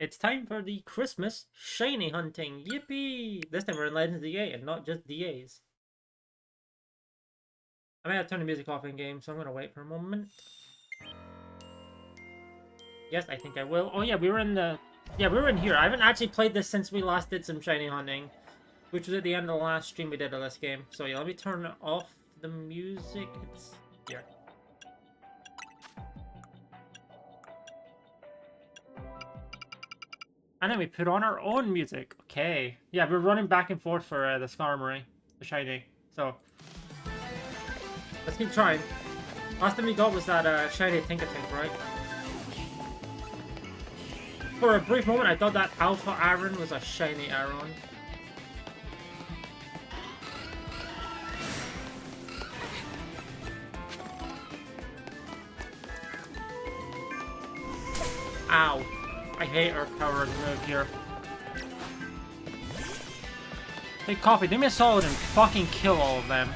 It's time for the Christmas shiny hunting. Yippee! This time we're in Legends DA and not just DAs. I might have to turn the music off in game, so I'm gonna wait for a moment. Yes, I think I will. Oh yeah, we were in the... Yeah, we were in here. I haven't actually played this since we last did some shiny hunting, which was at the end of the last stream we did of this game. So yeah, let me turn off the music. It's here. And then we put on our own music. Okay. Yeah, we're running back and forth for the Skarmory, the shiny. So let's keep trying. Last time we got was that shiny Tinkaton, right? For a brief moment, I thought that Alpha Aron was a shiny Aron. Ow. I hate our power move here. Hey, Coffee, do me a solid and fucking kill all of them.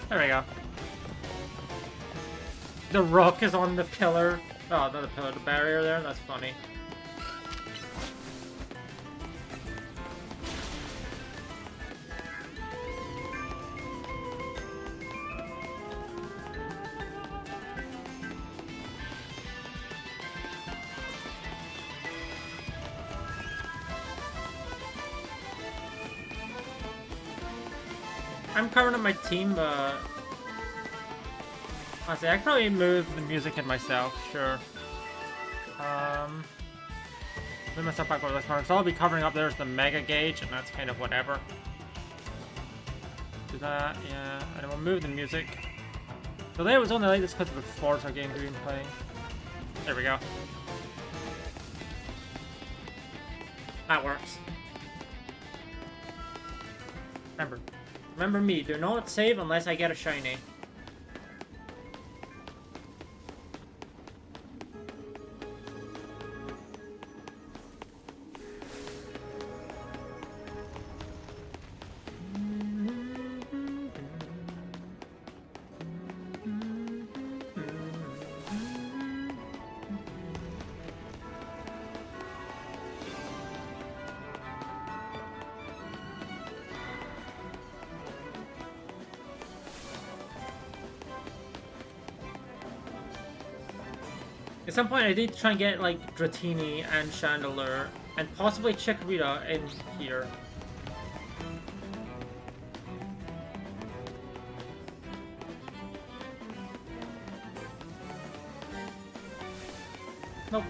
There we go. The rook is on the pillar. Oh, not the pillar, the barrier there. That's funny. I'm covering up my team, but honestly, I could probably move the music in myself, sure. Move myself back over this corner, so I'll be covering up there's the Mega Gauge, and that's kind of whatever. Do that, yeah, and then we'll move the music. So there was only like this because of the Forza game we've been playing. There we go. That works. Remember me, do not save unless I get a shiny. At some point, I need to try and get, like, Dratini and Chandelure, and possibly Chikorita in here. Nope.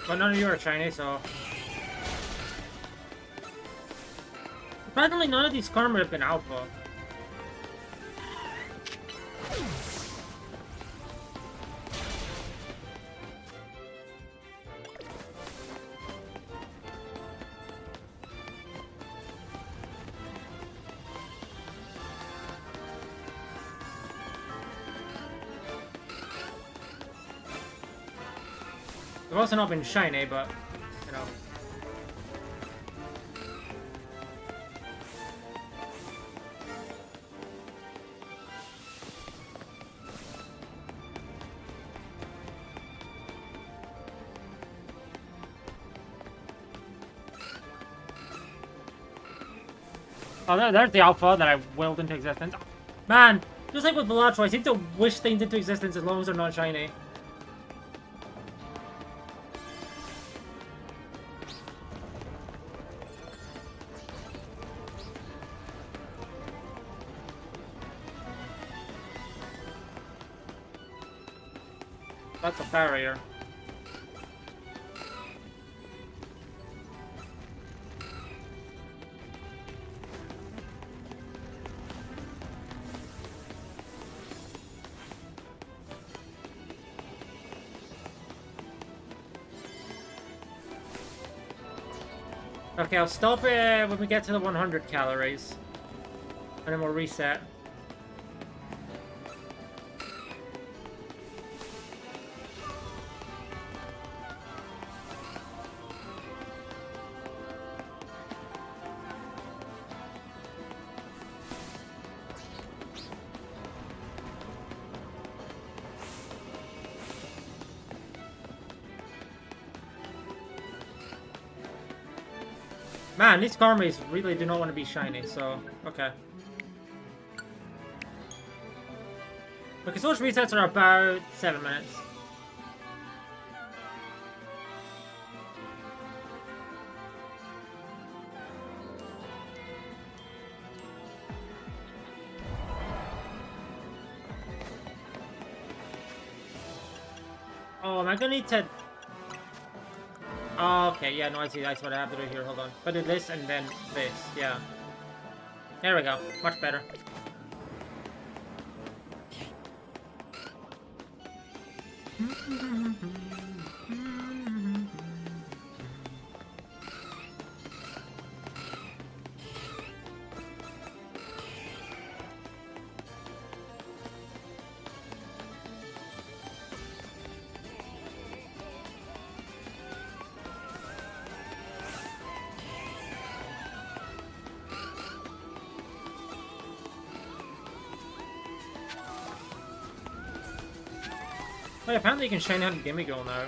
But none of you are shiny, so... Surprisingly, none of these Skarmory have been alpha. I've also not been shiny, but, you know. Oh, there's the alpha that I willed into existence. Man, just like with Bellatrix, I seem to wish things into existence as long as they're not shiny. That's a barrier. Okay, I'll stop it when we get to the 100 calories. And then we'll reset. Man, these Karmas really do not want to be shiny, so, okay. Okay, so those resets are about 7 minutes. Oh, am I gonna need to... Oh, okay, yeah, no, I see what I have to do here, hold on. But do this and then this, yeah. There we go, much better. Wait, apparently you can shine out a Gimme Girl now.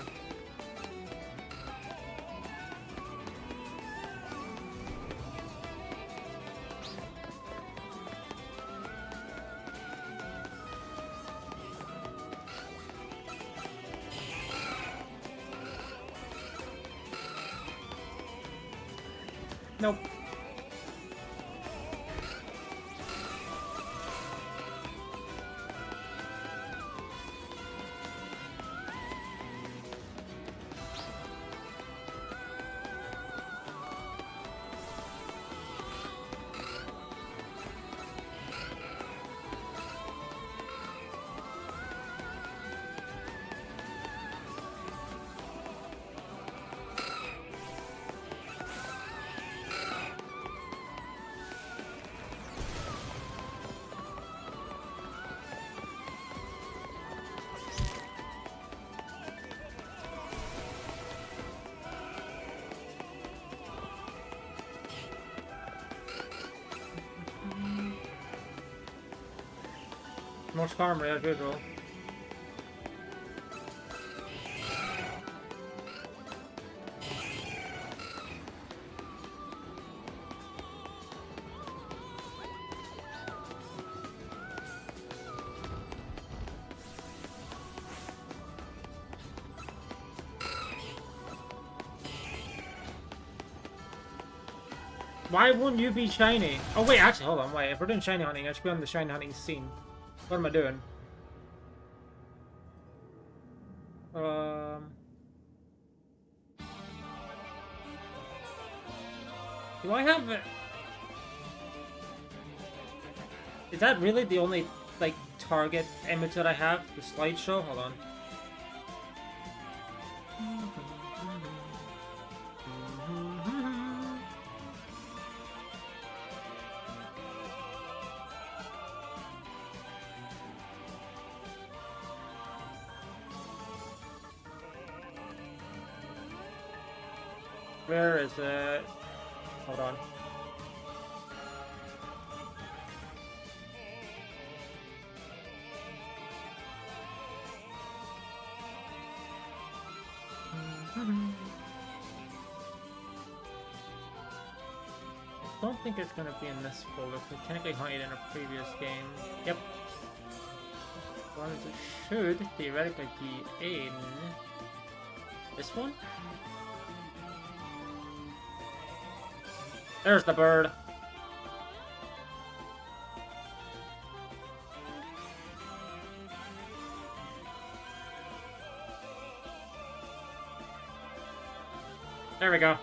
Nope. More Karma as usual. Why wouldn't you be shiny? Oh wait, actually, hold on, wait. If we're doing shiny hunting, I should be on the shiny hunting scene. What am I doing? Do I have it? Is that really the only, like, target image that I have? The slideshow? Hold on. Where is it? Hold on. I don't think it's gonna be in this folder, because technically hide in a previous game. Yep. Well, it should theoretically be in this one. There's the bird. There we go.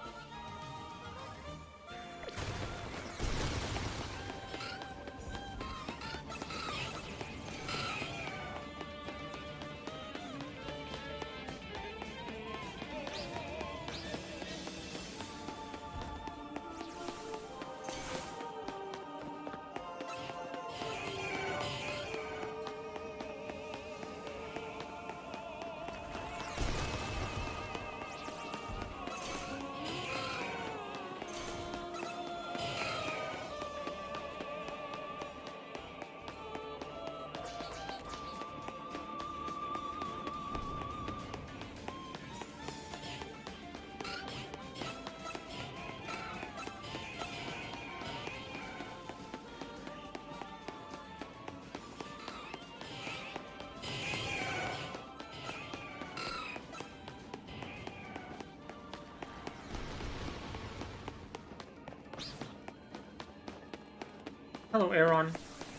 Hello, Aaron.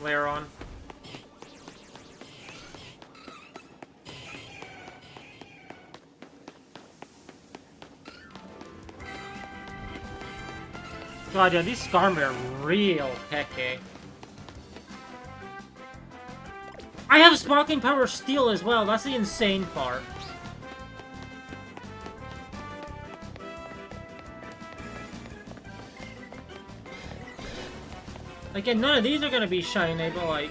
Laron. God, yeah, these Skarmory are real picky. I have Sparking Power Steel as well. That's the insane part. Again, none of these are gonna be shiny, but like...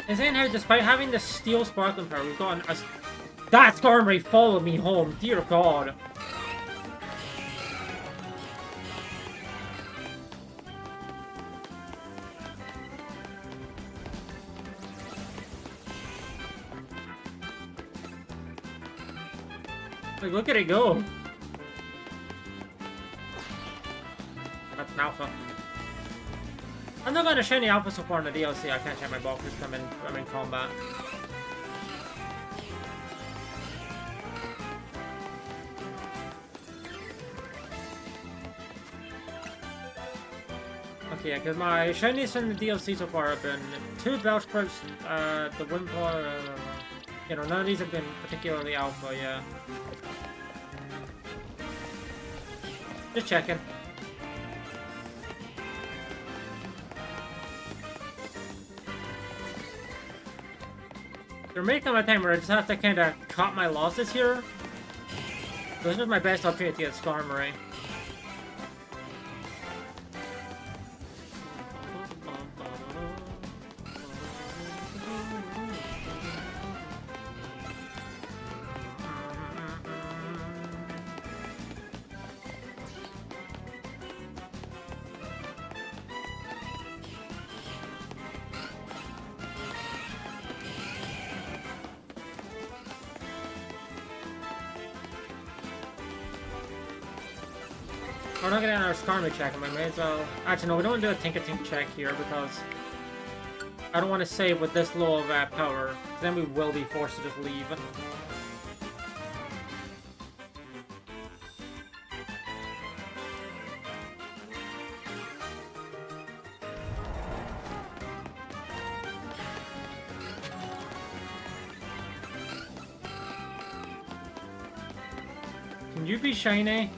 Insane how despite having the steel sparkling power, we've gotten a... That Skarmory followed me home, dear God. Like, look at it go. That's an alpha. I'm not going to shiny alpha so far in the DLC. I can't check my boxes. I'm in combat. Okay, yeah, because my shinies in the DLC so far have been 2 Bellsprouts, the Wimpler, you know, none of these have been particularly alpha, yeah. Just checking. There may come a time where I just have to kind of cut my losses here. This is my best opportunity to get Skarmory. We're not getting our Skarmory check, I may as well... Actually, no, we don't want to do a Tink-a-Tink check here because I don't want to save with this low of power. Then we will be forced to just leave. Can you be shiny?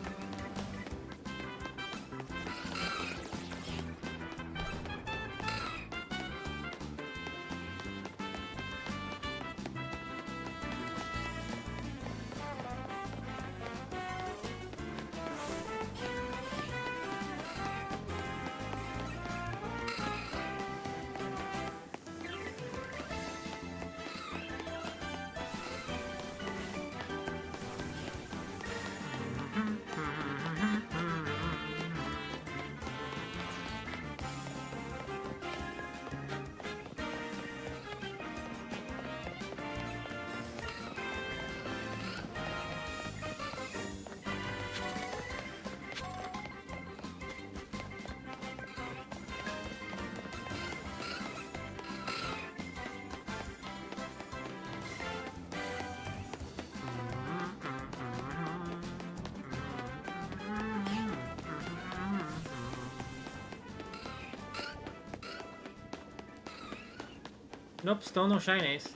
Nope, still no shinies.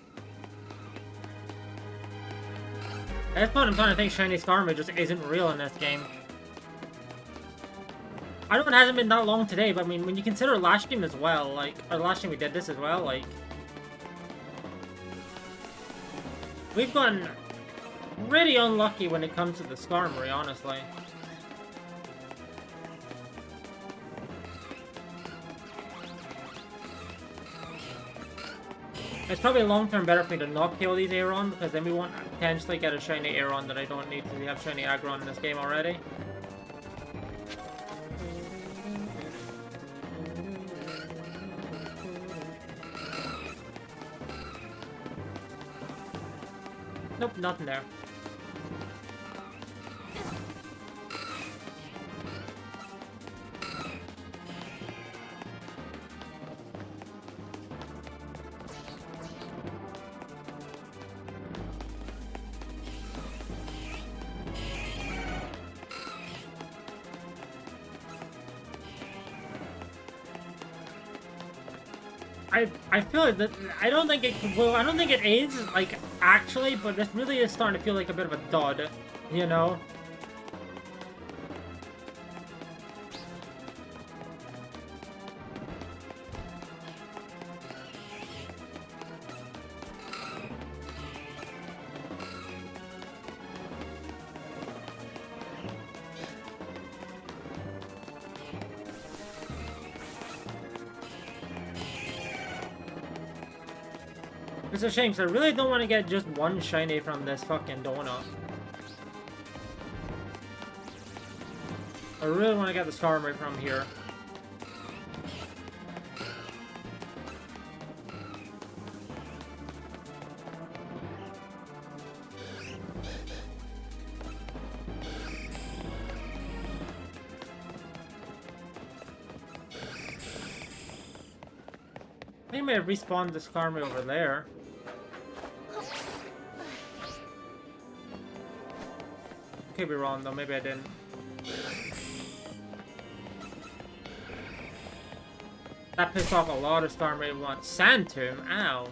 At this point, I'm starting to think shiny Skarmory just isn't real in this game. I know it hasn't been that long today, but I mean, when you consider last stream as well, like, or last time we did this as well, like... We've gotten pretty unlucky when it comes to the Skarmory, honestly. It's probably long-term better for me to not kill these Aeron, because then we won't potentially get a shiny Aeron that I don't need because we have shiny Aggron in this game already. Nope, nothing there. I feel like that I don't think it will. I don't think it is like actually, but this really is starting to feel like a bit of a dud, you know. It's a shame, because I really don't want to get just one shiny from this fucking donut. I really want to get the Skarmory from here. I think I may have respawned the Skarmory over there. Could be wrong though, maybe I didn't. That pissed off a lot of Skarmory once. Sand Tomb? Ow.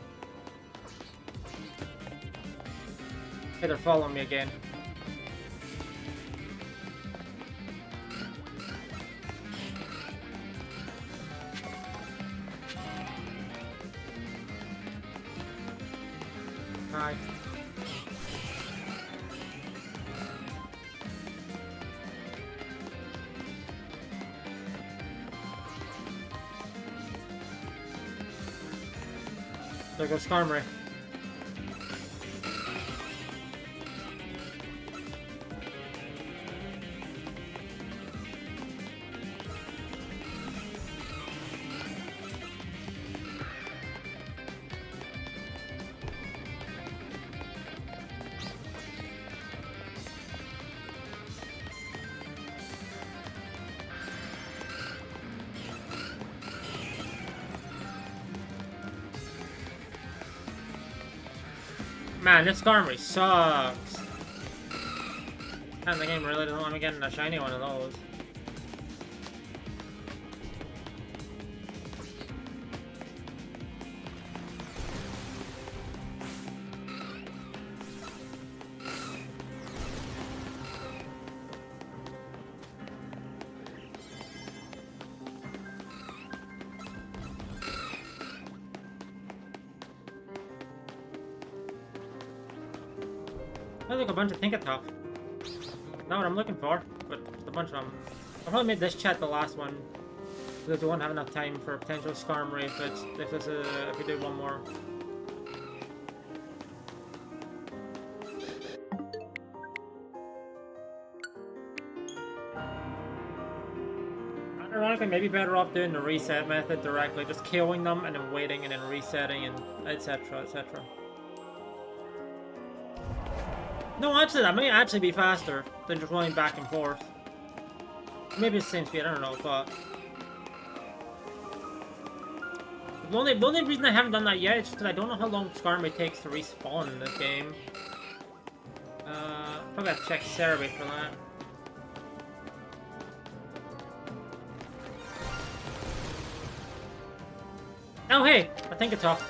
Hey, they're following me again. Hi. There goes Skarmory. Man, this Skarmory sucks. And the game really doesn't want me getting a shiny one of those. There's like a bunch of Tinkertoff. Not what I'm looking for, but a bunch of them. I probably made this chat the last one because we won't have enough time for a potential Skarmory if we do one more. Ironically, maybe better off doing the reset method directly, just killing them and then waiting and then resetting and etc. etc. No, actually, that may actually be faster than just running back and forth. Maybe it's the same speed, I don't know, but... The only reason I haven't done that yet is because I don't know how long Skarmory takes to respawn in this game. Probably have to check Cerebi for that. Oh hey, I think it's off.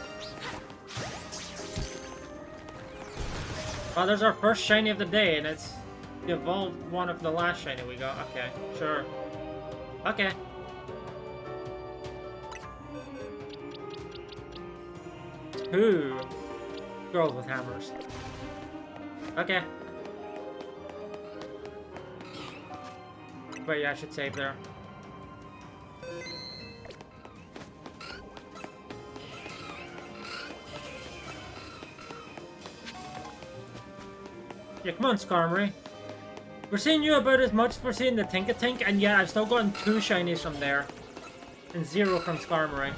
Oh, there's our first shiny of the day, and it's the evolved one of the last shiny we got. Okay, sure. Okay. Two girls with hammers. Okay. But yeah, I should save there. Yeah, come on, Skarmory. We're seeing you about as much as we're seeing the Tink-a-Tink, and yet I've still gotten 2 shinies from there. And 0 from Skarmory.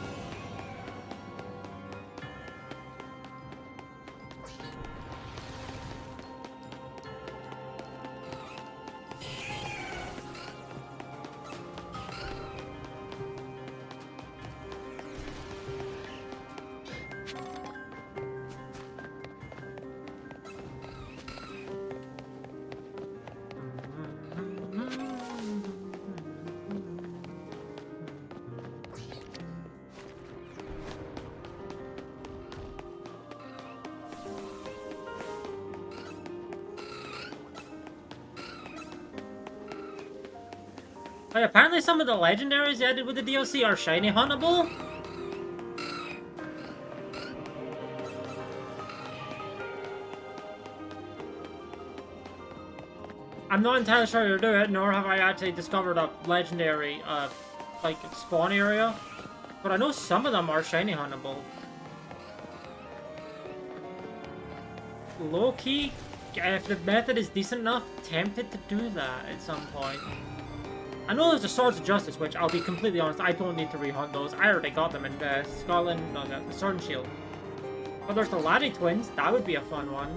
But apparently some of the legendaries added with the DLC are shiny huntable. I'm not entirely sure how to do it, nor have I actually discovered a legendary, like, spawn area. But I know some of them are shiny huntable. Low-key, if the method is decent enough, tempted to do that at some point. I know there's the Swords of Justice, which I'll be completely honest, I don't need to rehunt those. I already got them in Scotland, no, the Sword and Shield. But there's the Laddie Twins, that would be a fun one.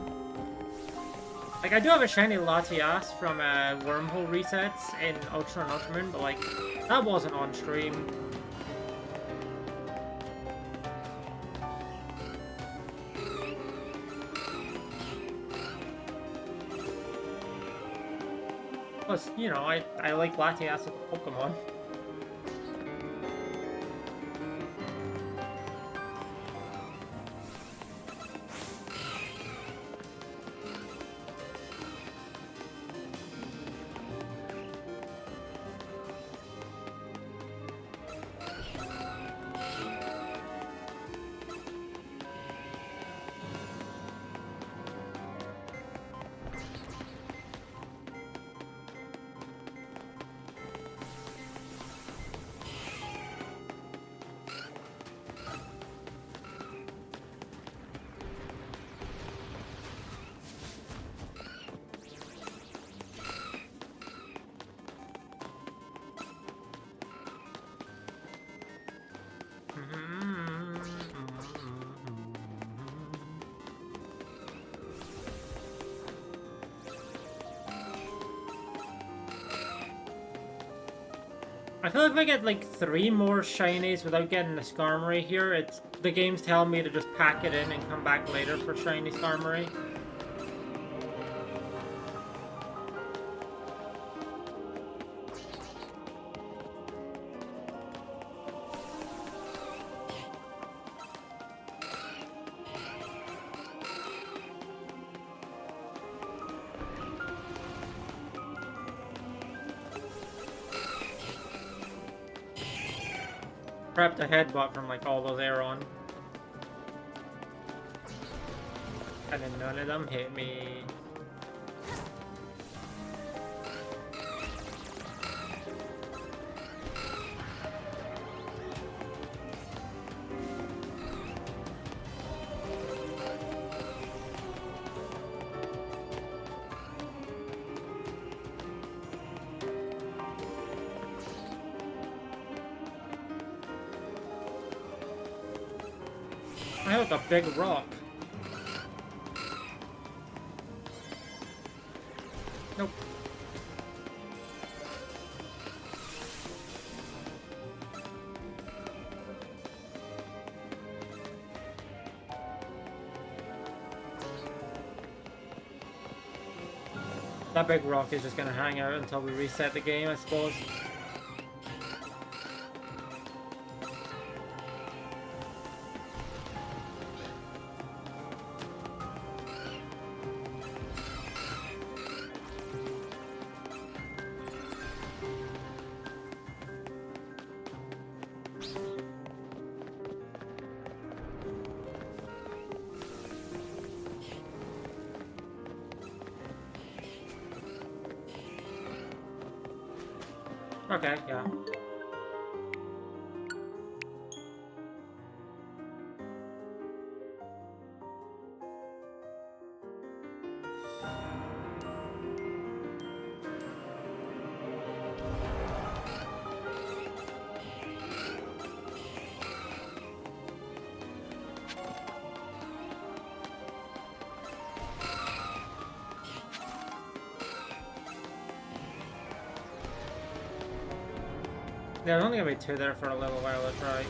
Like, I do have a shiny Latias from Wormhole resets in Ultra and Ultramoon, but like, that wasn't on stream. Plus, you know, I like Latias as a Pokemon. I feel like if I get like 3 more shinies without getting a Skarmory here, the game's telling me to just pack it in and come back later for shiny Skarmory. Prepped a headbutt from like all those Aeron. And then none of them hit me. I have a big rock. Nope. That big rock is just gonna hang out until we reset the game, I suppose. Okay, yeah. Yeah, there's only gonna be 2 there for a little while, that's right.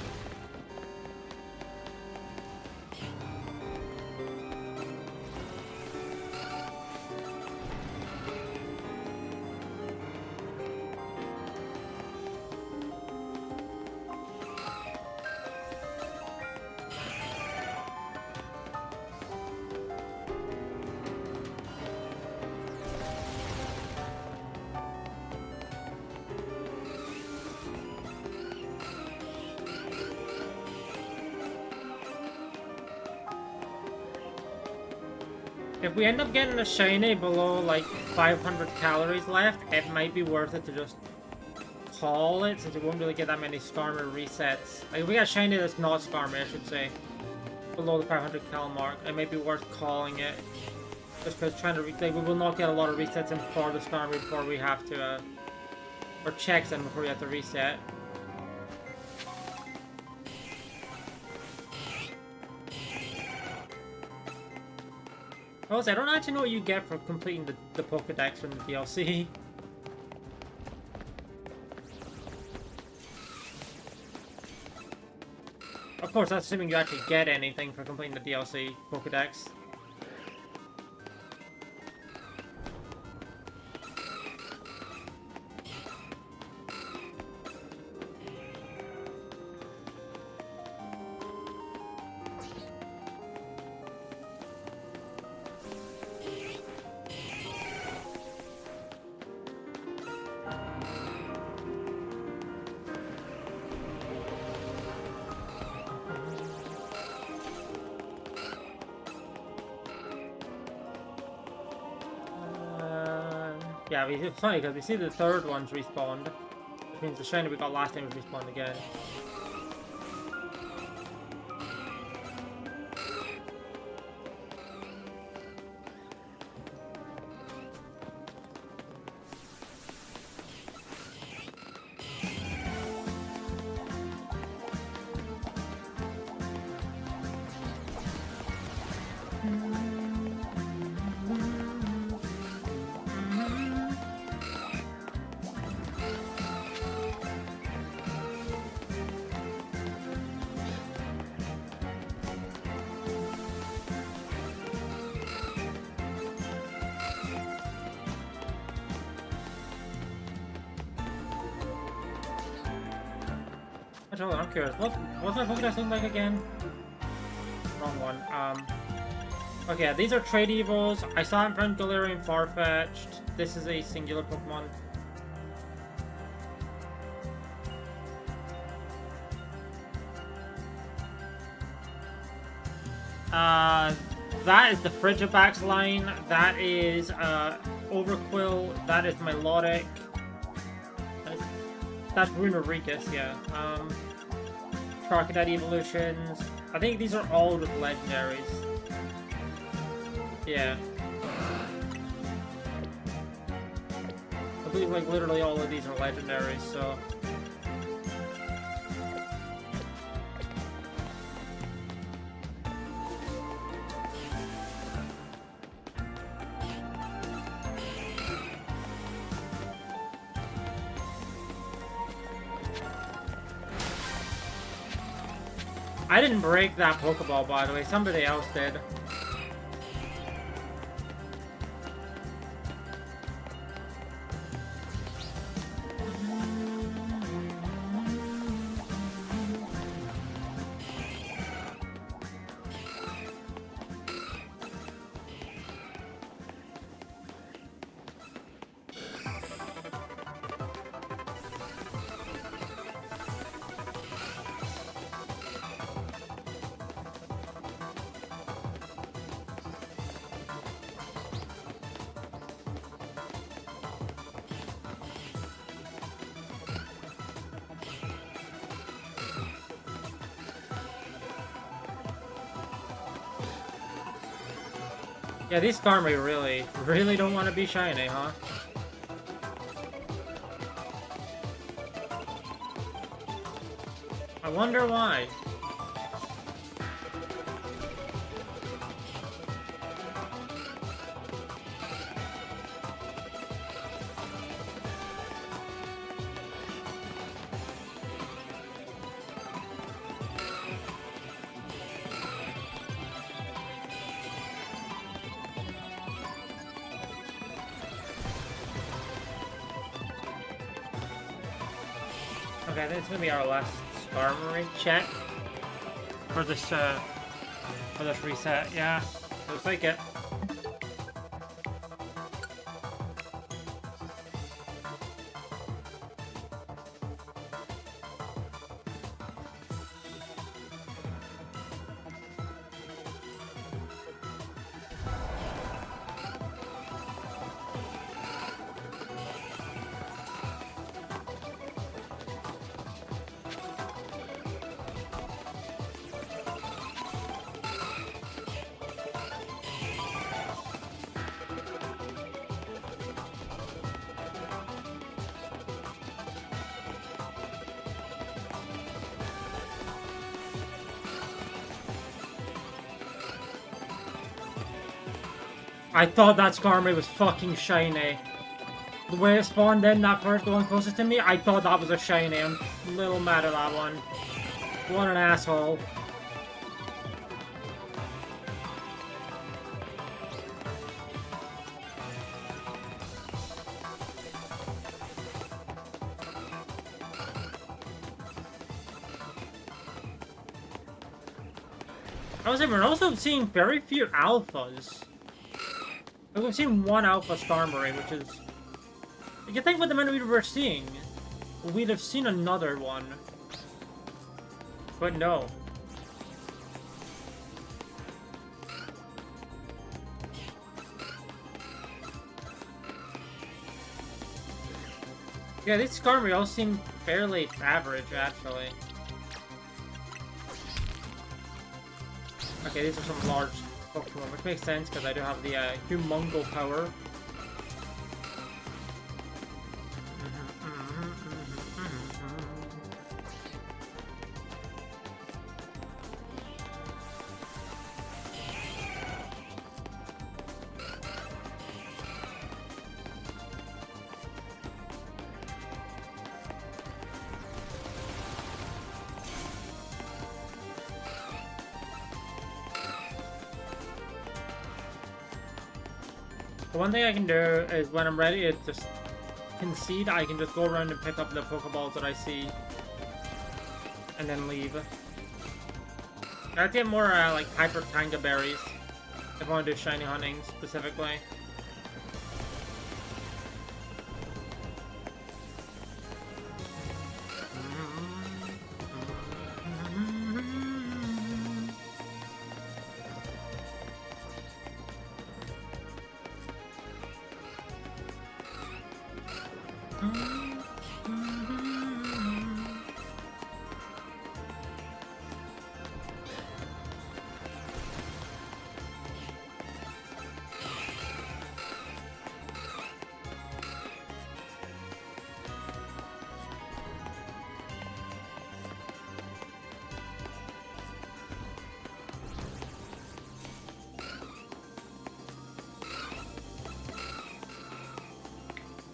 If we end up getting a shiny below like 500 calories left, it might be worth it to just call it, since we won't really get that many Skarmory resets. Like if we got shiny that's not Skarmory, I should say, below the 500 cal mark, it may be worth calling it. Just because trying to like, we will not get a lot of resets in for the Skarmory before we have to, or checks in before we have to reset. Also, I don't actually know what you get for completing the Pokédex from the DLC. Of course, that's assuming you actually get anything for completing the DLC Pokédex. Yeah, it's funny because we see the third one's respawned, which means the shiny we got last time was respawned again. Actually, I'm curious. What's my Pokédex look like again? Wrong one. Okay, these are trade evils. I saw in front Galarian Farfetch'd. This is a singular Pokemon. That is the Frigibax line. That is Overquill. That is Milotic. That's Runerigus, yeah. Crocodile evolutions. I think these are all just legendaries. Yeah. I believe like literally all of these are legendaries, so. I didn't break that Pokeball, by the way. Somebody else did. Yeah, these Skarmory really don't want to be shiny, huh? I wonder why. Okay, I think it's gonna be our last Skarmory check for this reset. Yeah, looks like it. I thought that Skarmory was fucking shiny. The way it spawned in, that first one closest to me, I thought that was a shiny. I'm a little mad at that one. What an asshole. I was saying, we're also seeing very few alphas. Like, we've seen one alpha Skarmory, which is... You think with the amount we were seeing, we'd have seen another one. But no. Yeah, these Skarmory all seem fairly average, actually. Okay, these are some large Pokemon, which makes sense because I do have the Humongo power. The one thing I can do is when I'm ready to just concede, I can just go around and pick up the Pokeballs that I see and then leave. I have to get more like Hyper Tanga berries if I want to do shiny hunting specifically.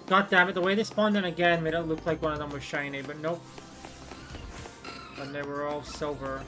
God damn it, the way they spawned in again made it look like one of them was shiny, but nope. And they were all silver.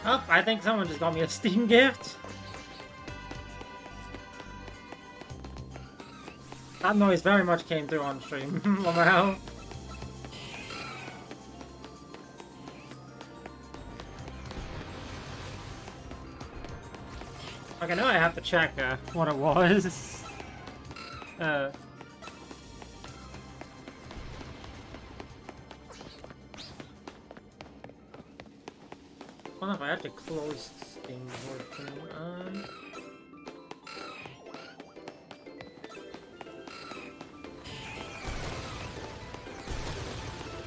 Oh, I think someone just got me a Steam gift. That noise very much came through on stream. Wow. Okay, now I have to check what it was. I don't know if I have to close Steam working.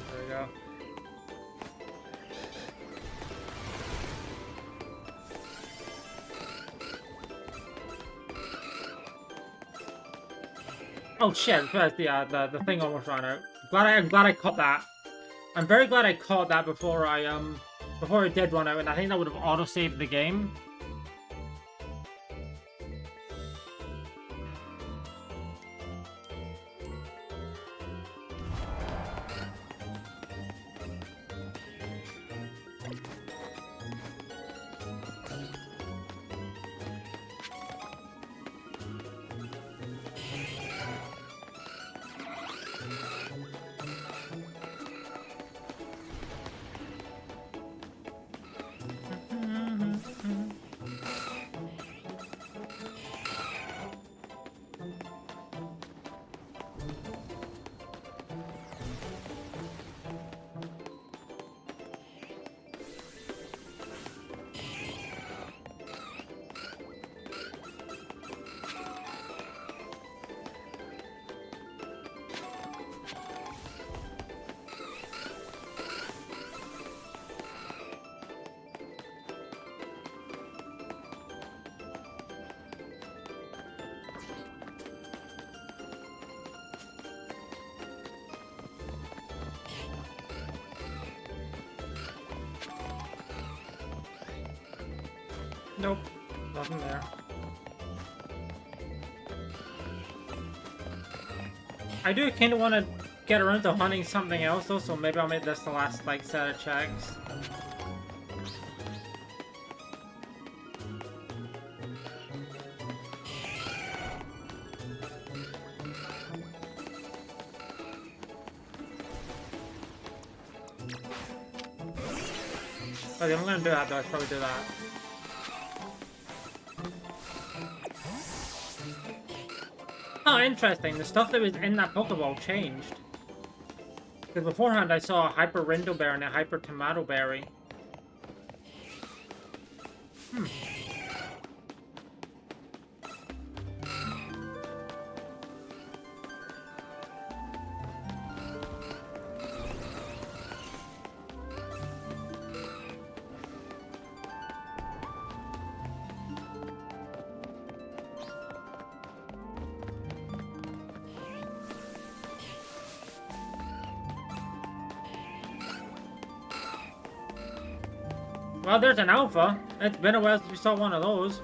There we go. Oh shit! First, the thing almost ran out. I'm glad I caught that. I'm very glad I caught that before it did run out, and I think that would have auto-saved the game. Nope, nothing there. I do kind of want to get around to hunting something else though, so maybe I'll make this the last like set of checks. Okay, I'm gonna do that though, I should probably do that. Oh, interesting. The stuff that was in that Pokeball changed. Because beforehand I saw a Hyper Rindo Berry and a Hyper Tomato Berry. Well, there's an alpha. It's been a while since we saw one of those.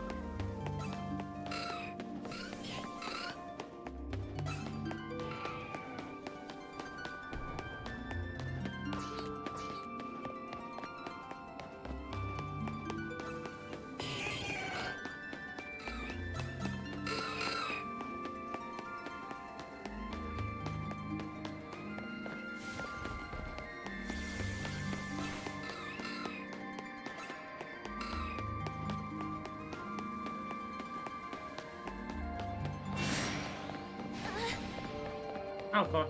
Alpha.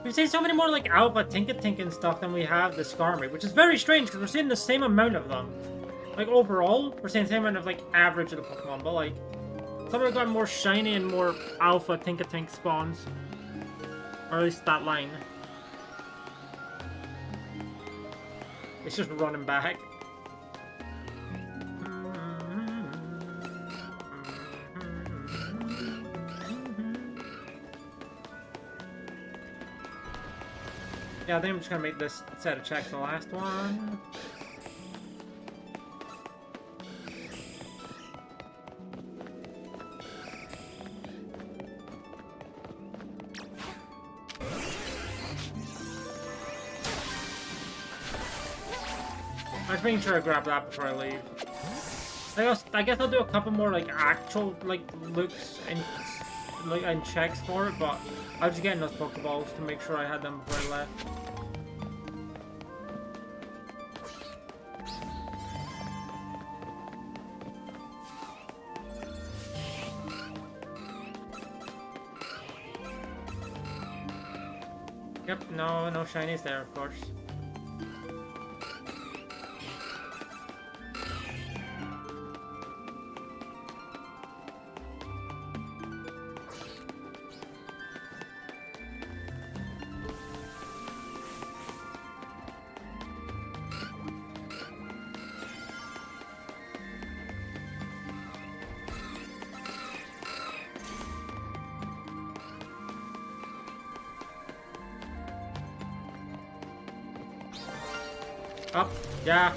We've seen so many more like Alpha Tinka-Tink and stuff than we have the Skarmory, which is very strange because we're seeing the same amount of them. Like overall, we're seeing the same amount of like average of the Pokemon, but like some have got more shiny and more Alpha Tinka-Tink spawns. Or at least that line. It's just running back. Yeah, I think I'm just gonna make this set of checks the last one. I'm just making sure I grab that before I leave. I guess I'll do a couple more like actual like looks and checks for it, but I was just getting those Pokeballs to make sure I had them before I left. Yep, no shinies there, of course. Oh, yeah.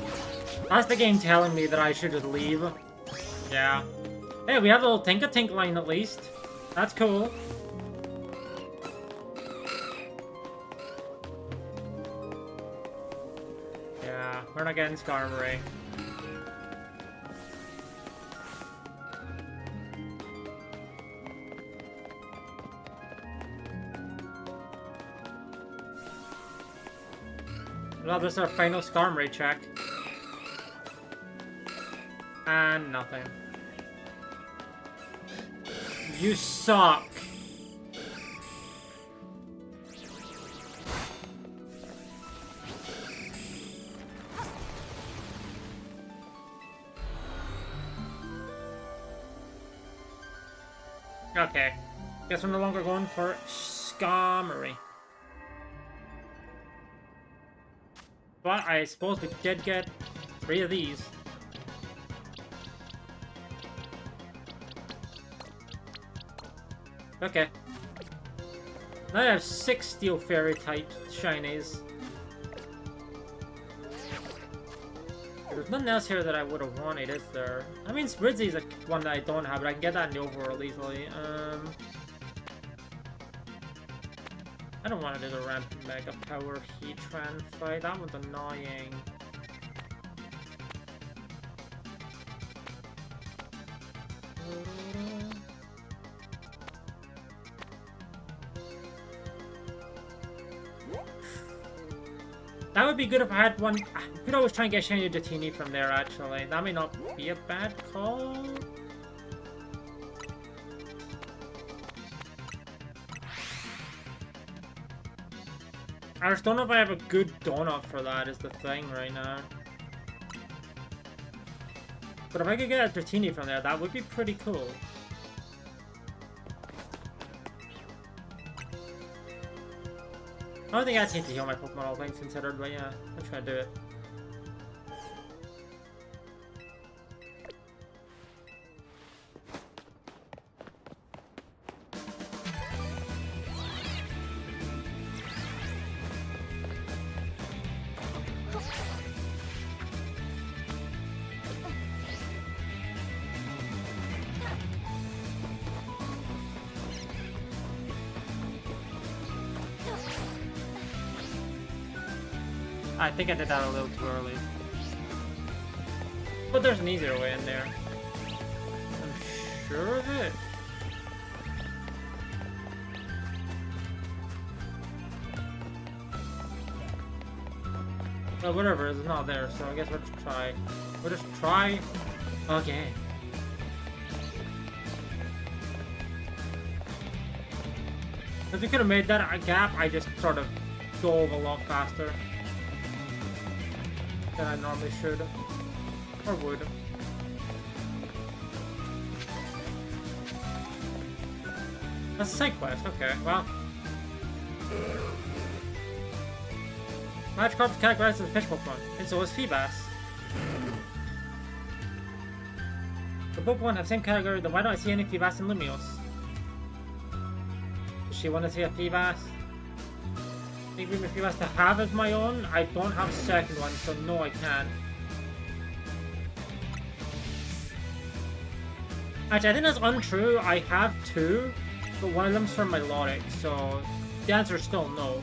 That's the game telling me that I should just leave. Yeah. Hey, we have a little Tink-a-Tink line at least. That's cool. Yeah, we're not getting Skarmory. Well, this is our final Skarmory check. And nothing. You suck. Okay. Guess we're no longer going for Skarmory. But I suppose we did get 3 of these. Okay. Now I have 6 Steel Fairy type shinies. There's nothing else here that I would have wanted, is there? I mean, Spritzy is one that I don't have, but I can get that in the overworld easily. I don't want to do the Ramp Mega Power Heatran fight. That one's annoying. That would be good if I had one. I could always try and get Shiny Dratini from there, actually. That may not be a bad call. I just don't know if I have a good donut for that is the thing right now. But if I could get a Dratini from there, that would be pretty cool. I don't think I just need to heal my Pokemon, all things considered, but yeah, I'm trying to do it. I think I did that a little too early. But there's an easier way in there. I'm sure of it. Well, whatever, it's not there, so I guess we'll just try. We'll just try again. If we could have made that a gap, I just sort of dove a lot faster than I normally should, or would. That's a side quest, okay, well. Magikarp is categorized as a fish Pokemon, and so is Feebas. The Pokemon have the same category, then why don't I see any Feebas in Lumiose? Does she want to see a Feebas? Maybe if he has to have as my own. I don't have a second one, so no, I can't. Actually, I think that's untrue. I have 2, but one of them's from my Melodic, so the answer is still no.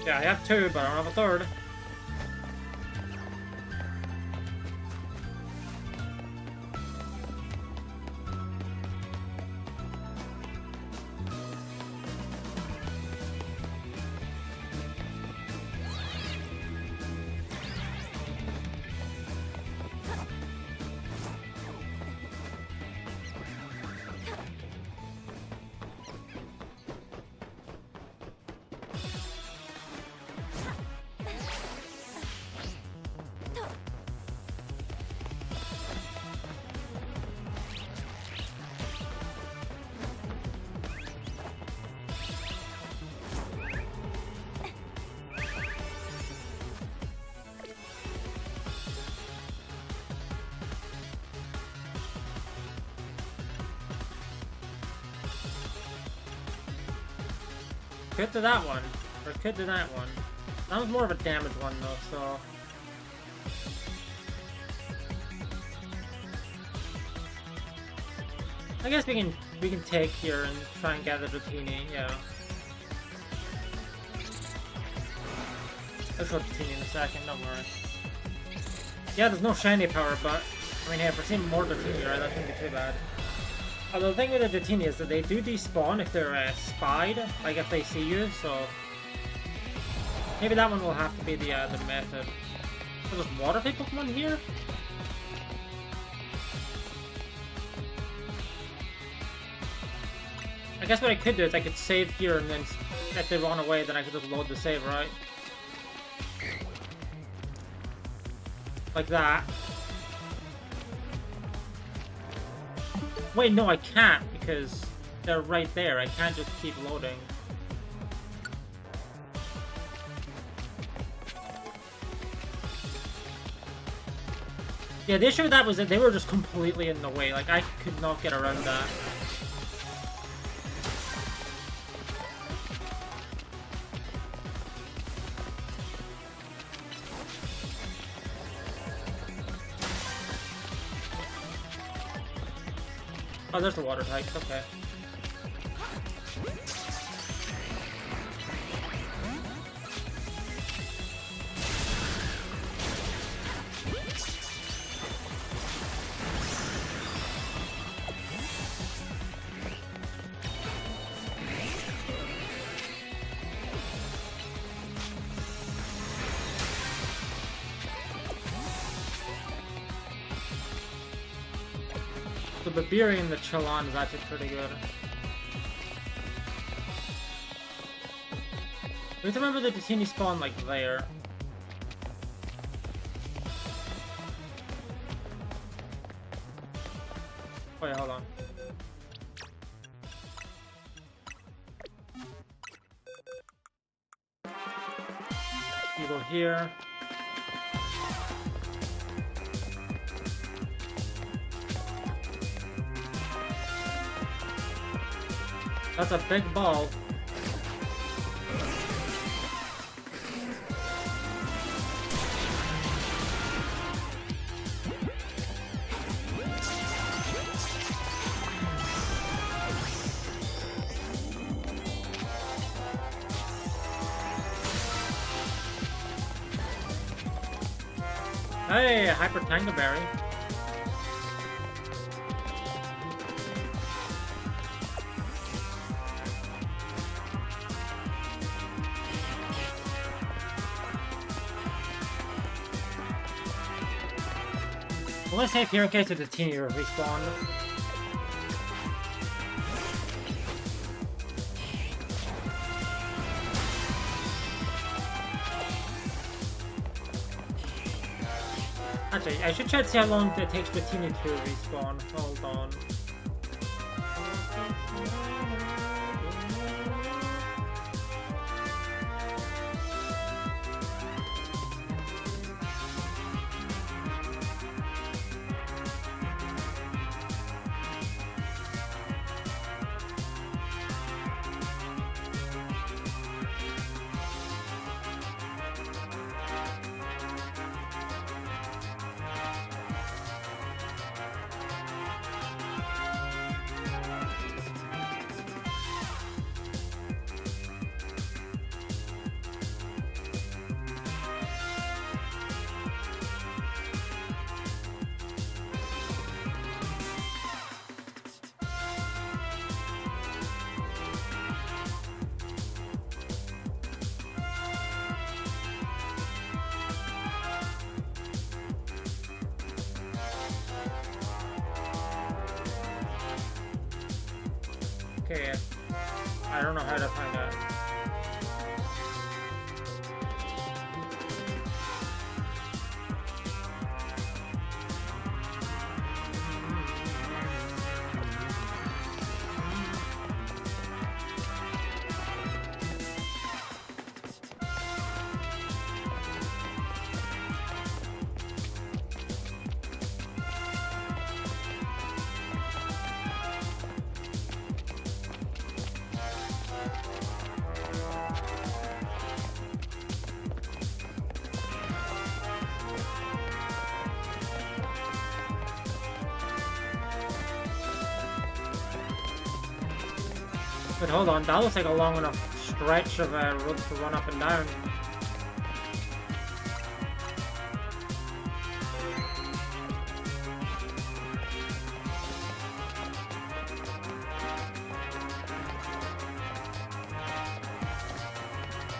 Yeah, I have two, but I don't have a third. Could do that one, or could do that one. That was more of a damage one though, so. I guess we can take here and try and gather the Teeny, yeah. I'll show the Teeny in a second, don't worry. Yeah, there's no shiny power, but I mean, hey, if we're seeing more Dratini, right, that shouldn't be too bad. Although the thing with the Dratini is that they do despawn if they're spied, like if they see you, so maybe that one will have to be the method. Oh, there's water type Pokemon here? I guess what I could do is I could save here and then if they run away then I could just load the save, right? Like that. Wait, no, I can't because they're right there. I can't just keep loading. Yeah, the issue with that was that they were just completely in the way. Like, I could not get around that. Oh, there's the water types, okay. The Babiri and the Chalon is actually pretty good. We have to remember the Dratini spawn like there. Oh yeah, hold on. You go here. That's a big ball. Hey, Hyper Tangaberry. I'm gonna save here in case the Dratini respawn. Actually, I should try to see how long it takes Dratini to respawn. Hold on. Okay, I don't know how to find out. But hold on, that looks like a long enough stretch of road to run up and down.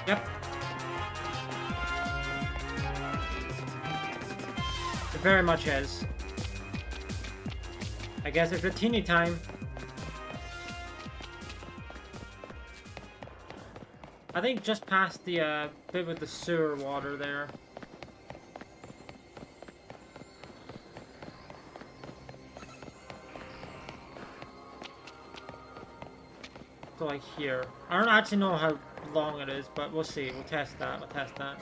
Yep. It very much is. I guess it's Dratini time. I think just past the bit with the sewer water there. So like here. I don't actually know how long it is, but we'll see. We'll test that. We'll test that.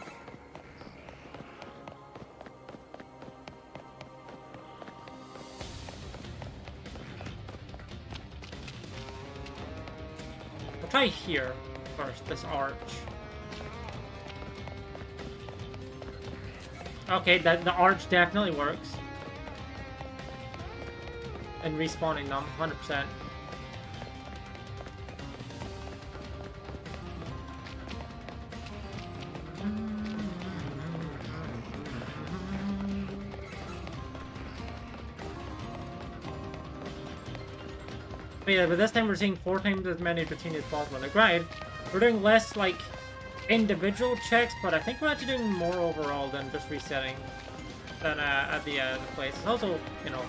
We'll try here first, this arch. Okay, the arch definitely works. And respawning them, 100%. But yeah, but this time we're seeing 4 times as many Dratini as possible. Like, granted, we're doing less, like, individual checks, but I think we're actually doing more overall than just resetting than at the place. It's also, you know,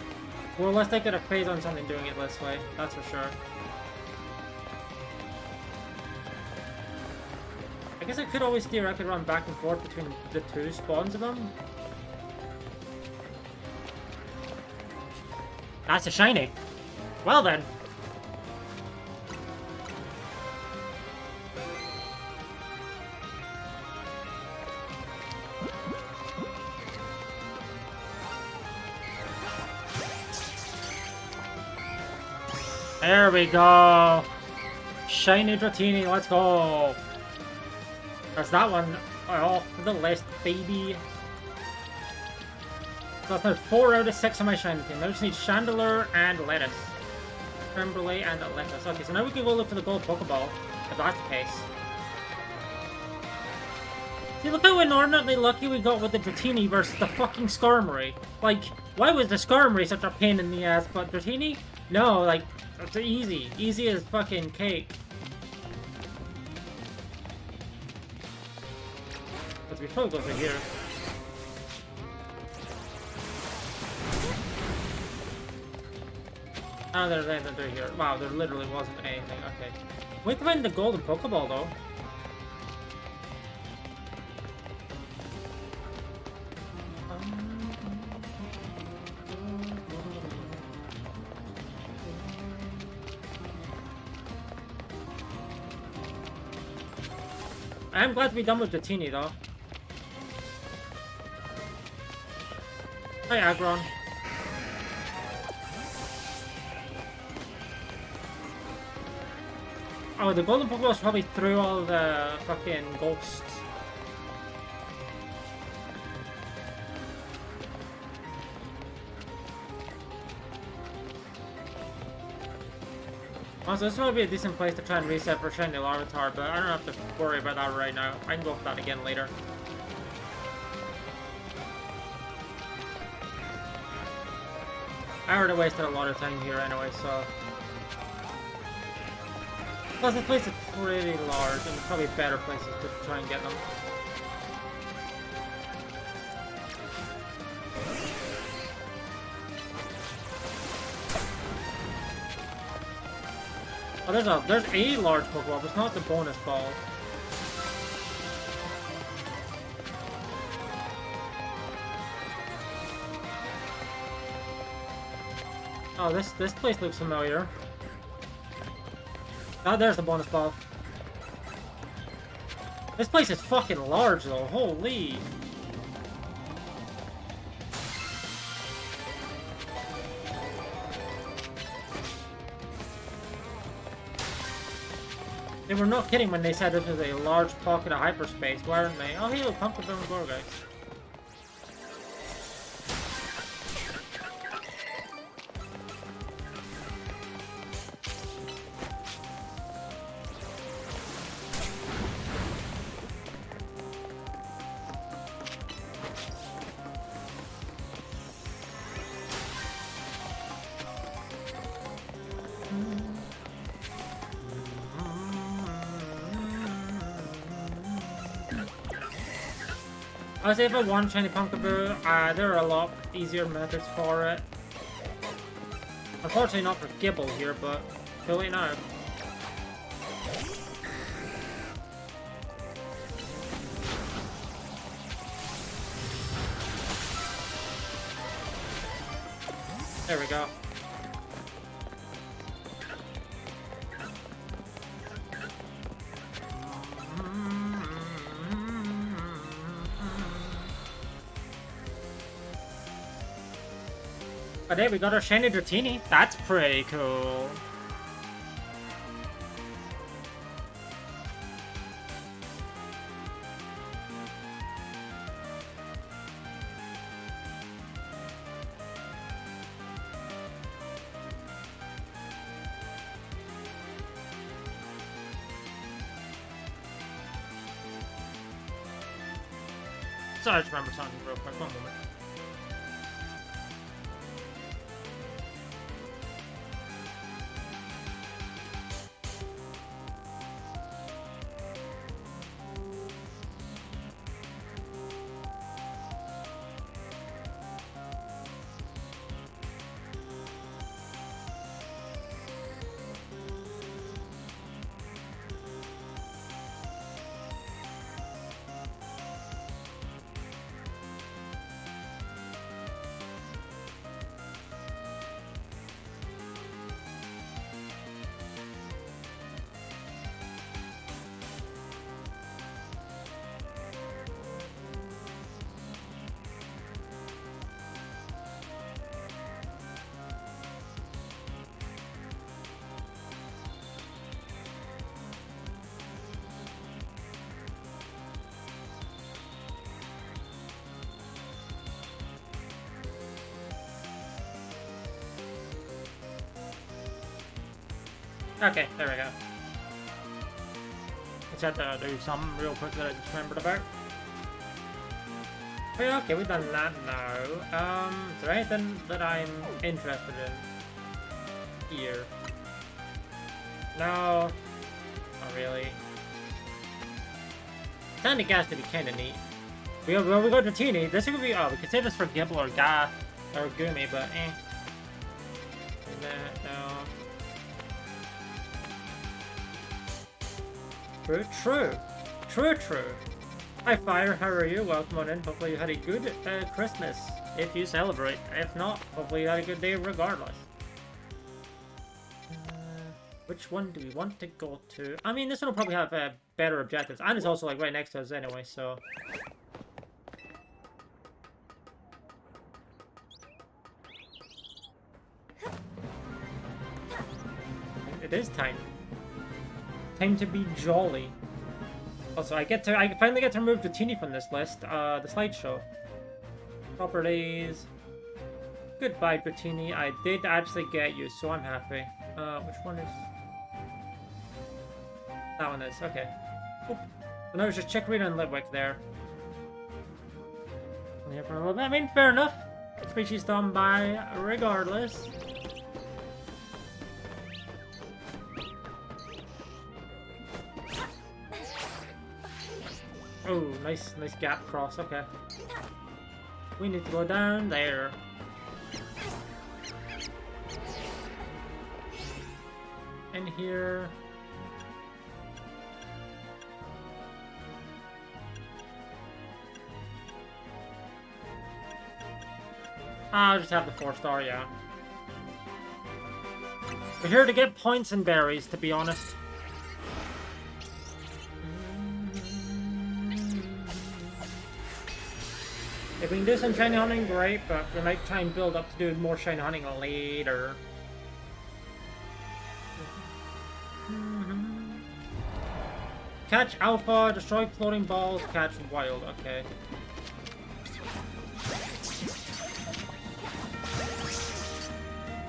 we're less likely to phase on something doing it this way, that's for sure. I guess I could always theoretically run back and forth between the 2 spawns of them. That's a shiny. Well then. There we go. Shiny Dratini, let's go. That's that one off the list, baby. So that's now 4 out of 6 on my shiny team. Now I just need Chandelure and Lettuce. Creme Brulee and Lettuce. Okay, so now we can go look for the gold Pokeball, if that's the case. See, look how inordinately lucky we got with the Dratini versus the fucking Skarmory. Like, why was the Skarmory such a pain in the ass, but Dratini? No, like, it's easy. Easy as fucking cake. But we probably go through here. Oh, there's anything through here. Wow, there literally wasn't anything. Okay. Wait to find the golden Pokeball, though. I'm glad to be done with Dratini, though. Hi, Aggron. Oh, the golden Pokeball's probably through all the fucking ghosts. Also, this would be a decent place to try and reset for Shiny Larvitar, but I don't have to worry about that right now. I can go for that again later. I already wasted a lot of time here anyway, so... Plus, this place is pretty large, and there's probably better places to try and get them. Oh, there's a large Pokeball, but it's not the bonus ball. Oh, this place looks familiar. Oh, there's the bonus ball. This place is fucking large, though. Holy. They were not kidding when they said this was a large pocket of hyperspace, weren't they? Oh, hey, look, Pumpkin and Gorgex. I would say if I want shiny Pumpkaboo, there are a lot easier methods for it. Unfortunately not for Gibble here, but too late now. There we go. But hey, we got our shiny Dratini. That's pretty cool. Sorry, I just remember something real quick. One moment. Okay, there we go. Let's have to do something real quick that I just remembered about. Oh, okay, we've done that now. Is there anything that I'm interested in here? No, not really. Kinda gas to be kinda neat. We got Dratini. This could be, oh, we could save this for Gibble or Gath or Gumi, but eh. No. True. Hi Fire, how are you? Welcome on in. Hopefully you had a good Christmas if you celebrate. If not, hopefully you had a good day regardless. Which one do we want to go to? I mean, this one will probably have better objectives. And it's also like right next to us anyway, so... It is time. Time to be jolly. Also, I finally get to remove Dratini from this list. The slideshow. Properties. Goodbye, Dratini. I did actually get you, so I'm happy. Which one is? That one is. Okay. Oop. So now it's just Chikorita and Litwick there. Here for a little bit. I mean, fair enough. Species done by regardless. Oh, nice gap cross, okay. We need to go down there. in here. I'll just have the 4-star, yeah. We're here to get points and berries, to be honest. If we can do some shiny hunting, great, but we might try and build up to do more shiny hunting later. Catch alpha, destroy floating balls, catch wild, okay.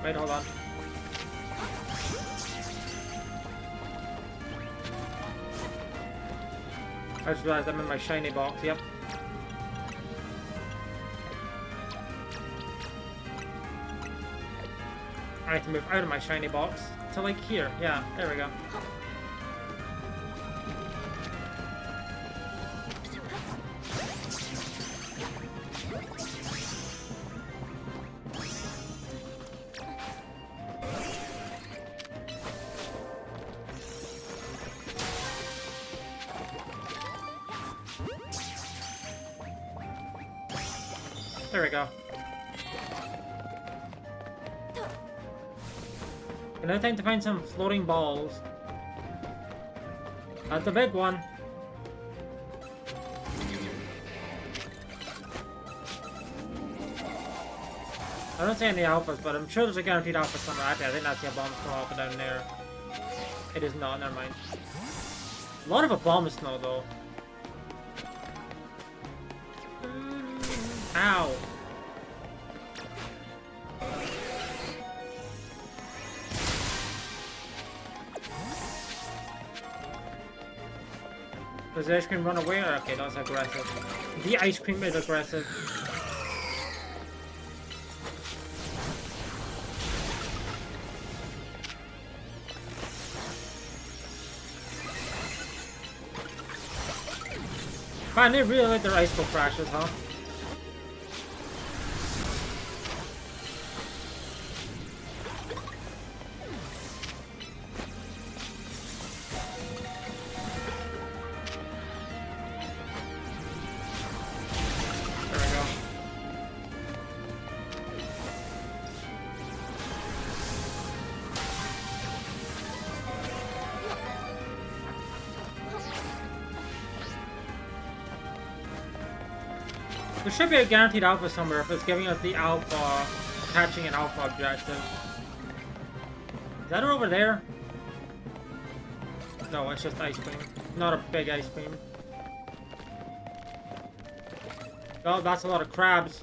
Wait, hold on. I just realized I'm in my shiny box, yep. I have to move out of my shiny box to like here. Yeah, there we go. There we go. Another time to find some floating balls. That's a big one. I don't see any alphas, but I'm sure there's a guaranteed alpha somewhere. Actually, I think that's the bomb snow alpha down there. It is not, never mind. A lot of a bomb snow though. Ow. Does the ice cream run away? Okay, that's aggressive. The ice cream is aggressive. Man, they really like their ice cream crashes, huh? There should be a guaranteed alpha somewhere if it's giving us the alpha, catching an alpha objective. Is that over there? No, it's just ice cream. Not a big ice cream. Oh, that's a lot of crabs.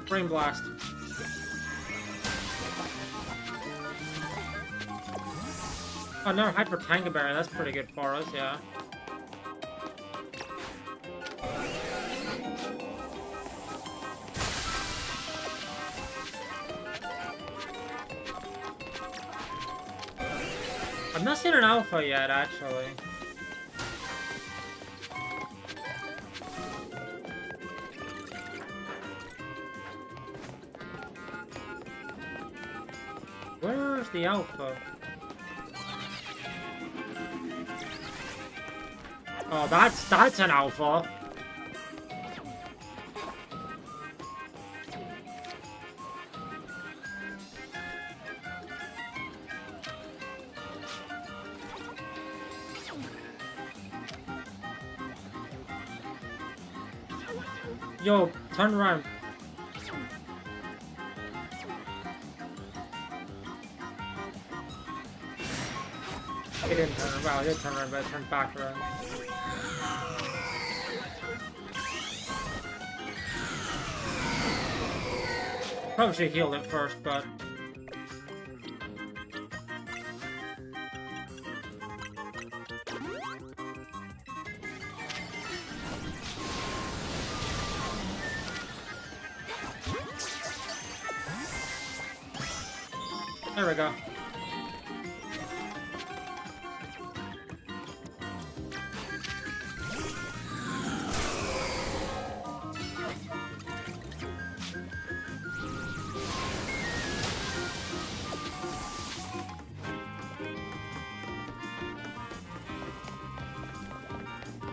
Brain blast. Oh, no, Hyper Tangaberry. That's pretty good for us, yeah. I've not seen an alpha yet, actually. Where's the alpha? Oh, that's an alpha. Yo, turn around. It didn't turn around. Well, it did turn around, but it turned back around. Probably should have healed it first, but... There we go.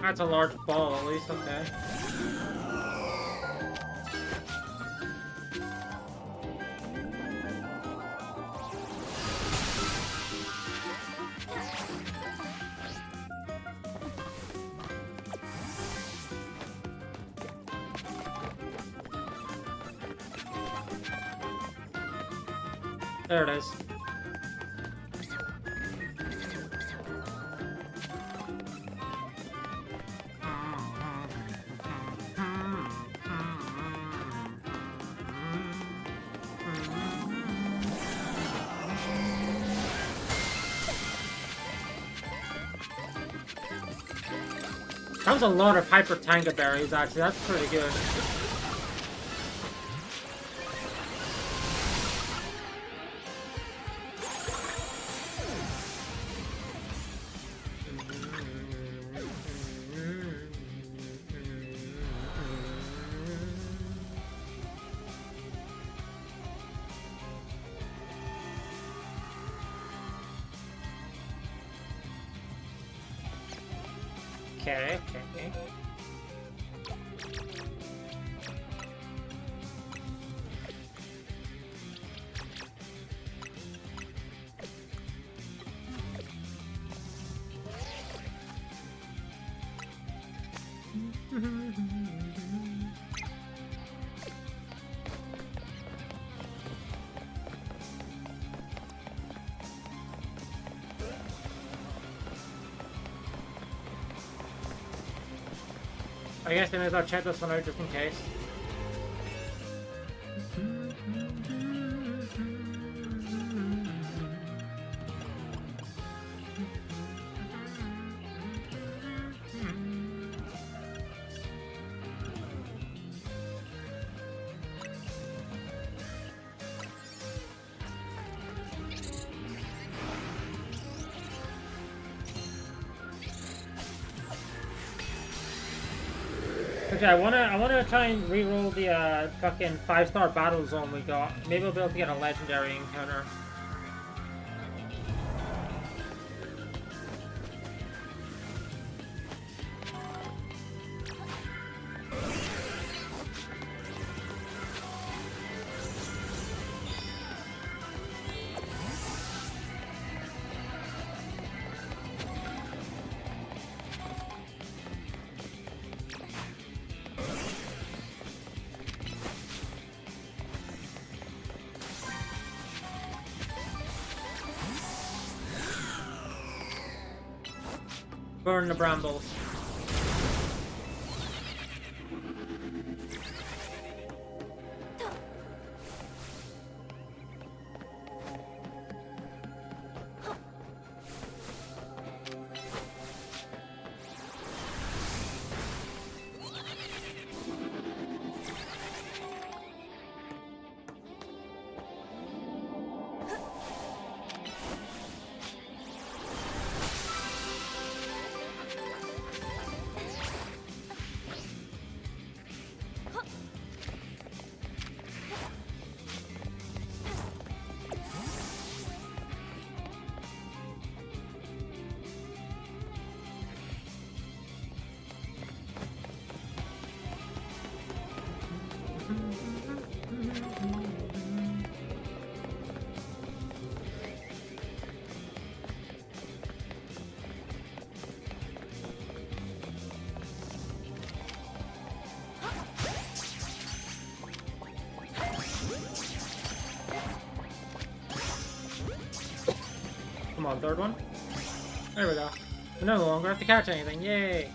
That's a large ball, at least, okay. There it is. That was a lot of Hyper Tanga berries, actually. That's pretty good. Okay, okay. I guess I may as well check this one out just in case. Okay, I wanna try and reroll the fucking 5-star battle zone we got. Maybe we'll be able to get a legendary encounter. Burn the brambles. Come on, third one. There we go. We no longer have to catch anything. Yay!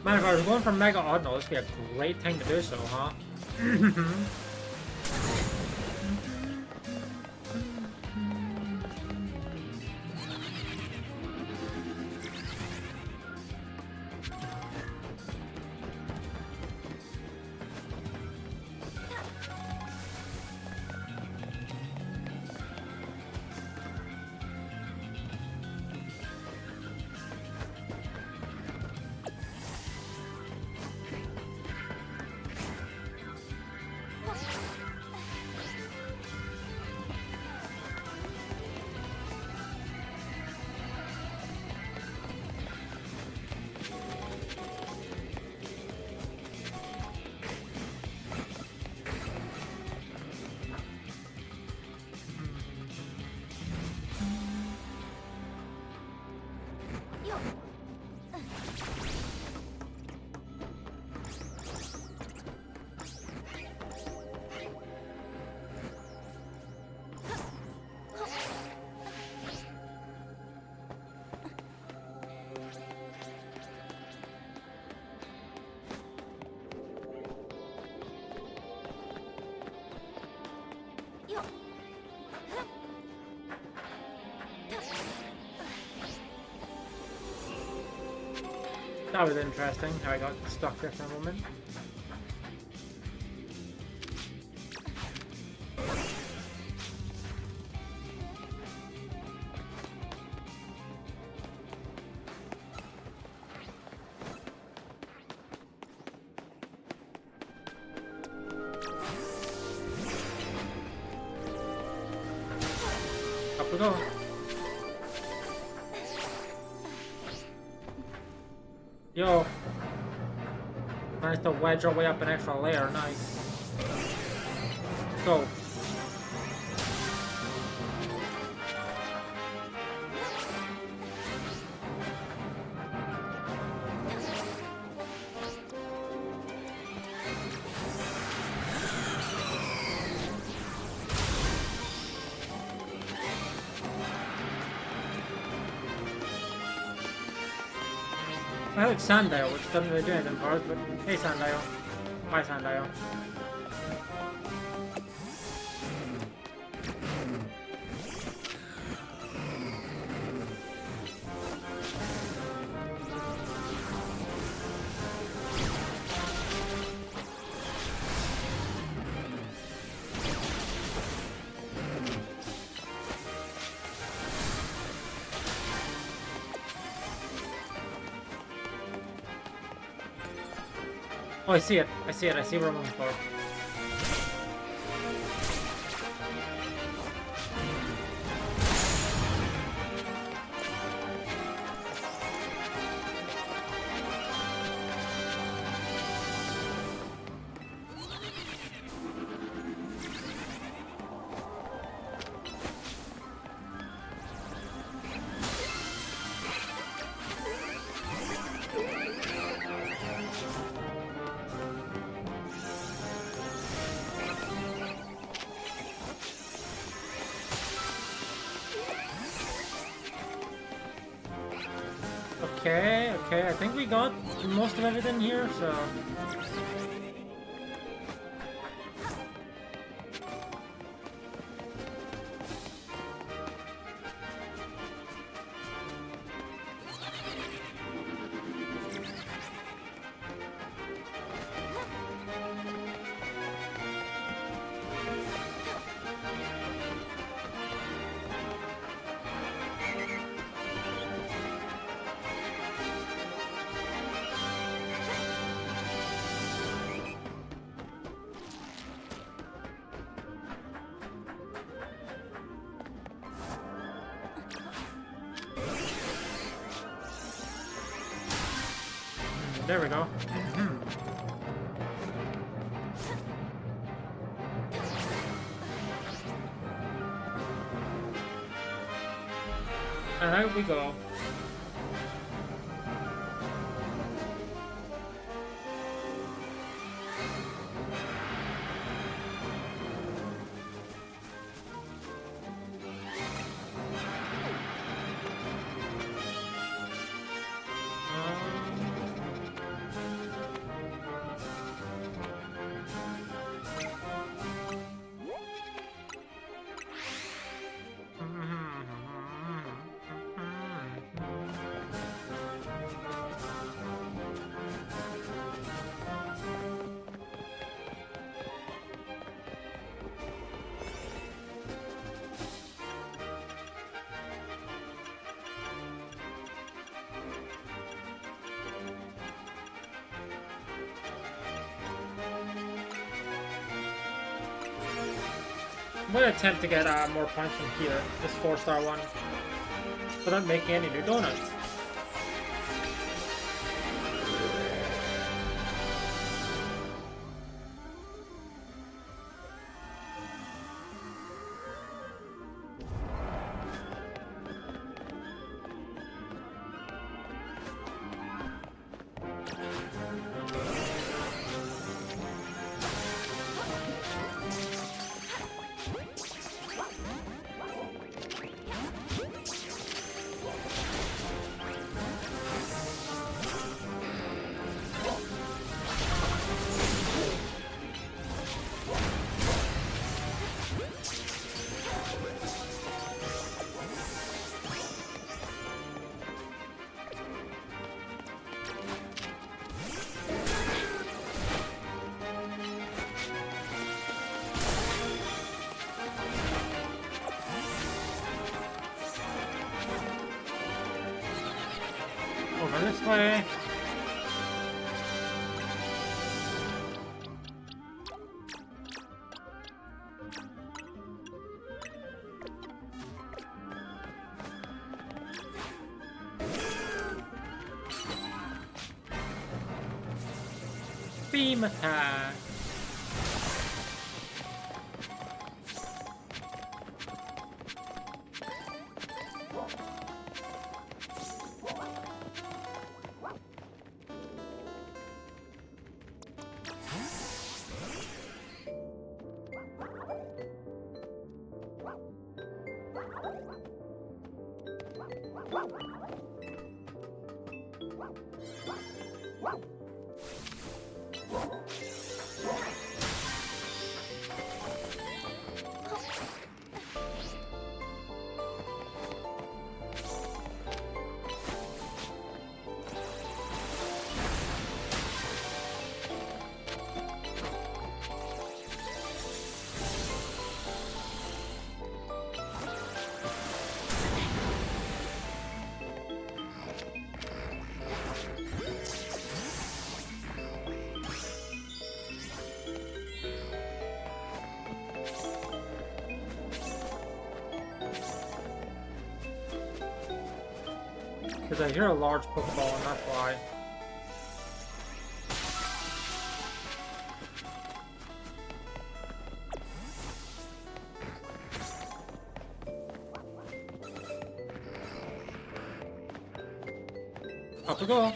Man, if I was going for Mega Oddnall, this would be a great thing to do so, huh? That was interesting how I got stuck there for a moment. Up we go. Yo. Managed to wedge our way up an extra layer. Nice. Go. I like Sandile, which doesn't really do anything for us, but hey Sandile. Bye Sandile. Oh, I see it. I see it. I see where I'm looking for. Okay, I think we got most of everything here, so... There we go. And out we go. I'm gonna attempt to get more points from here, this 4-star one, without making any new donuts. This way. Beam attack. Because I hear a large Pokeball, and that's why. Up we go.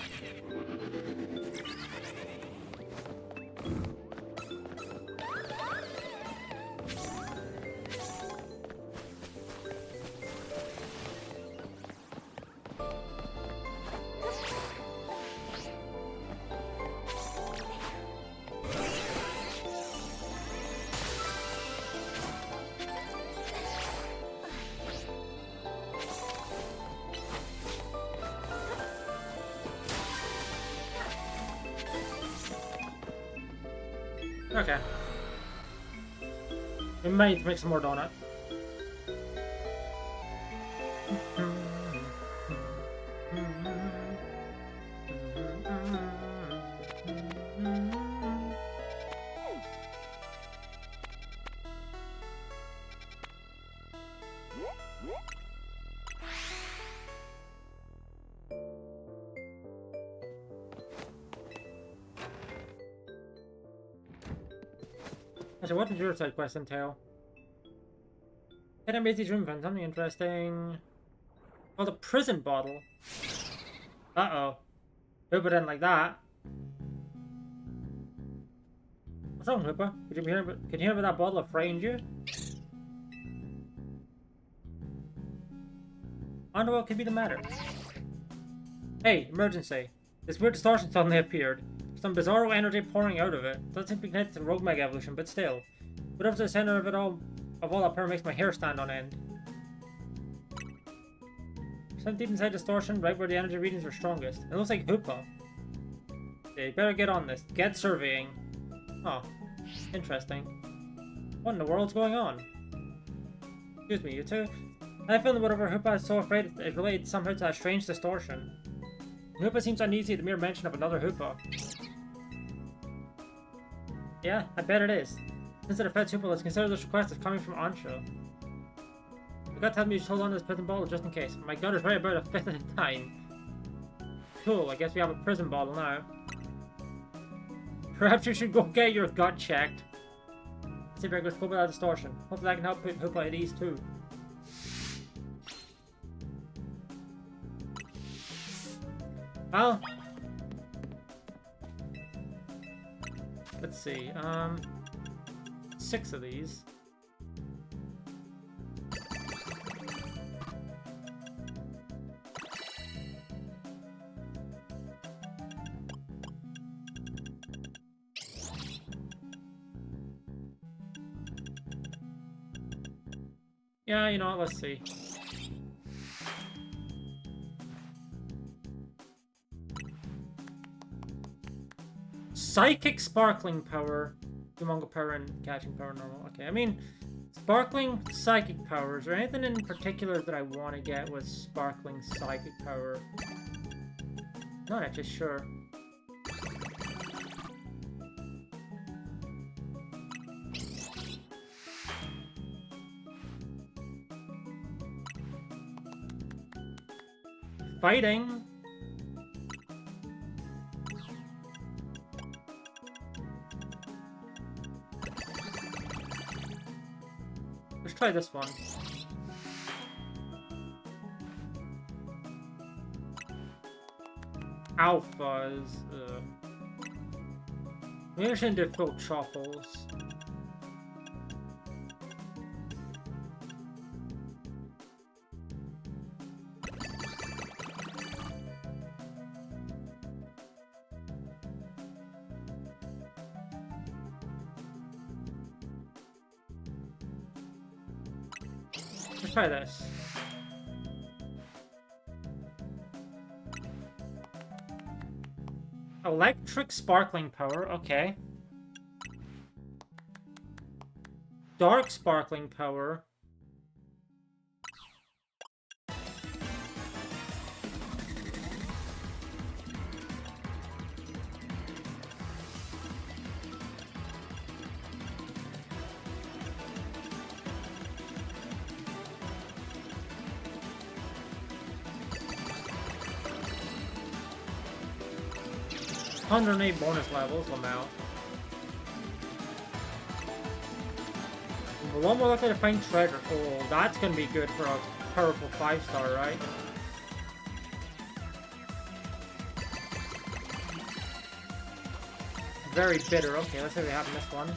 Okay. We might need to make some more donut. Actually, what did your side quest entail? Hit a busy room, found something interesting. Oh, the prison bottle. Uh-oh. Hoopa didn't like that. What's wrong, Hoopa? Could you hear about that bottle of frightened you? I wonder what could be the matter. Hey, emergency. This weird distortion suddenly appeared. Some bizarro energy pouring out of it. Doesn't seem to be connected to the Rogue Mega evolution, but still. Whatever's the center of it all, of all that power makes my hair stand on end. Something deep inside distortion, right where the energy readings are strongest. It looks like Hoopa. Yeah, you better get on this. Get surveying. Oh, interesting. What in the world's going on? Excuse me, you two? I feel that whatever Hoopa is so afraid is related somehow to that strange distortion. Hoopa seems uneasy at the mere mention of another Hoopa. Yeah, I bet it is. Since it affects Hoopa, let's consider this request as coming from Ansho. You gotta tell me you just hold on to this prison bottle just in case. My gut is right about a fifth at a time. Cool, I guess we have a prison bottle now. Perhaps you should go get your gut checked. See if I can go without distortion. Hopefully I can help put Hoopa at ease too. Well, let's see, 6 of these. Yeah, you know what, let's see. Psychic Sparkling Power, Humongo Power, and Catching Power normal. Okay, I mean, Sparkling Psychic Power. Is there anything in particular that I want to get with Sparkling Psychic Power? Not actually sure. Fighting! Let's try this one. Alphas. Maybe I shouldn't do full truffles. Let's try this. Electric sparkling power, okay. Dark sparkling power. $108 bonus levels, Lamau. We're one more likely to find treasure. Oh, that's gonna be good for a powerful 5-star, right? Very bitter. Okay, let's see what we have in this one.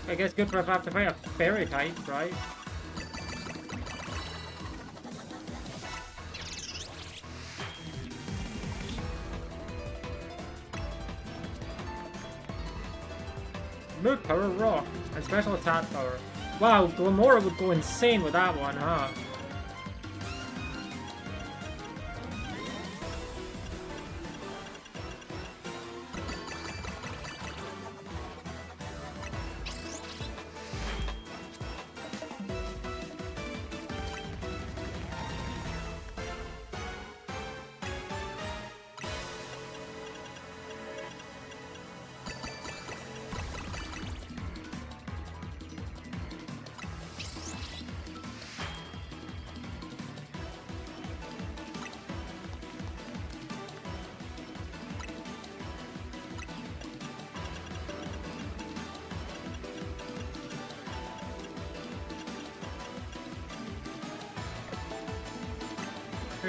I guess good for if I have to fight a fairy type, right? Move power, rock, and special attack power. Wow, Glamora would go insane with that one, huh?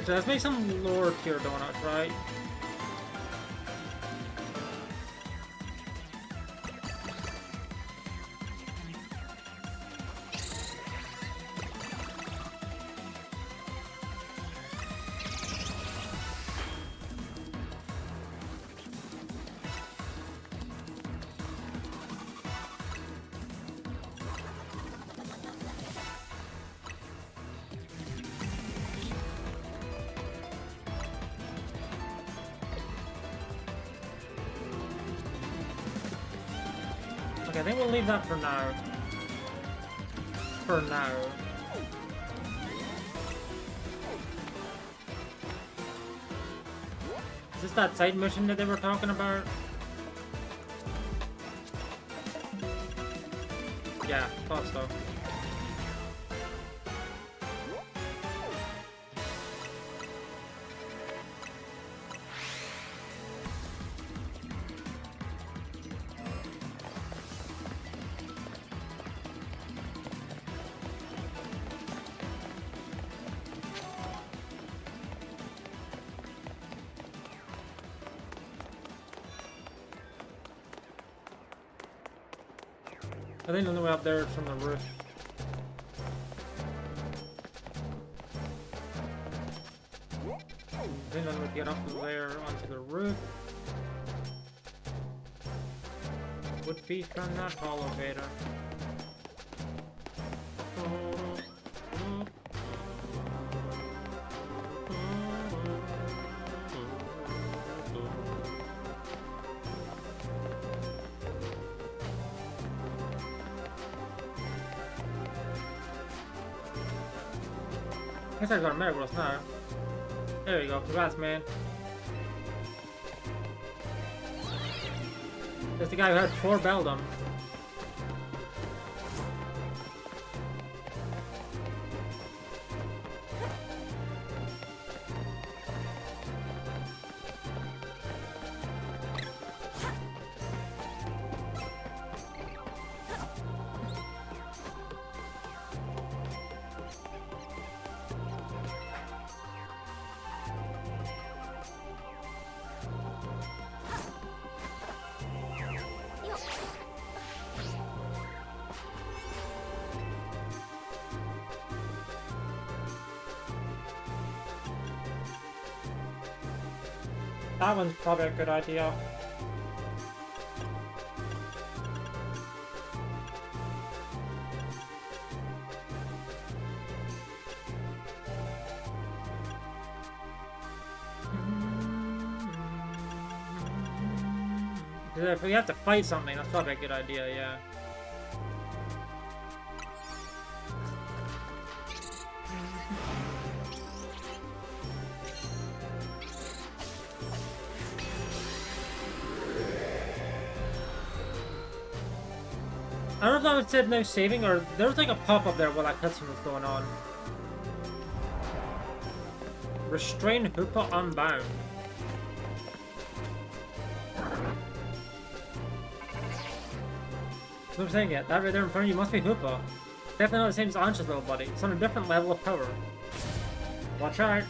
So let's make some lower tier donuts, right? Okay, I think we'll leave that for now. For now. Is this that side mission that they were talking about? Yeah, thought so. I think the only way up there is from the roof. I think I'm gonna get up there onto the roof. Would be from that elevator. guess I got a Metagross now. There you go. Congrats, man. There's the guy who had 4 Beldum. That one's probably a good idea. If we have to fight something, that's probably a good idea, yeah. I don't know if it said no saving, or there was like a pop-up there while that cutscene was going on. Restrain Hoopa Unbound. That's what I'm saying yet. That right there in front of you must be Hoopa. Definitely not the same as Ancha's little buddy. It's on a different level of power. Watch out.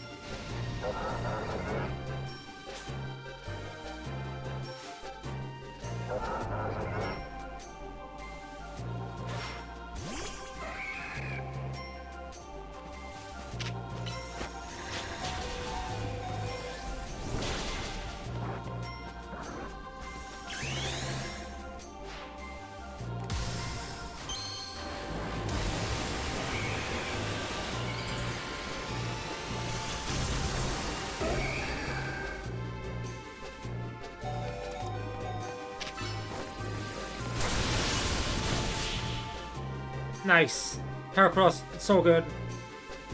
Nice. Heracross, so good.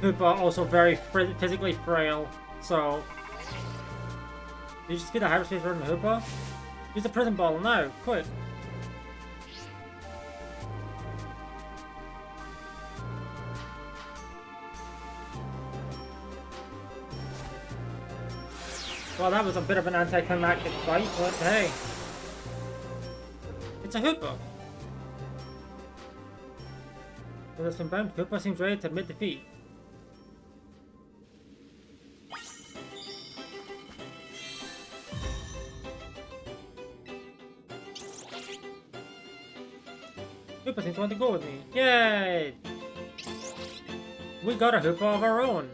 Hoopa, also very physically frail, so... Did you just feed the hyperspace version of Hoopa? Use the prison ball now, quick. Well, that was a bit of an anticlimactic fight, but hey. It's a Hoopa. With this combined, Hoopa seems ready to admit defeat. Hoopa seems to want to go with me. Yay! We got a Hoopa of our own.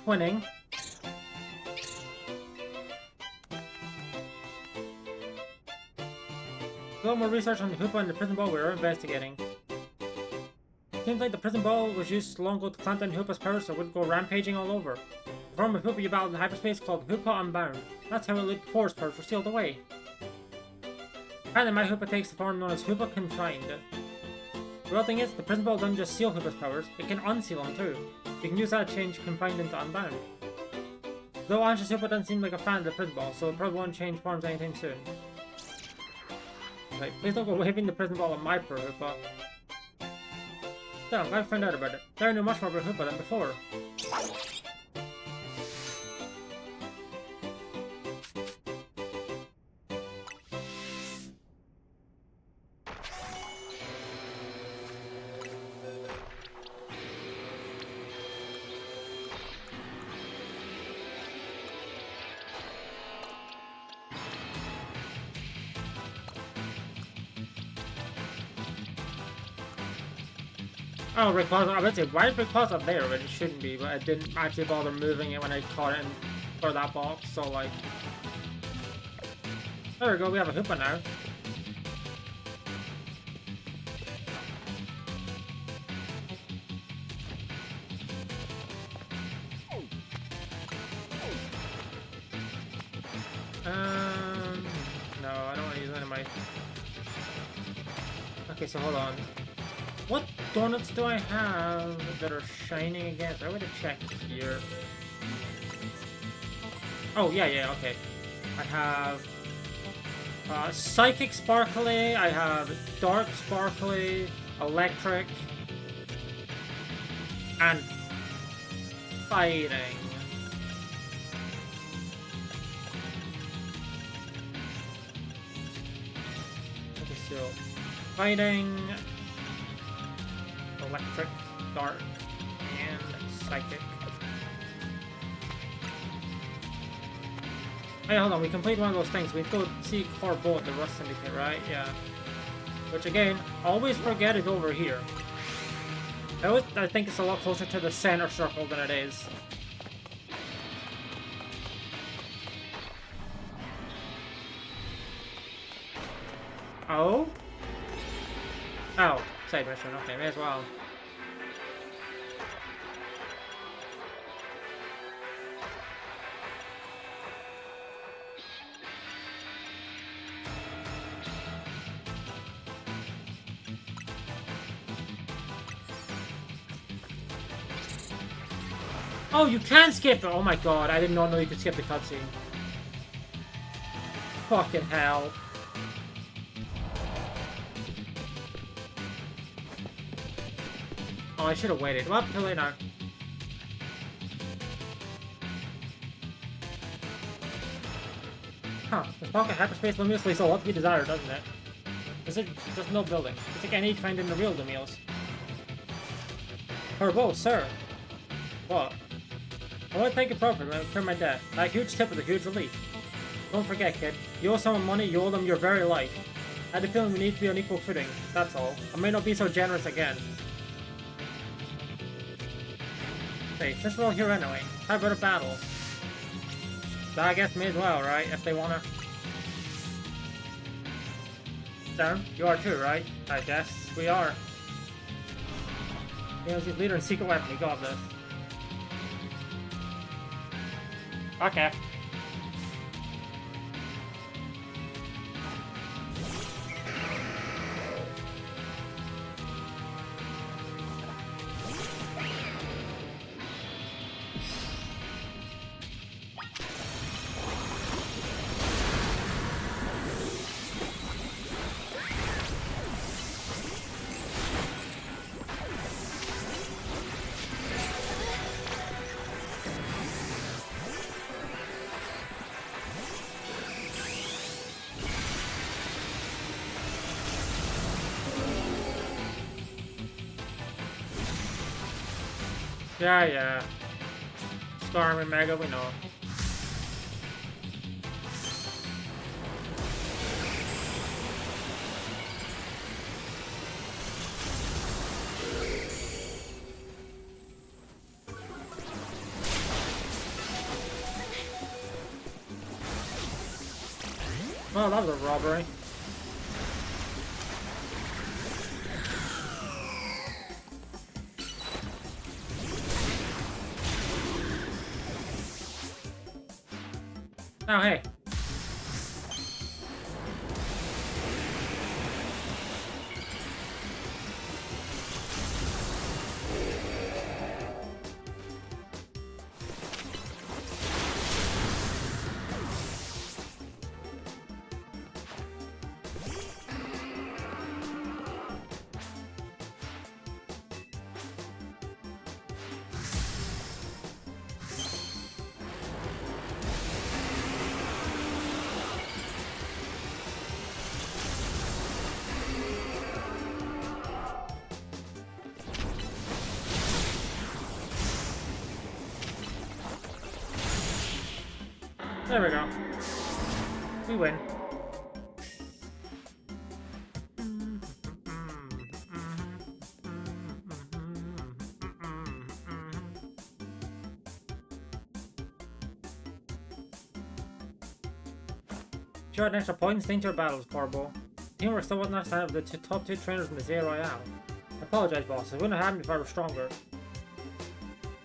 Winning. A little more research on the Hoopa and the prison ball we were investigating. Seems like the prison ball was used long ago to clamp down Hoopa's power so it wouldn't go rampaging all over. The form of Hoopa you battled in hyperspace called Hoopa Unbound. That's how it lived before its powers were sealed away. Apparently my Hoopa takes the form known as Hoopa Confined. The real thing is, the prison ball doesn't just seal Hoopa's powers, it can unseal them too. You can use that to change Confined into Unbound. Though Ancha's Hoopa doesn't seem like a fan of the prison ball, so it probably won't change forms anytime soon. Right, please don't go waving the prison ball at my poor Hoopa. Still, I'm glad I found out about it. Now I know much more about Hoopa than before. Oh, Rayquaza, I was say, why is Rayquaza there when it shouldn't be, but I didn't actually bother moving it when I caught it for that box, so like... There we go, we have a Hoopa now. Okay, so hold on. What donuts do I have that are shining again? I would have checked here. Oh, yeah, okay. I have Psychic Sparkly, I have Dark Sparkly, Electric, and Fighting. Okay, so Fighting, Electric, Dark, and Psychic. Hey, hold on, we completed one of those things. We go see Corbo at the Rust Syndicate, right? Yeah. Which, again, always forget is over here. I think it's a lot closer to the center circle than it is. Oh? Oh, side mission. Okay, may as well. Oh, you can skip it! Oh my god, I did not know you could skip the cutscene. Fucking hell. Oh, I should have waited. Well, too late now. Huh. This pocket hyperspace luminously so what to be desired, doesn't it? There's no building. It's like I need to find in the real Lumios. Herbo, sir. What? I want to thank you properly and clear my debt. That huge tip was a huge relief. Don't forget, kid. You owe someone money, you owe them your very life. I had a feeling we need to be on equal footing, that's all. I may not be so generous again. Hey, since we're all here anyway, how about a battle? But I guess may as well, right? If they wanna... Darren, you are too, right? I guess we are. DMC's leader and secret weapon, we got this. Okay. Yeah. Storm and Mega, we know. Well, that was a robbery. Oh, hey. There we go. We win. Sure, an extra points, danger battles, Corbo. Teamwork still wasn't enough to have the top two trainers in the Zero Royale. I apologize, boss. I wouldn't have happened if I were stronger.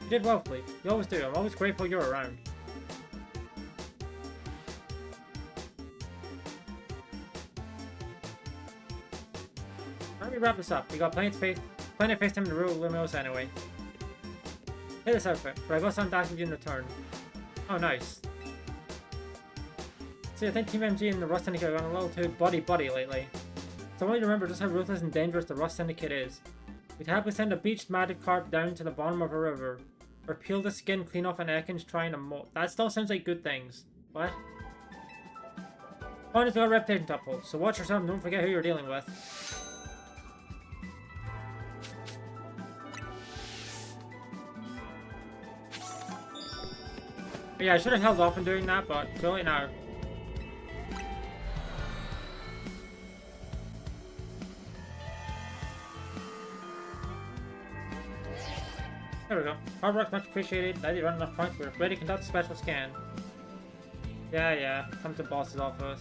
You did well, Fleet. You always do. I'm always grateful you're around. Let me wrap this up. We got plenty of face time to rule Lumos anyway. Hit this outfit, but I got some dashes in return. Oh, nice. See, I think Team MG and the Rust Syndicate are going a little too buddy-buddy lately. So I want you to remember just how ruthless and dangerous the Rust Syndicate is. We'd happily send a beached matted carp down to the bottom of a river. Or peel the skin clean off an Ekans trying to molt. That still sounds like good things. What? Point is got a reputation to uphold, so watch yourself and don't forget who you're dealing with. Yeah, I should have held off on doing that, but too late now. There we go. Hard work much appreciated. Now you run enough points, we're ready to conduct a special scan. Yeah. Come to boss's office.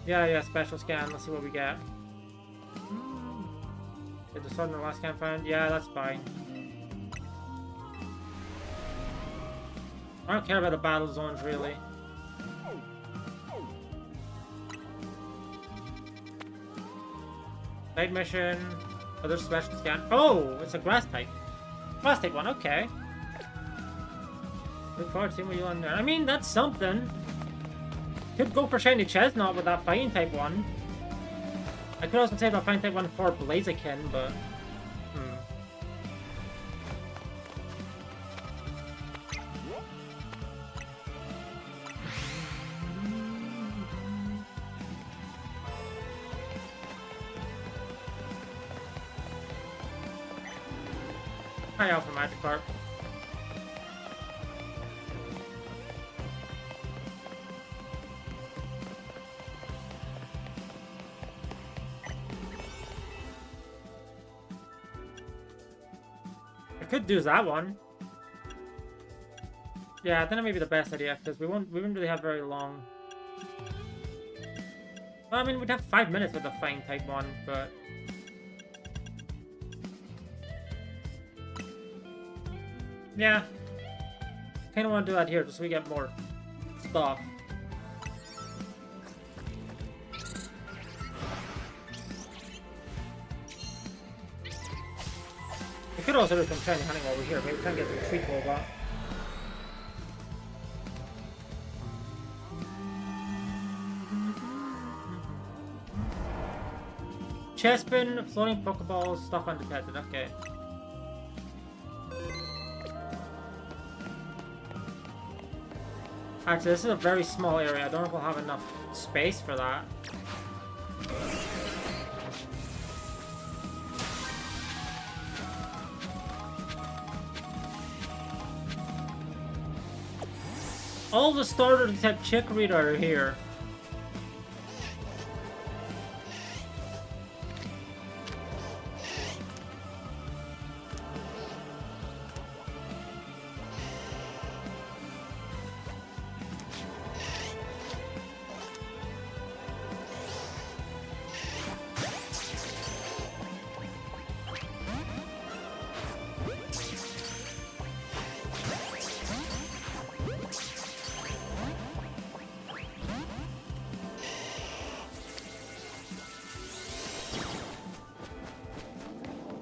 Yeah, special scan. Let's see what we get. Did the sword in the last scan found? Yeah, that's fine. I don't care about the battle zones, really. Side mission. Other special scan. Oh, it's a grass type. Grass type one, okay. Look forward to seeing what you learn there. I mean, that's something. Could go for shiny Chestnut with that fighting type one. I could also say that fighting type one for Blaziken, but Hi, Alpha Magikarp. I could do that one. Yeah, I think that may be the best idea because we wouldn't really have very long. Well, I mean, we'd have 5 minutes with the fighting type one, but yeah, kind of want to do that here just so we get more stuff. We could also do some shiny hunting while we're here. Maybe try and get some treat robot. Chestpin, floating Pokeballs, stuff undetected. Okay. Actually, this is a very small area. I don't know if we'll have enough space for that. All the starter type Chikorita are here.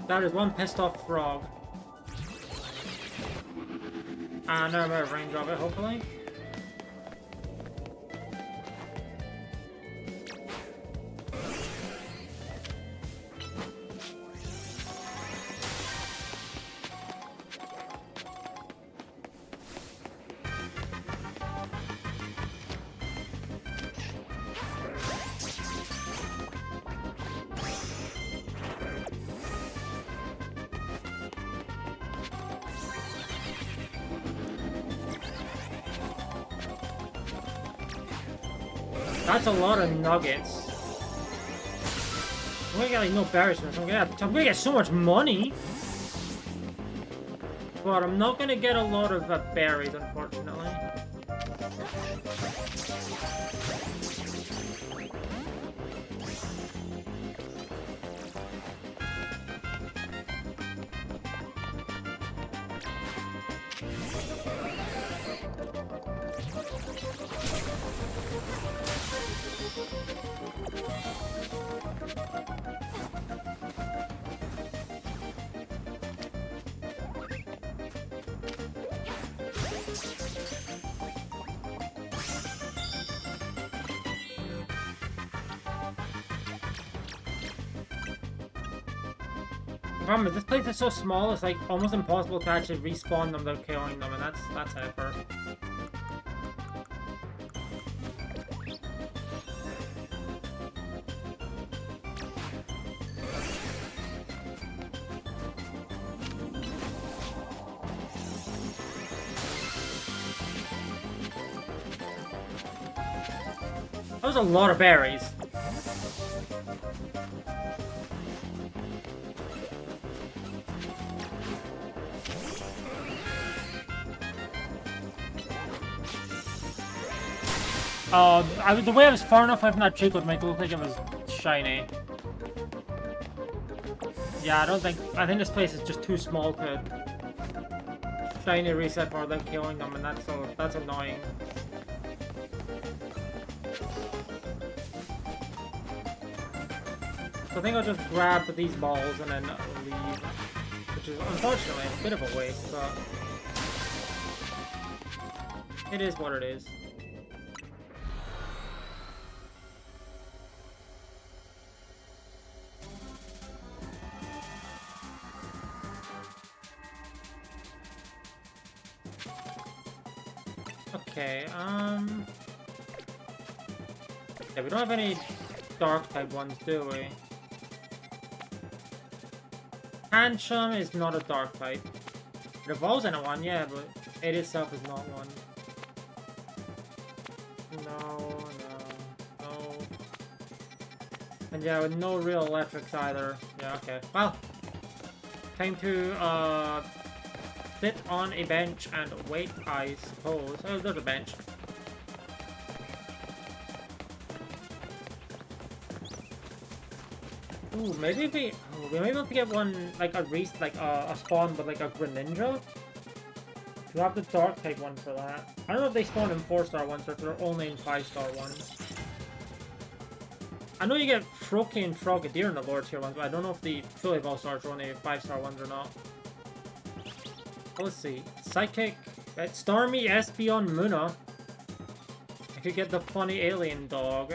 That is one pissed off frog. And no more range of it, hopefully. That's a lot of nuggets. I'm gonna get like no berries from this. I'm gonna get so much money. But I'm not gonna get a lot of berries, unfortunately. The problem is this place is so small, it's like almost impossible to actually respawn them without killing them, and that's effort. That was a lot of berries. The way I was far enough away from that tree would make it look like it was shiny. Yeah, I think this place is just too small to shiny reset for without killing them, and that's annoying. So I think I'll just grab these balls and then leave, which is unfortunately a bit of a waste, but it is what it is. Okay, yeah, we don't have any dark type ones, do we? Handsome is not a dark type. It evolves into one, yeah, but it itself is not one. No. And yeah, with no real electrics either. Yeah, okay. Well, time to sit on a bench and wait, I suppose. Oh, there's a bench. Ooh, maybe we may be able to get one, like a spawn with like a Greninja. To have the dark type one for that. I don't know if they spawn in 4-star ones or if they're only in 5-star ones. I know you get Froakie and Frogadier in the lower tier ones, but I don't know if the fully evolved stars are only 5-star ones or not. Let's see. Psychic, Stormy, Espeon, Munna. I could get the funny alien dog.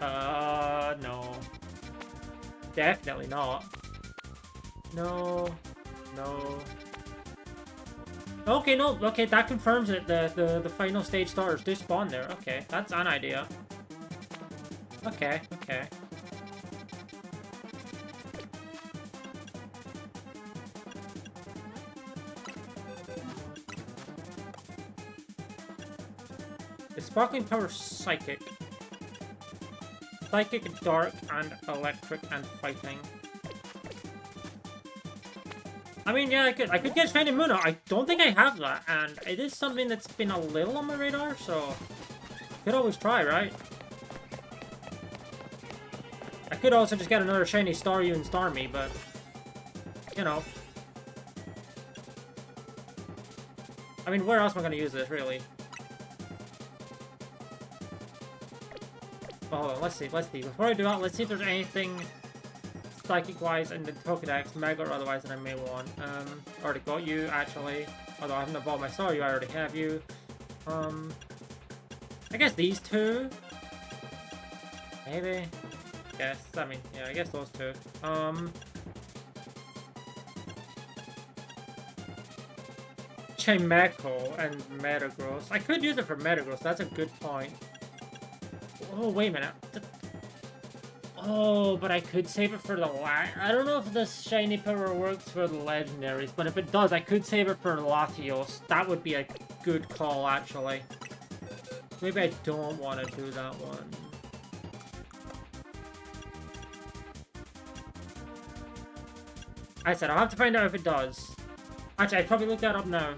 No. Definitely not. No. Okay, no. Okay, that confirms it. The final stage stars do spawn there. Okay, that's an idea. Okay. The Sparkling Power Psychic. Psychic, Dark, and Electric, and Fighting. I mean, yeah, I could get Shiny Munna. I don't think I have that, and it is something that's been a little on my radar, so could always try, right? I could also just get another shiny Staryu and Starmie, but you know. I mean, where else am I gonna use this, really? Well, hold on, let's see. Before I do that, let's see if there's anything Psychic-wise in the Pokedex, Mega or otherwise, that I may want. Already got you, actually. Although I haven't evolved my Staryu, I already have you. I guess these two? Maybe? Yes, I mean, yeah, I guess those two. Chimecho and Metagross. I could use it for Metagross, that's a good point. Oh, wait a minute. Oh, but I could save it for the I don't know if the shiny power works for the legendaries, but if it does, I could save it for Latios. That would be a good call, actually. Maybe I don't want to do that one. I said, I'll have to find out if it does. Actually, I'd probably look that up now.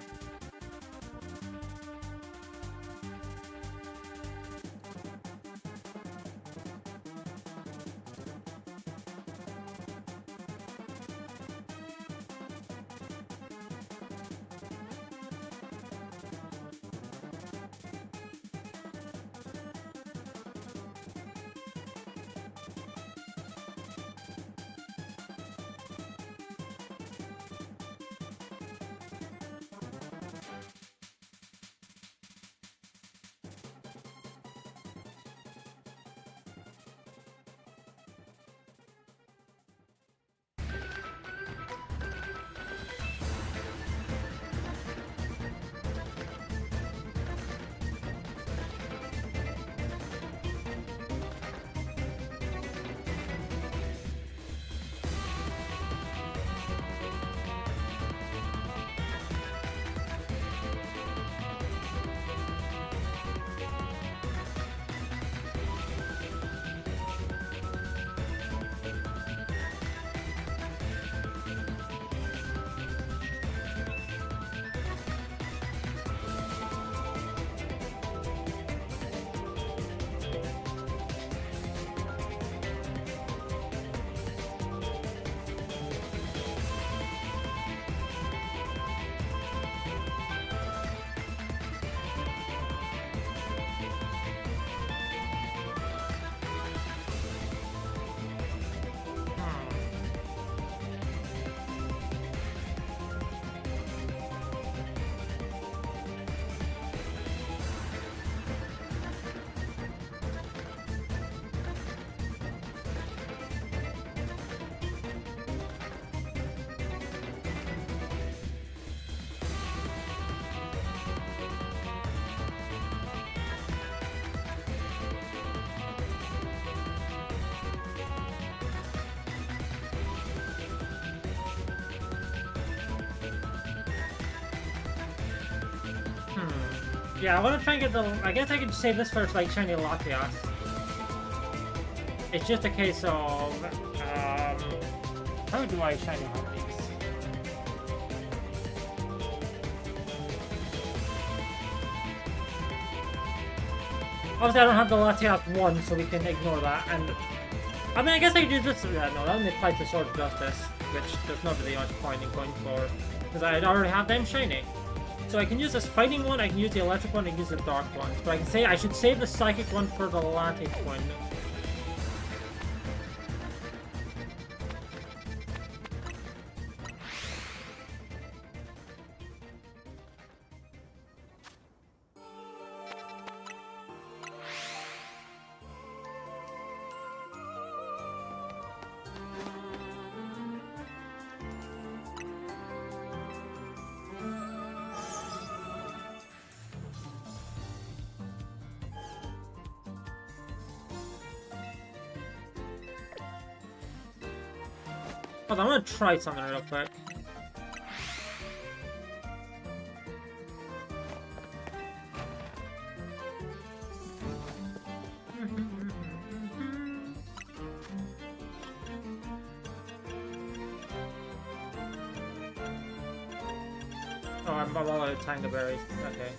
Yeah, I want to try and get the... I guess I could save this for, like, shiny Latias. It's just a case of... how do I shiny hunt these? Obviously, I don't have the Latias 1, so we can ignore that. And I mean, I guess I could use this. Yeah, no, that only applies to Sword of Justice, which there's not really much point in going for, because I already have them shiny. So I can use this fighting one, I can use the electric one, I can use the dark one. But I can say I should save the psychic one for the Latias one. Hold on, I'm gonna try something real quick. Oh, I'm all out of Tangaberries. Okay.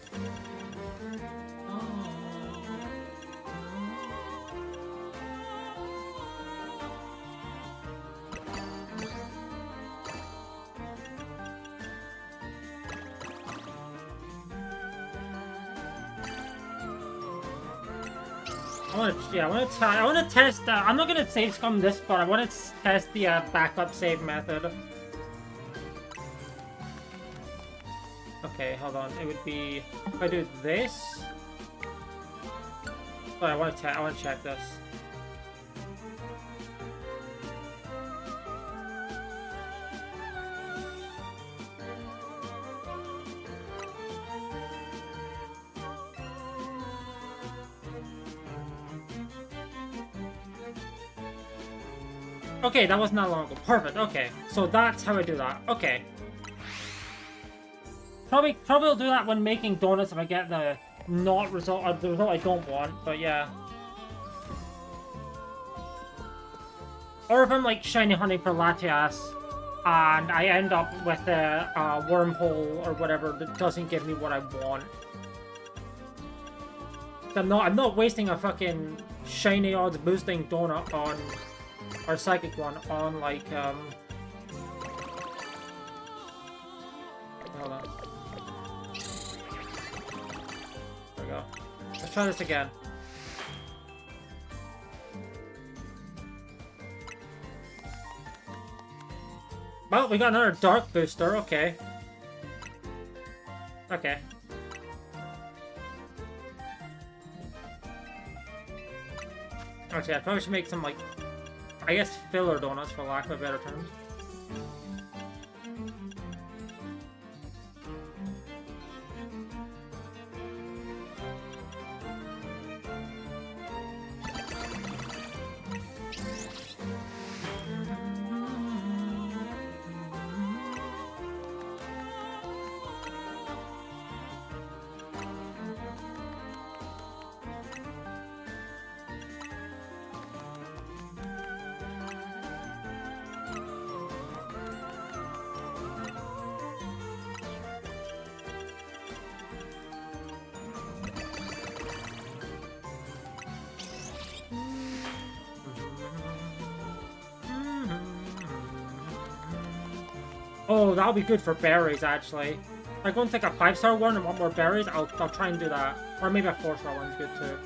I want to test. I'm not gonna save scum this, but I want to test the backup save method. Okay, hold on. It would be if I do this. But I want to check this. Okay, that was not long ago. Perfect. Okay, so that's how I do that. Okay. Probably will do that when making donuts if I get the result, or the result I don't want. But yeah. Or if I'm like shiny hunting for Latias, and I end up with a wormhole or whatever that doesn't give me what I want. I'm not wasting a fucking shiny odds boosting donut on. Or psychic one on like hold on. There we go. Let's try this again. Well, we got another dark booster, okay. Okay. Actually, I probably should make some like I guess filler donuts, for lack of a better term. Oh, that'll be good for berries, actually. If I go and take a 5-star one and want more berries, I'll try and do that. Or maybe a 4-star one's good too.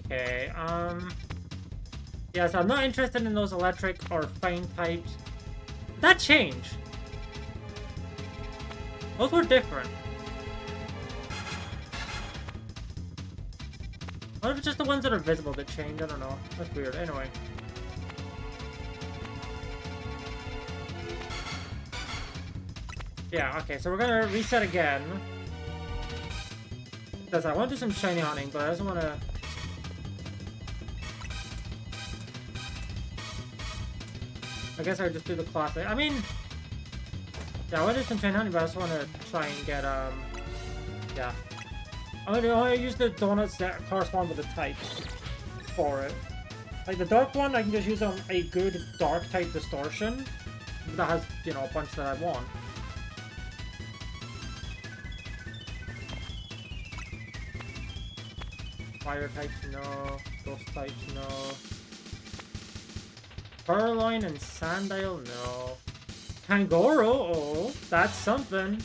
Okay, yeah, so I'm not interested in those electric or fine types. That changed. Those were different. What if it's just the ones that are visible that change? I don't know. That's weird. Anyway. Yeah, okay, so we're gonna reset again. Because I want to do some shiny hunting, but I also want to... I guess I would just do the classic. I mean... Yeah, I want to do some shiny hunting, but I also want to try and get, yeah. I'm gonna use the donuts that correspond with the types for it. Like, the dark one, I can just use on a good dark-type distortion. That has, you know, a bunch that I want. Fire types, no. Ghost types, no. Purloin and Sandile, no. Pangoro, oh, that's something.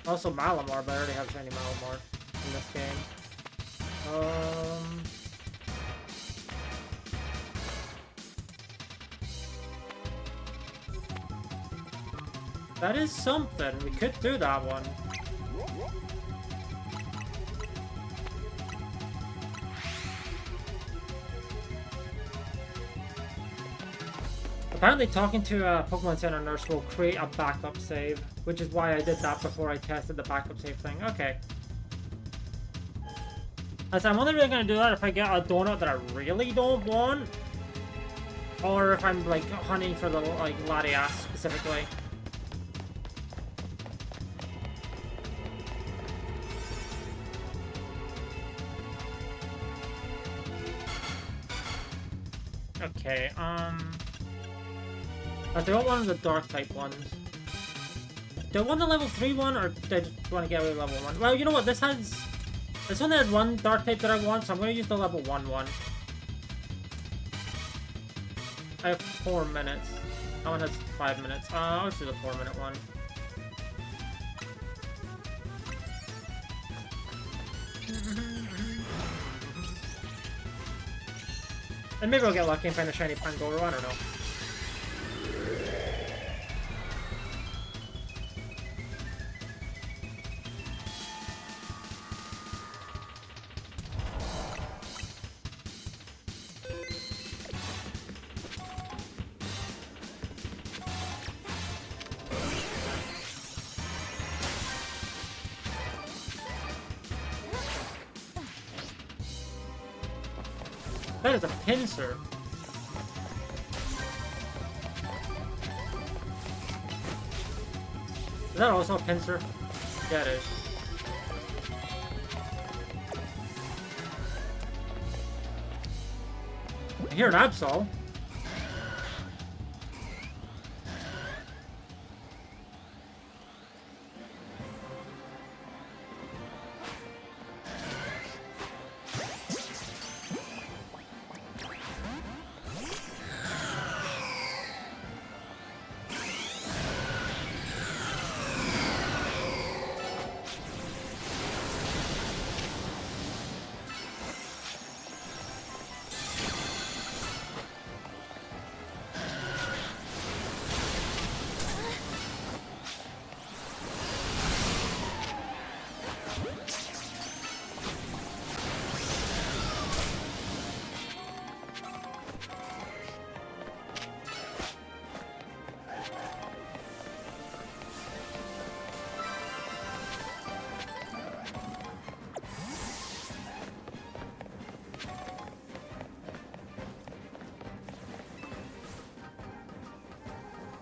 Also Malamar, but I already have shiny Malamar in this game. That is something. We could do that one. Apparently talking to a Pokemon Center nurse will create a backup save, which is why I did that before I tested the backup save thing. Okay. I'm only really going to do that if I get a donut that I really don't want. Or if I'm, like, hunting for the, like, Latias specifically. Okay, do I want one of the dark-type ones? Do I want the level 3 one, or do I just want to get away with level 1? Well, you know what, this only has one dark-type that I want, so I'm going to use the level 1 one. I have 4 minutes. That one has 5 minutes. I'll just do the 4-minute one. And maybe I'll get lucky and find a shiny Pangoro, I don't know. That is a pincer. Is that also a pincer? Yeah, it is. I hear an Absol.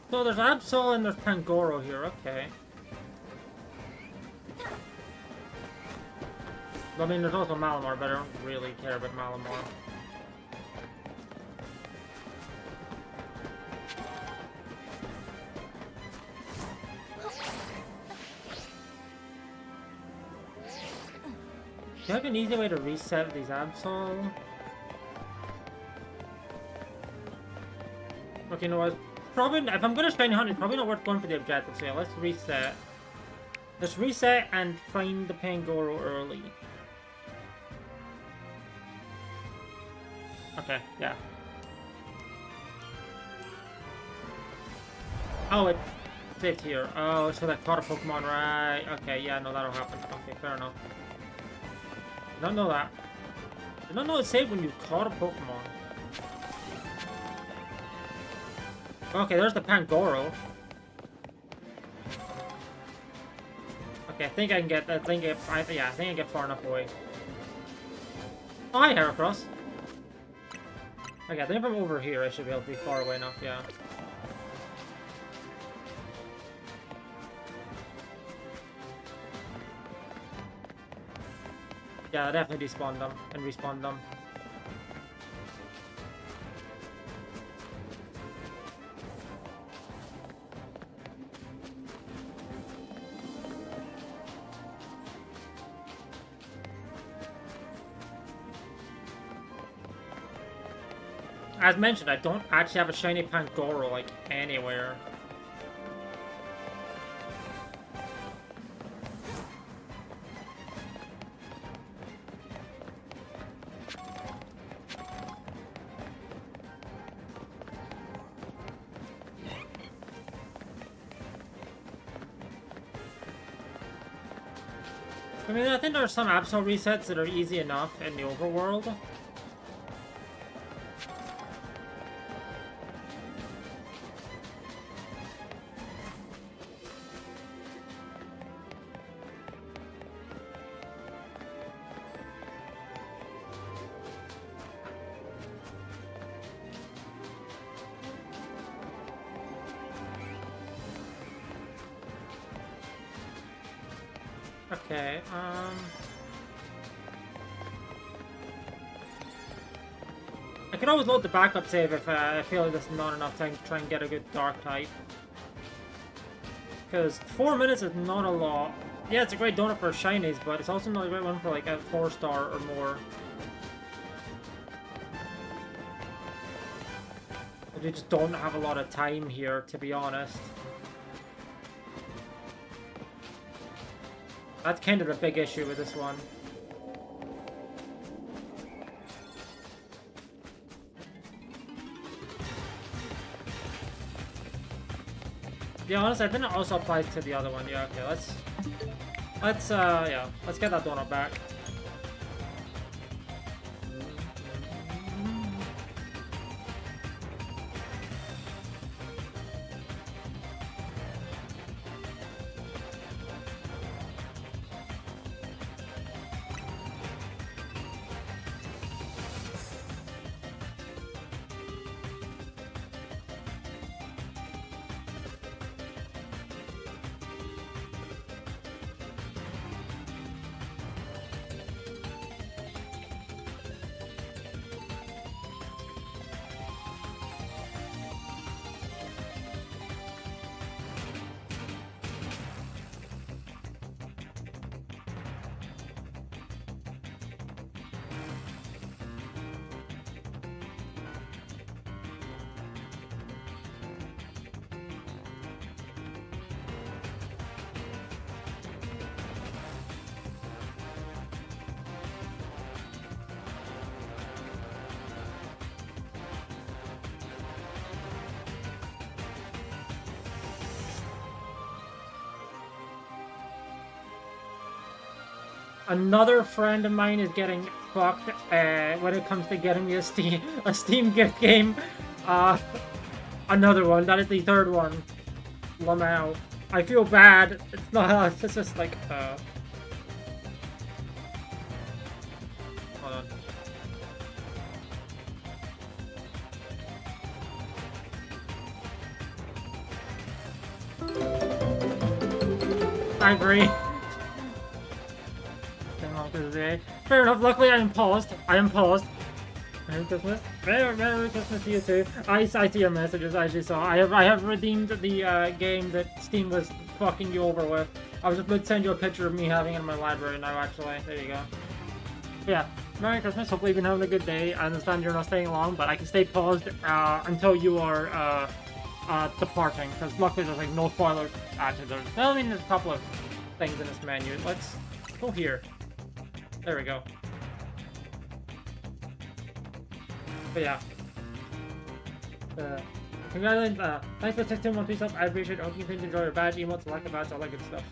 So there's Absol and there's Pangoro here, okay. I mean, there's also Malamar, but I don't really care about Malamar. Do you have an easy way to reset these Absol? Okay, you know what? Probably, if I'm gonna shiny hunt, it's probably not worth going for the objective, so yeah, let's reset. Let's reset and find the Pangoro early. Okay, yeah. Oh, it saved here. Oh, so that caught a Pokemon, right? Okay, yeah, no, that'll happen. Okay, fair enough. I don't know that. I don't know it saved when you caught a Pokemon. Okay, there's the Pangoro. Okay, I think I can get. I think I get far enough away. Oh, hi, Heracross. Okay, I think from over here I should be able to be far away enough. Yeah. Yeah, I definitely despawned them and respawned them. As mentioned, I don't actually have a shiny Pangoro, like, anywhere. I mean, I think there are some Absol resets that are easy enough in the overworld. Okay, I could always load the backup save if I feel like there's not enough time to try and get a good Dark type. Because 4 minutes is not a lot. Yeah, it's a great donut for shinies, but it's also not a great one for like a 4-star or more. We just don't have a lot of time here, to be honest. That's kind of the big issue with this one. Yeah, honestly, I think it also applies to the other one. Yeah, okay, let's get that donut back. Another friend of mine is getting fucked when it comes to getting me a Steam gift game. Another one. That is the third one. Lamau. I feel bad. It's not. It's just like. Hold on. I agree. Fair enough. Luckily, I am paused. Merry Christmas. Merry Christmas to you too. I see your messages. I actually saw. I have redeemed the game that Steam was fucking you over with. I was just about to send you a picture of me having it in my library now. Actually, there you go. But yeah. Merry Christmas. Hopefully, you've been having a good day. I understand you're not staying long, but I can stay paused until you are departing. Because luckily, there's like no spoilers. Actually, there's a couple of things in this menu. Let's go here. There we go. But yeah. Congratulations, thanks for 16 months up. I appreciate it. Hope you can enjoy your badge, emotes, like a badge, all that good stuff.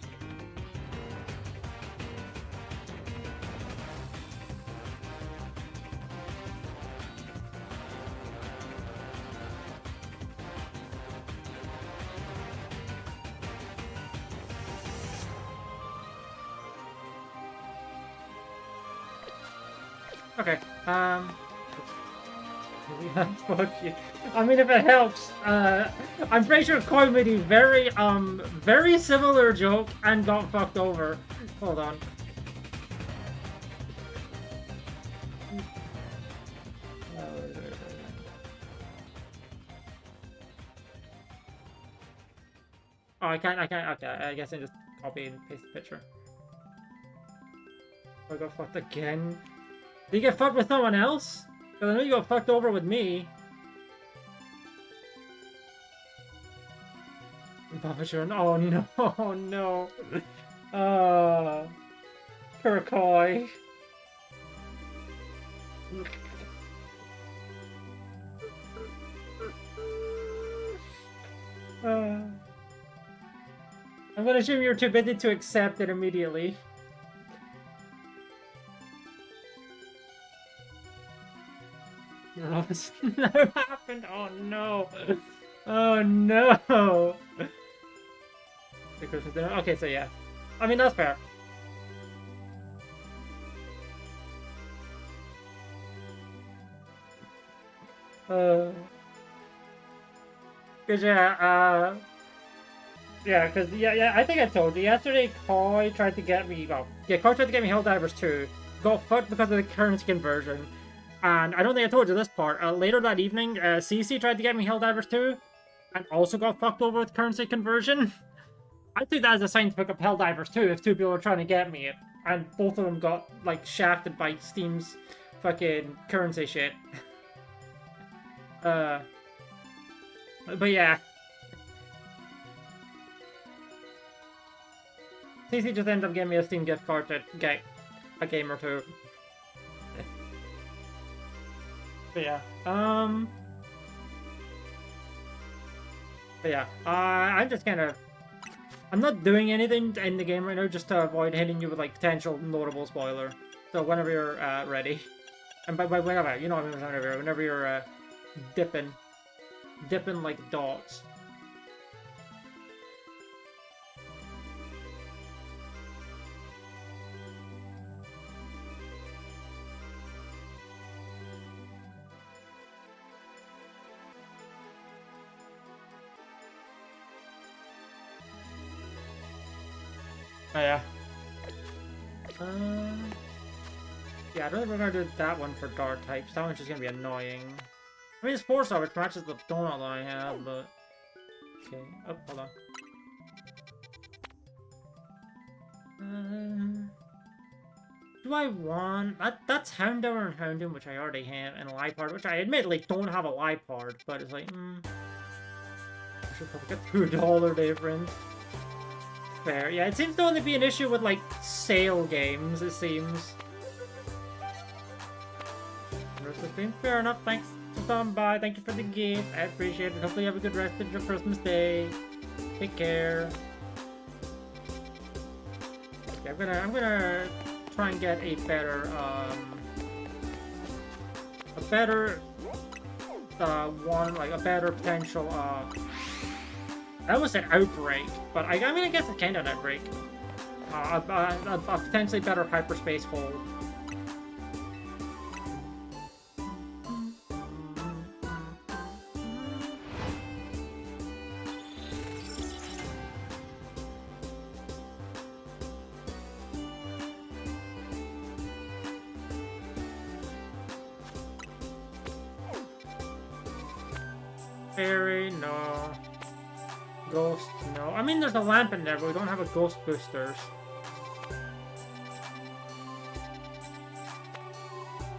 Okay, fuck you. I mean, if it helps, I'm pretty sure Koi made a very similar joke and got fucked over. Hold on. Oh, I can't, okay, I guess I just copy and paste the picture. I got fucked again. Did you get fucked with someone else? Because I know you got fucked over with me. Papa Sharon. Oh no, oh no. Poor Koi. I'm gonna assume you're too busy to accept it immediately. No, this never happened. Oh no. Oh no. The Christmas dinner. Okay, so yeah. I mean, that's fair. Cause yeah, yeah, I think I told you yesterday. Koi tried to get me. Well, yeah, Koi tried to get me Helldivers 2. Got fucked because of the currency conversion. And I don't think I told you this part. Later that evening, CC tried to get me Helldivers 2, and also got fucked over with currency conversion. I think that as a sign to pick up Helldivers 2 if two people are trying to get me, and both of them got like shafted by Steam's fucking currency shit. But yeah. CC just ended up giving me a Steam gift card to get a game or two. But yeah, I'm just kind of... I'm not doing anything in the game right now just to avoid hitting you with, like, potential notable spoiler. So whenever you're, ready. And by whenever, you know what I mean, whenever you're, dipping like dots. Oh, yeah. Yeah, I don't think we're gonna do that one for dark types. That one's just gonna be annoying. I mean, it's 4-star, which matches the donut that I have, but... Okay. Oh, hold on. Do I want... That's Houndour and Houndoom, which I already have, and a Liepard, which I admittedly don't have a Liepard, but it's like, I should probably get $2 difference. Fair. Yeah, it seems to only be an issue with, like, sale games, it seems. Fair enough, thanks for stopping by. Thank you for the gift. I appreciate it. Hopefully you have a good rest of your Christmas day. Take care. Okay, I'm gonna try and get a better one, like a better potential I almost said outbreak, but I mean I guess it's kind of an outbreak. A potentially better hyperspace hold. Fairy, no. Ghost, no. I mean, there's a lamp in there, but we don't have a ghost boosters.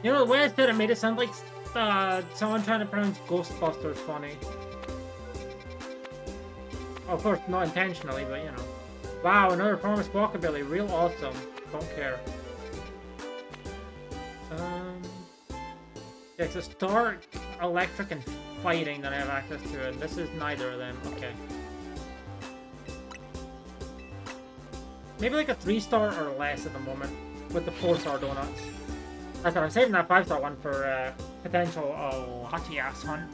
You know, the way I said it made it sound like someone trying to pronounce Ghostbusters funny. Of course, not intentionally, but you know. Wow, another promised walkabilly. Real awesome. Don't care. Yeah, it's dark, electric, and fighting that I have access to, and this is neither of them. Okay. Maybe like a 3-star or less at the moment, with the 4-star donuts. That's what I'm saving that 5-star one for potential Latias hunt.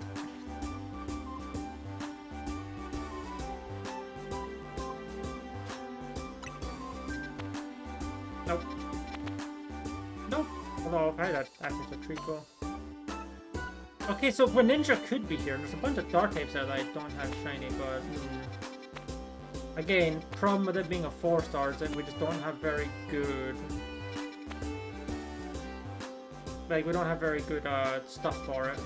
Nope. Nope. Although, okay, that's actually a treat goal. Okay, so Greninja could be here. There's a bunch of dark types there that I don't have shiny, but... Again, problem with it being a 4-star is that we just don't have very good... Like, we don't have very good stuff for it.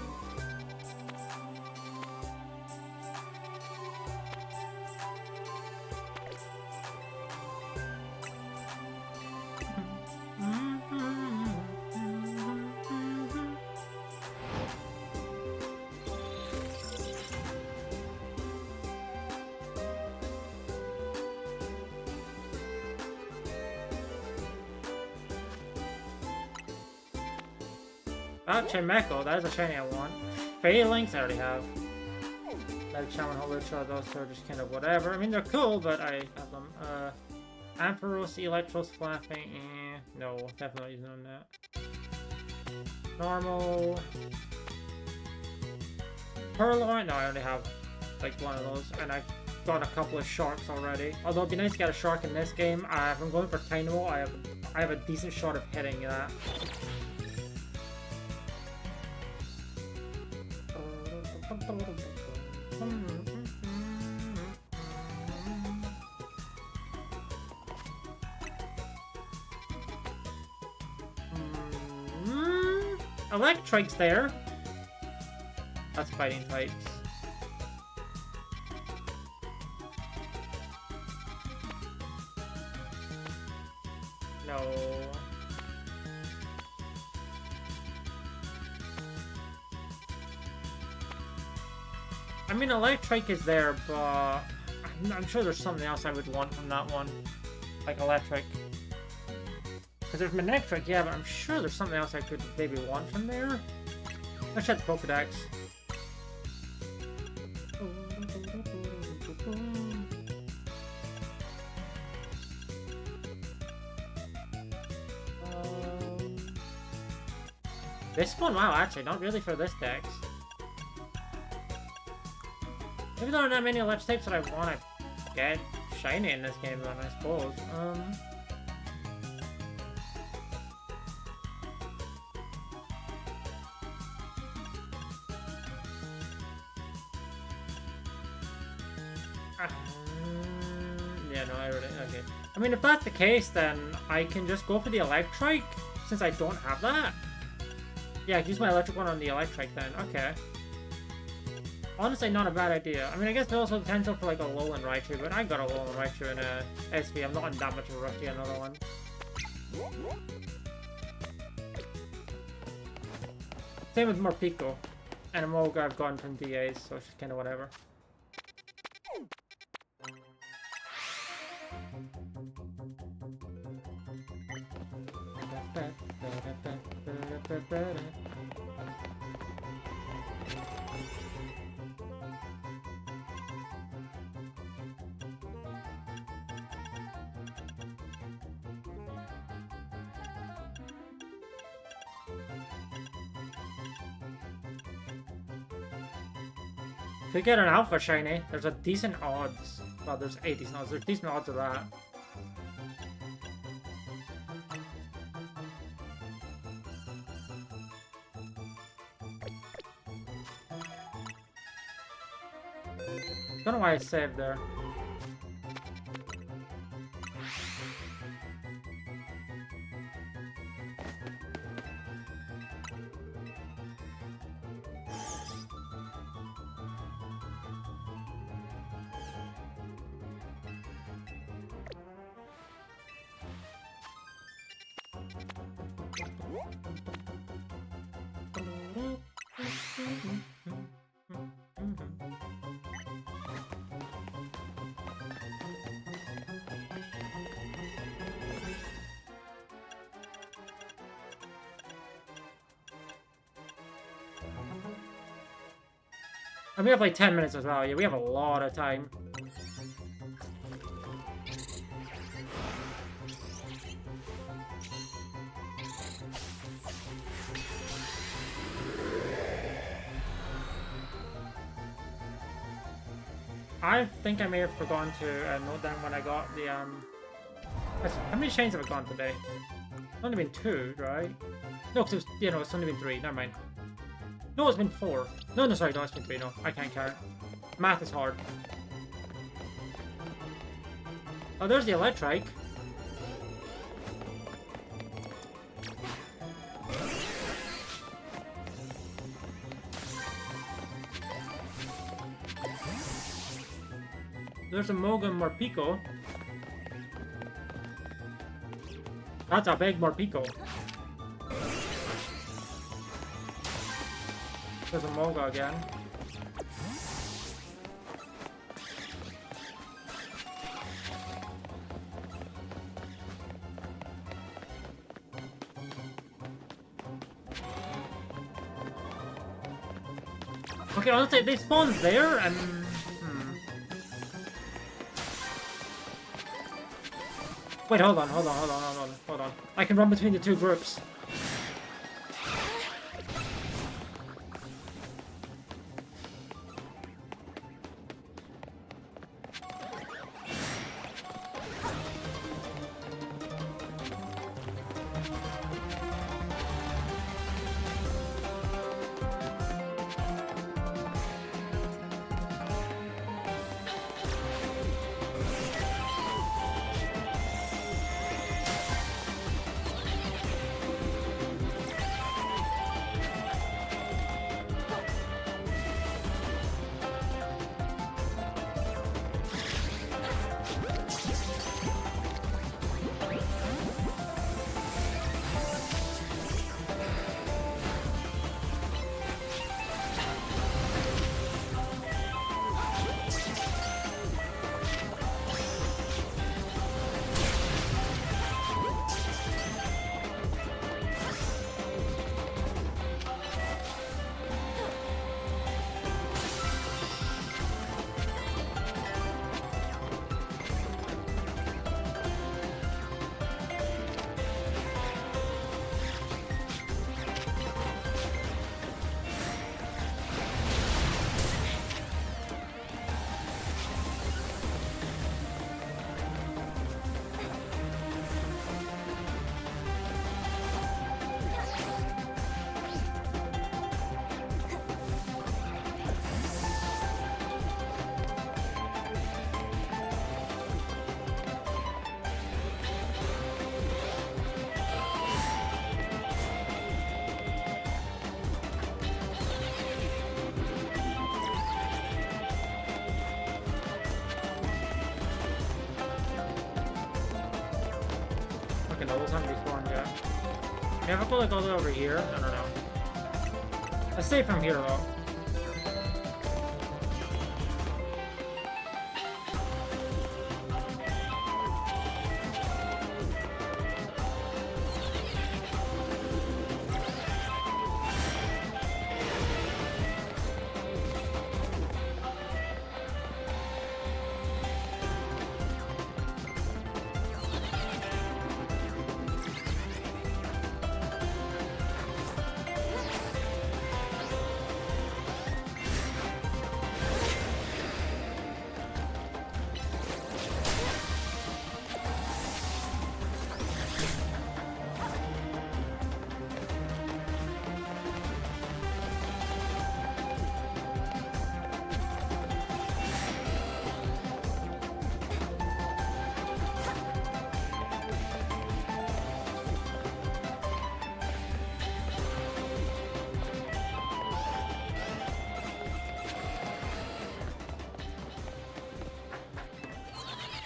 Chimecho, that is a shiny I want. Phalanx, I already have. That Shaman Holotra, those are just kind of whatever. I mean, they're cool, but I have them. Ampharos, Electros, Flapping, no, definitely using on that. Normal. Purloin, no, I already have like one of those, and I've got a couple of sharks already. Although it'd be nice to get a shark in this game. If I'm going for Tynamo, I have a decent shot of hitting that. Electrike's there. That's fighting types. No. I mean, Electrike is there, but I'm sure there's something else I would want from that one. Like Electric. Because there's Manectric, yeah, but I'm sure there's something else I could maybe want from there. Let's check the Pokedex. This one? Wow, actually, not really for this dex. Maybe there aren't that many electric types that I want to get shiny in this game, then, I suppose. Yeah, no, I already... Okay. I mean, if that's the case, then I can just go for the Electrike, since I don't have that. Yeah, I can use my electric one on the Electrike then. Okay. Honestly, not a bad idea. I mean, I guess there's also potential for like a Alolan Raichu, but I got a Alolan Raichu in a SP. I'm not in that much of a rush to get another one. Same with Morpeko. And a Moga I've gotten from DAs, so it's just kind of whatever. Could get an Alpha Shiny. There's a decent odds. Well, there's 8 decent odds. There's decent odds of that. Don't know why I saved there. And we have like 10 minutes as well. Yeah, we have a lot of time. I think I may have forgotten to note down when I got the How many shines have I gone today? It's only been 2, right? No, because it was, you know, it's only been 3. Never mind. No, it's been 4. No, sorry, no, it's been 3. No, I can't count. Math is hard. Oh, there's the electric. There's a Mogum Morpico. That's a big Morpico. There's a Moga again. Okay, honestly, they spawn there and... Wait, hold on. I can run between the 2 groups. Okay, no, those haven't respawned yet. Maybe I have to like all the way over here? I don't know. Let's save from here though.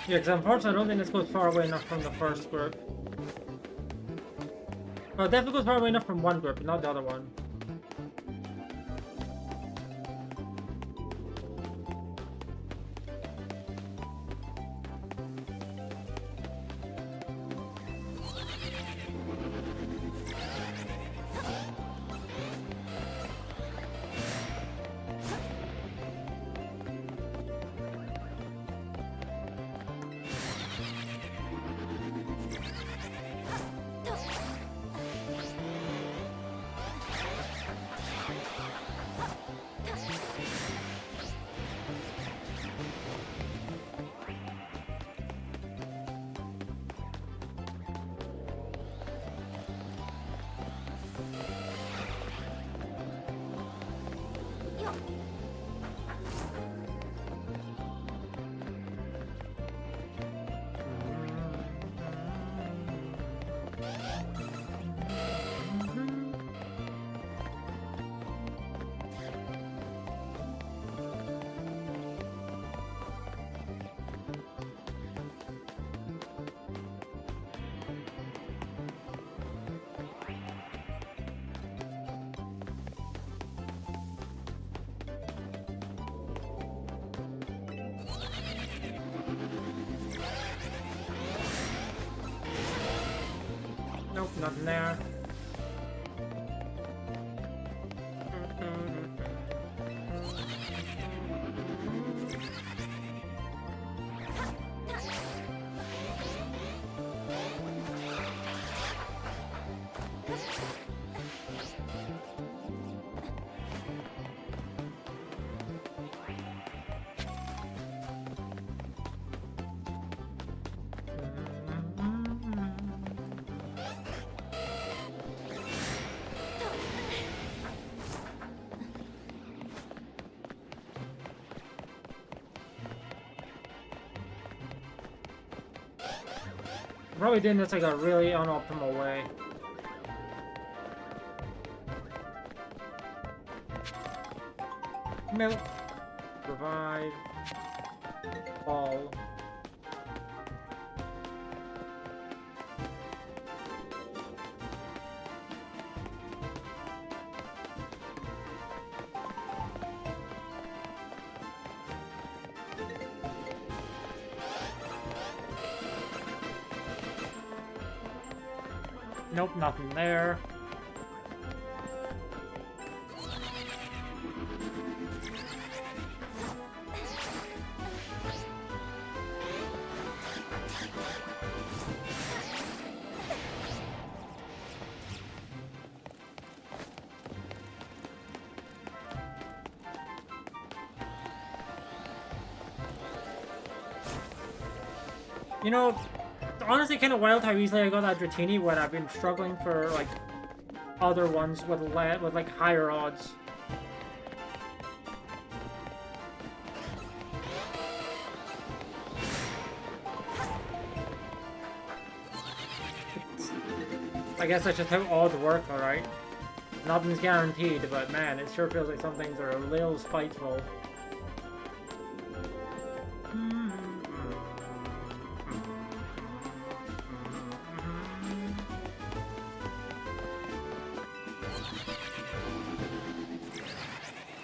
Yeah, because unfortunately I don't think this goes far away enough from the first group. Well, it definitely goes far away enough from one group, but not the other one. Nothing there. Probably doing this like a really unoptimal way. Milk. Revive. Ball. Nope, nothing there. You know, honestly, kind of wild how easily I got that Dratini when I've been struggling for like other ones with like higher odds. I guess that's just how odds work, alright? Nothing's guaranteed, but man, it sure feels like some things are a little spiteful.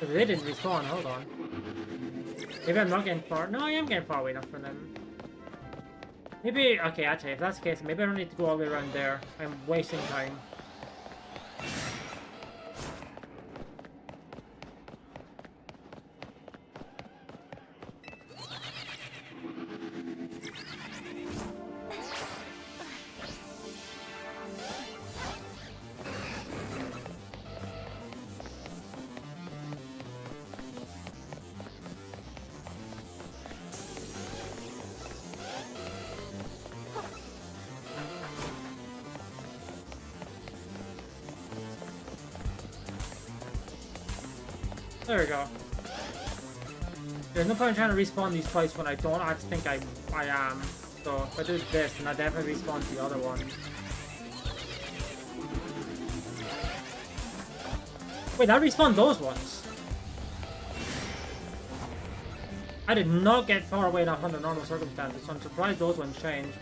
They didn't respawn, hold on. Maybe I'm not getting far. No, I am getting far away enough from them. Maybe, okay, actually, if that's the case, maybe I don't need to go all the way around there. I'm wasting time. There we go. There's no point in trying to respawn these twice when I don't actually think I am. So if I do this, then I definitely respawn the other one. Wait, I respawned those ones. I did not get far away enough under normal circumstances, so I'm surprised those ones changed.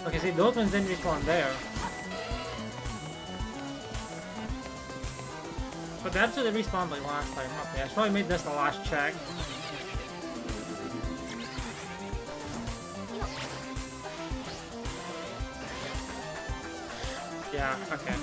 Okay, see, those ones didn't respawn there. But they actually respawned like last time. Okay, I probably made this the last check. Yeah, okay.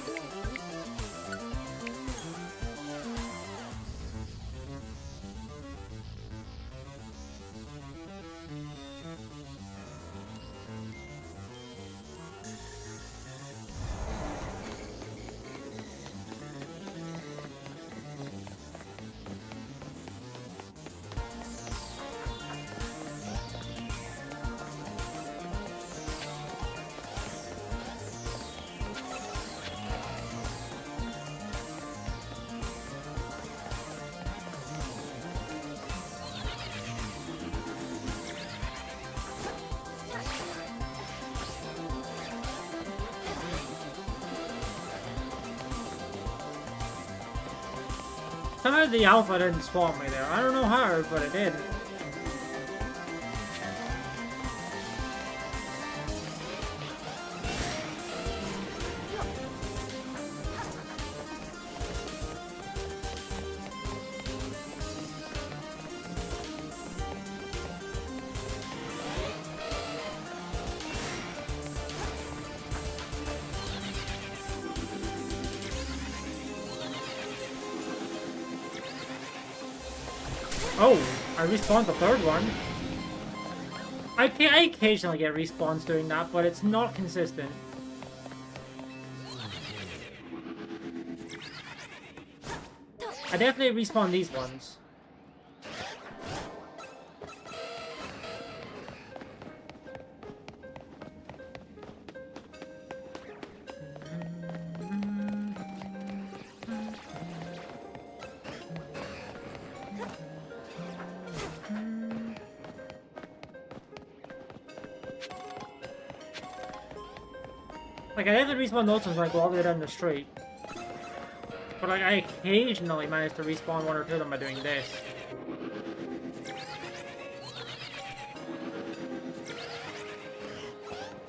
Somehow the alpha didn't spawn me there. I don't know how, but it did. Oh, I respawned the third one. I occasionally get respawns doing that, but it's not consistent. I definitely respawn these ones. Like, I definitely respawn those ones when I go all the way down the street. But, like, I occasionally manage to respawn one or two of them by doing this.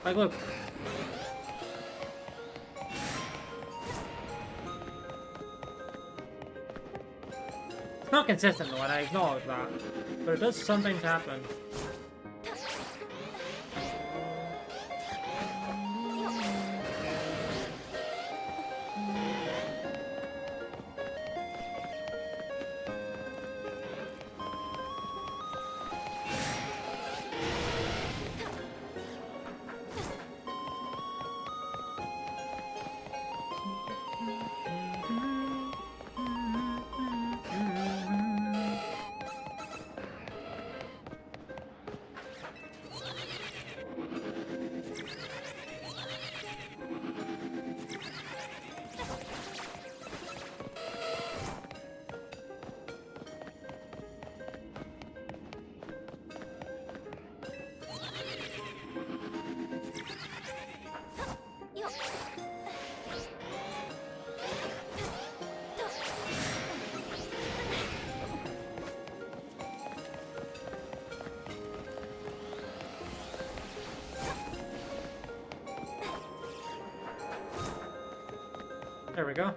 Like, look. It's not consistent, though, and I acknowledge that. But it does sometimes happen. There we go.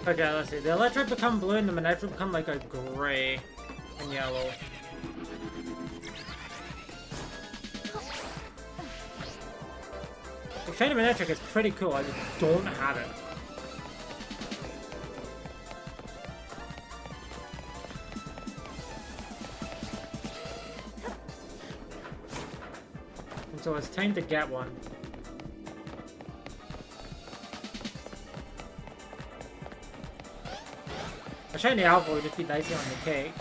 Okay, let's see. The electric become blue and the Manectric become like a gray and yellow. The shiny Manectric is pretty cool, I just don't have it. And so it's time to get one. A shiny alpha would just be icing on the cake.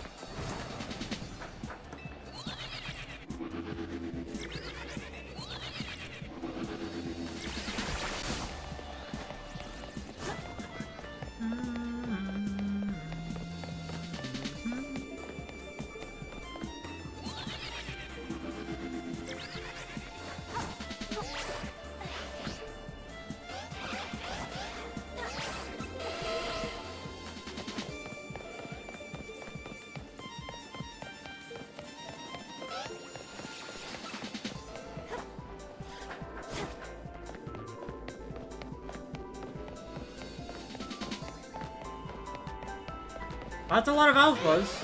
That's a lot of alphas.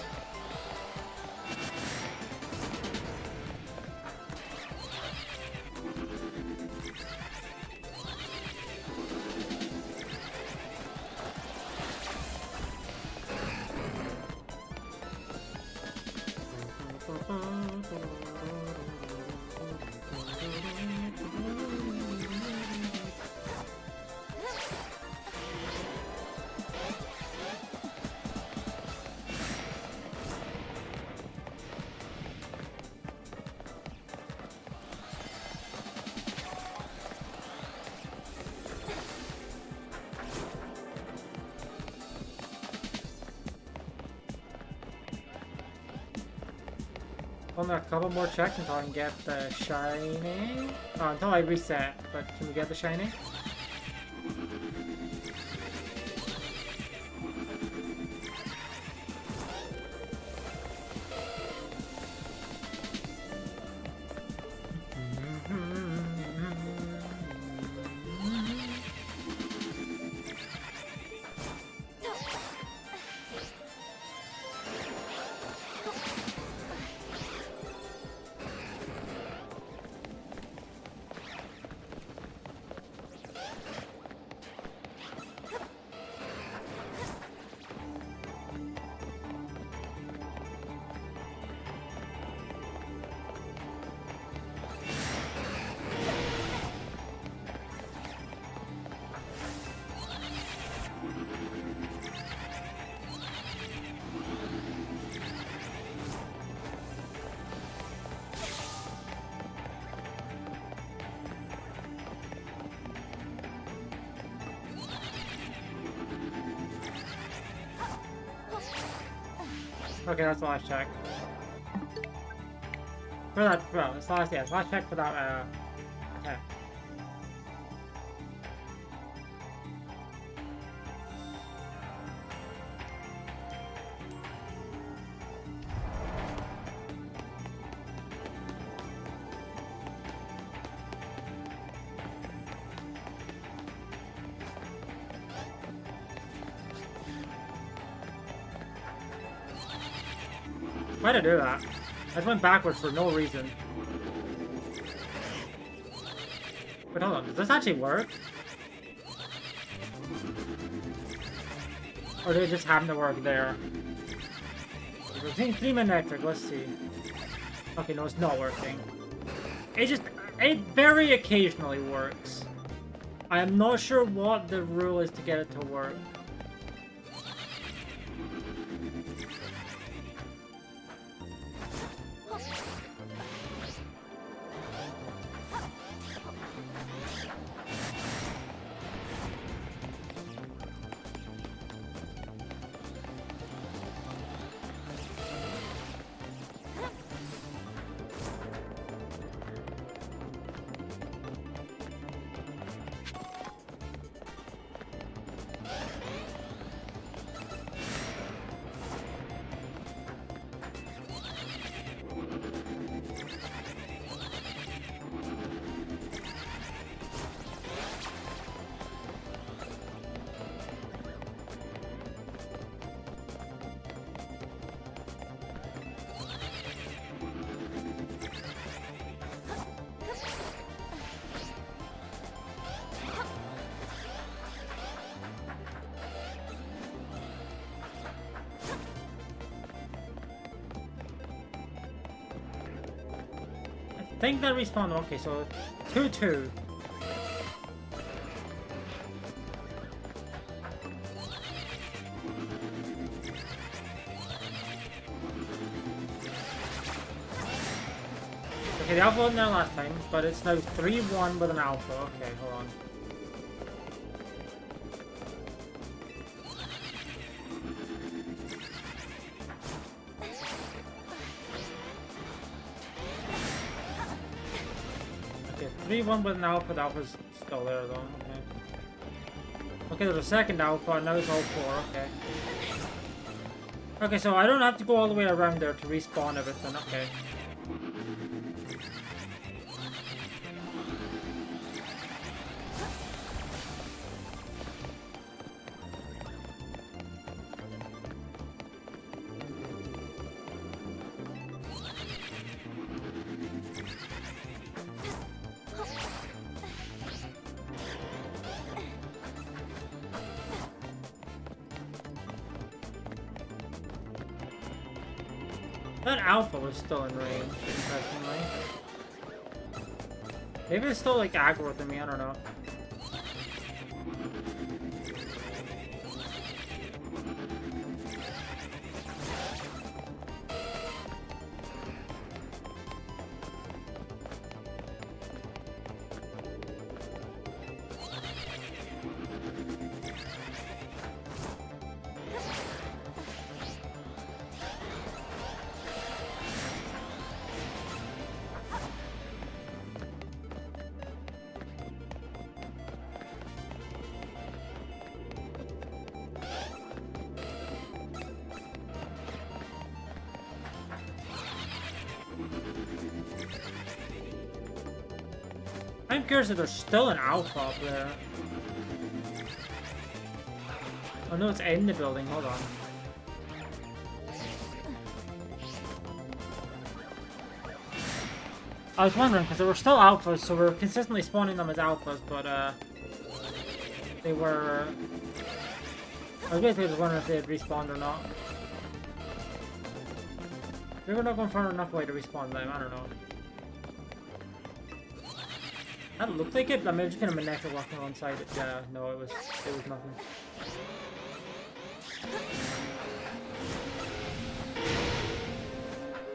Only a couple more checks until I can get the shiny. Oh, until I reset. But can we get the shiny? Okay, that's the last check. For that, well, it's last, yeah, it's last check for that, attack. Why'd I do that? I just went backwards for no reason. But hold on, does this actually work? Or did it just happen to work there? Routine 3-minute electric, let's see. Okay, no, it's not working. It very occasionally works. I am not sure what the rule is to get it to work. I think that respawned. Okay, so 2-2. Okay, the alpha wasn't there last time, but it's now 3-1 with an alpha. Okay, hold on. Okay, 3-1 with an alpha. The alpha's still there though. Okay. Okay, there's a second alpha, and now it's all 4. Okay. Okay, so I don't have to go all the way around there to respawn everything. Okay. That alpha was still in range, interestingly. Maybe it's still like aggro to me, I don't know. I'm curious if there's still an alpha up there. Oh no, it's in the building, hold on. I was wondering, because there were still alphas, so we were consistently spawning them as alphas, but they were... I was basically just wondering if they had respawned or not. Maybe we're not going far enough away to respawn them, I don't know. That looked like it, but I mean, just kind of a natural walking alongside it. Yeah, no, it was nothing.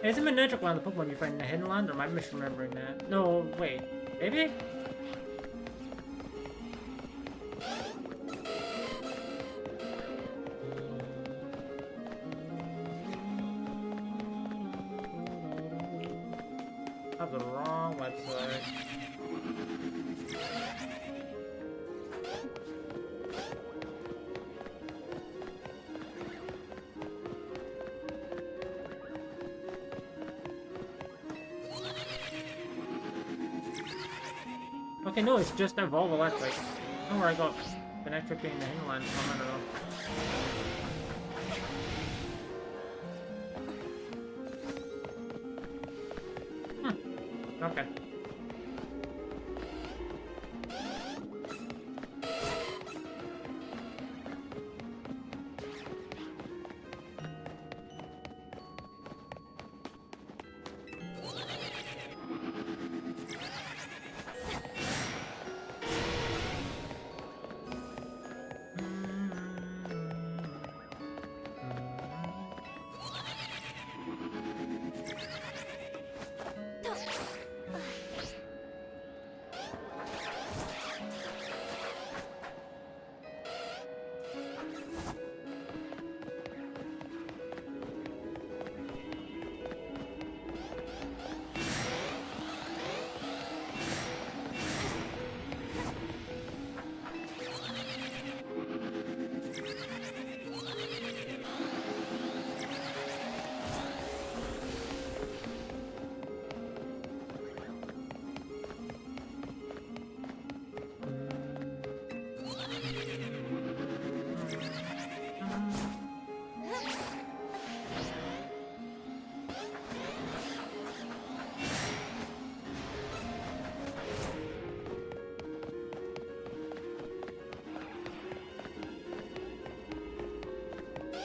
Isn't Manectric one of the Pokemon you find in the Hidden Land, or am I misremembering that? No, wait. Maybe? I have the wrong website. Okay, no, it's just Evolve Electric. I don't know where I got Manectric being the Hinland from, I don't know. Okay.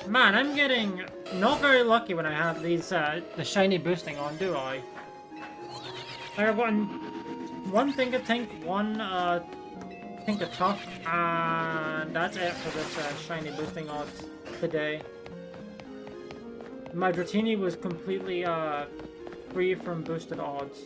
Man, I'm getting not very lucky when I have these, the shiny boosting on, do I? I've gotten one Think of Tink, one, Think of Tough, and that's it for this, shiny boosting odds today. My Dratini was completely, free from boosted odds.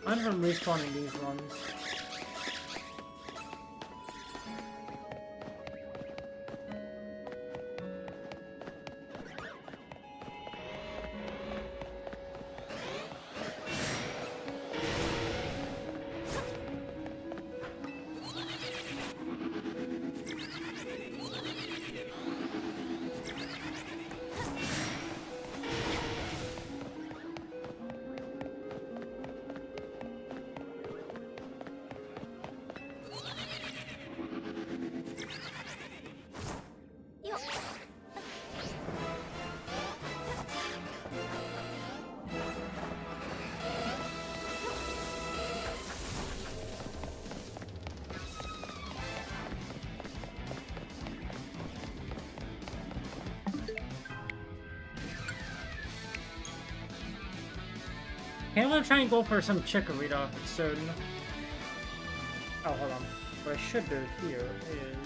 I'm from respawning these runs. I'm gonna try and go for some Chikorita soon. Oh, hold on. What I should do here is...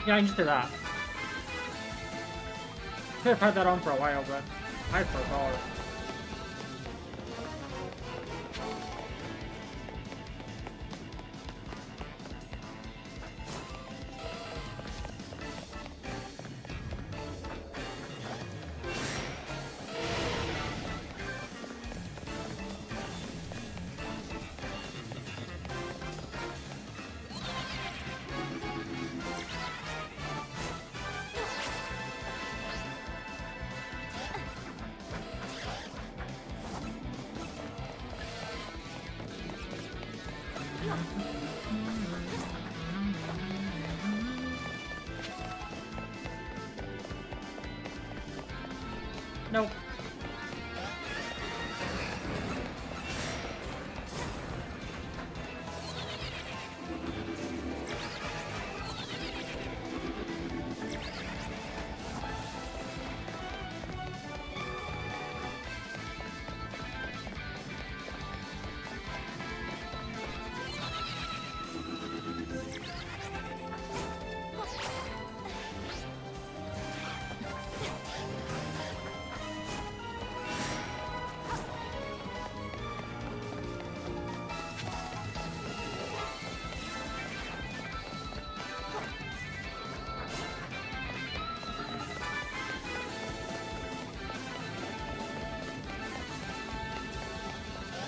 Yeah, I can just do that. Could have had that on for a while, but I forgot. Nope.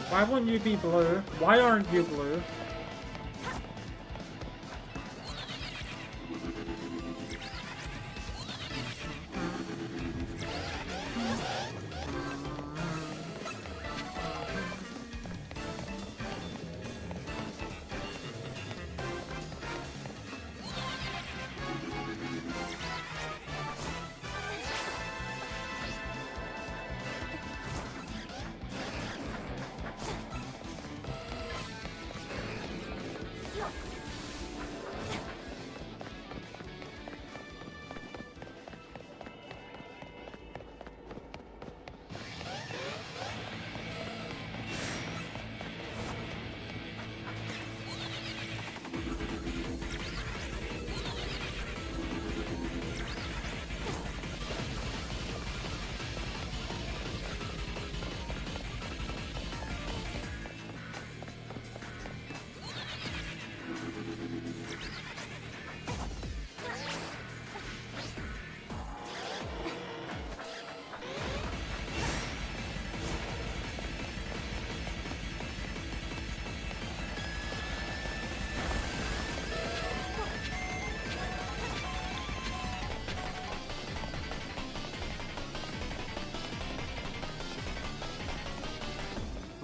Why wouldn't you be blue? Why aren't you blue?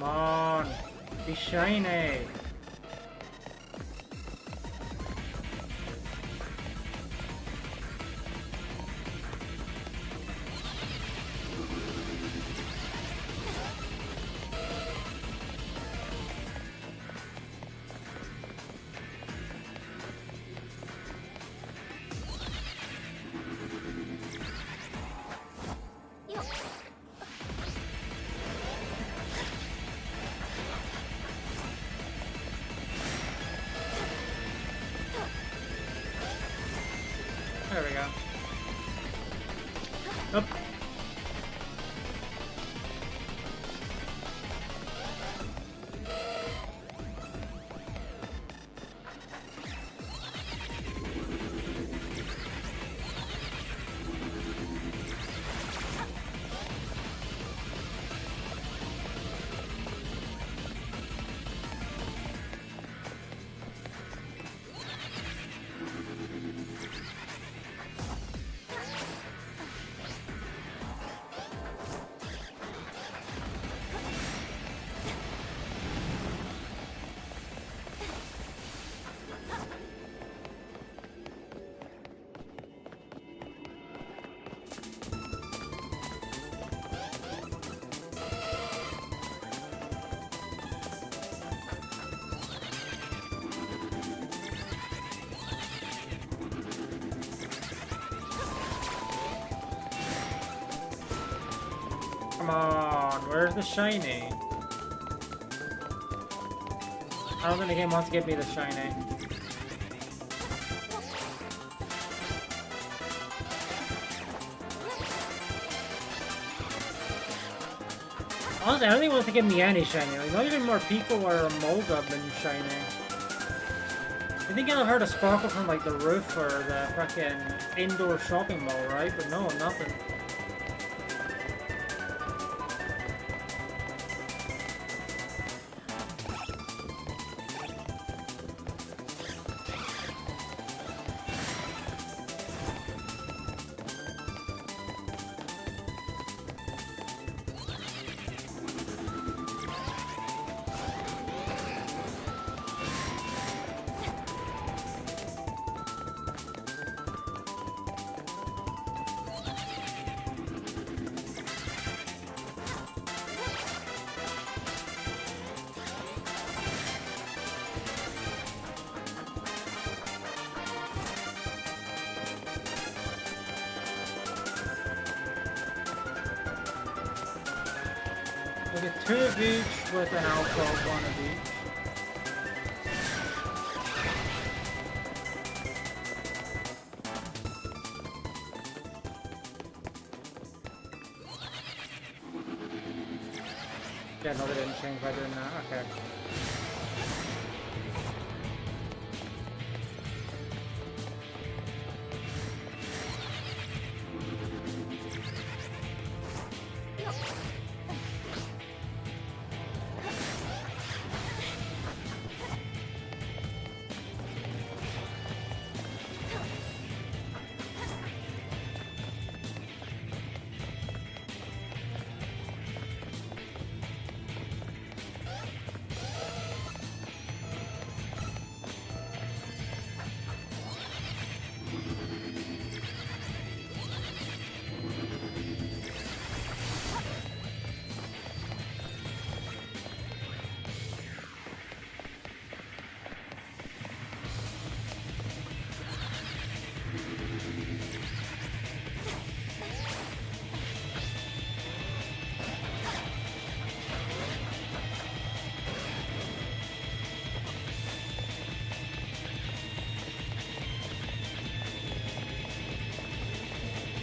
Come on, be shiny. There we go. Up. Come on, where's the shiny? I don't think the game wants to give me the shiny. Honestly, I don't think it wants to give me any shiny. Like, not even more Pico or a Molga than shiny. I think I've heard a sparkle from like the roof or the fucking indoor shopping mall, right? But no, nothing. We'll get 2 of each with an alpha of 1 of each. Yeah, no, they didn't change by doing that. Okay.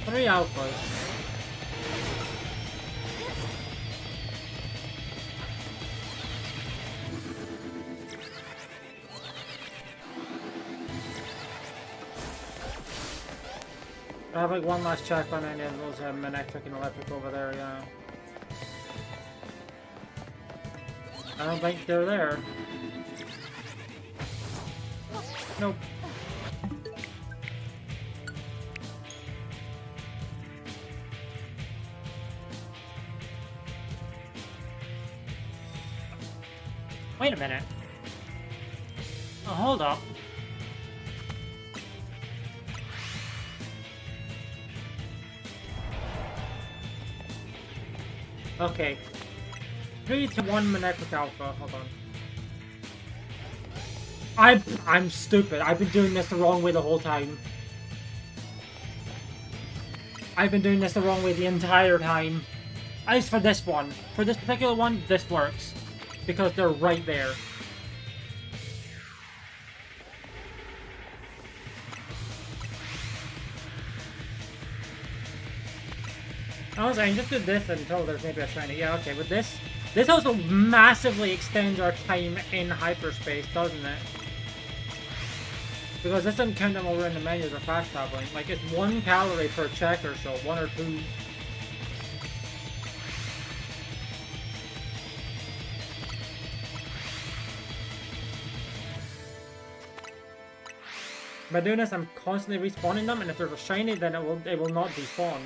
Three alphas. I have like one last check on any of those electric and electric over there, yeah. I don't think they're there. Nope. Wait a minute. Oh, hold up. Okay. 3 to 1 Manectric Alpha. Hold on. I'm stupid. I've been doing this the wrong way the whole time. I've been doing this the wrong way the entire time. At least for this one. For this particular one, this works. Because they're right there. Honestly, I can just do this until there's maybe a shiny. Yeah, okay, but this also massively extends our time in hyperspace, doesn't it? Because this doesn't count them while we're in the menus or fast traveling. Like, it's 1 calorie per check or so, 1 or 2. By doing this, I'm constantly respawning them, and if there's a shiny, then it will not despawn.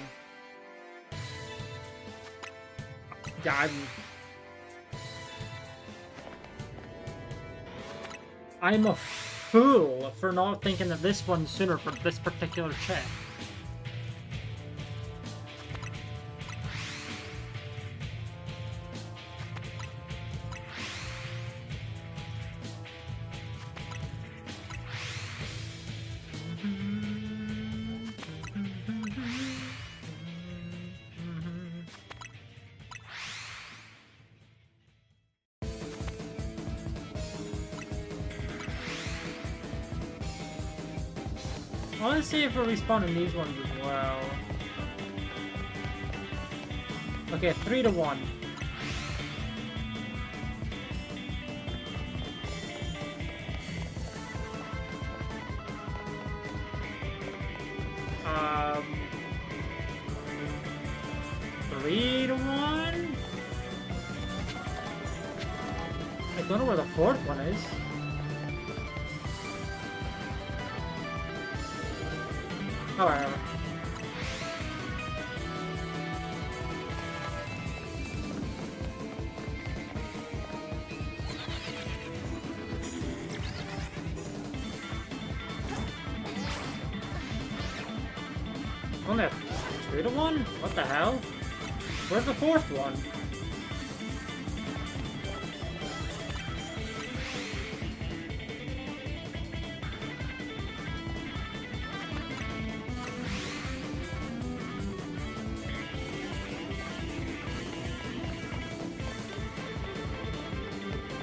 Yeah, I'm a fool for not thinking of this one sooner for this particular check. I want to see if we're respawning these ones as well. Okay, 3 to 1. Um, 3 to 1? I don't know where the fourth one is. Oh, whatever. Only 2 to 1? What the hell? Where's the fourth one?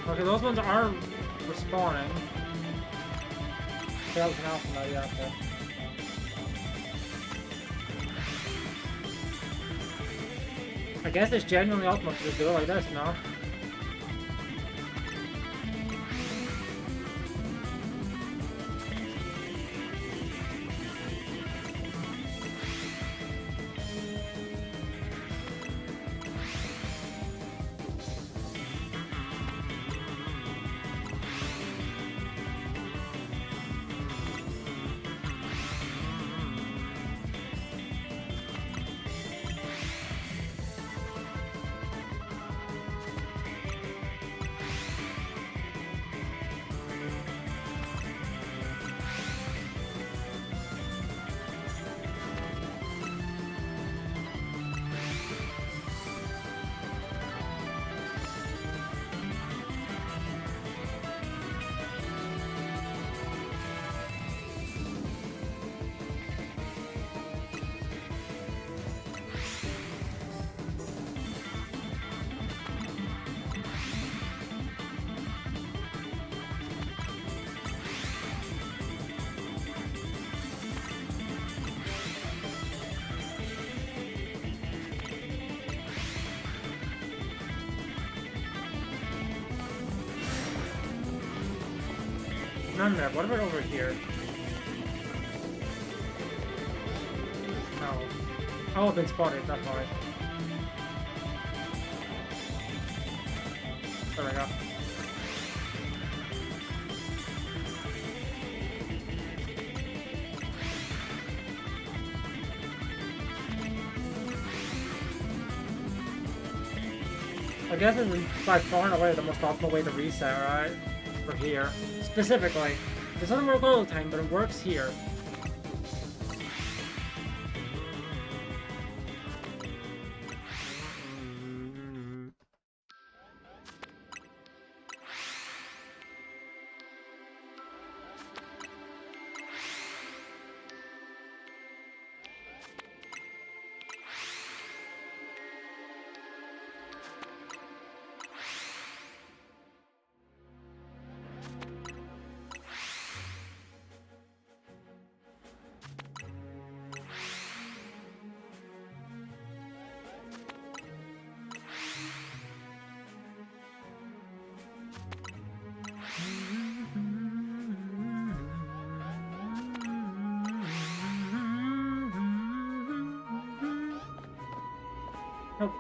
Okay, those ones are respawning. That was an alpha now, yeah, okay. I guess it's genuinely ultimate to just do it like this, no? None there. What about over here? No. Oh, I've been spotted. That's why. There we go. I guess it's by far and away the most optimal way to reset, right? For here. Specifically. It doesn't work all the time, but it works here. Nope.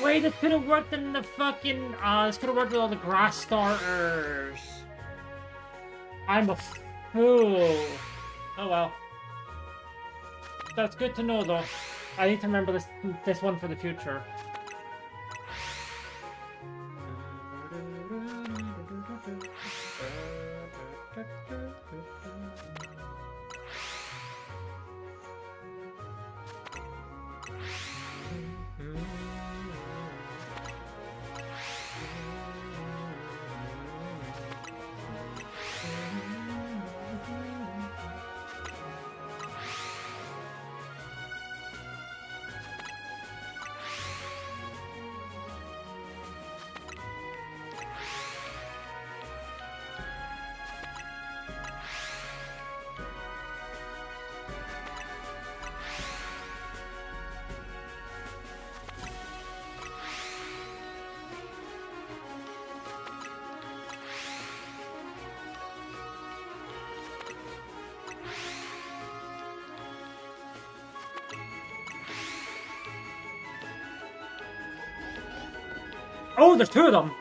Wait, this could have worked in the fucking, this could have worked with all the grass starters. I'm a fool. Oh well. That's good to know, though. I need to remember this one for the future. Oh, there's two of them!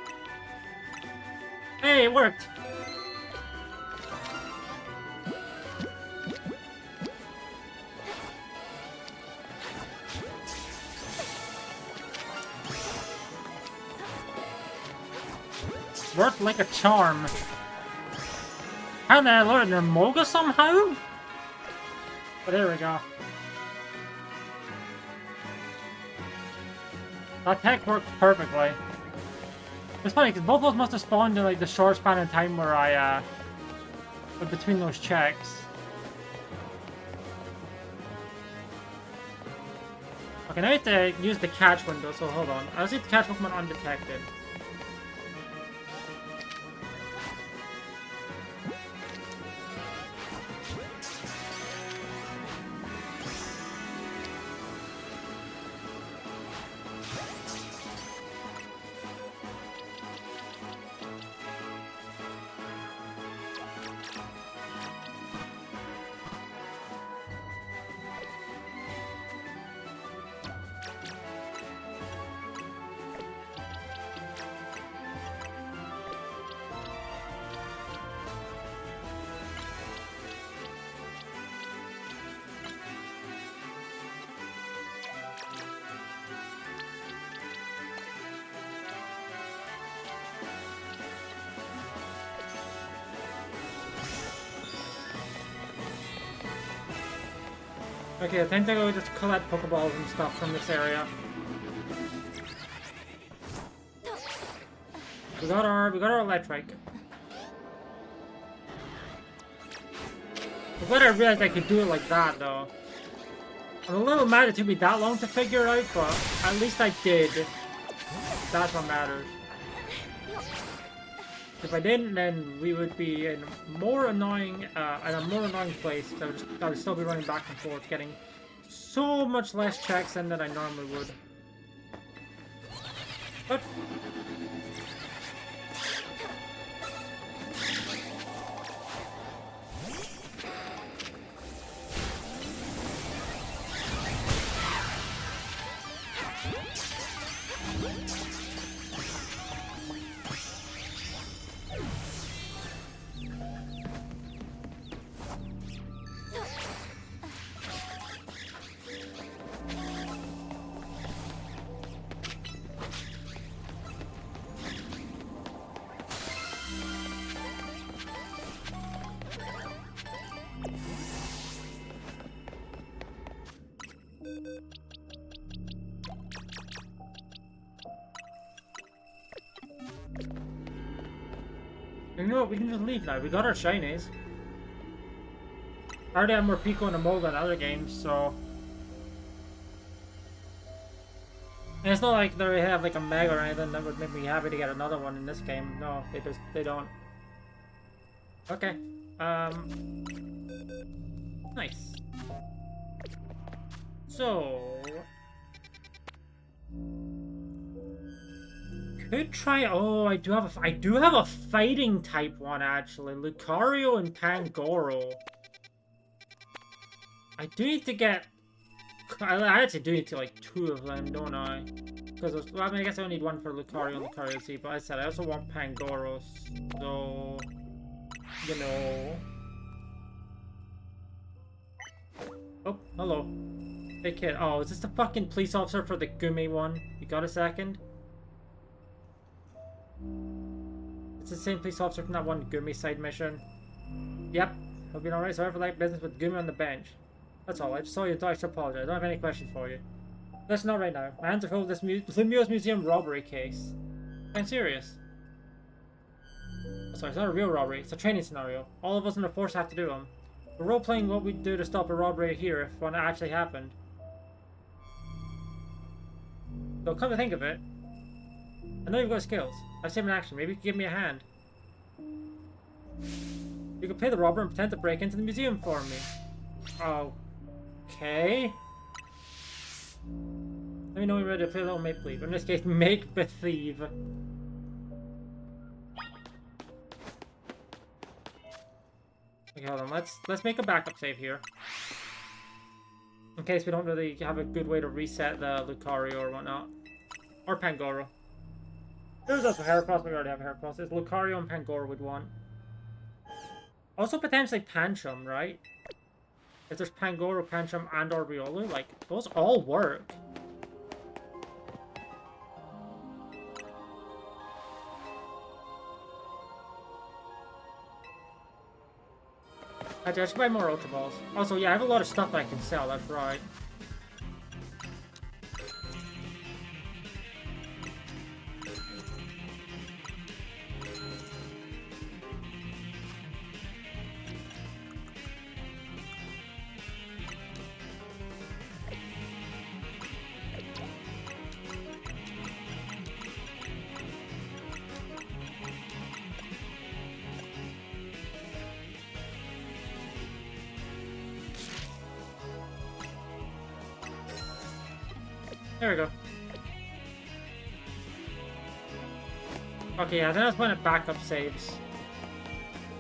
Hey, it worked! Worked like a charm. How did I learn their Moga somehow? But there we go. That tech worked perfectly. It's funny because both of those must have spawned in like the short span of time where I went between those checks. Okay, now I have to use the catch window, so hold on. I'll see the catch Pokemon undetected. Okay, I think I'll just collect Pokeballs and stuff from this area. We got our electric. I'm glad I realized I could do it like that though. I'm a little mad it took me that long to figure it out, but at least I did. That's what matters. If I didn't, then we would be in a more annoying place. I would still be running back and forth, getting so much less checks than that I normally would. But you know what? We can just leave now. We got our shinies. I already have more Pico and a Mole than other games, so. And it's not like they have like a Mega or anything that would make me happy to get another one in this game. No, they don't. Okay. Nice. So could try. Oh, I do have a fighting type one actually. Lucario and Pangoro. I do need to get. I actually do need to like two of them, don't I? Because well, I mean, I guess I only need one for Lucario and Lucario C. But I said I also want Pangoro, so you know. Oh, hello. Hey kid. Oh, is this the fucking police officer for the Gumi one? You got a second? It's the same police officer from that one Gumi side mission. Yep. Hope you're alright. Sorry for like business with Gumi on the bench. That's all. I just saw you, so I should apologize. I don't have any questions for you. Listen, not right now. My hands are full of this Lumio's Museum robbery case. I'm serious. Oh, sorry, it's not a real robbery. It's a training scenario. All of us in the force have to do them. We're role-playing what we'd do to stop a robbery here if one actually happened. So come to think of it, I know you've got skills. I've seen an action. Maybe you could give me a hand. You could play the robber and pretend to break into the museum for me. Okay. Let me know when you're ready to play a little make-believe. In this case, make-believe. Okay, hold on. Let's make a backup save here. In case we don't really have a good way to reset the Lucario or whatnot. Or Pangoro. There's also Heracross, we already have Heracross. It's Lucario and Pangoro would want. Also potentially Pancham, right? If there's Pangoro, Pancham, and or Riolu, like, those all work. I should buy more Ultra Balls. Also, yeah, I have a lot of stuff that I can sell, that's right. There we go. Okay, yeah, then that's when it backup saves.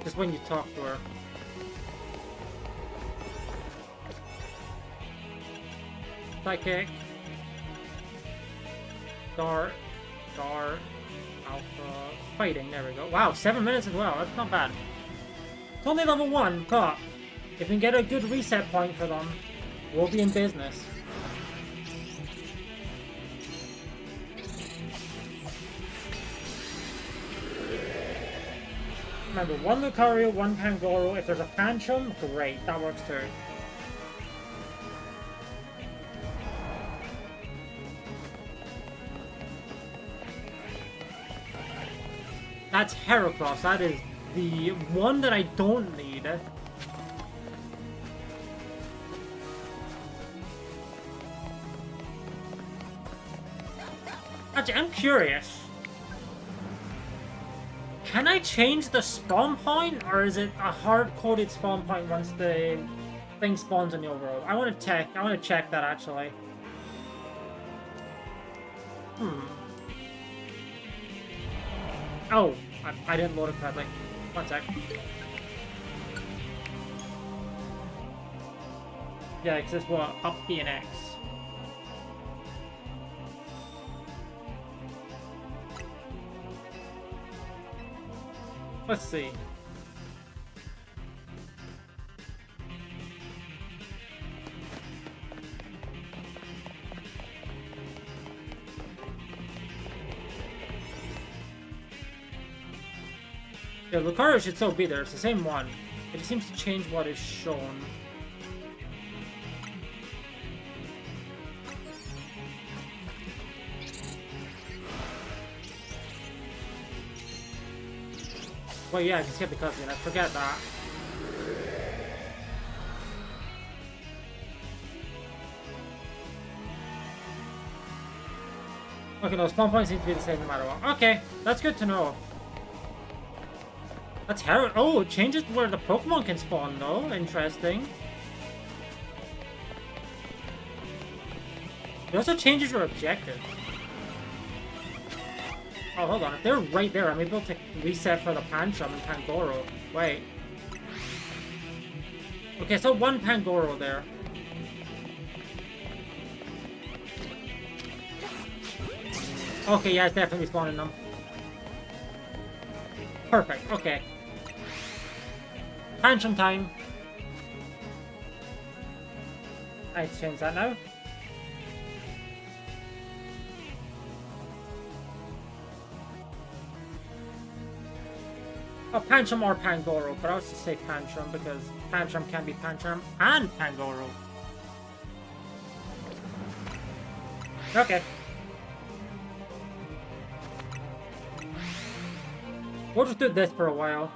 Just when you talk to her. Psychic. Dark. Alpha. Fighting, there we go. Wow, 7 minutes as well, that's not bad. It's only level 1, but if we can get a good reset point for them, we'll be in business. Remember, 1 Lucario, 1 Pangoro. If there's a Pancham, great, that works too. That's Heracross, that is the one that I don't need. Actually, I'm curious. Can I change the spawn point, or is it a hard-coded spawn point once the thing spawns in the overworld? I want to check that actually. Oh, I didn't load it correctly. 1 sec. Yeah, because it's what? Up B and X. Let's see. Yeah, Lucario should still be there. It's the same one. It just seems to change what is shown. Well, yeah, I can skip the cutscene. I forget that. Okay, no, spawn points seem to be the same no matter what. Okay, that's good to know. That's how. Oh, it changes where the Pokemon can spawn, though. Interesting. It also changes your objective. Oh, hold on. If they're right there, I'm able to reset for the Pancham and Pangoro. Wait. Okay, so 1 Pangoro there. Okay, yeah, it's definitely spawning them. Perfect, okay. Pancham time. I change that now. Oh, Pancham or Pangoro, but I was to say Pancham because Pancham can be Pancham and Pangoro. Okay. We'll just do this for a while.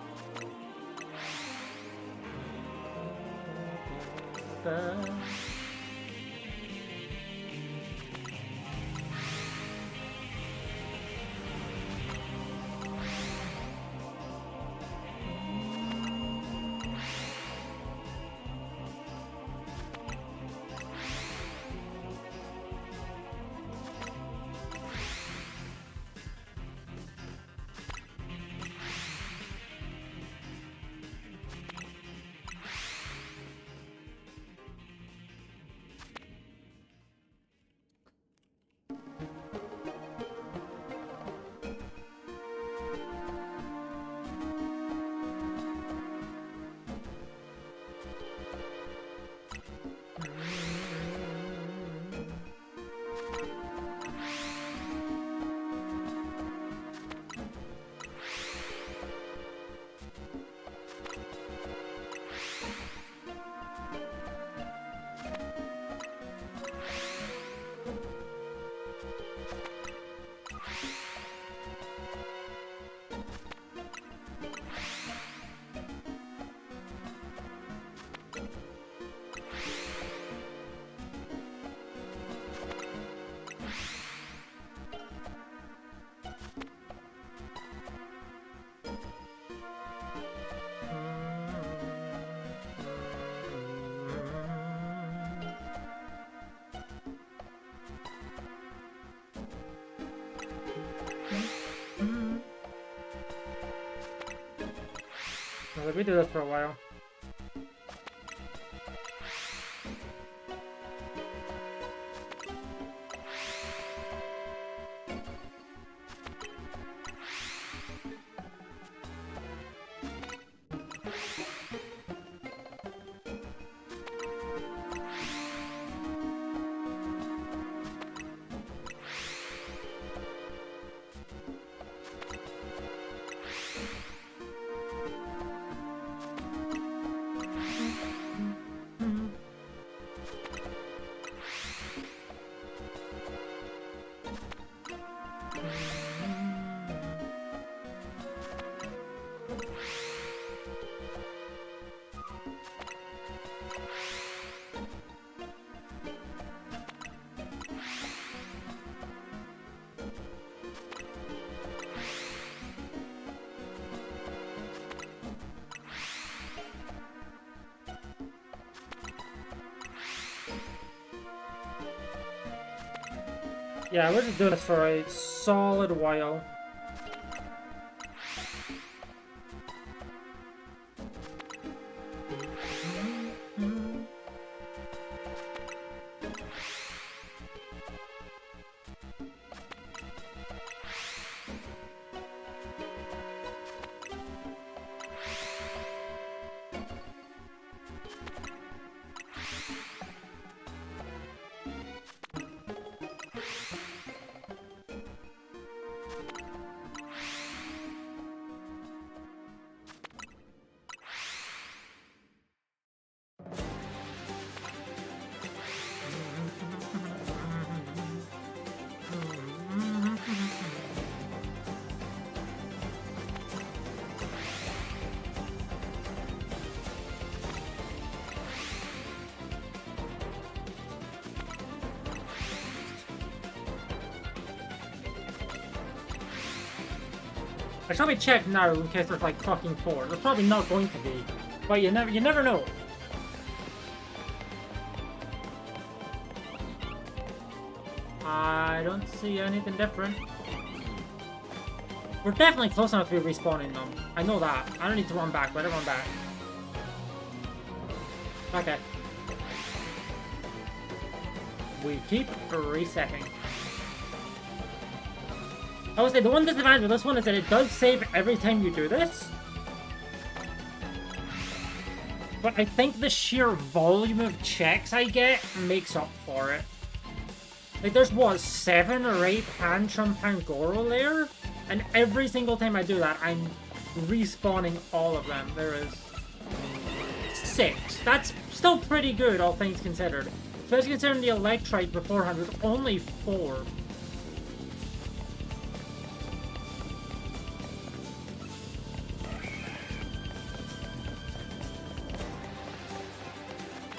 we do this for a while. Yeah, we're just doing this for a solid while. I should probably check now in case there's like fucking 4. There's probably not going to be, but you never know. I don't see anything different. We're definitely close enough to be respawning them. I know that. I don't need to run back, but I run back. Okay. We keep resetting. I would say the one disadvantage with this one is that it does save every time you do this. But I think the sheer volume of checks I get makes up for it. Like there's what, 7 or 8 Tantrum Pangoro there? And every single time I do that, I'm respawning all of them. There is 6. That's still pretty good, all things considered. Especially considering the Electrite beforehand was only 4.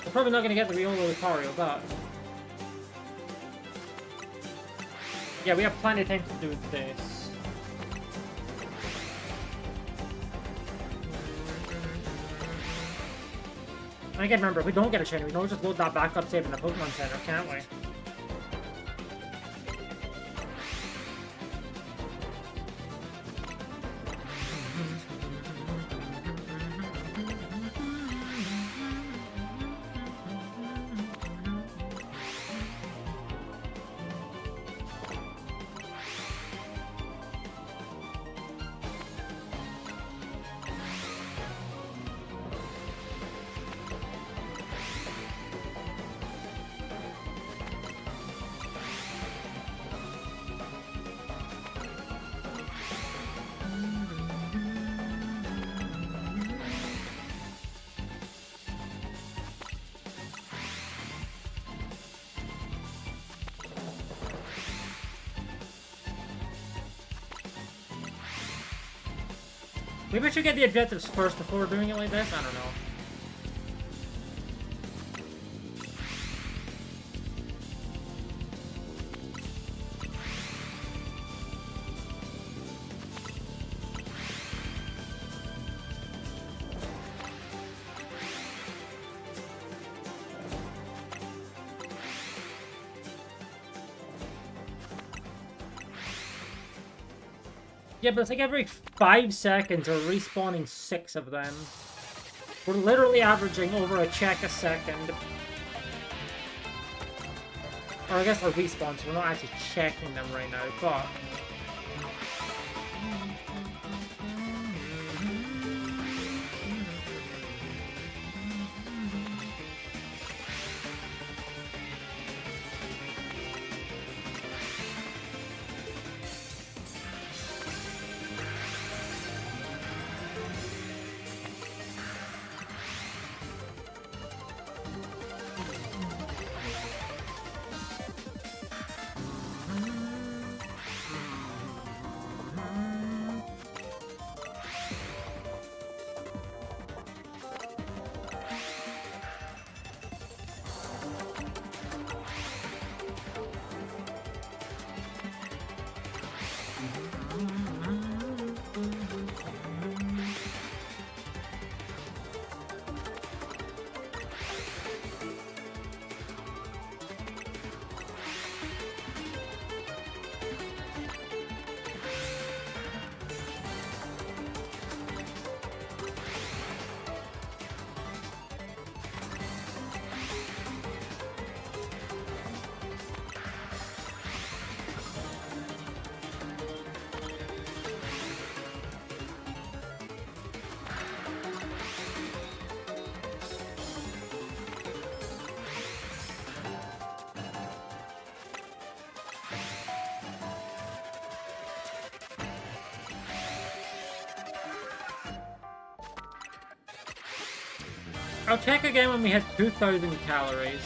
We're probably not going to get the Riolo Lucario, but... yeah, we have plenty of time to do this. And again, remember, if we don't get a shiny, we don't just load that backup save in the Pokemon Center, can't we? Maybe I should get the objectives first before doing it like this? I don't know. Yeah, but it's like every 5 seconds we're respawning 6 of them. We're literally averaging over a check a second. Or I guess our respawns, we're not actually checking them right now, but... I'll check again when we hit 2,000 calories.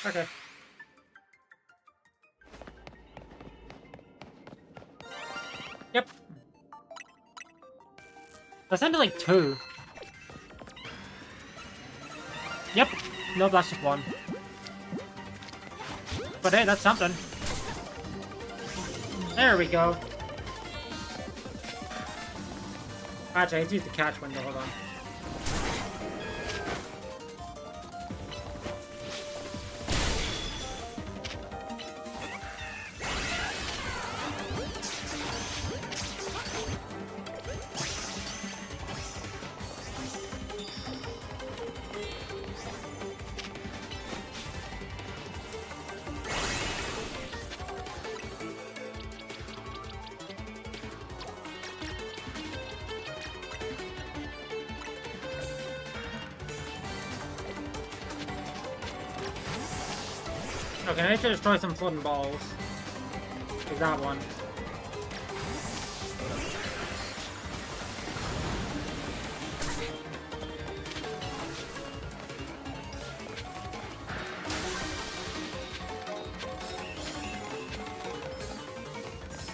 Okay. Yep. That's under like 2. Yep. No, that's just 1. But hey, that's something. There we go. Actually, I used the catch window, hold on. Okay, I should destroy some floating balls. Like that one.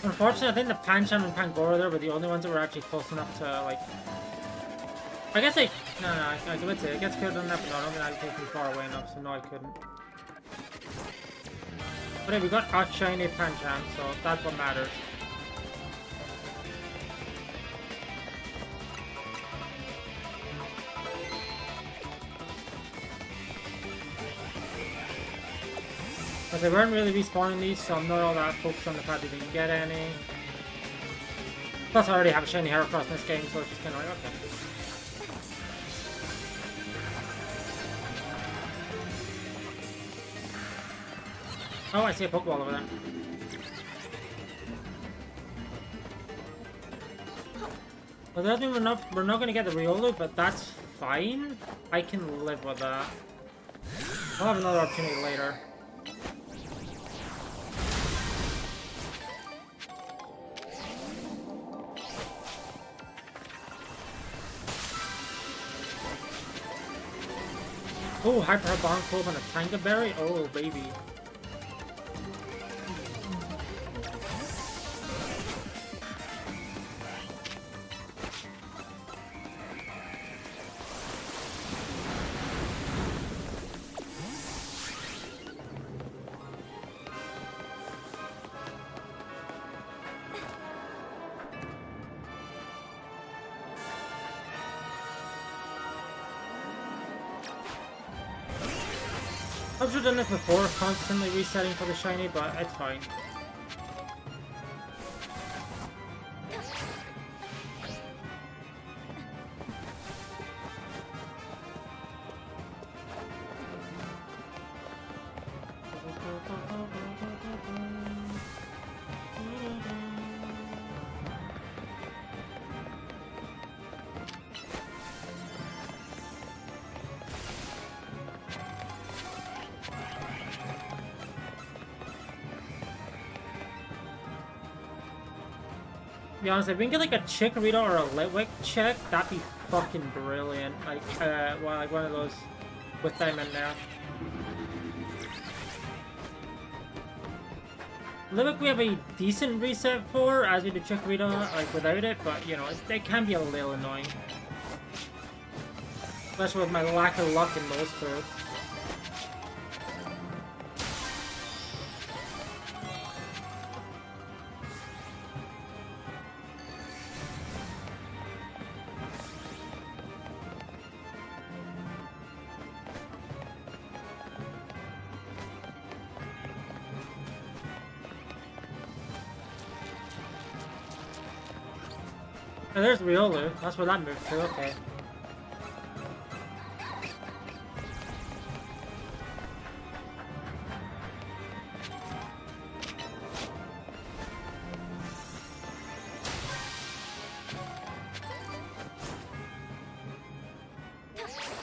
Unfortunately, I think the Pancham and Pangoro there were the only ones that were actually close enough to, like... I guess I... No, I would say it gets killed enough, but no, I don't think I could take me far away enough, so no, I couldn't. But hey, we got our shiny Pancham, so that's what matters. But they weren't really respawning these, so I'm not all that focused on the fact that we didn't get any. Plus, I already have a shiny Heracross in this game, so it's just kind of like, okay. Oh, I see a Pokeball over there. Well, that doesn't mean we're not gonna get the Riolu, but that's fine. I can live with that. I'll have another opportunity later. Oh, Hyper Barn Club and a Tanga Berry? Oh, baby. I've done this before, constantly resetting for the shiny, but it's fine. To be honest, if we can get like a Chikorita or a Litwick check, that'd be fucking brilliant. Like, well, like one of those with them in there. Litwick we have a decent reset for, as we do Chikorita, like without it, but you know, it can be a little annoying. Especially with my lack of luck in those two. Oh, there's Riolu. That's where that moved to, okay.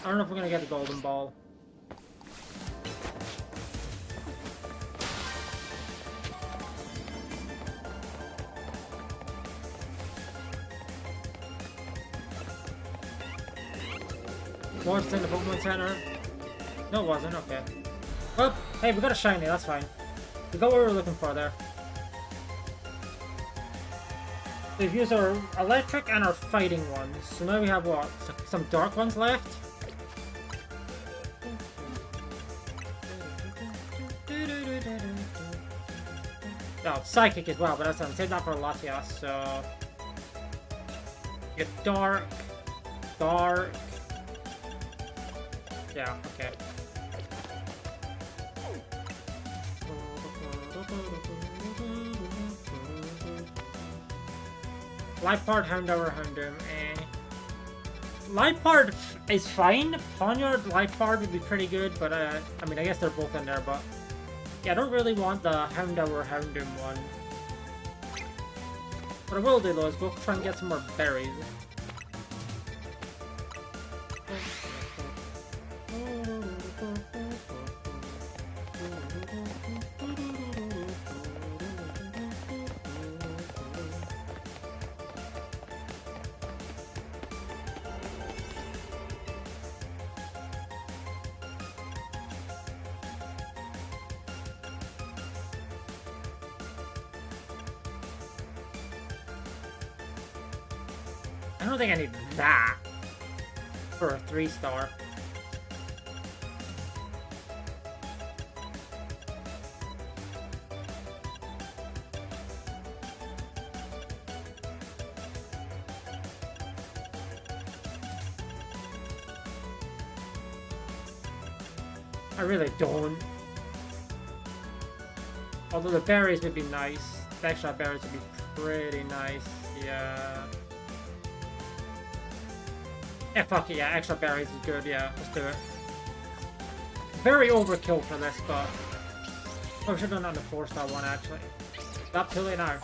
I don't know if we're gonna get the golden ball. Was it in the Pokemon Center? No, it wasn't. Okay. Well, hey, we got a shiny. That's fine. We got what we were looking for there. We've used our electric and our fighting ones. So now we have what? Some dark ones left? Oh, psychic as well, but that's save that for Latias, so... Get dark. Dark. Yeah, okay. Lipard, Houndour, Houndoom, eh. Lipard is fine. Ponyard, Lipard would be pretty good, but I mean, I guess they're both in there, but... Yeah, I don't really want the Houndour, Houndoom one. What I will do though is go try and get some more berries. I don't think I need that for a 3-star. I really don't. Although the berries would be nice. The extra berries would be pretty nice. Yeah. Yeah, fuck it, yeah, extra berries is good, yeah, let's do it. Very overkill for this, but... Oh, we should have done that on the 4-star one, actually. Not too late now.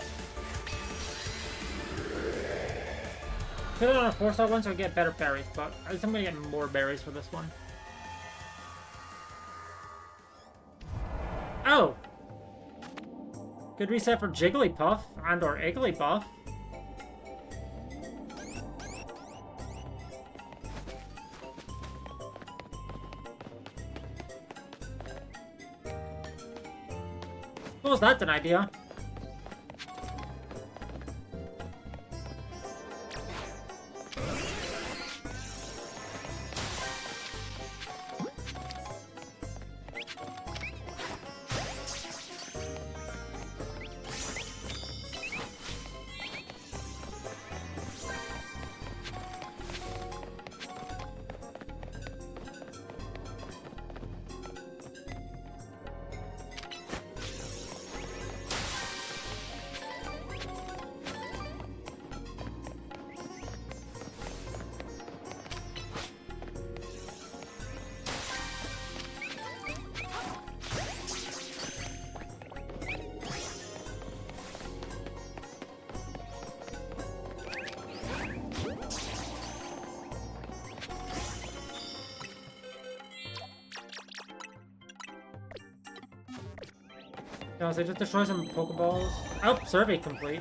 Put it on a 4-star one so I get better berries, but at least I'm gonna get more berries for this one. Oh! Good reset for Jigglypuff and or Igglybuff. What was that an idea? know, so just destroy some Pokeballs. Oh, survey complete.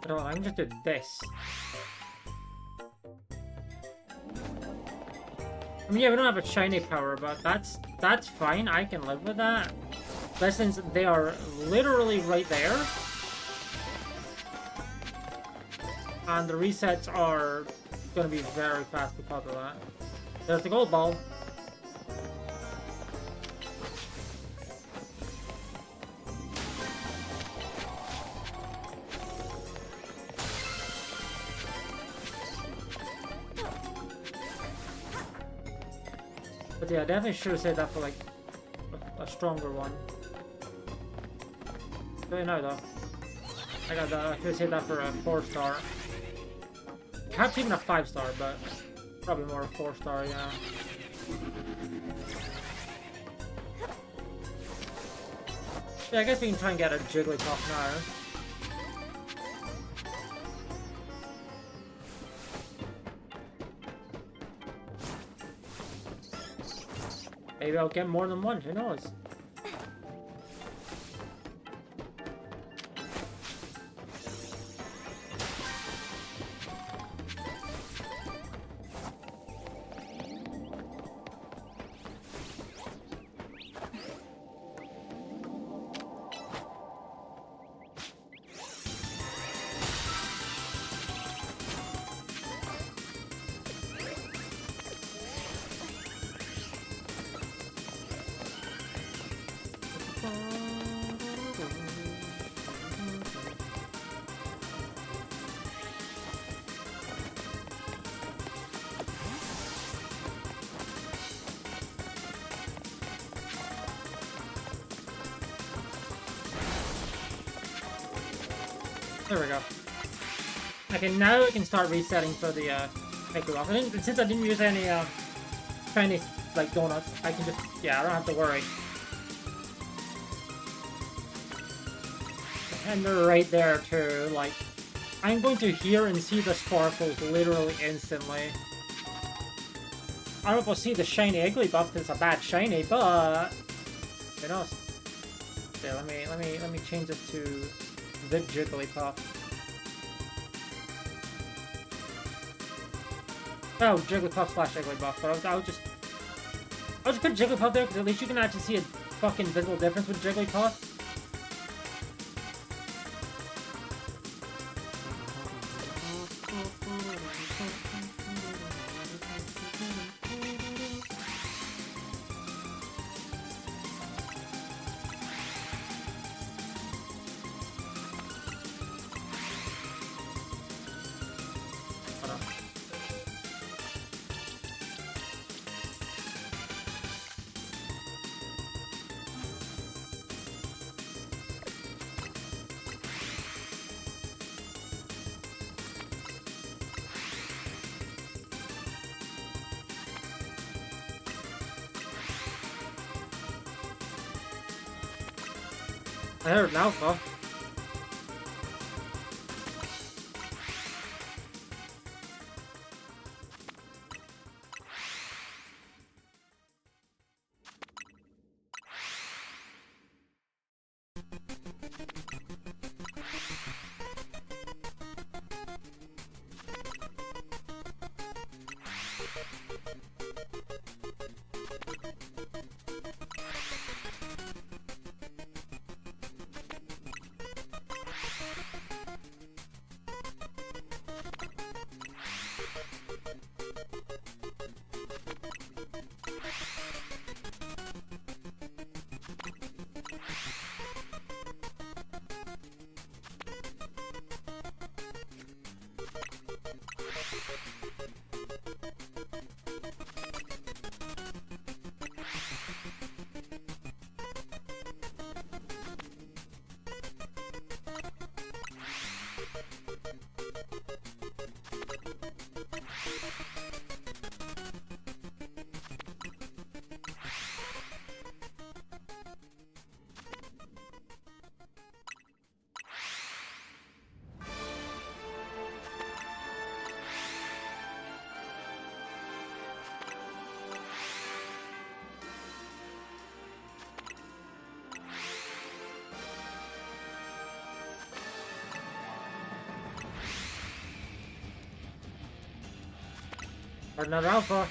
Oh, I can just do this. I mean, yeah, we don't have a shiny power, but that's fine. I can live with that. But since they are literally right there, and the resets are gonna be very fast because of that. There's the gold ball. But yeah, definitely should have saved that for like a stronger one. Don't know though. I got that. I should have saved that for a 4-star. Perhaps even a 5-star, but probably more a 4-star, yeah. Yeah, I guess we can try and get a Jigglypuff now. Maybe I'll get more than one, who knows? There we go. Okay, now we can start resetting for the Pickle off. And since I didn't use any Chinese like donuts, I can just I don't have to worry. And they're right there too. Like, I'm going to hear and see the sparkles literally instantly. I don't know if we'll see the shiny Igglybuff because it's a bad shiny, but who knows? Okay, let me change this to the Jigglypuff. Oh, Jigglypuff slash Igglybuff, but I'll just put Jigglypuff there because at least you can actually see a fucking visible difference with Jigglypuff. I heard an alpha. Or another alpha.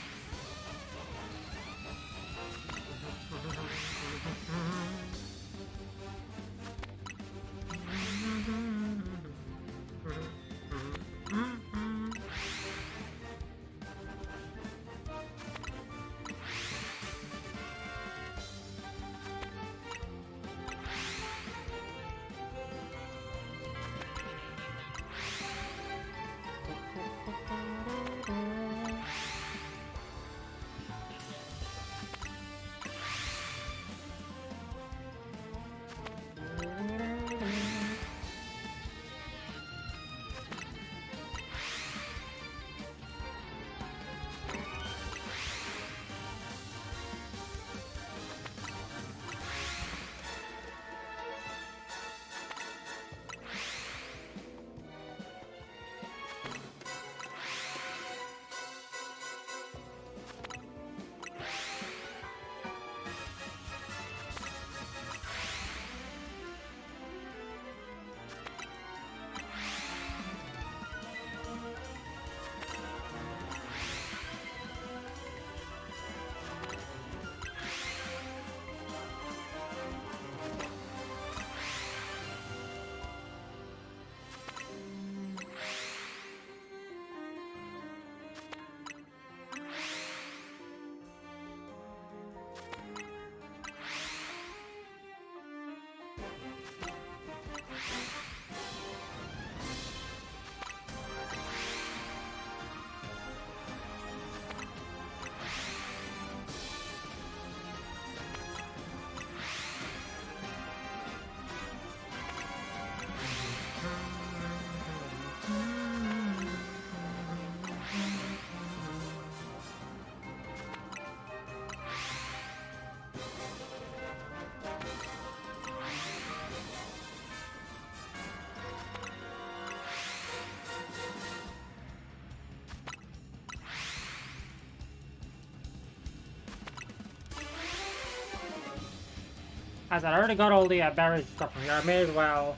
As I already got all the berry stuff from here, I may as well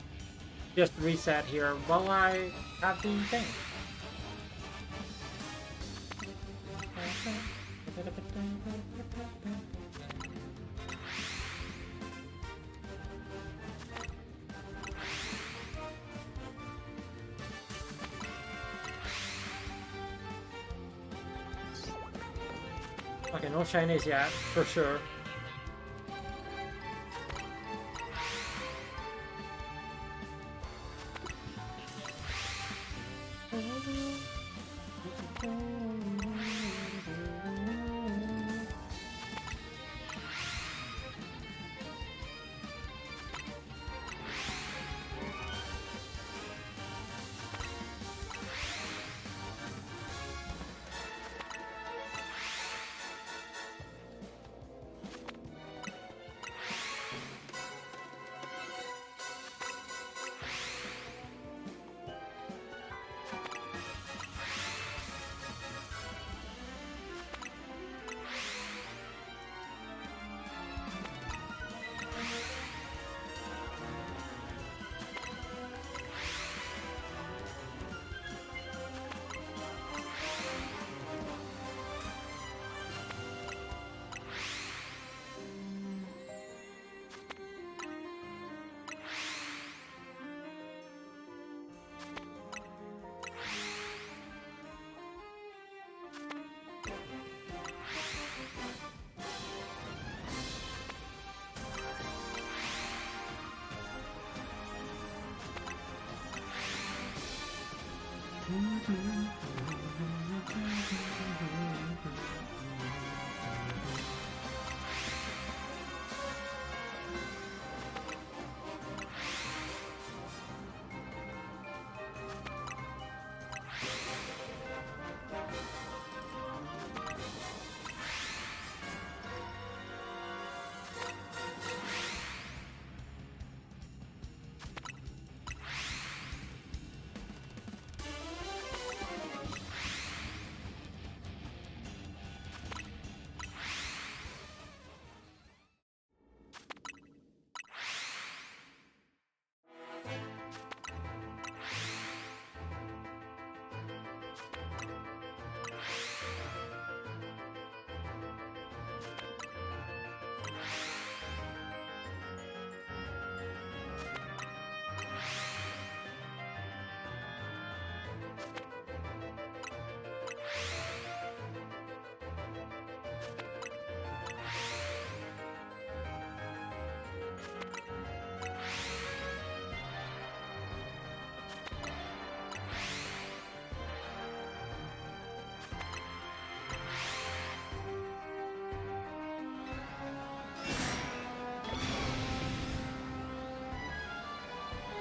just reset here while I have the thing. Okay, no shinies yet, for sure.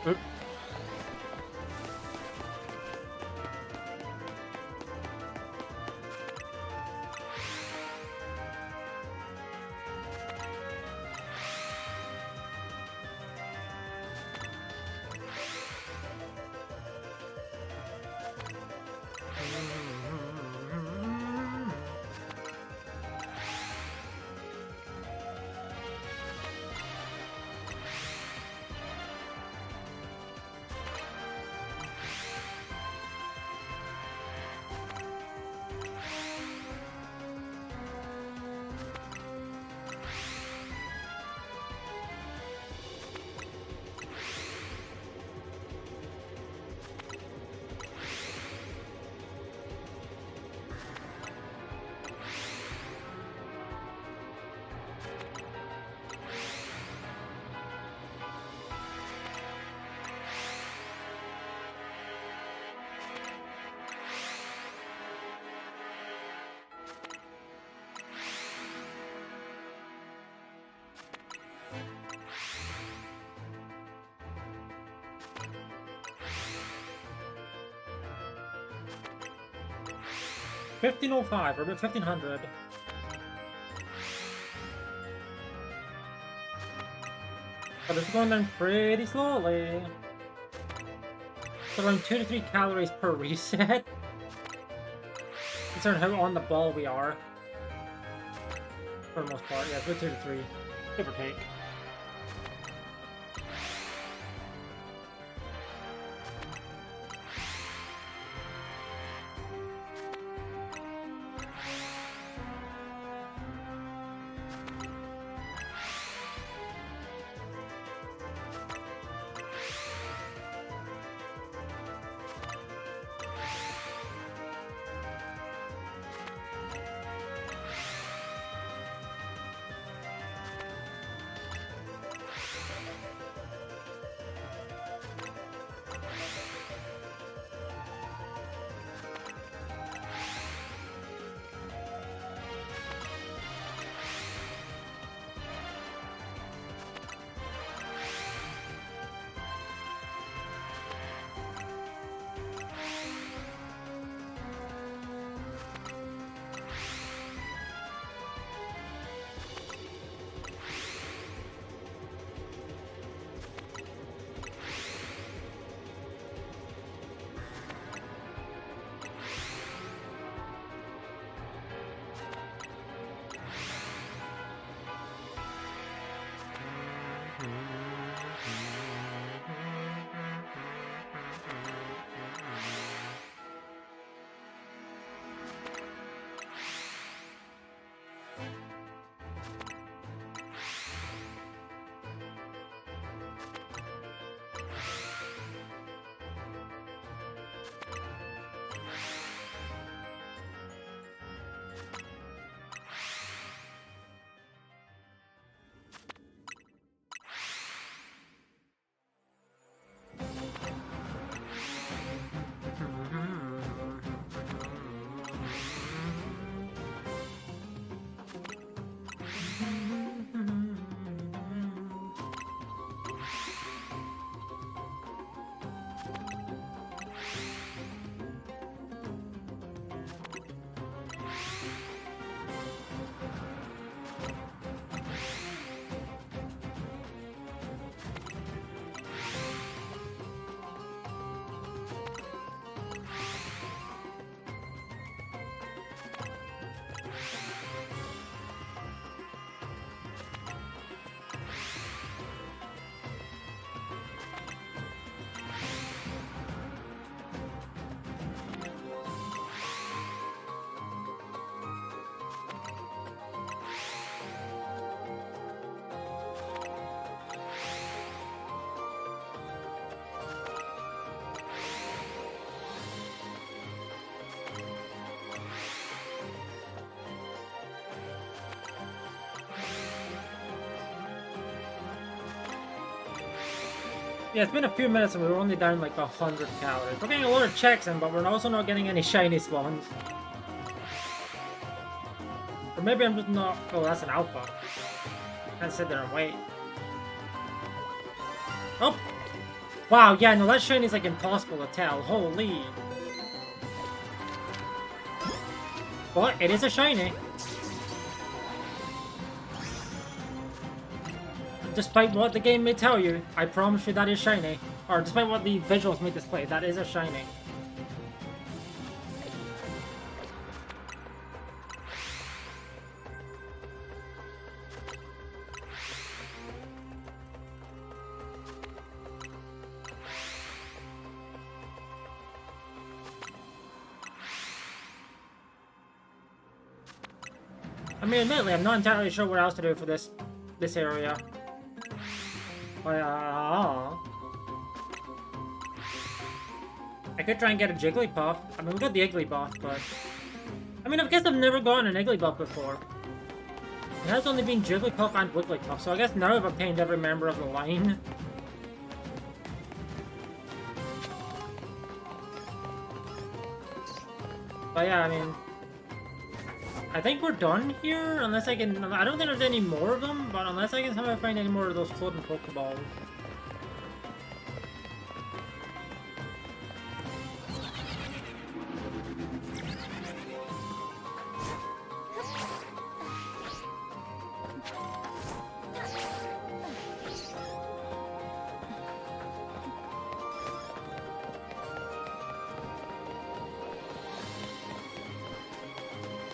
Oop. $15.05 or about 1500. But it's going down pretty slowly. So around 2 to 3 calories per reset. Considering how on the ball we are. For the most part, yeah, 2 to 3. Give or take. Yeah, it's been a few minutes and we were only down like 100 calories. We're getting a lot of checks in, but we're also not getting any shiny spawns. Or maybe I'm just not... Oh, that's an alpha. Can't sit there and wait. Oh! Wow, yeah, no, that shiny's like impossible to tell. Holy. But it is a shiny. Despite what the game may tell you, I promise you that is shiny. Or despite what the visuals may display, that is a shiny. I mean, admittedly, I'm not entirely sure what else to do for this area. I could try and get a Jigglypuff. I mean, we got the Igglybuff, but... I mean, I guess I've never gotten an Igglybuff before. It has only been Jigglypuff and Wigglytuff, so I guess now I've obtained every member of the line. But yeah, I mean... I think we're done here, unless I can... I don't think there's any more of them, but unless I can somehow find any more of those floating Pokeballs.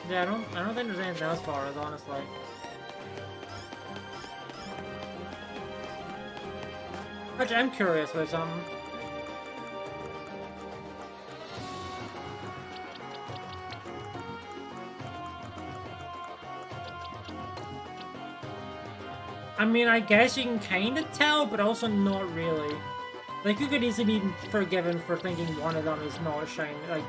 Yeah, I don't think there's anything else for us, honestly. Actually, I'm curious about something. I mean, I guess you can kind of tell, but also not really. Like, you could easily be forgiven for thinking one of them is not a shiny. Like,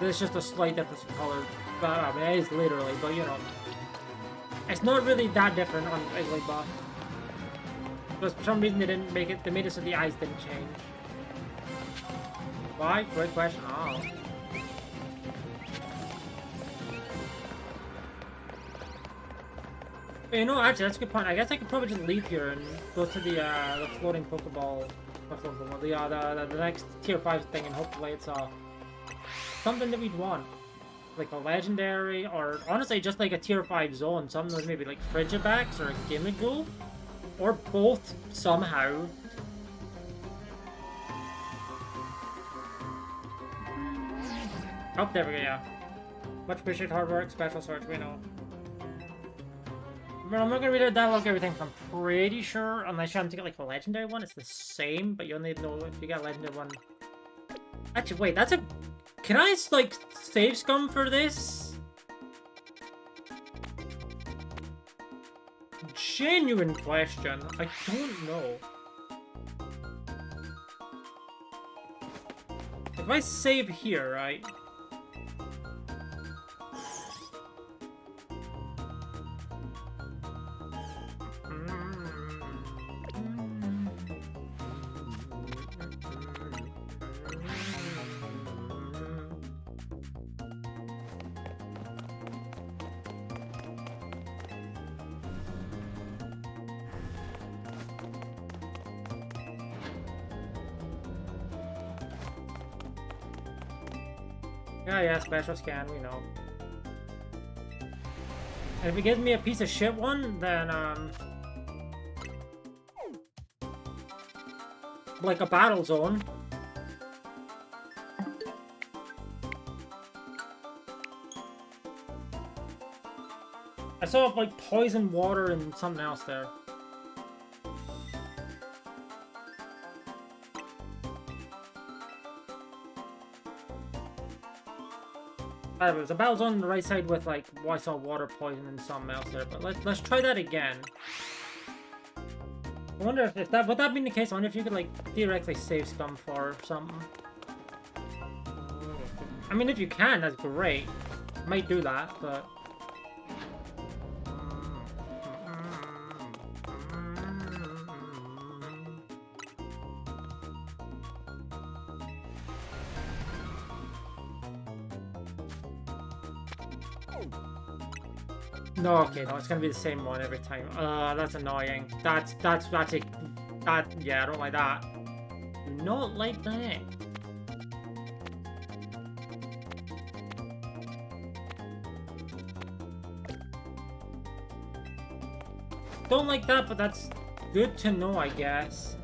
there's just a slight difference in color. But, I mean, it is literally, but you know. It's not really that different on Igglybuff. Because for some reason they didn't make it, they made it so the eyes didn't change. Why? Great question. Oh. But, you know, actually, that's a good point. I guess I could probably just leave here and go to the floating Pokeball. Not floating Pokeball, the next tier 5 thing, and hopefully it's something that we'd want. Like a legendary, or honestly just like a tier 5 zone, something that's maybe like Frigibax or a Gimmighoul, or both somehow. Oh, there we go, yeah. Much appreciated hard work, special search, we know. But I'm not gonna read out dialogue everything, I'm pretty sure, unless you happen to get like a legendary one, it's the same, but you only know if you got a legendary one. Actually, wait, that's a... Can I, like, save scum for this? Genuine question. I don't know. If I save here, right? Yeah, special scan, we know. And if it gives me a piece of shit one, then, like a battle zone. I saw, like, poison water and something else there. It was a battle zone on the right side with, like, I saw water poison and something else there, but let's try that again. I wonder if that, would that be the case? I wonder if you could, like, theoretically save scum for something. I mean, if you can, that's great. Might do that, but... No, okay, no, it's gonna be the same one every time. That's annoying. Yeah, I don't like that. not like that. Don't like that, but that's good to know, I guess.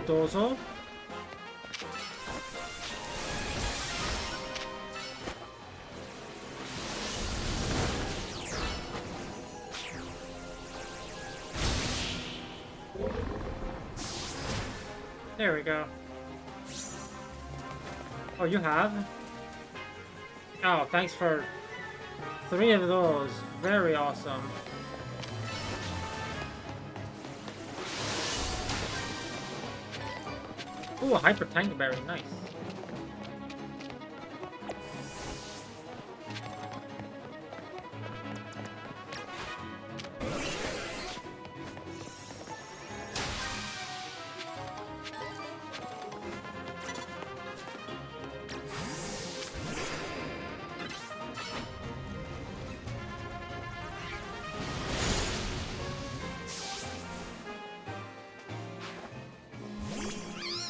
Dozo. There we go. Oh, you have? Oh, thanks for 3 of those. Very awesome. Ooh, a hyper tank berry, nice.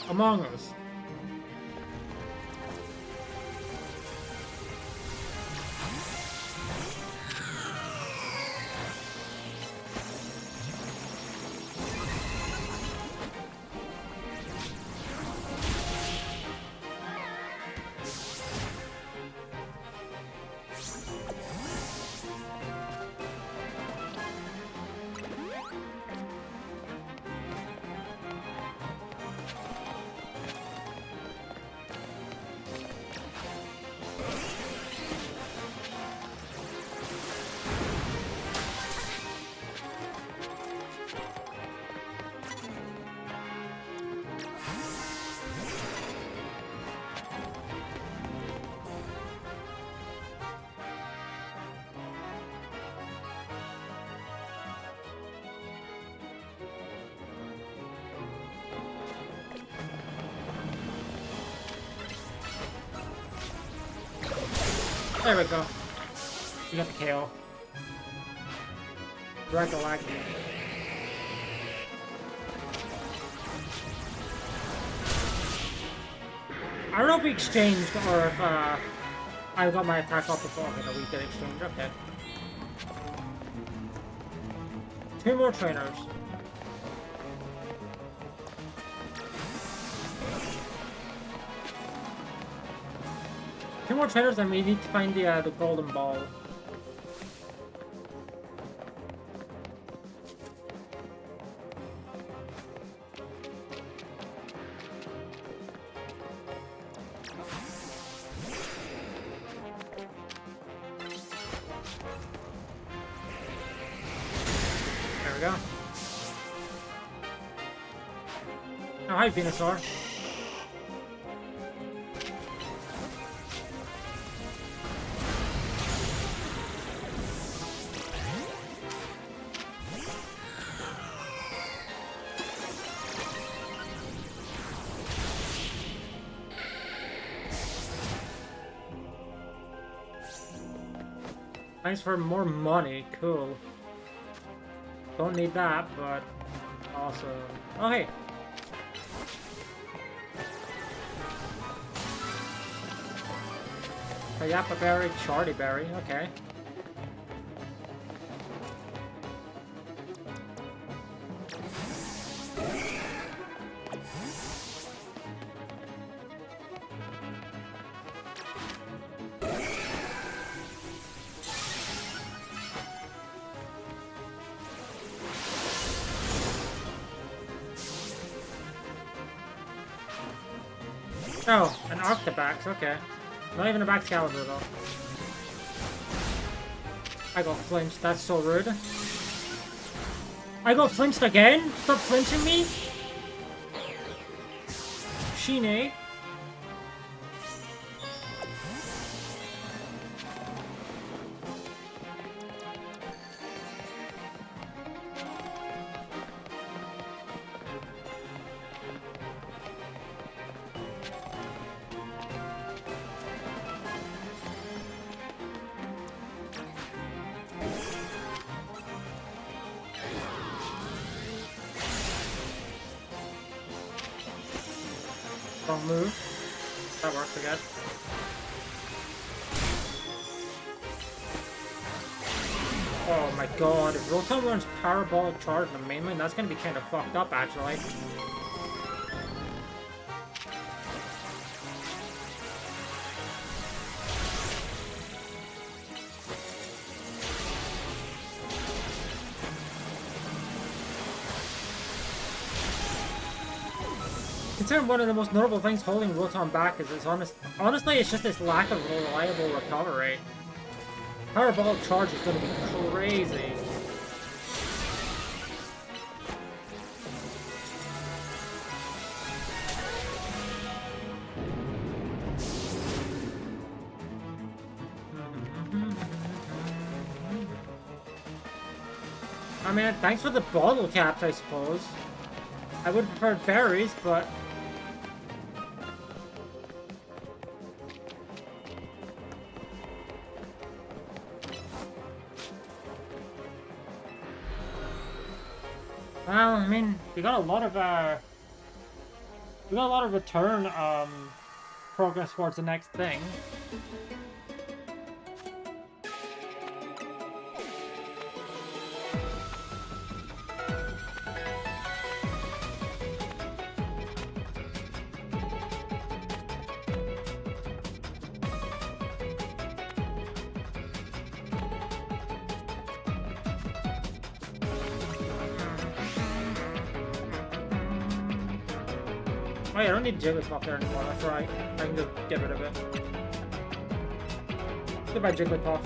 Among Us. There we go. You got the KO. Drag the lag. I don't know if we exchanged or if I got my attack off before. Okay, no, we did exchange. Okay. 2 more trainers. Two more trainers, and we need to find the golden ball. There we go. Oh, hi, Venusaur. Thanks for more money. Cool. Don't need that, but awesome. Oh, hey. Payapa berry, chardy berry. Okay. Oh, an Octobax, okay. Not even a Baxcalibur though. I got flinched, that's so rude. I got flinched again? Stop flinching me! Shine. Wrong move. That works, I guess. Oh my god, if Rotom learns Parabolic Charge in the main lane, that's gonna be kind of fucked up, actually. Considering one of the most notable things holding Rotom back is its honestly, it's just this lack of reliable recovery. Parabolic Charge is going to be crazy. I mean, thanks for the bottle caps, I suppose. I would have preferred berries, but... Well, I mean, we got a lot of return progress towards the next thing. Oh yeah, I don't need Jigglypuff there anymore, that's right. I can just get rid of it. Goodbye, Jigglypuff.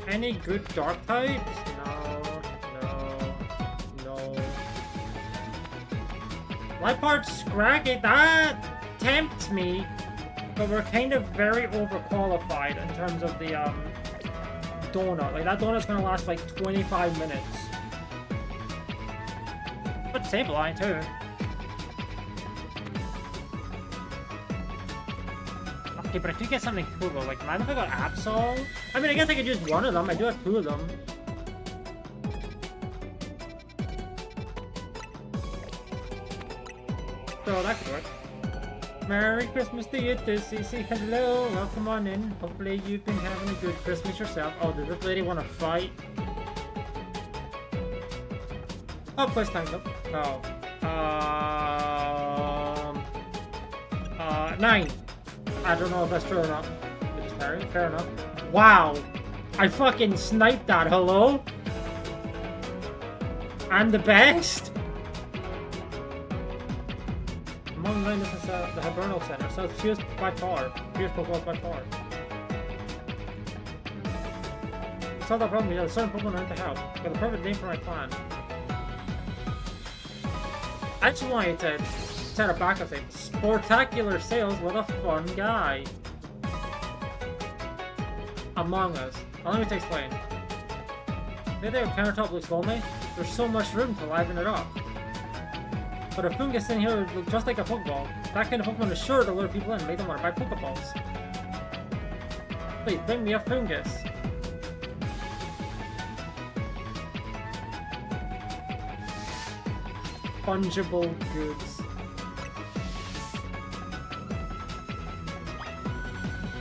Any good dark types? Liepard Scraggy, that tempts me, but we're kind of very overqualified in terms of the donut. Like, that donut's gonna last like 25 minutes. But Sableye too. Okay, but I could get something cool though. Like, imagine if I got Absol? I mean, I guess I could use one of them. I do have two of them. So that could work. Merry Christmas to you too, Cece. Hello, welcome on in. Hopefully you've been having a good Christmas yourself. Oh, does this lady want to fight? Oh, quest time's up. Oh. 9. I don't know if that's true or not. Fair enough. Wow. I fucking sniped that, hello? I'm the best? Among Linus is the Hibernal Center, so it's fierce by far. Fierce Pokemon by far. Solve that problem, you have a certain Pokemon around to help. Got the perfect name for my plan. I actually wanted to set a backup thing. Sportacular sales, what a fun guy. Among Us. Allow me to explain. Hey there, countertop looks lonely. There's so much room to liven it up. But a Fungus in here would look just like a Pokeball. That kind of Pokemon is sure to lure people in and make them want to buy Pokeballs. Please, bring me a Fungus. Fungible goods.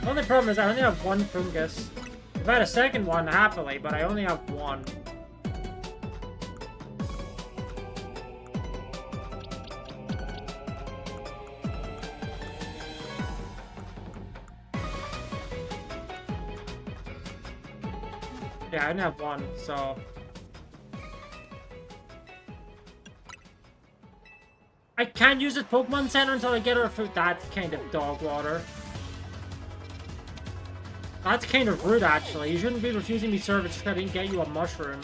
The only problem is I only have one Fungus. If I had a second one, happily, but I only have one. Yeah, I only have one, so... I can't use this Pokemon Center until I get her food. That's kind of dog water. That's kind of rude, actually. You shouldn't be refusing me service just because I didn't get you a mushroom.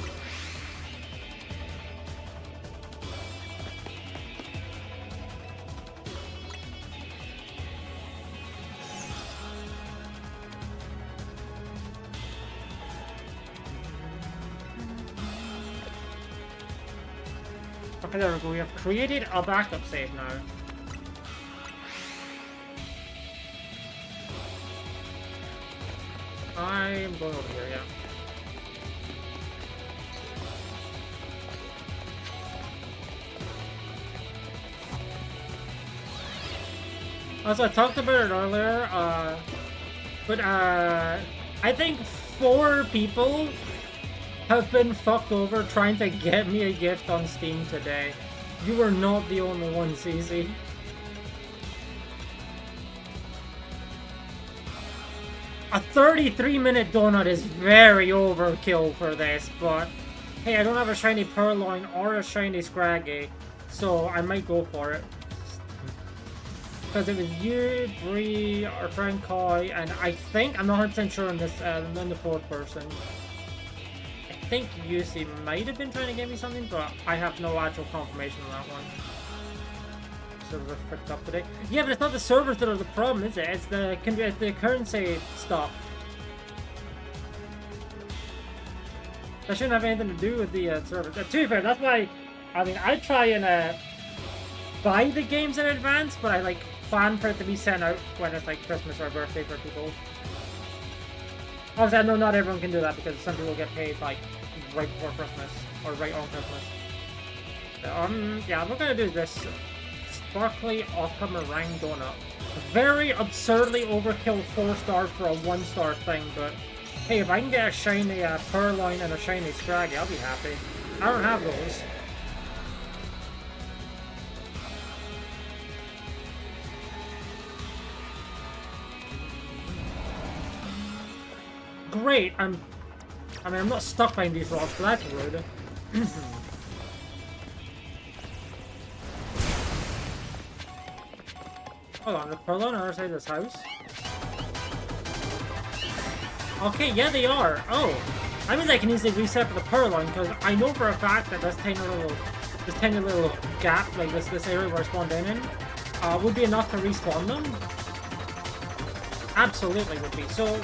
Okay, there we go. We have created a backup save now. I'm going over here, yeah. Also, I talked about it earlier, but I think 4 people have been fucked over trying to get me a gift on Steam today. You are not the only one, CZ. A 33-minute donut is very overkill for this, but hey, I don't have a shiny Purloin or a shiny Scraggy, so I might go for it. Because it was you, Bree, our friend Koi, and I think, I'm not 100% sure on this, in the 4th person. I think UC might have been trying to get me something, but I have no actual confirmation on that one. Server fricked up today. Yeah, but it's not the servers that are the problem, is it? It's the currency stuff. That shouldn't have anything to do with the servers. To be fair, that's why, I mean, I try and buy the games in advance, but I like plan for it to be sent out when it's like Christmas or birthday for people. Obviously, I know not everyone can do that because some people get paid like right before Christmas or right on Christmas. Yeah, we're gonna do this. Sparkly Aqua Meringue Donut. Very absurdly overkill 4 stars for a 1-star thing, but hey, if I can get a shiny Purloin and a shiny Scraggy, I'll be happy. I don't have those. Great, I'm not stuck behind these rocks, but that's rude. Hold on, the Purloin on the other side of this house? Okay, yeah, they are. Oh, that means I can easily reset for the Purloin, because I know for a fact that this tiny little gap, like this area where I spawned in, would be enough to respawn them. Absolutely would be. So,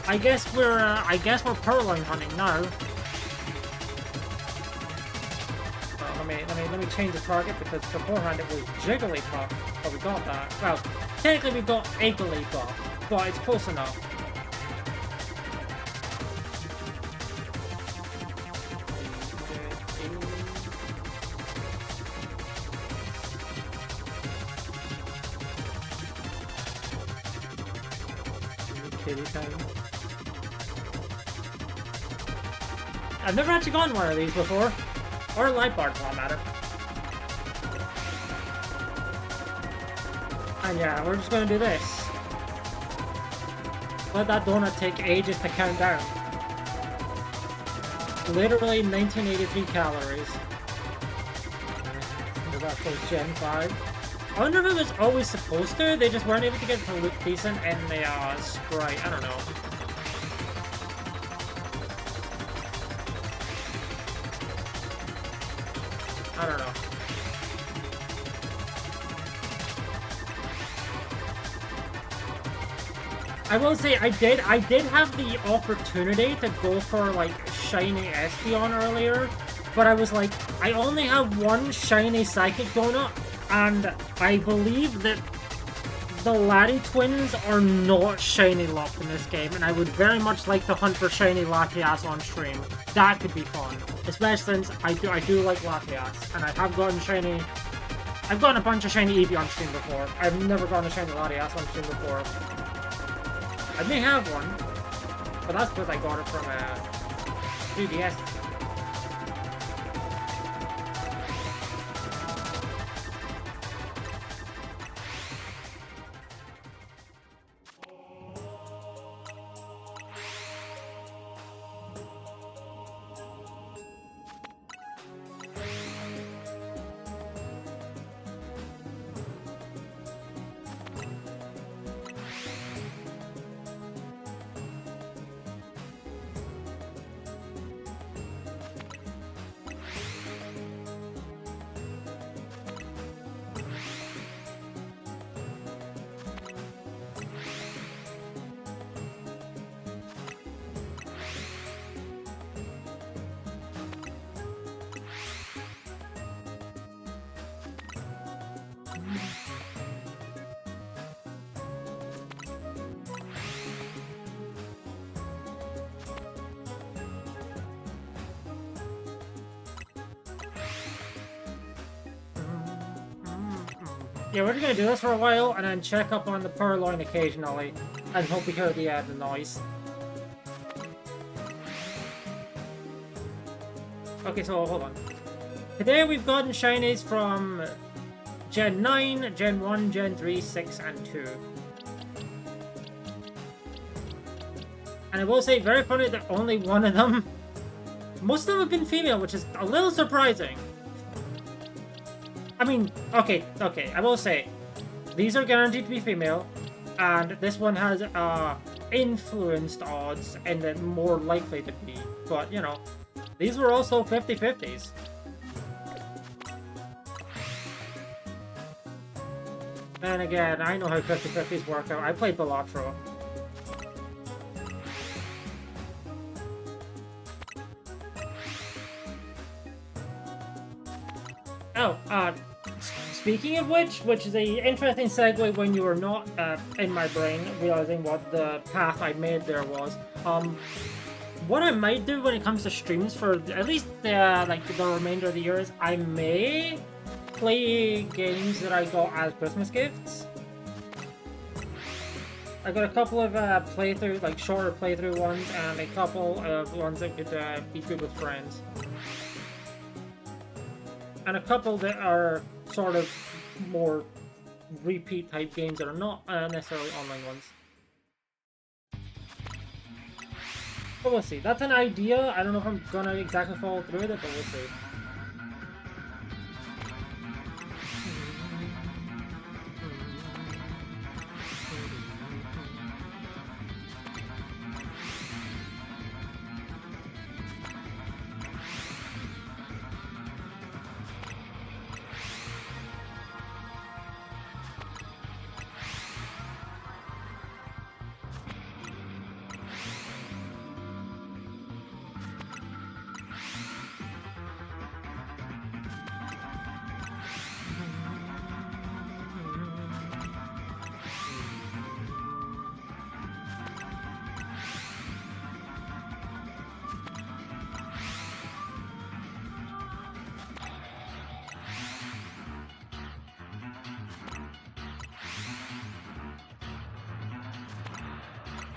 I guess we're Purloin hunting now. Let me change the target because beforehand it was Jigglypuff, but we got that. Well, technically we got Igglybuff, but it's close enough. Kitty time. I've never actually gone one of these before. Or a light bar, for that matter. And yeah, we're just gonna do this. Let that donut take ages to count down. Literally 1983 calories. That's for Gen 5. I wonder if it was always supposed to, they just weren't able to get it to look decent in the sprite, I don't know. I don't know. I will say I did have the opportunity to go for like shiny Espeon earlier, but I was like, I only have one shiny Psychic Donut, and I believe that the Laddie twins are not shiny locked in this game, and I would very much like to hunt for shiny Latias on stream. That could be fun, especially since I do like Latias, and I have gotten shiny. I've gotten a bunch of shiny Eevee on stream before. I've never gotten a shiny Latias on stream before. I may have one, but that's because I got it from 3DS. Yeah, we're just gonna do this for a while and then check up on the Purloin occasionally and hope we hear the noise. Okay, so hold on. Today we've gotten shinies from Gen 9, Gen 1, Gen 3, 6, and 2. And I will say, very funny that only one of them... Most of them have been female, which is a little surprising. I mean, okay, I will say, these are guaranteed to be female, and this one has influenced odds and then more likely to be, but you know, these were also 50-50s. And again, I know how 50-50s work out. I played Balatro. Oh, speaking of which is a interesting segue when you were not in my brain, realizing what the path I made there was. What I might do when it comes to streams for at least like the remainder of the year is I may play games that I got as Christmas gifts. I got a couple of playthrough, like shorter playthrough ones, and a couple of ones that could be good with friends. And a couple that are sort of more repeat type games that are not necessarily online ones. But we'll see. That's an idea. I don't know if I'm gonna exactly follow through with it, but we'll see.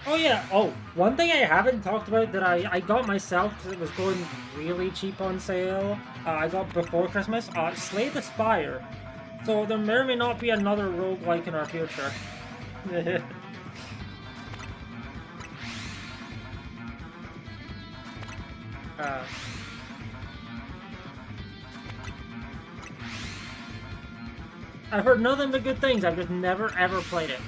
Oh yeah, one thing I haven't talked about that I got myself because it was going really cheap on sale, I got before Christmas, Slay the Spire. So there may or may not be another roguelike in our future. I've heard nothing but good things, I've just never ever played it.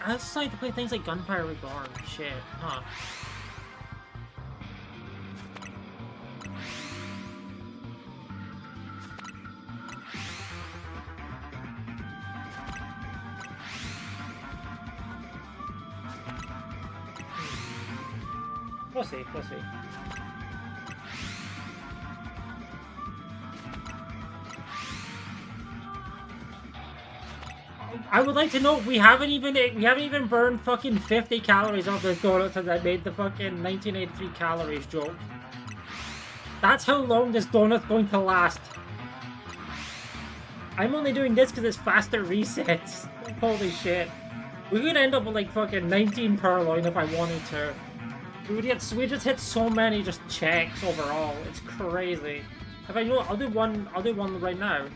I just like to play things like Gunfire Reborn. Shit, huh? We'll see, we'll see. I would like to know we haven't even burned fucking 50 calories off this donut since I made the fucking 1983 calories joke. That's how long this donut's going to last. I'm only doing this because it's faster resets. Holy shit. We could end up with like fucking 19 purloin if I wanted to. We just hit so many just checks overall. It's crazy. If I know, I'll do one right now.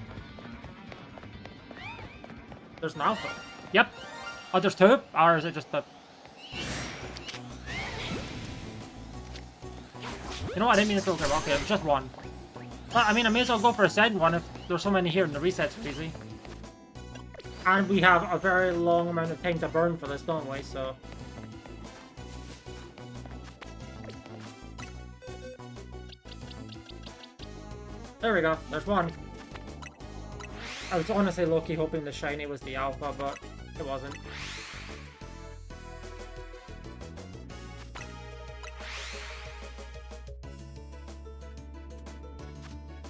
There's an alpha. Yep. Oh, there's two? Or is it just the... You know what? I didn't mean to filter. Okay, it was just one. Well, I mean, I may as well go for a second one if there's so many here and the resets are easy. And we have a very long amount of time to burn for this, don't we? So... There we go. There's one. I was honestly low-key hoping the shiny was the alpha, but it wasn't.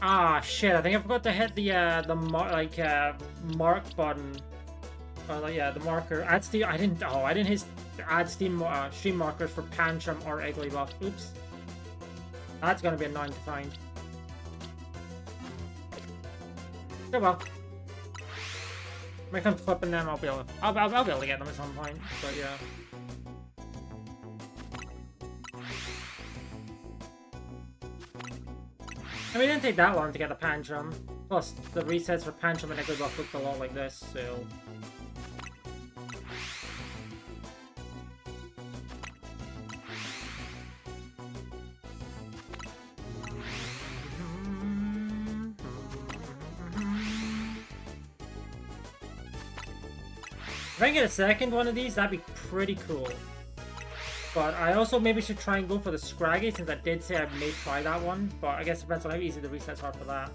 Ah, shit! I think I forgot to hit the mark button. Or like, yeah, the marker. Add Steam. I didn't hit add Steam stream markers for Pancham or Igglybuff. Oops. That's gonna be annoying to find. Oh well. Make them flip and then I'll be able to get them at some point, but yeah. I mean, it didn't take that long to get a Pancham. Plus, the resets for Pancham and Igglybuff looked a lot like this, so... If I can get a second one of these, that'd be pretty cool. But I also maybe should try and go for the Scraggy, since I did say I may try that one. But I guess it depends on how easy the resets are for that.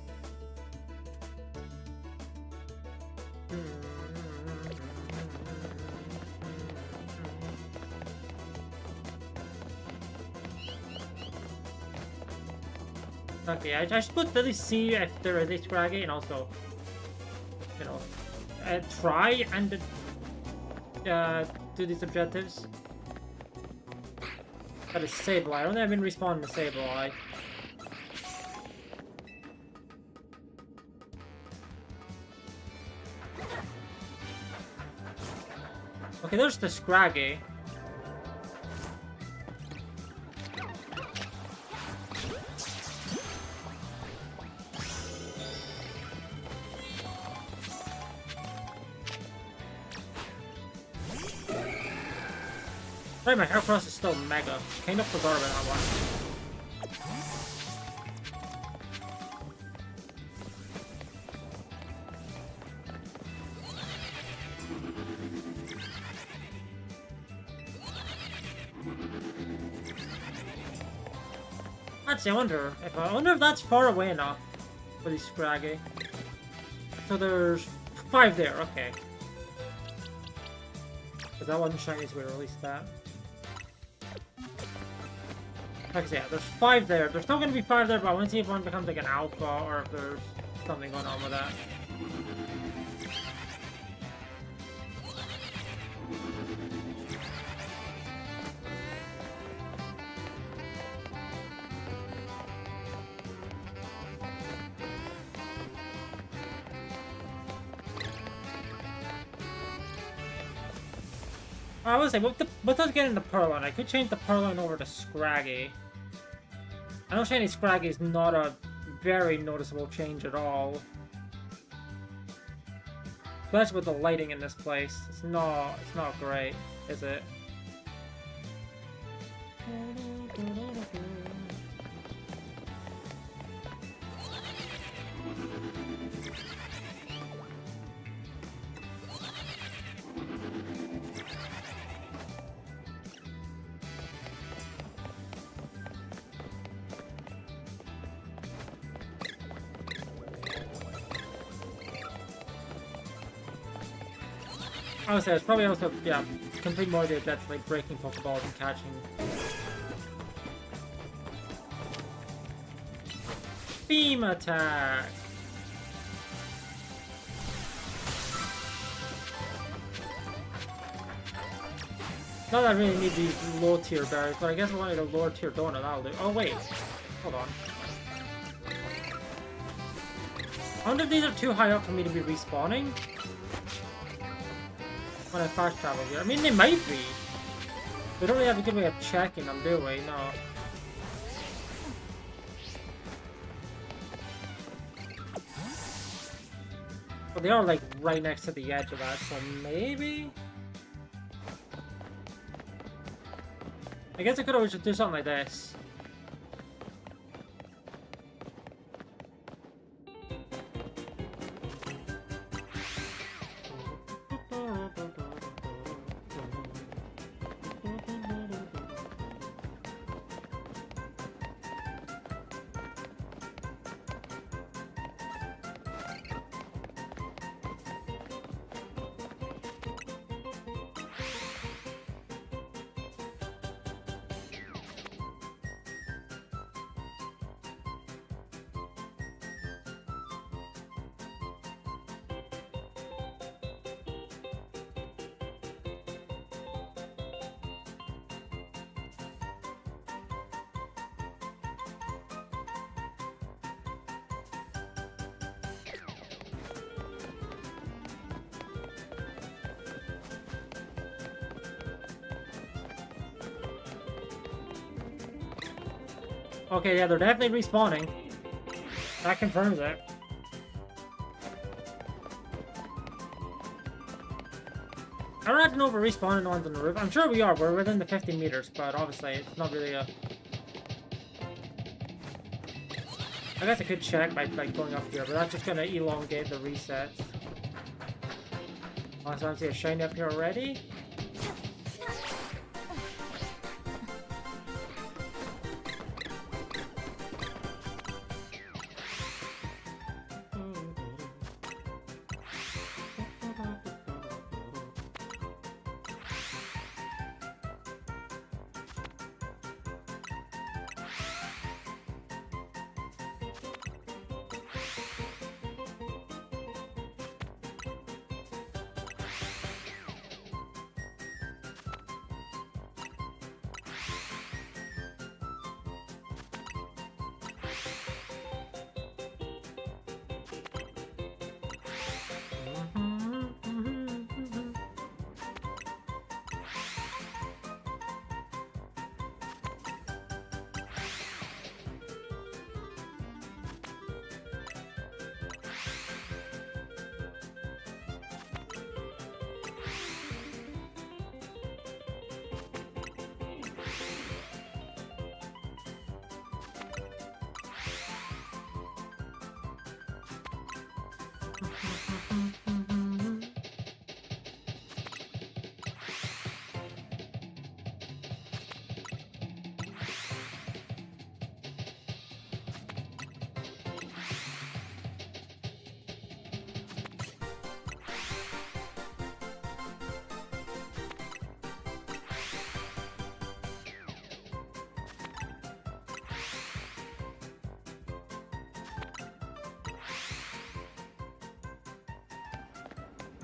Okay, I should go to at least see if there is a Scraggy, and also, you know, try and do these objectives. That is Sableye. I don't think I've been respawning to Sableye. Okay, there's the Scraggy. Right, my Heracross is still mega. Kind of forgot about that one. Actually, I wonder if that's far away enough for these Scraggy. So there's 5 there, okay. Because that wasn't shiny, so we released that. Like I say, yeah, there's 5 there. There's still going to be 5 there, but I want to see if one becomes like an alpha or if there's something going on with that. I was saying, what does getting the Purloin? I could change the Purloin over to Scraggy. I know shiny Scraggy is not a very noticeable change at all. Especially with the lighting in this place. It's not great, is it? I would say it's probably also, yeah, complete more of the objectives like breaking Pokeballs and catching. beam attack. Not that I really need these low tier berries, but I guess I wanted a lower tier donut, that'll do. Oh wait, hold on. I wonder if these are too high up for me to be respawning when I fast travel here. I mean, they might be. We don't really have a good way of checking them, do we? No. But they are like right next to the edge of that, so maybe? I guess I could always just do something like this. Okay, yeah, they're definitely respawning. That confirms it. I don't have to know if we're respawning ones on the roof. I'm sure we are. We're within the 50 meters, but obviously it's not really a... I guess I could check by like going up here, but that's just gonna elongate the resets. Oh, so I see a shiny up here already.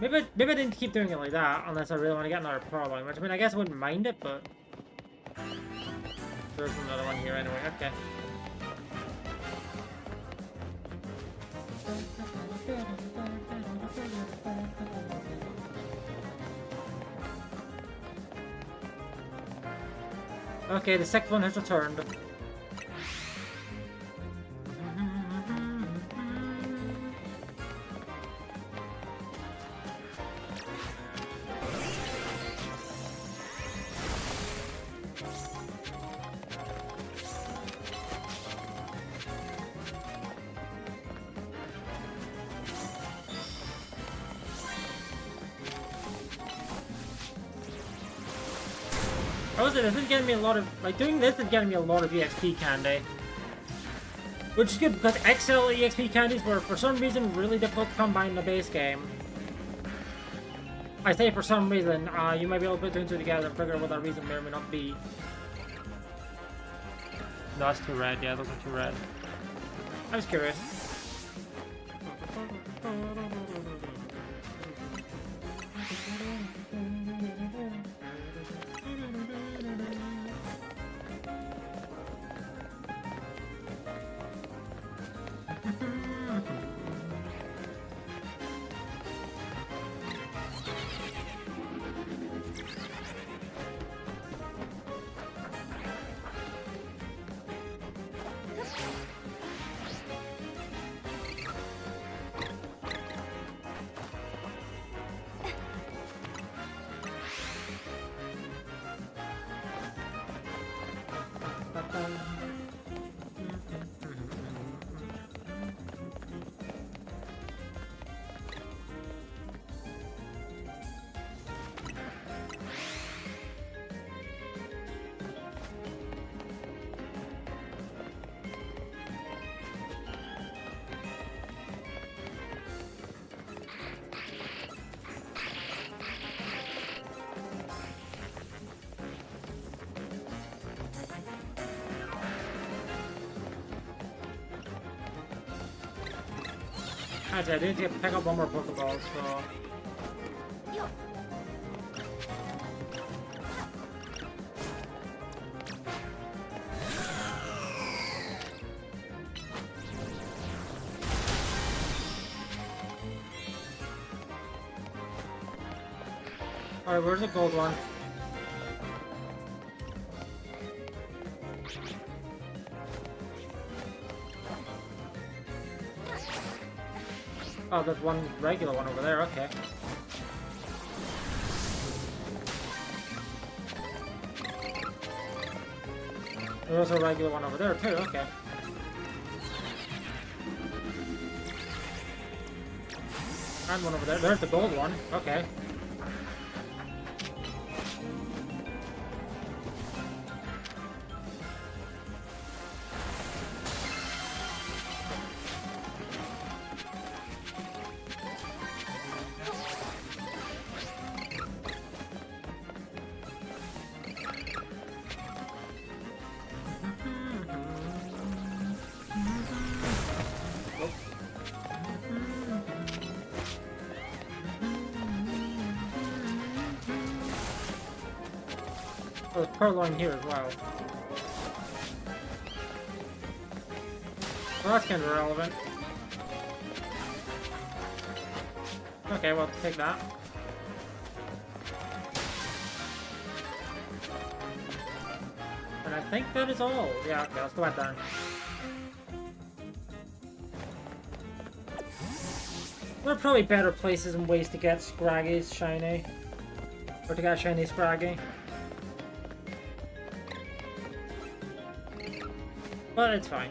Maybe I didn't keep doing it like that unless I really want to get another pearl line, which I mean I guess I wouldn't mind it, but there's another one here anyway. Okay. Okay, the second one has returned. This is getting me a lot of, like, doing this is getting me a lot of EXP candy. Which is good, because XL EXP candies were, for some reason, really difficult to come by in the base game. I say for some reason, you might be able to put two and two together and figure out what that reason may or may not be. No, that's too red, yeah, those are too red. I was curious. Actually, I did get to pick up one more Pokeball, so... Alright, where's the gold one? Oh, there's one regular one over there, okay. There's a regular one over there too, okay. And one over there. There's the gold one, okay. Oh, there's Purloin here as well. Well, that's kind of irrelevant. Okay, well, take that. And I think that is all. Yeah, okay, let's go back down. There are probably better places and ways to get Scraggy's shiny. Or to get shiny Scraggy. But it's fine.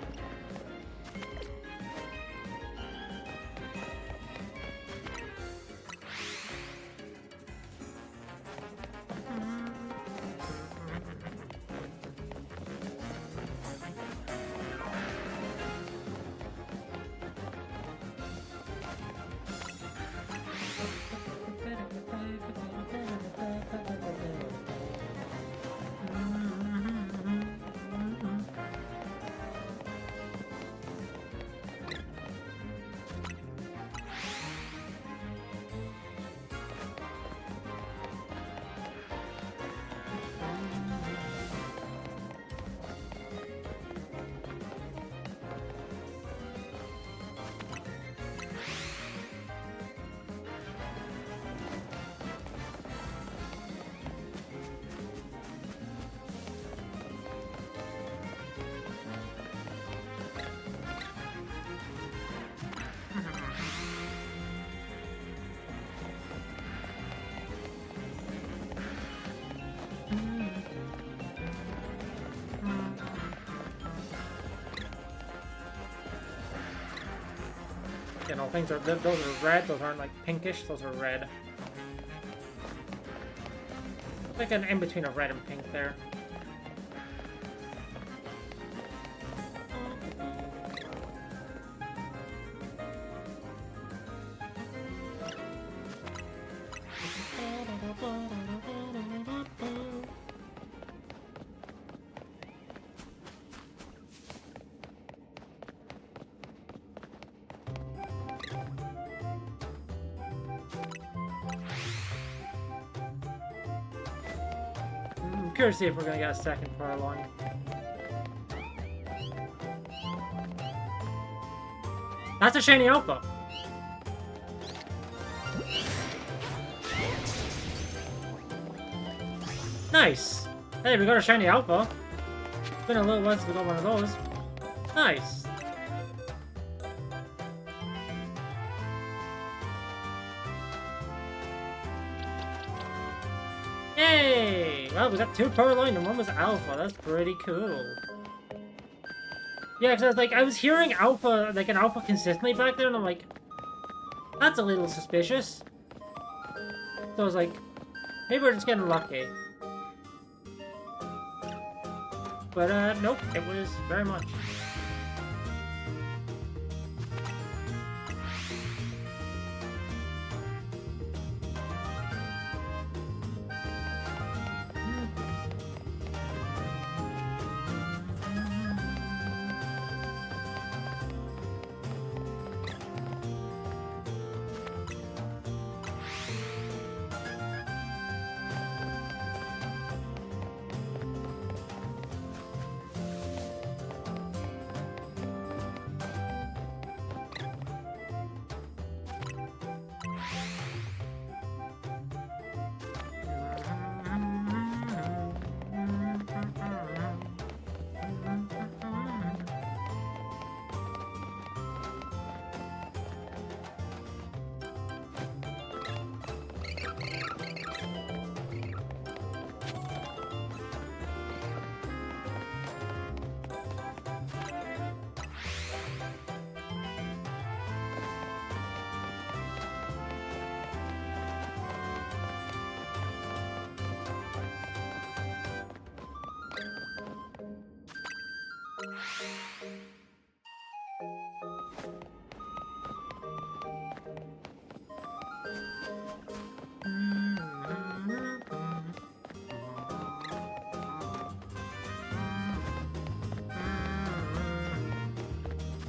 You know, things are, those are red, those aren't like pinkish, those are red. Like an in-between of red and pink there. curious to see if we're gonna get a second Purloin. That's a shiny alpha. Nice. Hey, we got a shiny alpha. It's been a little while since we got one of those. Nice. Yay! Well, we got 2 Purloin and 1 was alpha. That's pretty cool. Yeah, because I was hearing alpha, like an alpha consistently back there, and I'm like, that's a little suspicious. So I was like, maybe we're just getting lucky. But, nope, it was very much.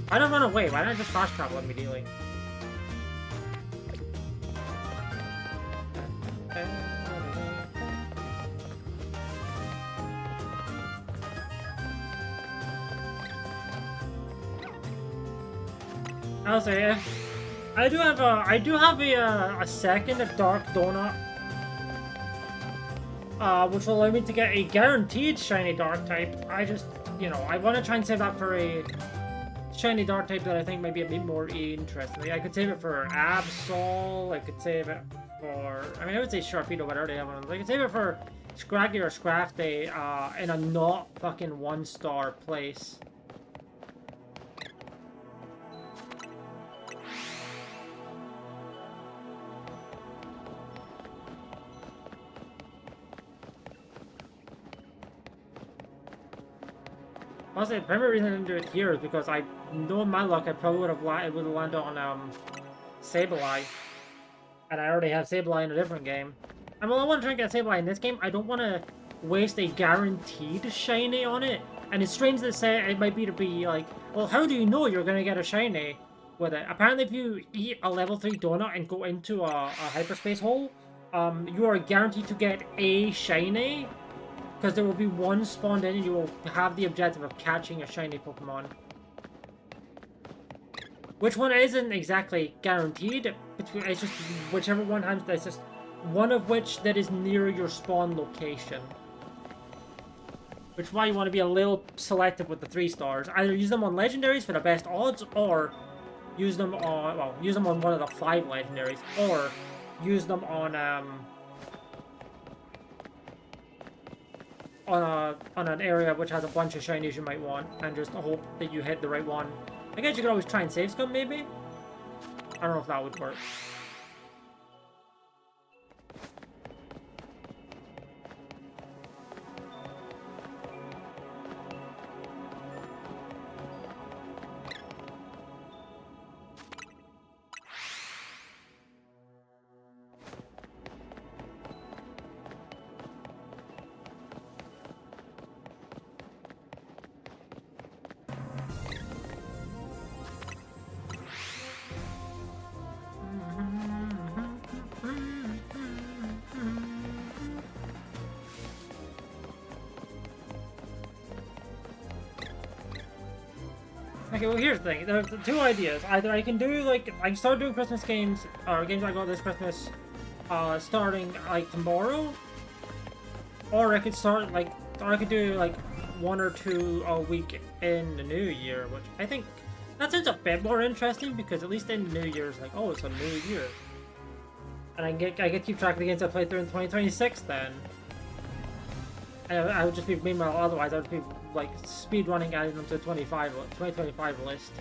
Why don't run away? Why don't I just fast travel immediately? I'll say, I do have a second Dark Donut, which will allow me to get a guaranteed shiny Dark type. I just, you know, I want to try and save that for a shiny Dark type that I think might be a bit more interesting. Like, I could save it for Absol. I could save it for, I mean, I would say Sharpedo, but I already have one. I could save it for Scraggy or Scrafty in a not fucking 1-star place. Honestly, the primary reason I didn't do it here is because I know my luck I probably would have landed on Sableye. And I already have Sableye in a different game. And while I want to try and get Sableye in this game, I don't want to waste a guaranteed shiny on it. And it's strange to say it might be to be like, well, how do you know you're going to get a shiny with it? Apparently if you eat a level 3 donut and go into a hyperspace hole, you are guaranteed to get a shiny. Because there will be one spawned in and you will have the objective of catching a shiny Pokemon. Which one isn't exactly guaranteed. It's just whichever one has, it's just one of which that is near your spawn location. Which is why you want to be a little selective with the 3 stars. Either use them on legendaries for the best odds, or use them on, well, use them on one of the 5 legendaries, or use them on an area which has a bunch of shinies you might want, and just hope that you hit the right one. I guess you could always try and save scum, maybe? I don't know if that would work. Okay, well here's the thing. There's two ideas. Either I can do like I can start doing Christmas games or games I got this Christmas, starting like tomorrow, or I could start like or I could do like one or two a week in the new year, which I think that sounds a bit more interesting because at least in New Year's like oh it's a new year, and I get to keep track of the games I played through in 2026 then. I would just be, meanwhile, otherwise I would be like speed running adding them to the 2025 list.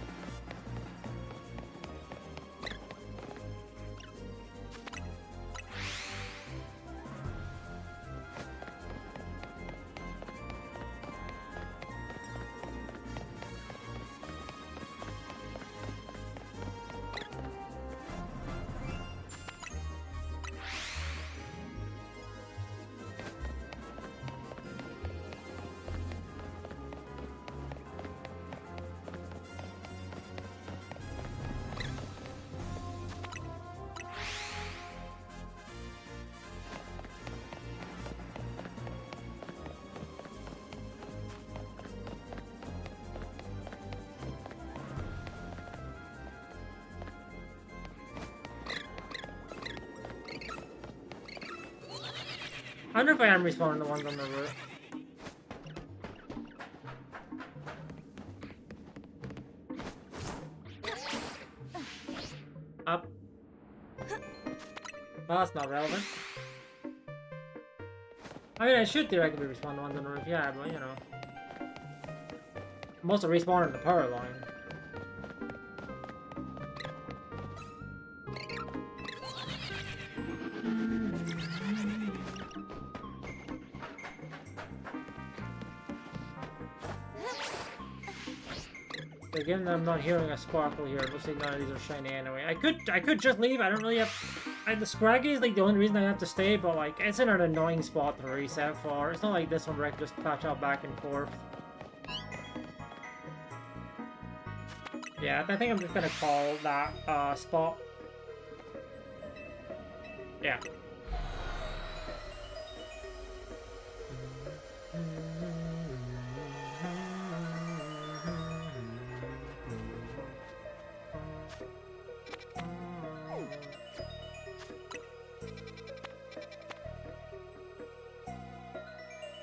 I wonder if I am respawning the ones on the roof. Up. Well, that's not relevant. I mean, I should theoretically respawn the ones on the roof, yeah, but you know. I'm also respawning the power line. Again, I'm not hearing a sparkle here. It looks like none of these are shiny anyway. I could just leave. I don't really have. The Scraggy is like the only reason I have to stay, but like it's in an annoying spot to reset for. It's not like this one where I can just patch out back and forth. Yeah, I think I'm just gonna call that spot. Yeah.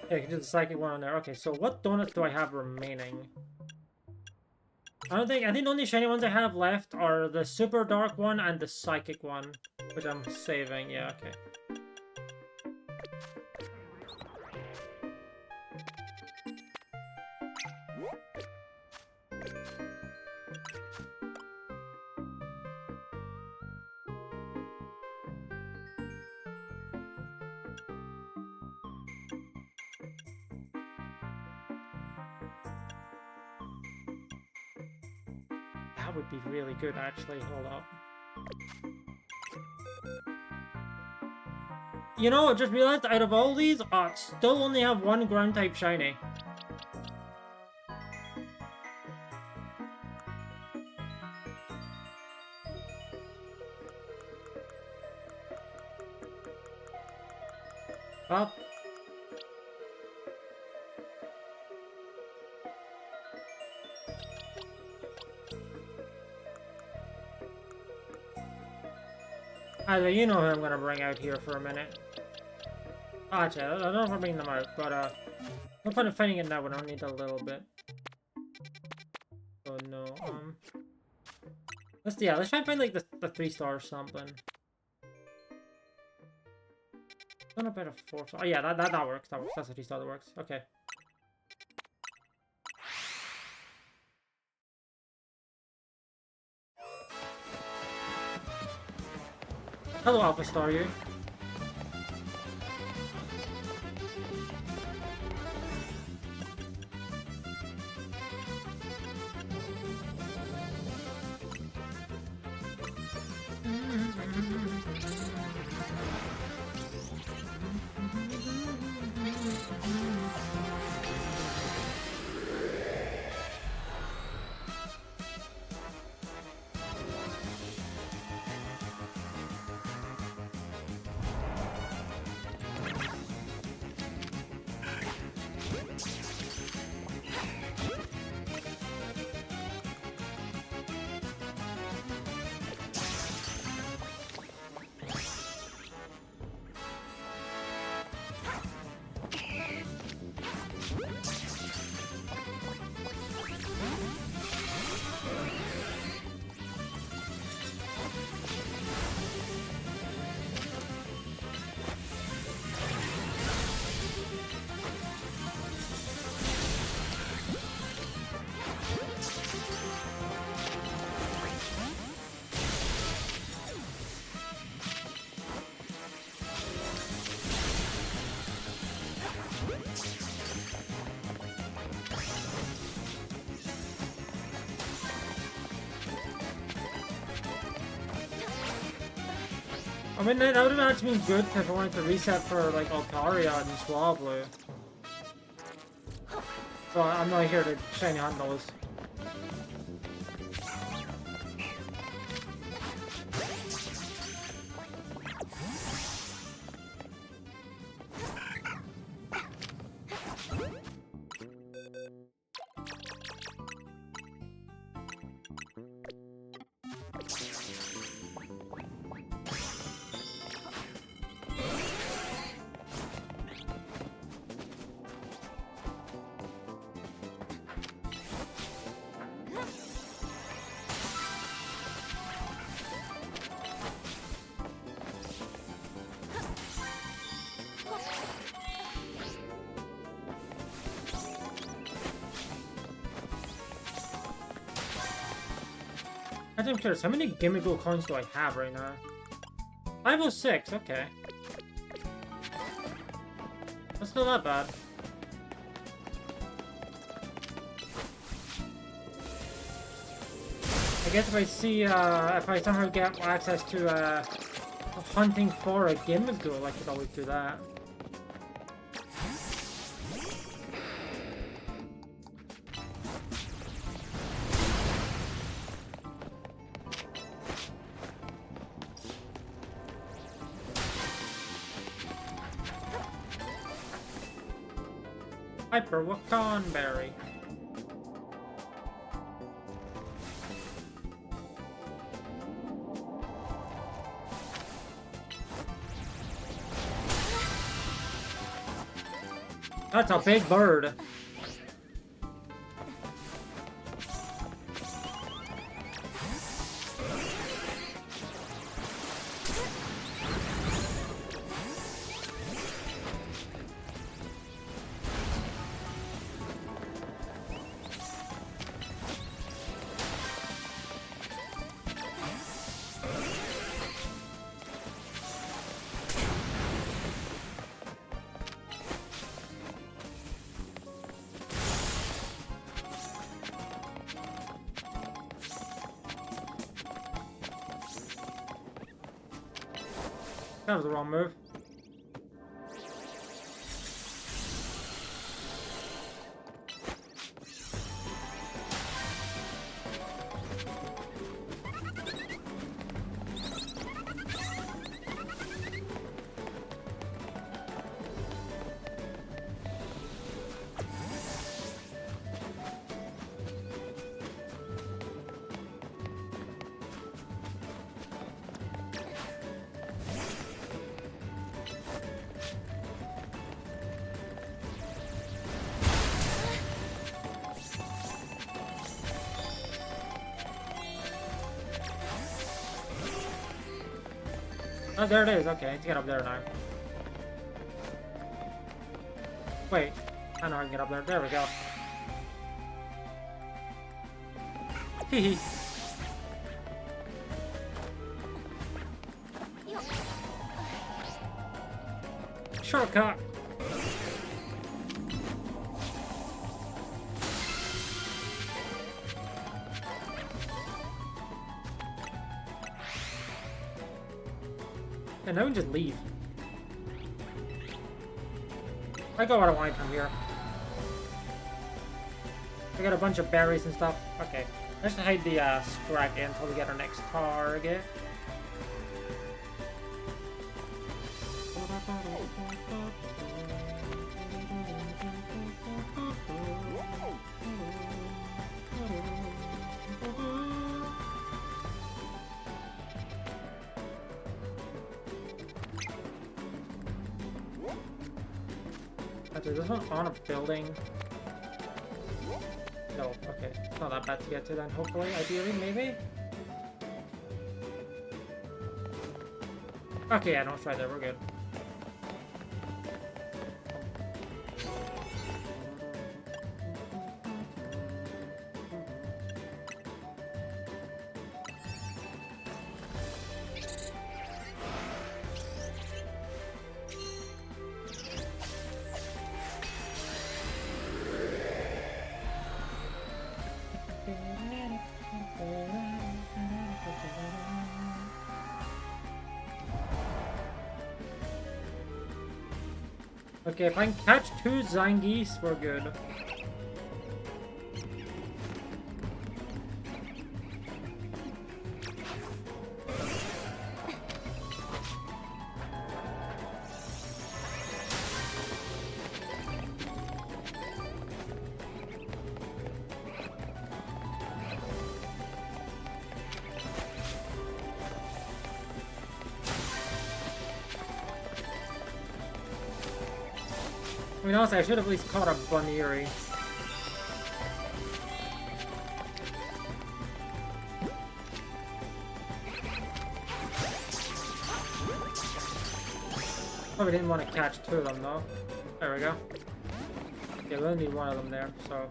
Yeah, I can do the psychic one on there. Okay, so what donuts do I have remaining? I think the only shiny ones I have left are the super dark one and the psychic one, which I'm saving. Yeah, okay. That would be really good, actually. Hold up. You know, I just realized out of all these, still only have one ground type shiny. Well. Either you know who I'm gonna bring out here for a minute. Actually, I don't know if I'm bringing them out, but no point in fighting it now when I need a little bit. Oh no, let's try and find like the 3-star or something. Not a bit of 4-star. Oh yeah, that works. That works. That's a 3-star that works. Okay. Hello, Alpha Star, you. mean, that would have actually been good if I wanted to reset for, like, Altaria and Swablu. So I'm not here to shiny hunt those. I'm curious, how many Gimmighoul coins do I have right now? 506, okay. That's not that bad. I guess if I see, if I somehow get access to, hunting for a Gimmighoul, I could always do that. Hyper Wakan Berry. That's a big bird. That was the wrong move. Oh, there it is. Okay, I need to get up there now. Wait. I know I can get up there. There we go. Hehe. Shortcut. And now we can just leave. I got what I wanted from here. I got a bunch of berries and stuff. Okay. Let's hide the Scraggy until we get our next target. Okay, this one's on a building. No, okay. It's not that bad to get to then, hopefully, ideally, maybe? Okay, yeah, don't try there, we're good. Okay, if I can catch 2 Zangiefs, we're good. I mean, honestly, I should have at least caught a Bunnery. Probably didn't want to catch 2 of them, though. There we go. Yeah, we only need 1 of them there, so...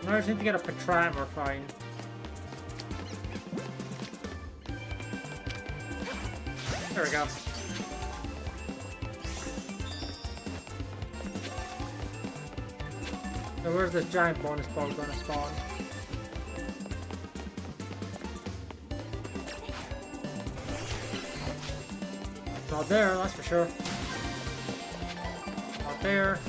I just need to get a Patrat, we're fine. There we go. So where's this giant bonus ball gonna spawn? Not there, that's for sure. Not there.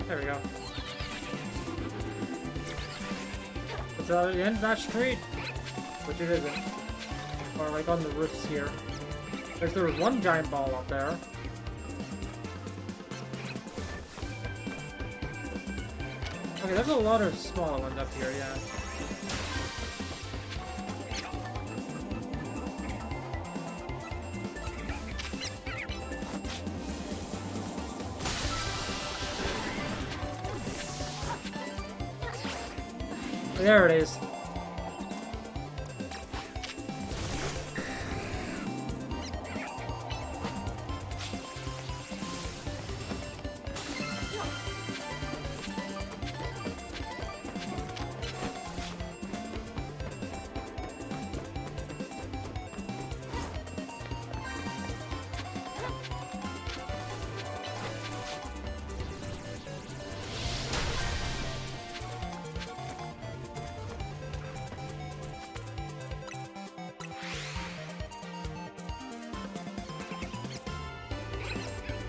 There we go. Is that the end of that street? Which it isn't. Or like on the roofs here. There was 1 giant ball up there. Okay, there's a lot of smaller ones up here, yeah. There it is.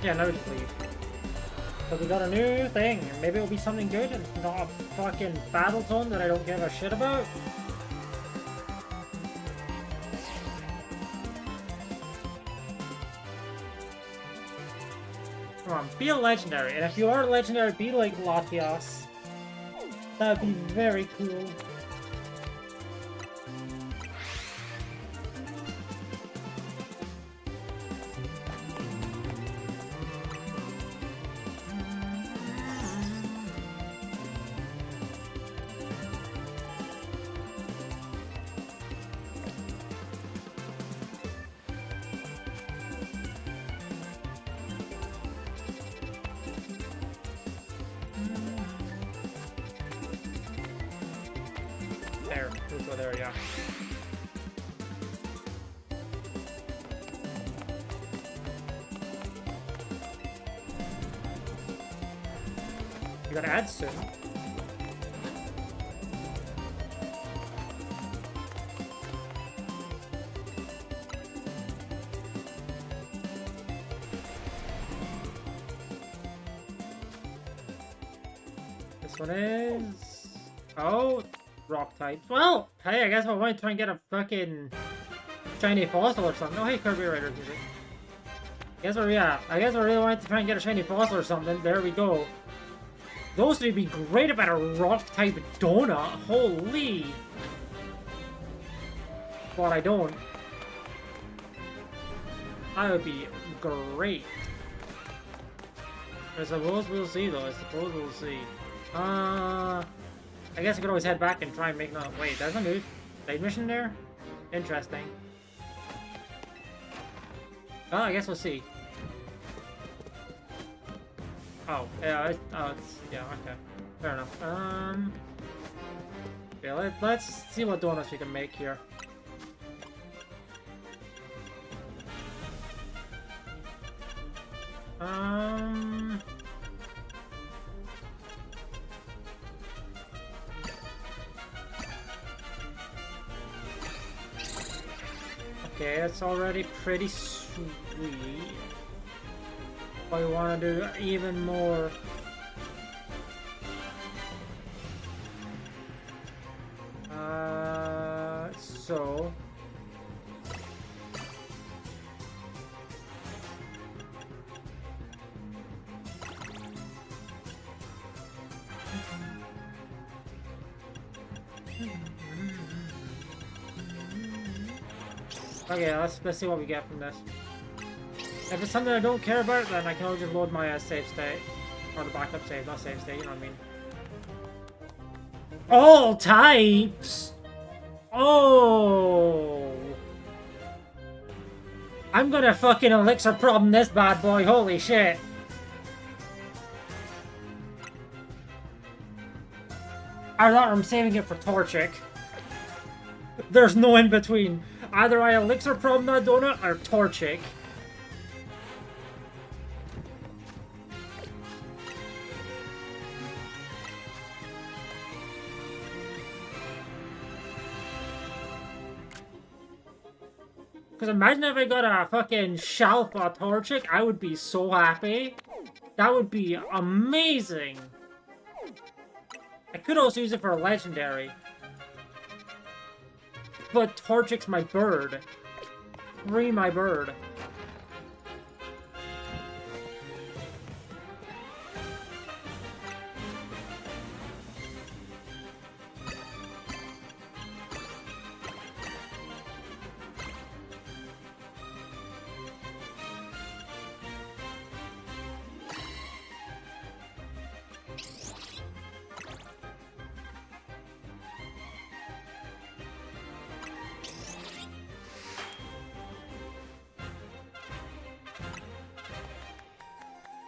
Yeah, no, just leave. So we got a new thing. Maybe it'll be something good and not a fucking battle zone that I don't give a shit about. Come on, be a legendary. And if you are a legendary, be like Latias. That'd be very cool. There, yeah. You gotta add soon. This one is... Oh, rock type. Well, hey, I guess I want to try and get a fucking shiny fossil or something. Oh, hey, Kirby Riders music. I guess I really wanted to try and get a shiny fossil or something. There we go. Those would be great about a rock type donut. Holy. But I don't. That would be great. I suppose we'll see though. I suppose we'll see. I guess I could always head back and try and make no. Wait, there's a new side mission there? Interesting. Oh, I guess we'll see. Oh, yeah, it's, yeah, okay. Fair enough. Yeah, let's see what donuts we can make here. Okay, that's already pretty sweet. But we want to do even more. So... Okay, let's see what we get from this. If it's something I don't care about, then I can always just load my save state. Or the backup save, not save state, you know what I mean. All types! Oh! I'm gonna fucking elixir problem this bad boy, holy shit! I thought I'm saving it for Torchic. There's no in between. Either I elixir problem that donut or Torchic. Because imagine if I got a fucking shelf of Torchic, I would be so happy. That would be amazing. I could also use it for a legendary. But Torchic's my bird. Free my bird.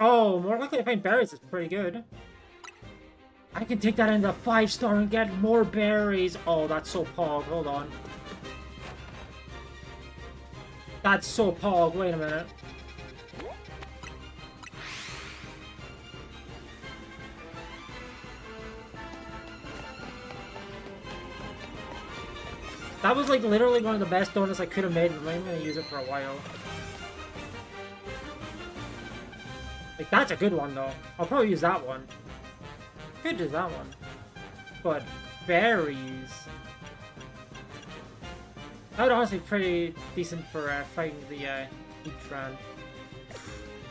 Oh, more likely to find berries is pretty good. I can take that into 5-star and get more berries. Oh, that's so pog. Hold on. That's so pog. Wait a minute. That was like literally one of the best donuts I could have made, and I'm going to use it for a while. Like, that's a good one, though. I'll probably use that one. Could use that one. But, berries. That would honestly be pretty decent for fighting the Heatran.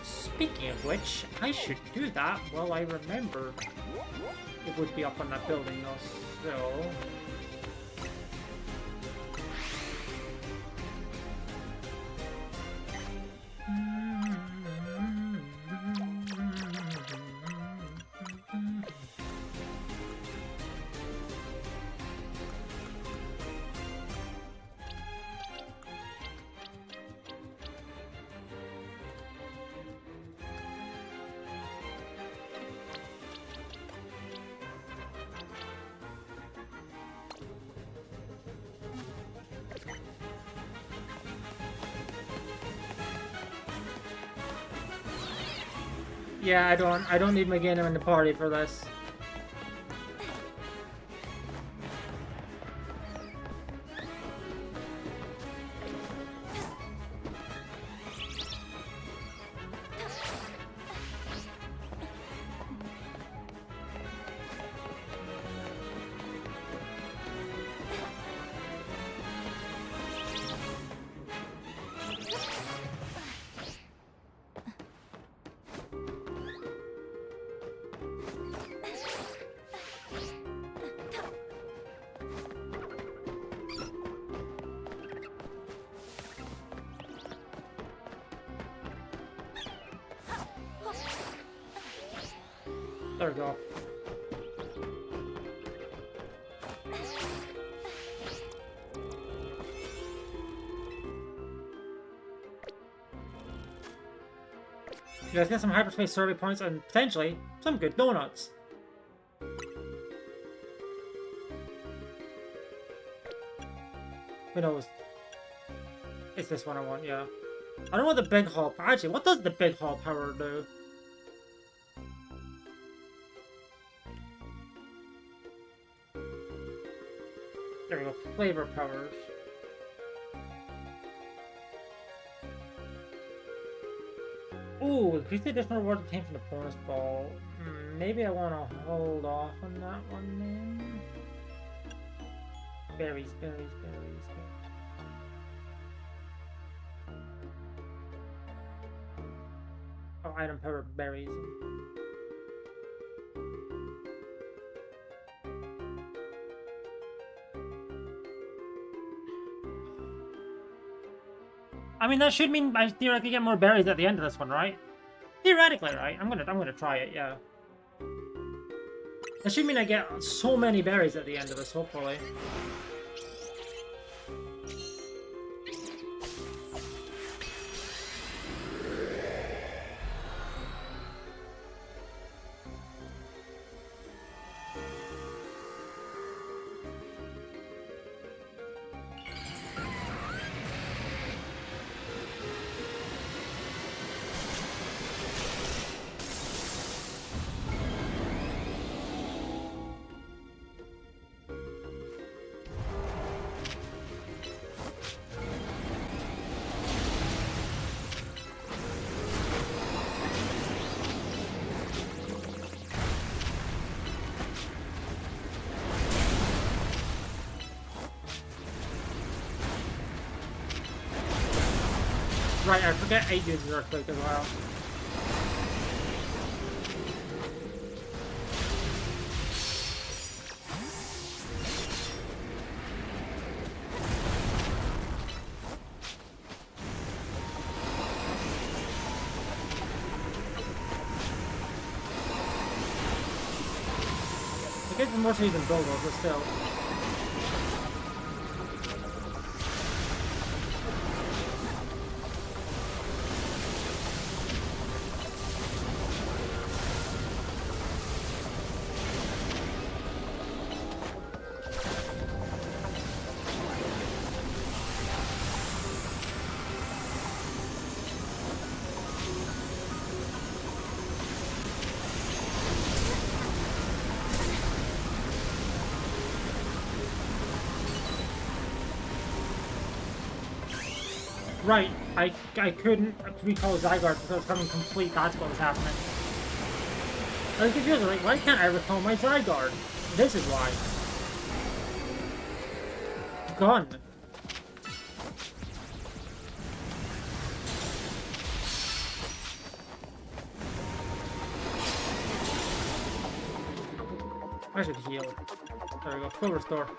Speaking of which, I should do that while I remember. It would be up on that building, though, so... Yeah, I don't need Megano in the party for this. There we go. You guys get some hyperspace survey points and potentially some good donuts. Who knows? It's this one I want, yeah. I don't want the big hall. Actually, what does the big hall power do? There we go. Flavor powers. Ooh, increase the additional reward obtained from the bonus ball. Maybe I want to hold off on that one then. Berries, berries, berries, berries. Oh, item power berries. I mean, that should mean I theoretically get more berries at the end of this one, right? Theoretically, right? I'm gonna try it, yeah. That should mean I get so many berries at the end of this, hopefully. Right, I forget 8 uses Earthquake as well. It gets more so than Dogo, but still. Right, I couldn't recall Zygarde because I was coming complete, that's what was happening. I was confused, like, why can't I recall my Zygarde? This is why. Gun. I should heal. There we go, full restore.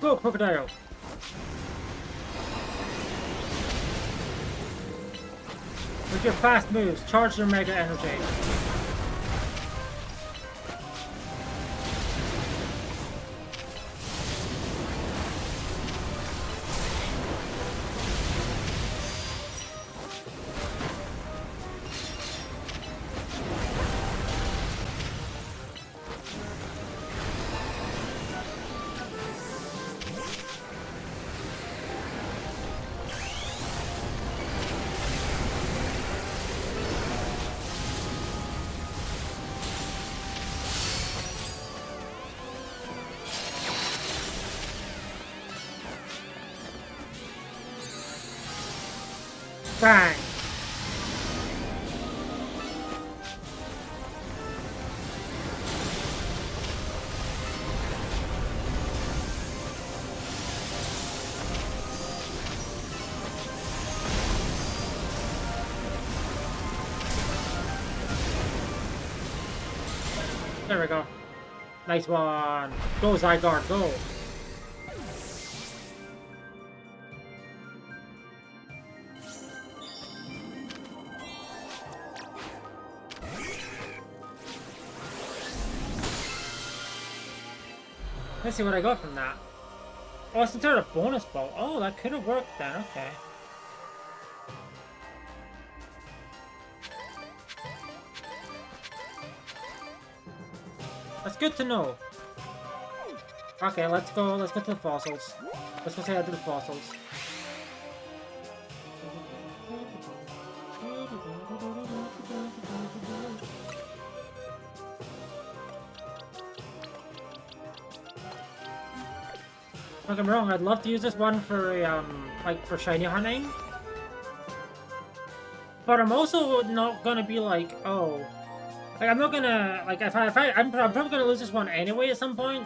go, Crocodile! With your fast moves, charge your Mega Energy. Bang! There we go. Nice one. Go, Zygarde, go. Let's see what I got from that. Oh, it's considered a bonus ball. Oh, that could have worked then. Okay. That's good to know. Okay, let's go to the fossils. Let's go say hi to the fossils. Don't get me wrong, I'd love to use this one for like for shiny hunting. But I'm also not gonna be like, oh, like I'm not gonna like I'm probably gonna lose this one anyway at some point.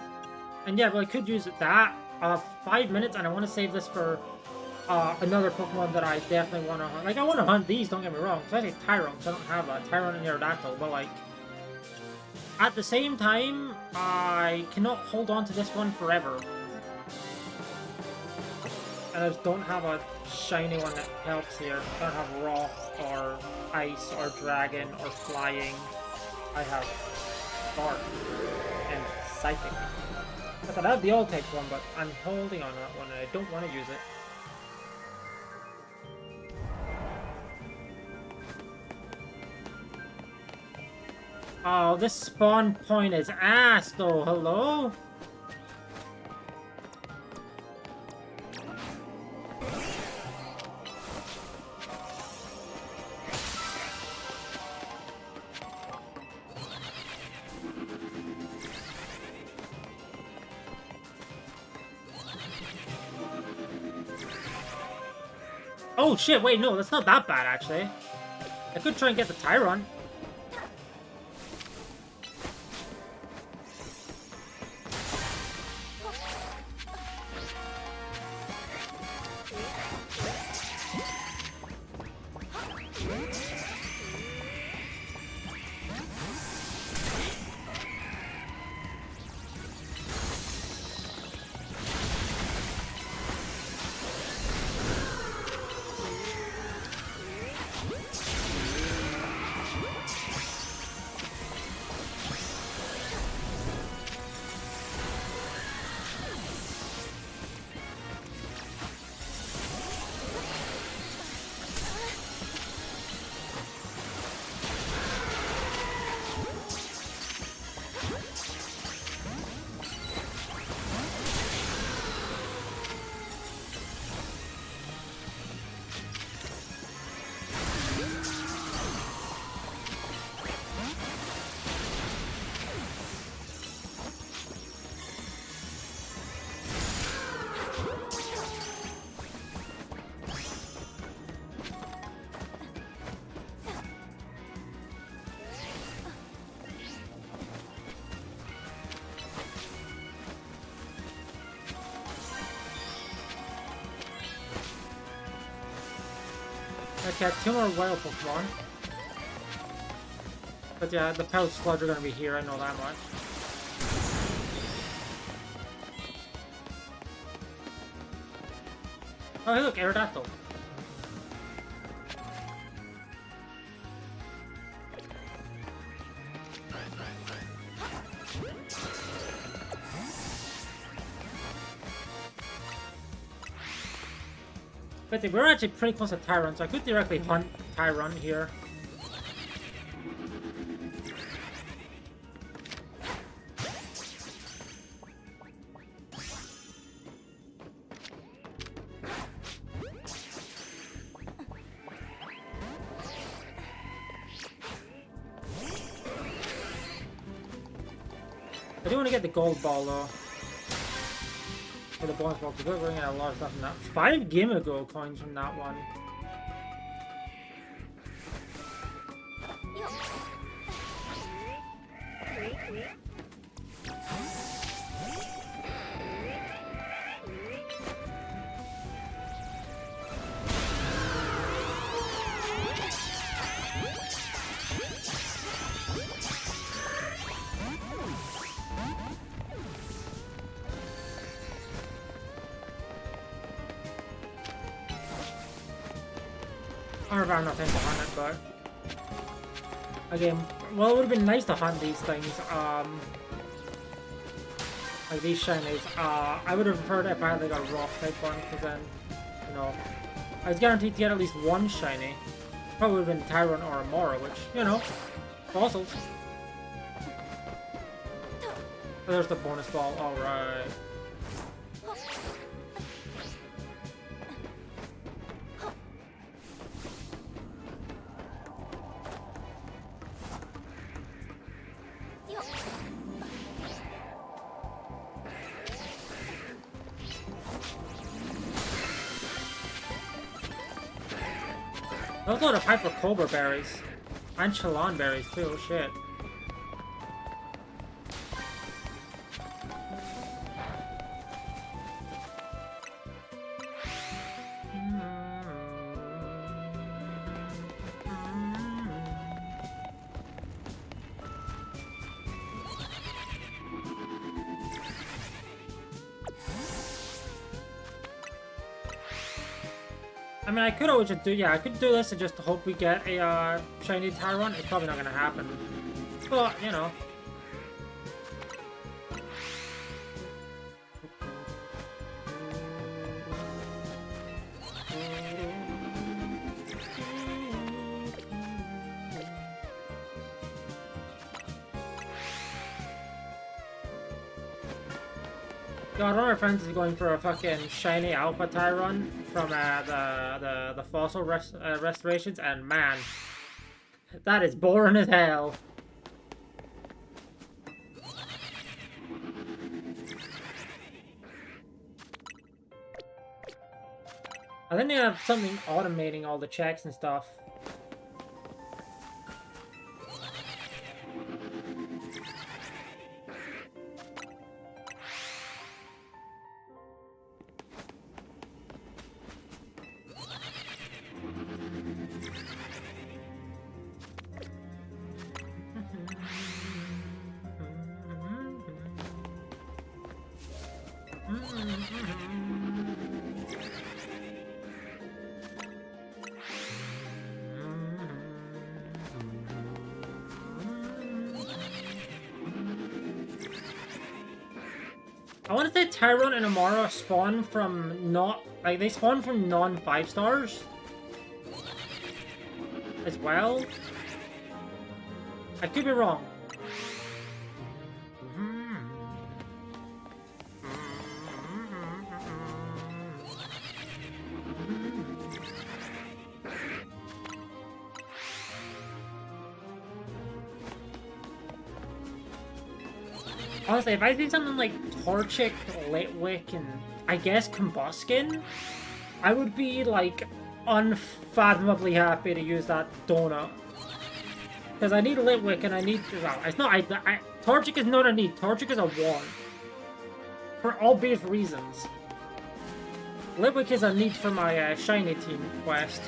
And yeah, but I could use that 5 minutes, and I want to save this for another Pokemon that I definitely want to hunt. Like I want to hunt these, don't get me wrong, especially Tyrants. I don't have a Tyrant and Aerodactyl, but like at the same time, I cannot hold on to this one forever. And I just don't have a shiny one that helps here. I don't have Rock, or Ice, or Dragon, or Flying. I have Dark and Psychic. I thought I have the All-Type one, but I'm holding on to that one and I don't want to use it. Oh, this spawn point is ass though, hello? Oh shit, wait, no, that's not that bad actually. I could try and get the Tyron. Okay, I have 2 more wild Pokemon. But yeah, the Pouch Sludge are gonna be here, I know that much. Oh, hey, look, Aerodactyl. But we're actually pretty close to Tyron, so I could directly hunt Tyron here. I do want to get the gold ball though. For the bonus ball, because we're getting a lot of stuff from that. 5 Gimago coins from that one. I don't have enough time to hunt it, but again, well, it would have been nice to hunt these things, like these shinies. I would have preferred if I had like a rock type one, because then, you know, I was guaranteed to get at least one shiny. Probably would have been Tyron or Amora, which, you know, fossils. Oh, there's the bonus ball, alright. Those are the Piper Cobra berries. And Chalon berries too, shit. I mean, I could always just do, yeah, I could do this and just hope we get a shiny Tyron. It's probably not gonna happen. But, you know. God, one of our friends is going for a fucking shiny Alpha Tyron from the fossil restorations, and man, that is boring as hell. I think they have something automating all the checks and stuff. I want to say Tyron and Amara spawn from they spawn from non-5 stars as well. I could be wrong. Honestly, if I see something like Torchic, Litwick, and I guess Combuskin, I would be like unfathomably happy to use that donut. Because I need Litwick and I need, well, it's not, Torchic is not a need, Torchic is a want. For obvious reasons. Litwick is a need for my shiny team quest.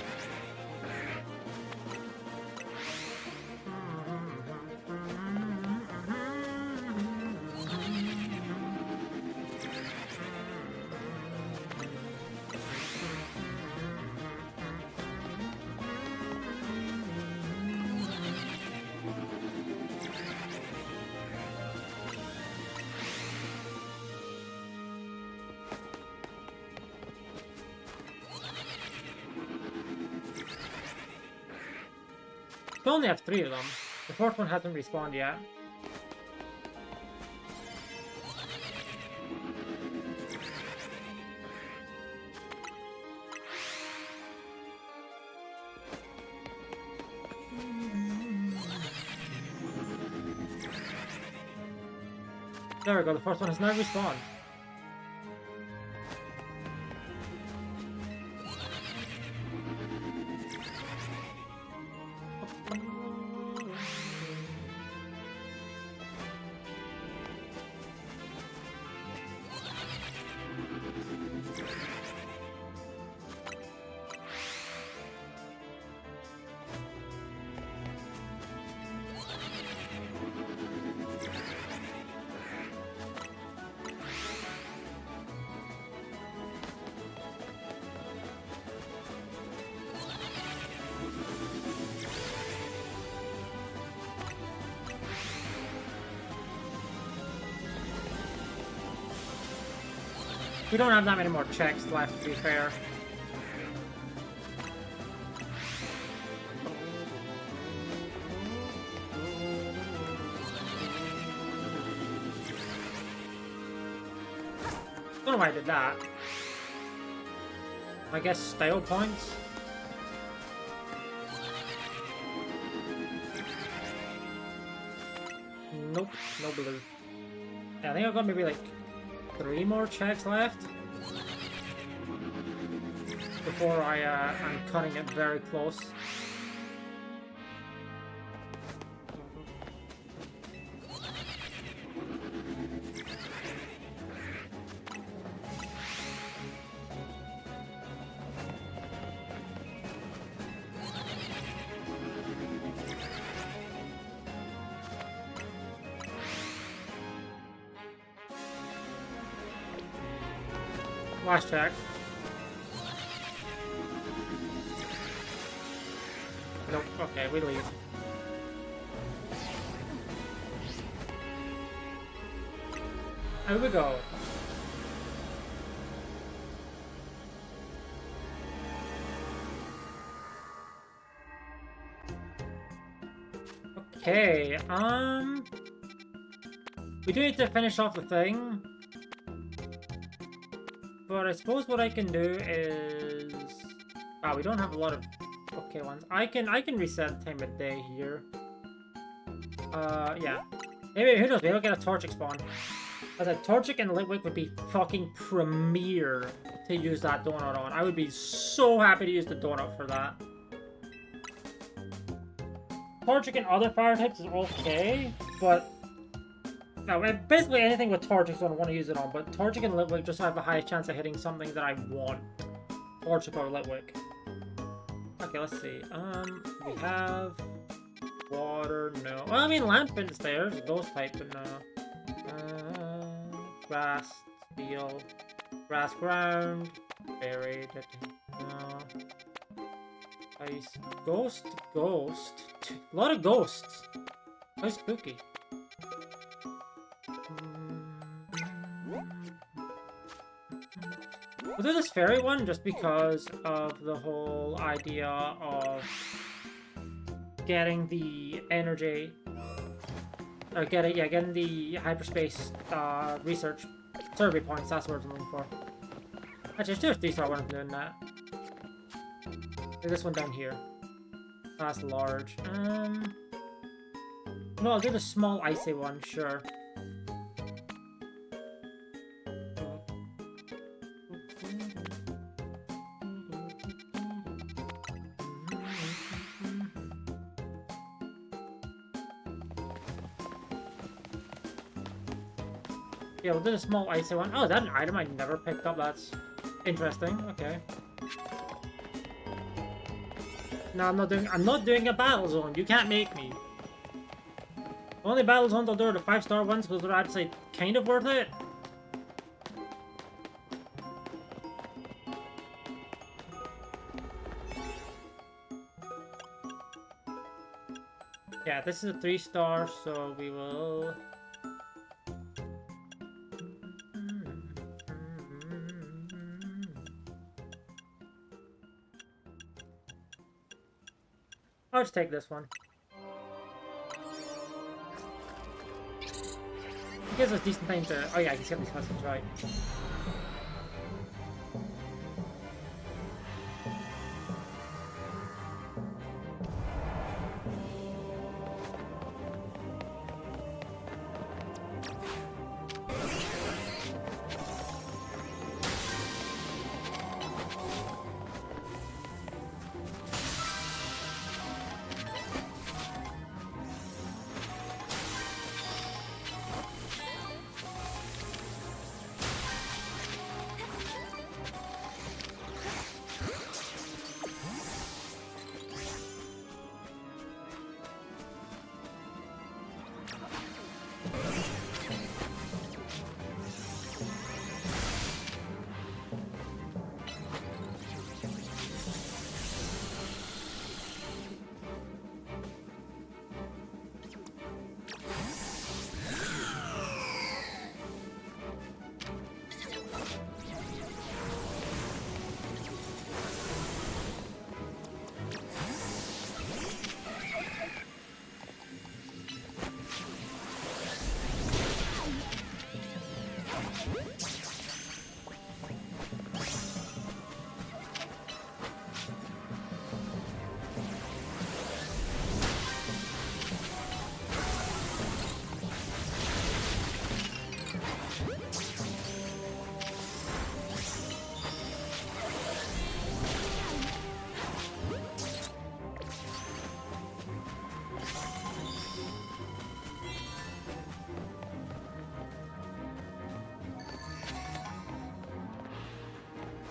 We only have 3 of them. The 4th one hasn't respawned yet. There we go, the 4th one has now respawned. We don't have that many more checks left, to be fair. Don't know why I did that. I guess style points. Nope, no blue. Yeah, I think I've got maybe like 3 more checks left before I'm cutting it very close. Last check. Nope, okay, we leave. Here we go. Okay, we do need to finish off the thing. But I suppose what I can do is... Wow, we don't have a lot of okay ones. I can reset time of day here. Yeah. Maybe, who knows, maybe I'll get a Torchic spawn. As a Torchic and Litwick would be fucking premier to use that donut on. I would be so happy to use the donut for that. Torchic and other fire types is okay, but... No, basically anything with Torchic I want to use it on, but Torchic and Litwick just have a high chance of hitting something that I want. Torchic or Litwick. Okay, let's see. We have... Water, no. Well, I mean, Lampin's there. Ghost type, but no. Grass, steel, grass ground, buried, no. Ice, ghost. A lot of ghosts. How spooky. We'll do this fairy one just because of the whole idea of getting the energy, or getting the hyperspace research survey points. That's what I'm looking for. Actually, there's 3-star one. I'm doing that. Do this one down here. That's large. No, I'll do the small icy one. Sure. Yeah, we'll do the small icy one. Oh, is that an item I never picked up? That's interesting. Okay. No, I'm not doing a battle zone. You can't make me. The only battle zones I'll do are the 5-star ones because they're actually kind of worth it. Yeah, this is a 3-star, so we will... I'll just take this one. It gives us decent time to... Oh yeah, I can skip these cutscenes, right.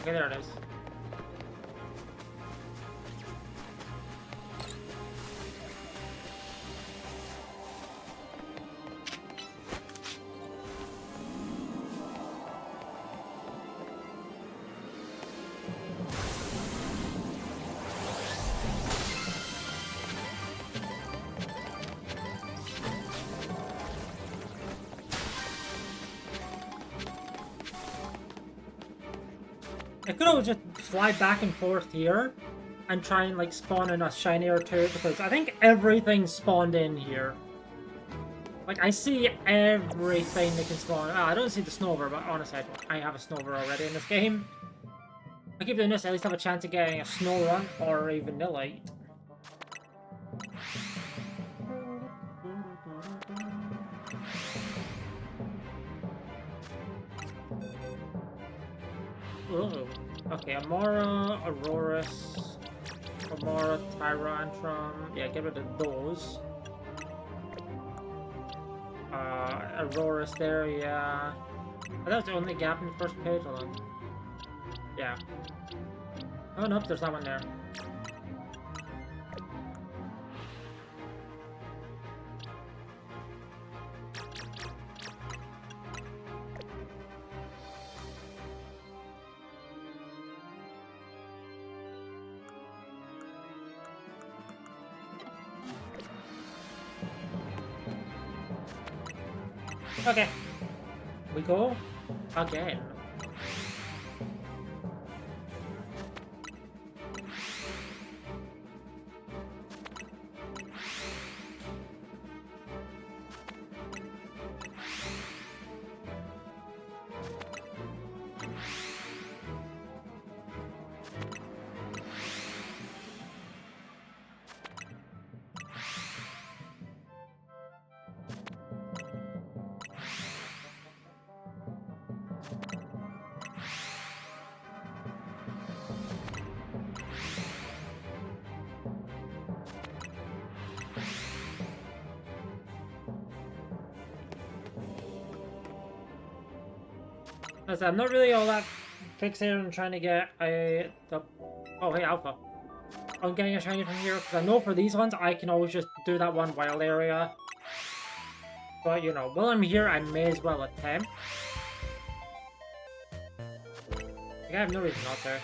Okay, there it is. I could always just fly back and forth here and try and like spawn in a shiny or two because I think everything spawned in here. Like I see everything that can spawn. I don't see the Snover, but honestly I have a Snover already in this game. I keep doing this, I at least have a chance of getting a Snow Run or a Vanillite. Ooh. Okay, Amara, Aurorus, Amara, Tyrantrum. Yeah, get rid of those. Aurorus there, yeah. Oh, that was the only gap in the first page, hold on. Yeah. Oh, nope, there's that one there. Okay. We go again. I'm not really all that fixated on trying to get oh hey Alpha. I'm getting a shiny from here because I know for these ones I can always just do that one wild area. But you know, while I'm here I may as well attempt. Like, I have no reason not to.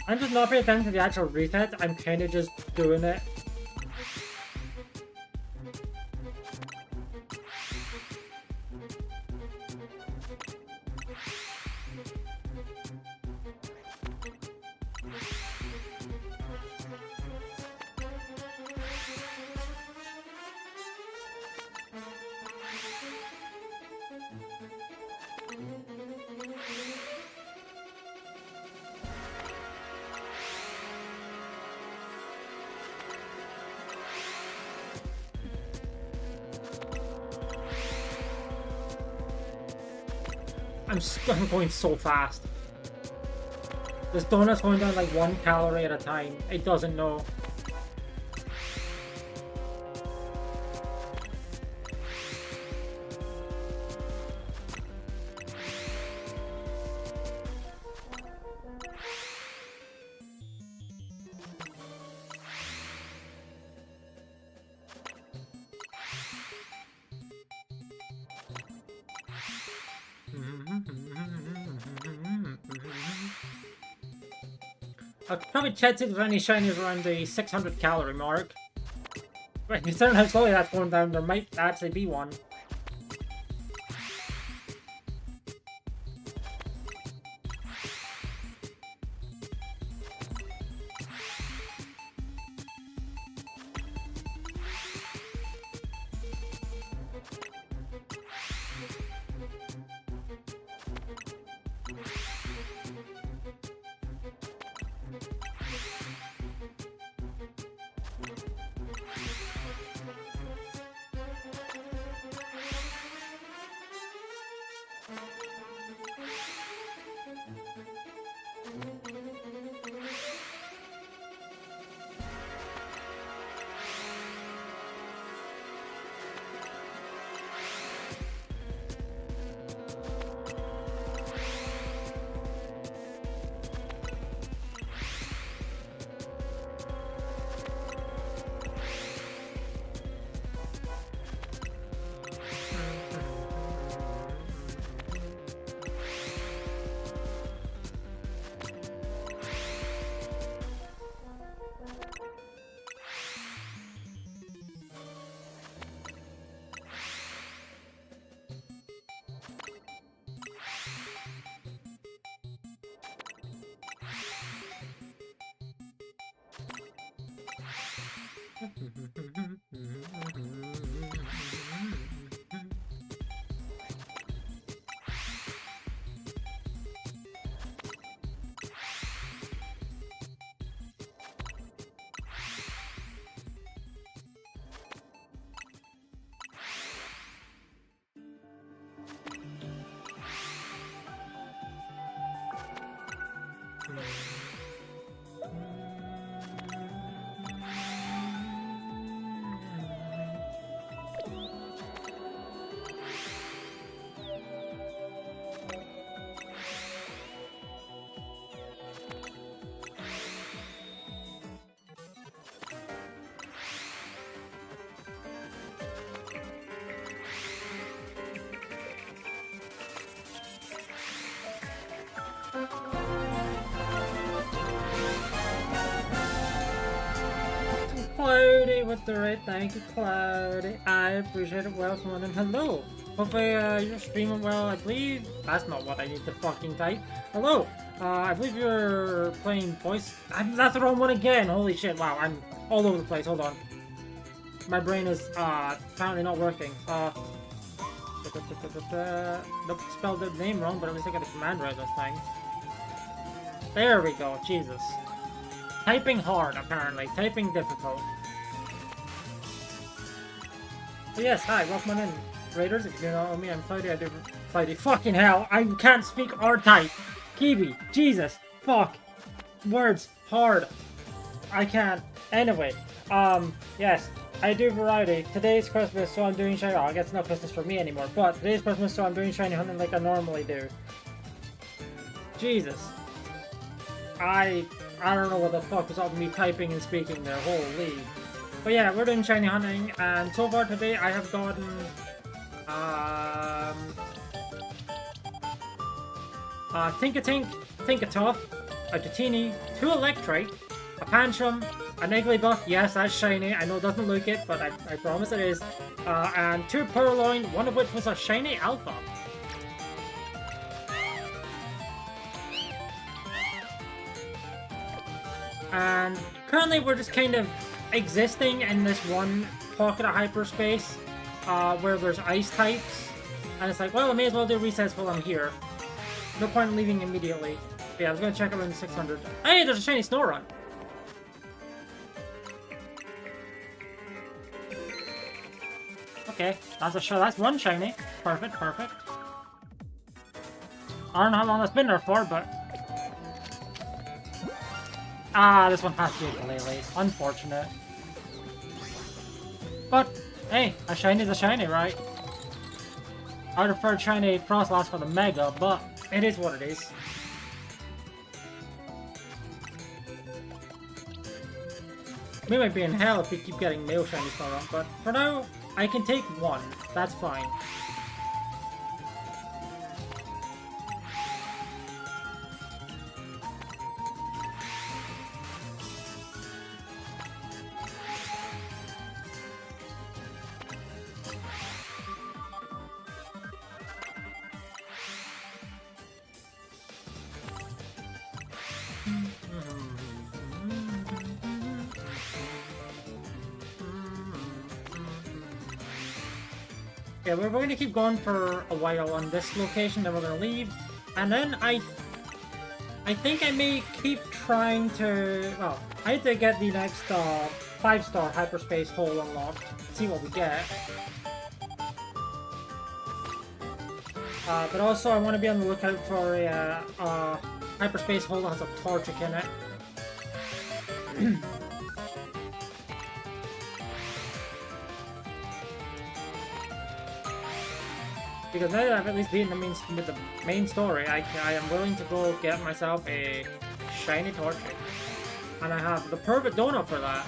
I'm just not paying attention to the actual reset. I'm kind of just doing it. I'm going so fast. This donut's going down like 1 calorie at a time. It doesn't know. I'll probably check if there's any shinies around the 600 calorie mark. But considering how slowly that's going down, there might actually be one. Cloudy with the right, thank you, Cloudy. I appreciate it. Welcome and hello. Hopefully, you're streaming well. I believe that's not what I need to fucking type. Hello. I believe you're playing voice. That's the wrong one again. Holy shit! Wow, I'm all over the place. Hold on. My brain is apparently not working. Nope, spelled the name wrong, but at least I got the command right this time. There we go. Jesus. Typing hard, apparently. Typing difficult. So yes, hi, welcome on in. Raiders, if you do not know me, I'm Cloudy, I do Cloudy. Fucking hell, I can't speak or type. Kiwi, Jesus, fuck. Words, hard. I can't. Anyway, yes, I do variety. Today's Christmas, so I'm doing shiny. Oh, I guess it's not Christmas for me anymore, but today's Christmas, so I'm doing shiny hunting like I normally do. Jesus. I don't know what the fuck was up with me typing and speaking there, holy. But yeah, we're doing shiny hunting, and so far today I have gotten, Think-a-Tink, Think-a-Tough, a Dratini, 2 Electrike, a Pancham, an Igglybuff, yes, that's shiny. I know it doesn't look it, but I promise it is. And 2 Purloin, one of which was a shiny Alpha. And currently we're just kind of existing in this one pocket of hyperspace where there's ice types. And it's like, well, I may as well do resets while I'm here. No point in leaving immediately. But yeah, I was going to check around 600. Hey, there's a shiny Snorunt! Okay, that's one shiny. Perfect, perfect. I don't know how long that's been there for, but... Ah, this one has to be a Galele. Unfortunate. But, hey, a shiny is a shiny, right? I would prefer shiny Frostlass for the Mega, but it is what it is. We might be in hell if we keep getting male shiny Snorunt, but for now, I can take one. That's fine. Yeah, we're going to keep going for a while on this location, then we're going to leave. And then I think I may keep trying to... Well, I need to get the next 5-star hyperspace hole unlocked. See what we get. But also I want to be on the lookout for a hyperspace hole that has a Torchic in it. Because now that I've at least beaten the main story, I am willing to go get myself a shiny Torchic. And I have the perfect donut for that.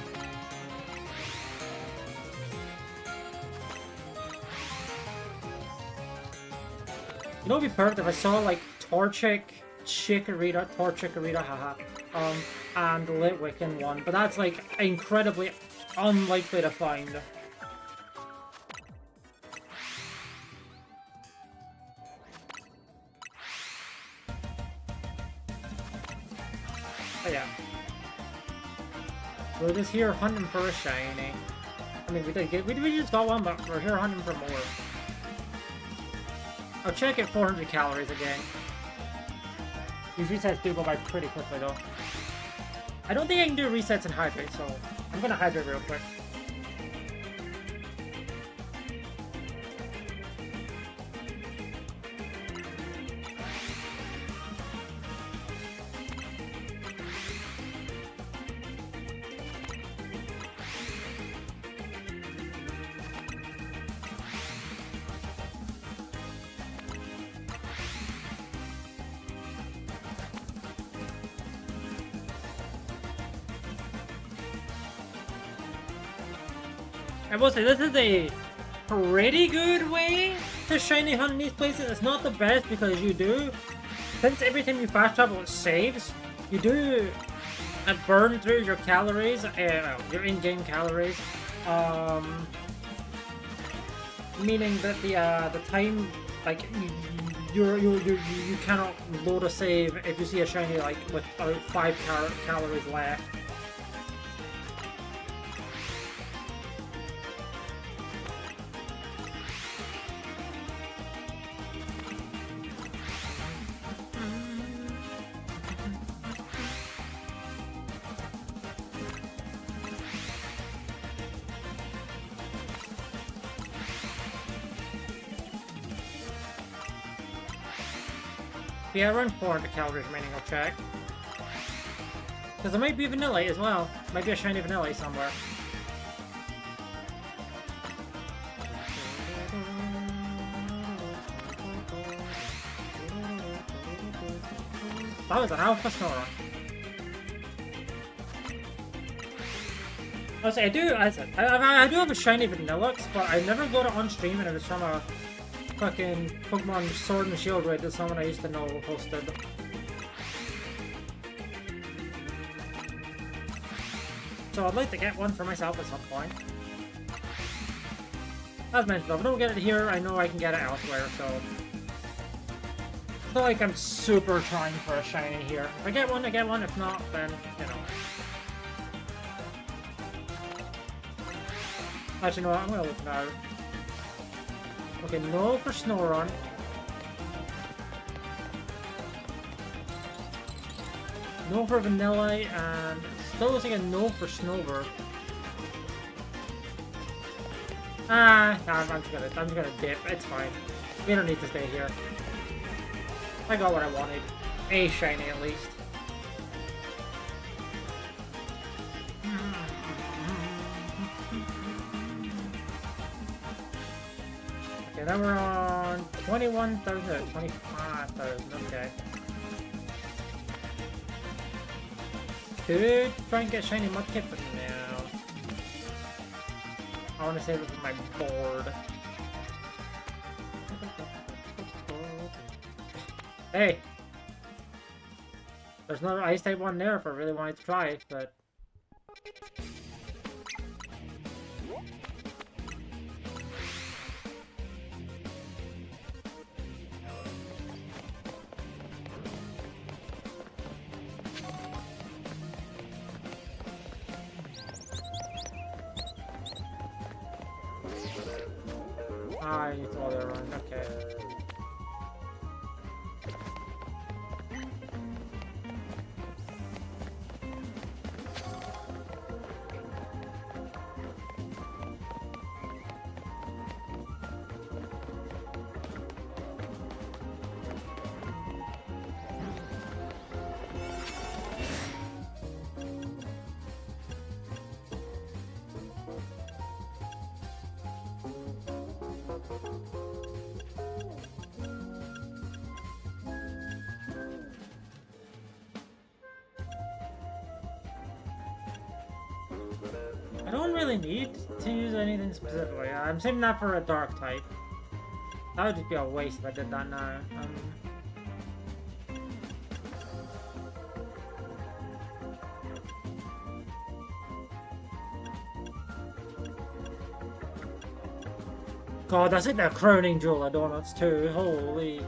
You know, it'd be perfect if I saw like Torchic, Torchikorita, haha, and Litwick in one. But that's like incredibly unlikely to find. But yeah. We're just here hunting for a shiny. I mean, we just got one, but we're here hunting for more. I'll check at 400 calories again. These resets do go by pretty quickly though. I don't think I can do resets and hydrate, so I'm gonna hydrate real quick. I will say, this is a pretty good way to shiny hunt in these places. It's not the best because you do, since every time you fast travel it saves, you do burn through your calories, your in-game calories, meaning that the time, like, you cannot load a save if you see a shiny like with about 5 calories left. Yeah, around 400 calories remaining, I'll check. Because there might be Vanillite as well. Might be a shiny Vanillite somewhere. That was an Alpha Snorunt. I do have a shiny Vanillux, but I never got it on stream and it was from a fucking Pokemon Sword and Shield raid that someone I used to know hosted. So I'd like to get one for myself at some point. As mentioned, if I don't get it here, I know I can get it elsewhere, so... It's not like I'm super trying for a shiny here. If I get one, I get one. If not, then, you know. Actually, no, I'm gonna look now. Okay, no for Snorunt. No for Vanilla, and still looks like a no for Snowbird. Ah, nah, I'm just gonna dip. It's fine. We don't need to stay here. I got what I wanted. A shiny at least. Okay, now we're on 21,000, 25,000. Okay. Could try and get shiny Mudkip, but no. I want to save it for my board. Hey! There's another Ice type one there if I really wanted to try it, but... Ah, I need to all that run, okay. I don't really need to use anything specifically. I'm saving that for a dark type. That would just be a waste if I did that now. God, that's like the crowning jewel of donuts too. Holy.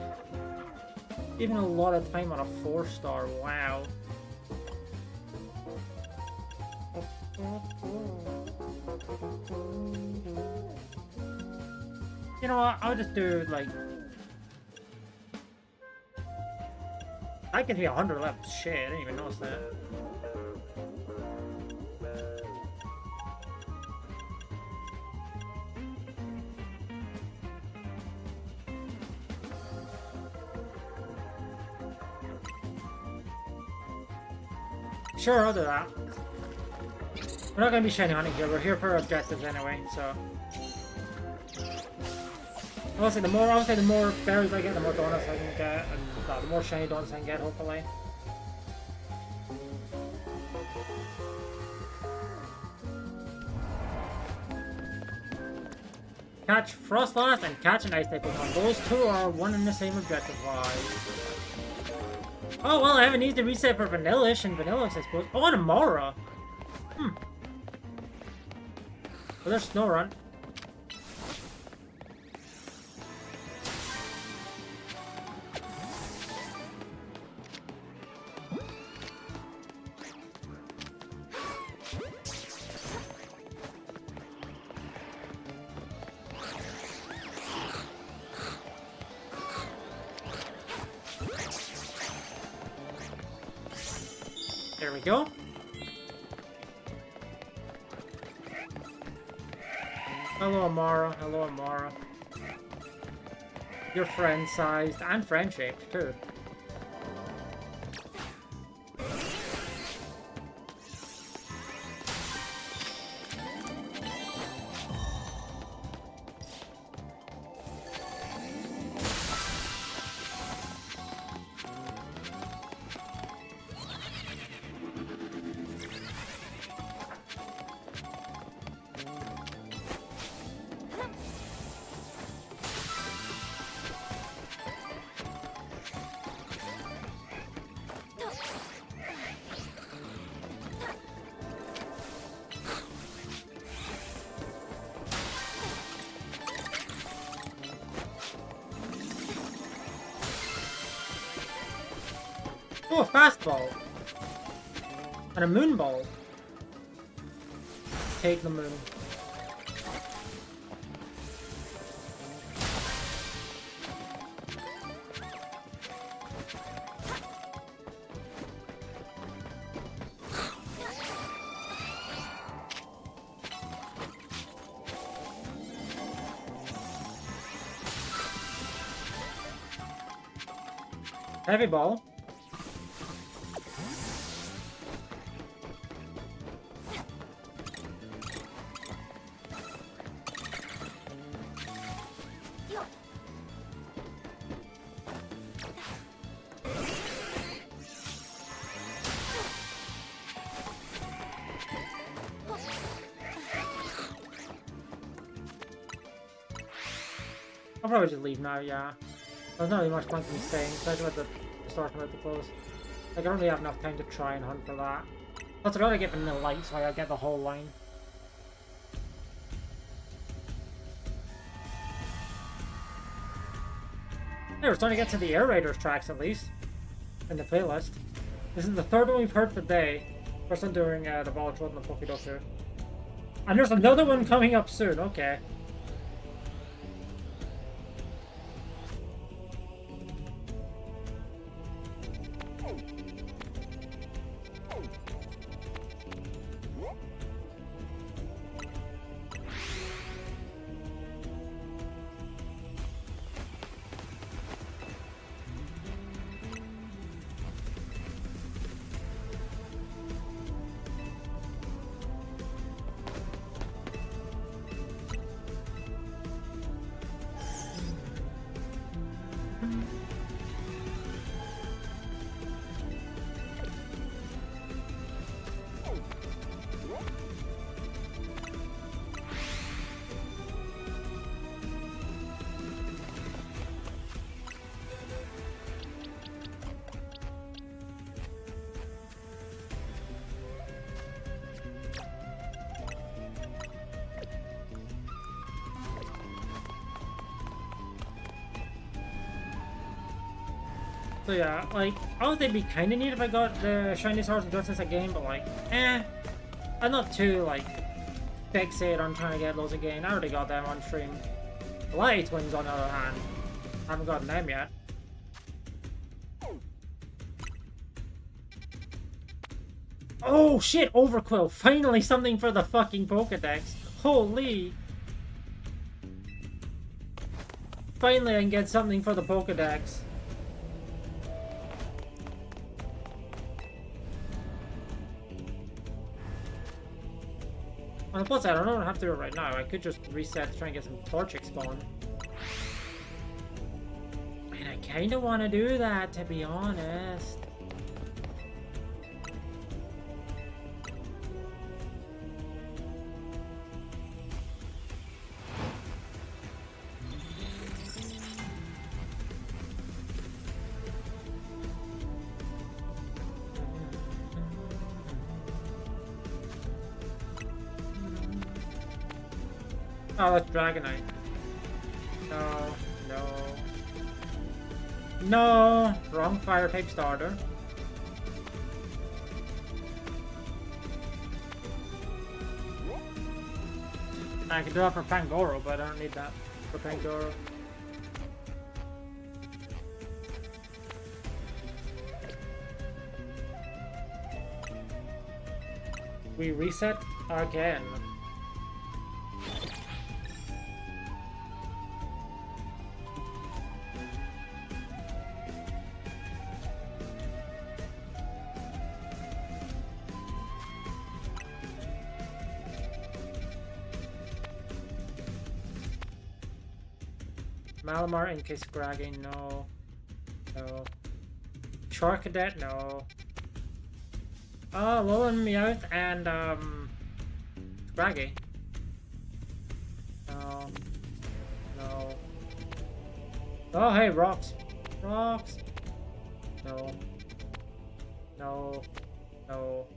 Even a lot of time on a 4-star. Wow. You know what? I'll just do like... I can be 100 levels. Shit, I didn't even notice that. Sure, I'll do that. We're not gonna be shiny hunting here. We're here for objectives anyway, so. Honestly, the more berries I get, the more donuts I can get, and the more shiny donuts I can get, hopefully. Catch Frostlass and catch an Ice type Pokemon. Those two are one and the same objective-wise. Oh, well, I haven't needed to reset for Vanillish and Vanillish, I suppose. Oh, and Amara! Hmm. Oh, there's Snorunt. There we go. Hello, Amara. Hello, Amara. You're friend-sized and friend-shaped, too. Oh, a fastball. And a moon ball. Take the moon. Heavy ball. I'll probably just leave now, yeah. There's not really much point in staying, especially with the starting about to close. Like, I don't really have enough time to try and hunt for that. Plus, I'd rather get them in the light so I get the whole line. Hey, we're starting to get to the Air Raiders tracks, at least. In the playlist. This is the third one we've heard for the day. First one during the Village Road and the Pokédoctor. And there's another one coming up soon, okay. So yeah, like, I would think it'd be kinda neat if I got the shiny swords and just as a game, but like, I'm not too, like, fixated on trying to get those again. I already got them on stream. The Light Wings, on the other hand, I haven't gotten them yet. Oh shit, Overquill! Finally something for the fucking Pokedex! Holy! Finally I can get something for the Pokedex. On the plus side, I don't have to do it right now. I could just reset to try and get some Torchic spawn. And I kinda wanna do that, to be honest. Oh, that's Dragonite. No, no. No! Wrong fire type starter. I can do that for Pangoro, but I don't need that for Pangoro. We reset again. Malamar in case Scraggy, no. No. Charcadet, no. Oh, Alolan Meowth and, Scraggy. No. No. Oh, hey, Rocks. Rocks. No. No. No.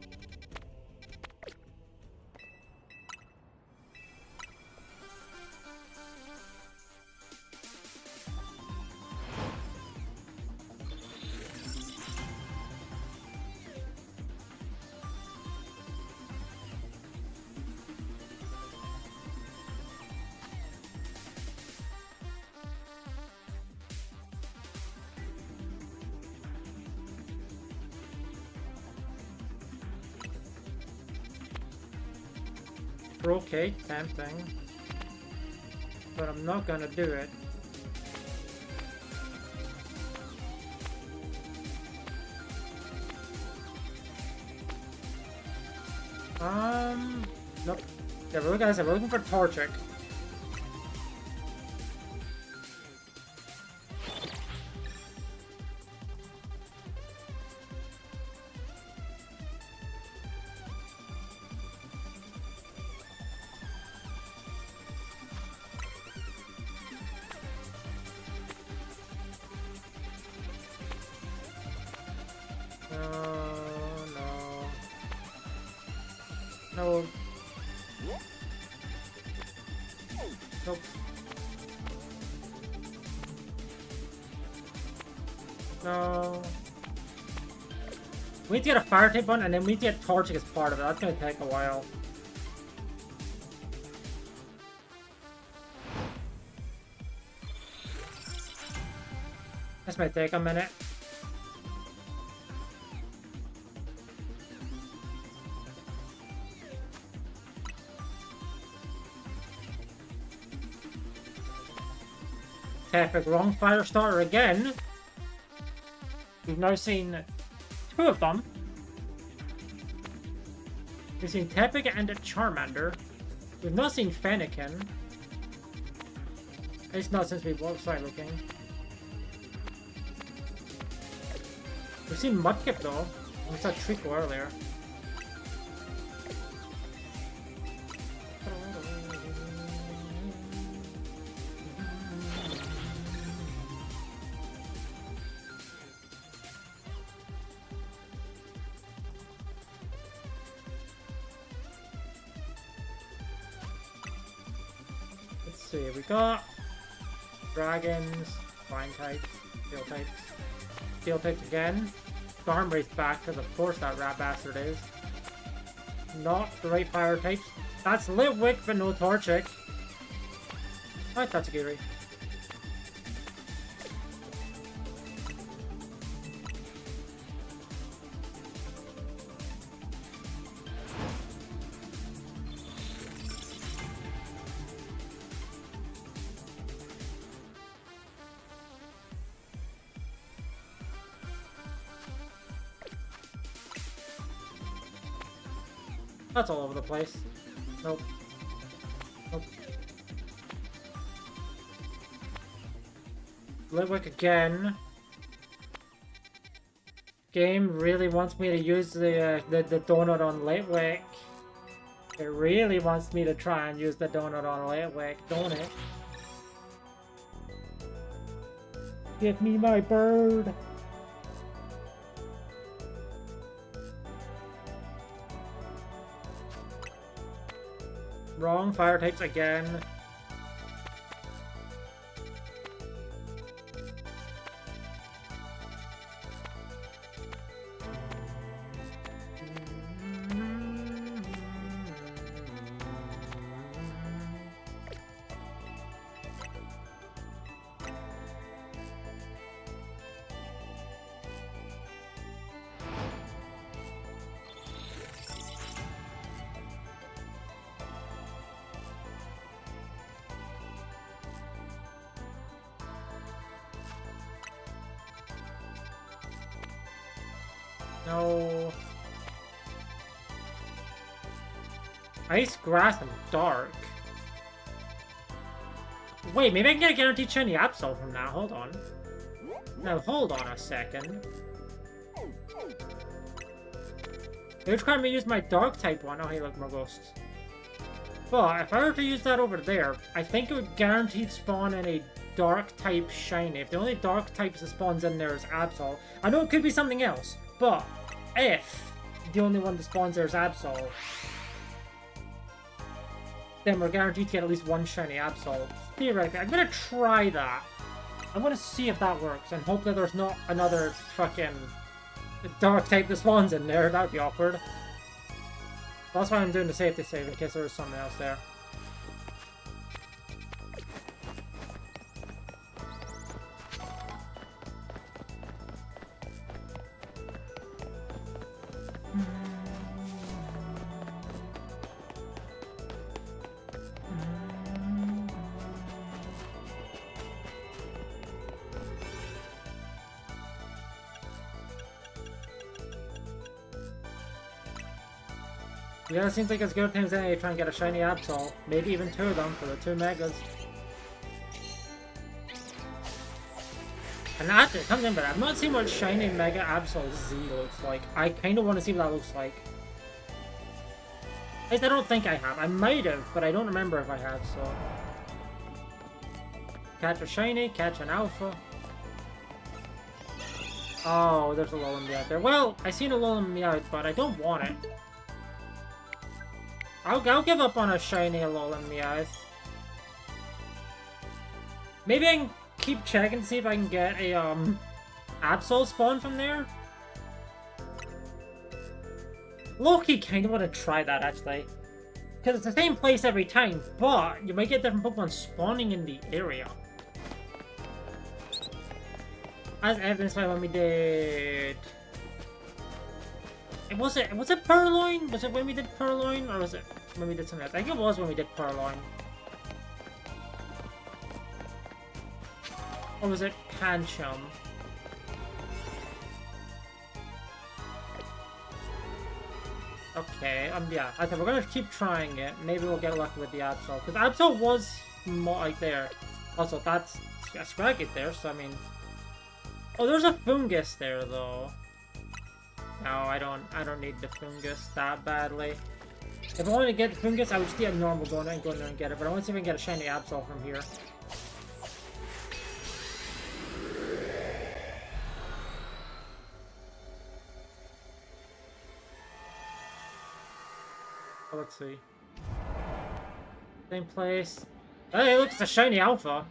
Okay, tempting. But I'm not gonna do it. Nope. Yeah, we're looking for Torchic. No. Nope. No. We need to get a fire type one, and then we need to get Torchic as part of it. That's gonna take a while. This might take a minute. Epic wrong fire starter again. We've now seen two of them. We've seen Tepic and a Charmander. We've not seen Fennekin. At least not since we started looking. We've seen Mudkip though. We saw Treecko earlier. See, we got dragons, flying types, steel types again. Storm Wraith back, because of course that rat bastard is. Not the right fire types. That's Litwick, but no Torchic. I thought Tatsugiri. That's all over the place. Nope. Nope. Litwick again. Game really wants me to use the donut on Litwick. It really wants me to try and use the donut on Litwick, don't it? Give me my bird! Wrong fire types again. No. Ice, grass, and dark. Wait, maybe I can get a guaranteed shiny Absol from now. Hold on. Now, hold on a second. They require me to use my dark type one. Oh, hey, look, more ghosts. But if I were to use that over there, I think it would guaranteed spawn in a dark type shiny. If the only dark types that spawns in there is Absol. I know it could be something else, but if the only one that spawns there is Absol, then we're guaranteed to get at least one shiny Absol. Theoretically, I'm gonna try that. I'm gonna see if that works and hope that there's not another fucking dark type that spawns in there. That would be awkward. That's why I'm doing the safety save in case there was something else there. Yeah, it seems like it's good things anyway to try and get a shiny Absol. Maybe even 2 of them for the 2 Megas. And after it comes in, but I've not seen what shiny Mega Absol Z looks like. I kind of want to see what that looks like. At least I don't think I have. I might have, but I don't remember if I have, so... Catch a shiny, catch an alpha. Oh, there's a Alolan Meowth there. Well, I seen a Alolan Meowth, but I don't want it. I'll give up on a shiny Alolan Meowth. Maybe I can keep checking to see if I can get a, Absol spawn from there. Low-key kinda wanna try that, actually. Because it's the same place every time, but you might get different Pokemon spawning in the area. As evidenced by when we did... Was it Purloin? Was it when we did Purloin? Or was it when we did something else? I think it was when we did Purloin. Or was it Pancham? Okay, yeah, I think we're gonna keep trying it. Maybe we'll get lucky with the Absol. Because Absol was more like there. Also, that's a Scraggy there, so I mean... Oh, there's a Fungus there, though. No, I don't need the Fungus that badly. If I wanted to get the Fungus, I would just be a normal going in there and get it. But I want to see if I can get a shiny Absol from here. Oh, let's see. Same place. Hey, look, it's a shiny Alpha.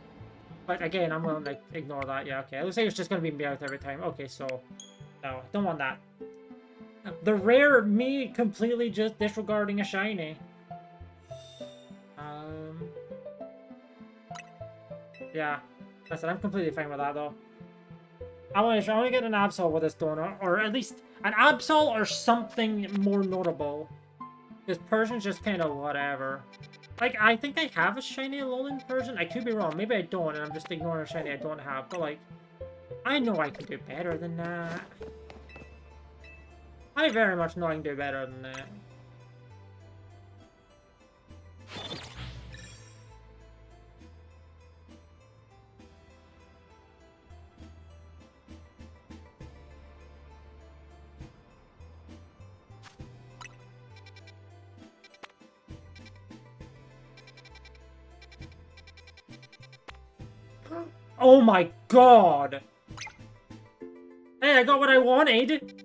But again, I'm willing to ignore that. Yeah, okay. It looks like it's just going to be Meowth every time. Okay, so... No, don't want that. The rare me completely just disregarding a shiny. Yeah. That's it. I'm completely fine with that, though. I want to get an Absol with this donut. Or at least an Absol or something more notable. Because Persian's just kind of whatever. Like, I think I have a shiny Alolan Persian. I could be wrong. Maybe I don't, and I'm just ignoring a shiny I don't have. But, like, I know I can do better than that. I very much know I can do better than that. Oh my god! Hey, I got what I wanted!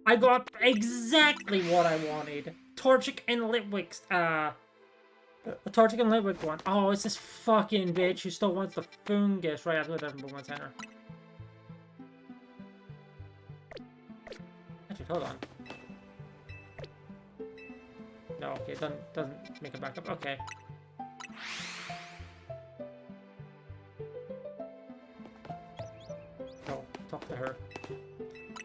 I got exactly what I wanted. Torchic and Litwick's, the Torchic and Litwick one. Oh, it's this fucking bitch who still wants the Fungus right after the different Pokemon Center. Actually, hold on. No, okay, it doesn't make it back up. Okay. Go, talk to her.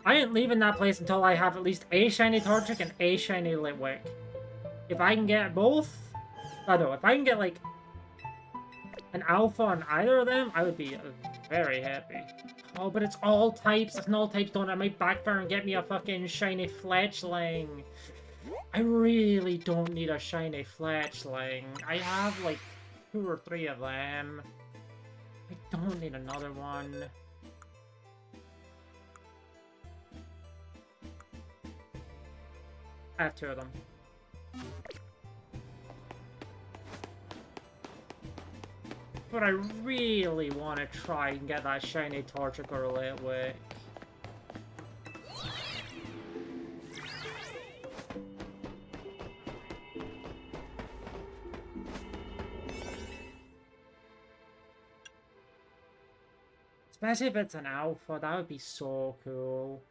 I ain't leaving that place until I have at least a shiny Torchic and a shiny Litwick. If I can get both... I know, if I can get, like, an Alpha on either of them, I would be very happy. Oh, but it's all types. It's an all types donut. I might backfire and get me a fucking shiny Fletchling. I really don't need a shiny Fletchling. I have, like, 2 or 3 of them. I don't need another one. I have 2 of them. But I really want to try and get that shiny Torchic or Litwick. Especially if it's an Alpha, that would be so cool.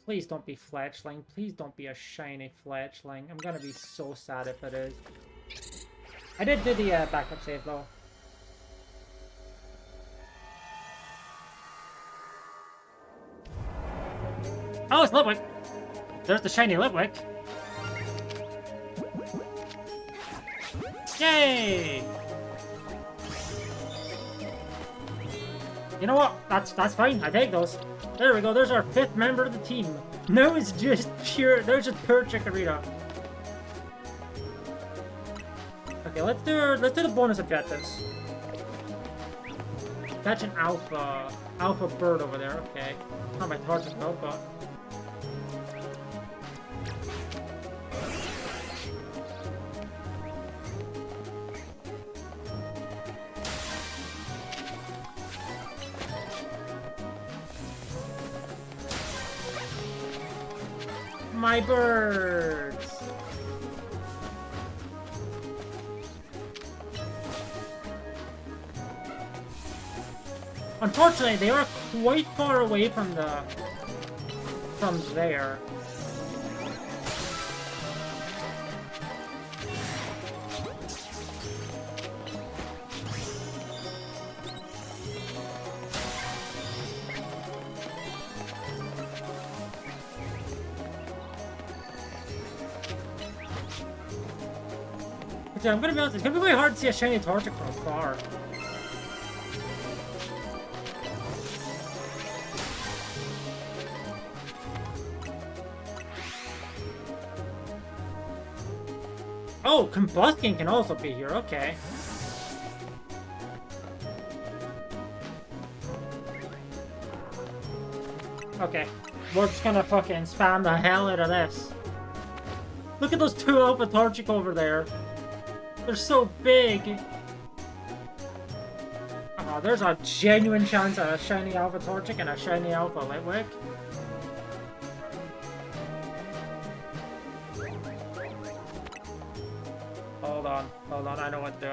Please don't be Fletchling. Please don't be a shiny Fletchling. I'm gonna be so sad if it is. I did do the backup save though. Oh, it's Litwick! There's the shiny Litwick. Yay! You know what? That's fine. I take those. There we go. There's our 5th member of the team. No, it's just pure. There's just pure Chikorita. Okay, let's do the bonus objectives. Catch an alpha bird over there. Okay, not my target though, but. My birds! Unfortunately, they are quite far away from there. Yeah, I'm gonna be honest, it's gonna be really hard to see a shiny Torchic from afar. Oh, Combustion can also be here, okay. Okay, we're just gonna fucking spam the hell out of this. Look at those 2 Alpha Torchic over there. They're so big. There's a genuine chance at a shiny Alpha Torchic and a shiny Alpha Litwick. Hold on. I know what to do.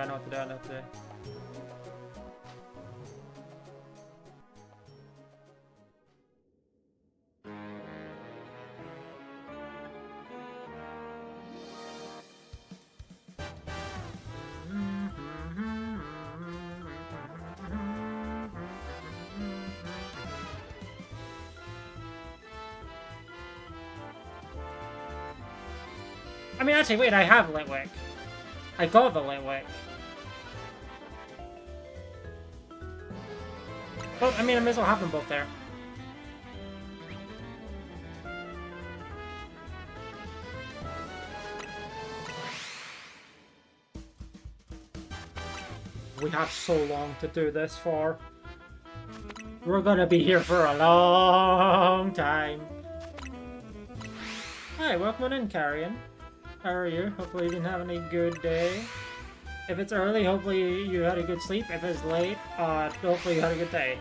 I mean, actually, wait, I have Litwick. I got the Litwick. Well, I mean, I may as well have them both there. We have so long to do this for. We're gonna be here for a long time. Hi, welcome in, Carrion. How are you? Hopefully you've been having a good day. If it's early, hopefully you had a good sleep. If it's late, hopefully you had a good day.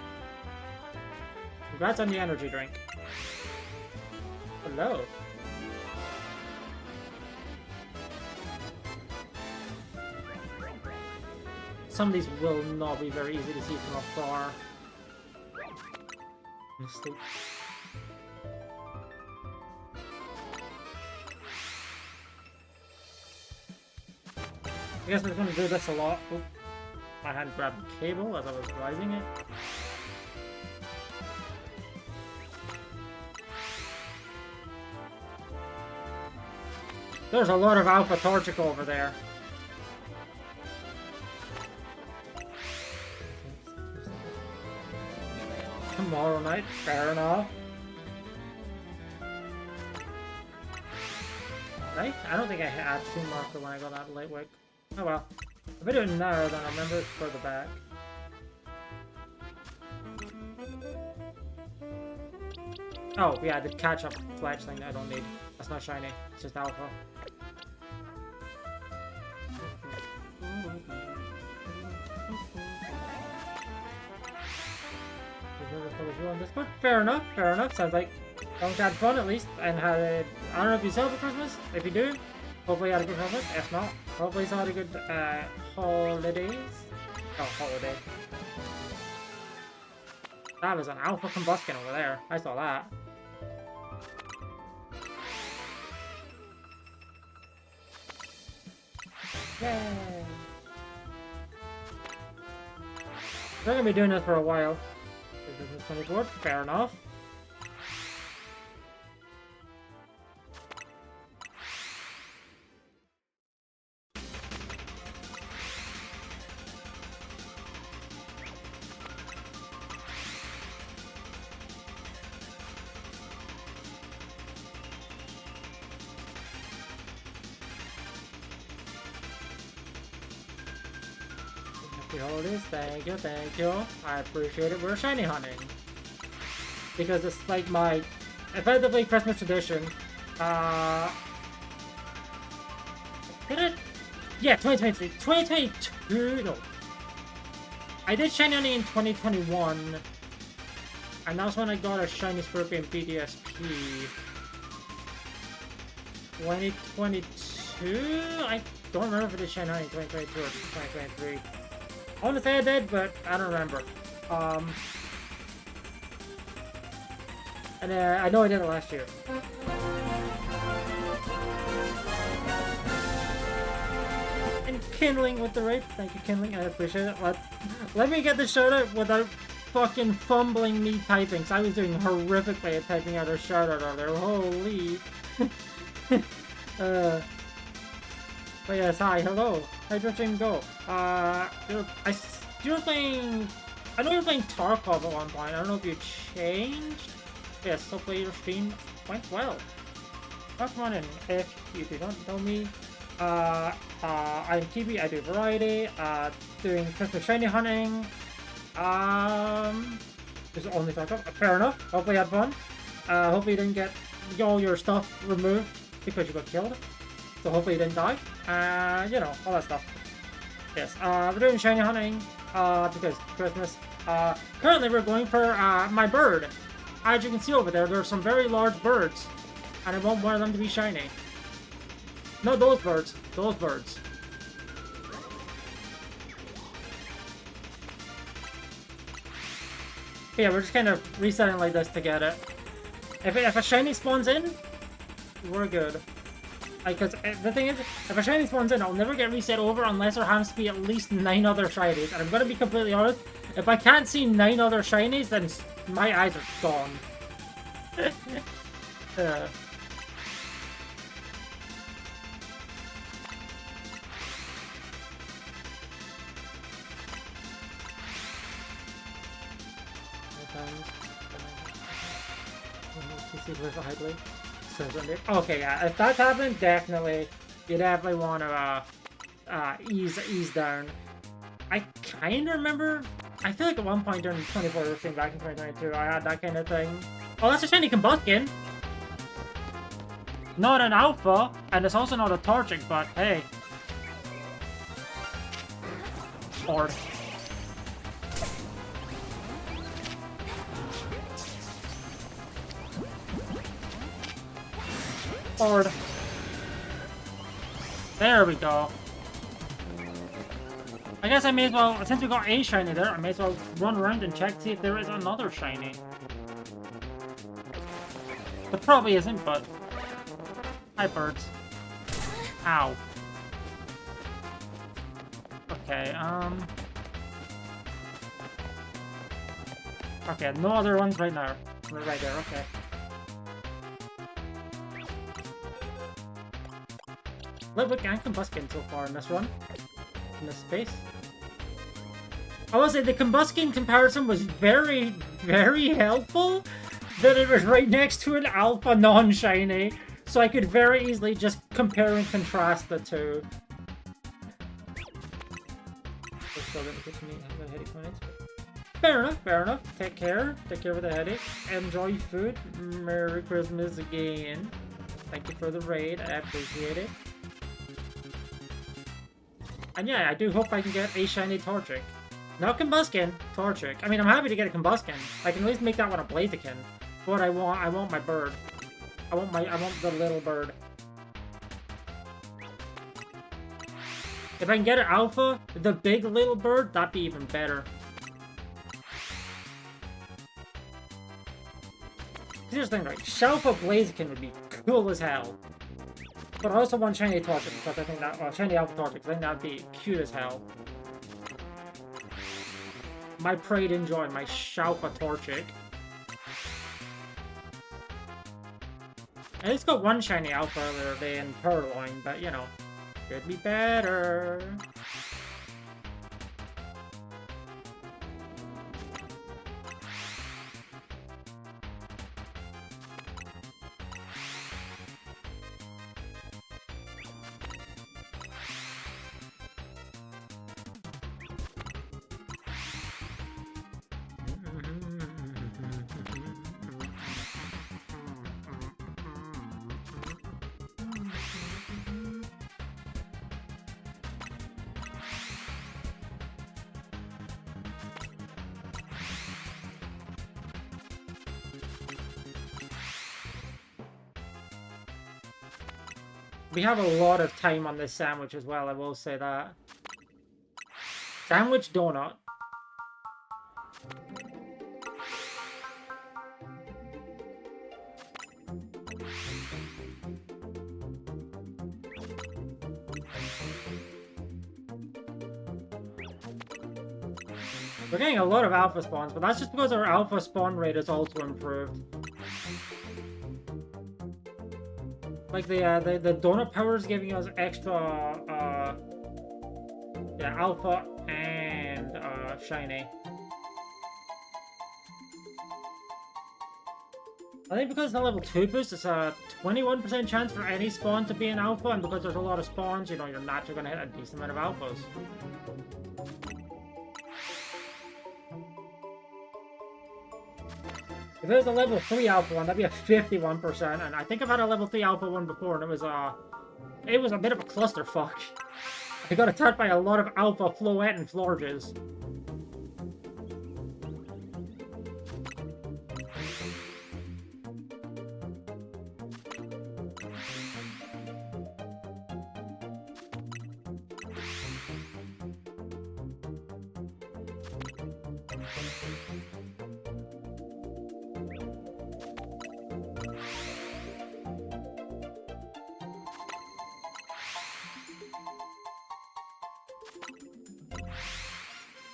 Congrats on the energy drink. Hello. Some of these will not be very easy to see from afar. Sleep. I guess we're going to do this a lot. Oh, my hand grabbed the cable as I was rising it. There's a lot of Alpha Torchic over there. Tomorrow night, fair enough. Right? I don't think I had Toon Marker when I got that Litwick. Oh well. If I do it now, then I'll remember it's further back. Oh, yeah, the catch-up fledgling I don't need. That's not shiny. It's just Alpha. On Discord. Fair enough, fair enough. Sounds like you had fun at least, and had a, I don't know if you celebrate Christmas. If you do, hopefully you had a good Christmas. If not, hopefully you had a good holidays. Oh, holiday. That was an Alpha Combustion over there. I saw that. Yay! We're gonna be doing this for a while. Business 24, fair enough. Beholders, thank you, thank you. I appreciate it. We're shiny hunting. Because it's like my effectively Christmas tradition. Did it? Yeah, 2023. 2022. No. I did shiny hunting in 2021. And that's when I got a shiny Scorpion BDSP. 2022? I don't remember if I did shiny hunting in 2022 or 2023. I want to say I did, but I don't remember. And I know I did it last year. And Kindling with the rape. Thank you, Kindling. I appreciate it. Let me get the shout out without fucking fumbling me typing. So I was doing horrifically at typing out a shout out earlier. Holy. But yes, hi, hello. How'd your stream go? You were playing... I know you were playing Tarkov at one point. I don't know if you changed. Yes, hopefully your stream went well. Pokemon, and if you do not know me, I'm TV, I do variety, doing Christmas shiny hunting. This is only Tarkov. Fair enough. Hopefully you had fun. Hopefully you didn't get all your stuff removed because you got killed. So hopefully you didn't die. You know, all that stuff. Yes, we're doing shiny hunting, because Christmas. Currently we're going for, my bird. As you can see over there, there are some very large birds. And I want one of them to be shiny. No, those birds. Those birds. But yeah, we're just kind of resetting like this to get it. If a shiny spawns in, we're good. Because the thing is, if a shiny spawns in, I'll never get reset over unless there has to be at least 9 other shinies. And I'm going to be completely honest, if I can't see 9 other shinies, then my eyes are gone. Okay, yeah, if that's happening, definitely, you definitely want to ease down. I kind of remember, I feel like at one point during the 24-hour thing back in 2022, I had that kind of thing. Oh, that's a shiny Combuskin! Not an alpha, and it's also not a Torchic, but hey. Sword. Sword. There we go. I guess I may as well, since we got a shiny there, I may as well run around and check to see if there is another shiny. There probably isn't, but... Hi, birds. Ow. Okay, okay, no other ones right now. Right there, okay. What gang Combuskin so far in this run? In this space? I will say the Combuskin comparison was very, very helpful. That it was right next to an alpha non-shiny. So I could very easily just compare and contrast the two. Fair enough, fair enough. Take care. Take care with the headache. Enjoy food. Merry Christmas again. Thank you for the raid. I appreciate it. And yeah, I do hope I can get a shiny Torchic. Not Combuskin, Torchic. I mean, I'm happy to get a Combuskin. I can at least make that one a Blaziken. But I want my bird. I want the little bird. If I can get an alpha, the big little bird, that'd be even better. Here's the thing, right? Shalpa Blaziken would be cool as hell. But I also want shiny Torchic because I think that, well, shiny alpha Torchic, because I think that'd be cute as hell. My pride and joy, my Shalpa Torchic. I just got one shiny alpha the other day in Purloin, but you know, could be better. We have a lot of time on this sandwich as well, I will say that. Sandwich donut. We're getting a lot of alpha spawns, but that's just because our alpha spawn rate is also improved. Like the donut power is giving us extra yeah, alpha and shiny. I think because the level 2 boost, it's a 21% chance for any spawn to be an alpha, and because there's a lot of spawns, you know, you're naturally going to hit a decent amount of alphas. If it was a level 3 alpha one, that'd be a 51%, and I think I've had a level 3 alpha one before, and it was a bit of a clusterfuck. I got attacked by a lot of alpha Floette and Florges.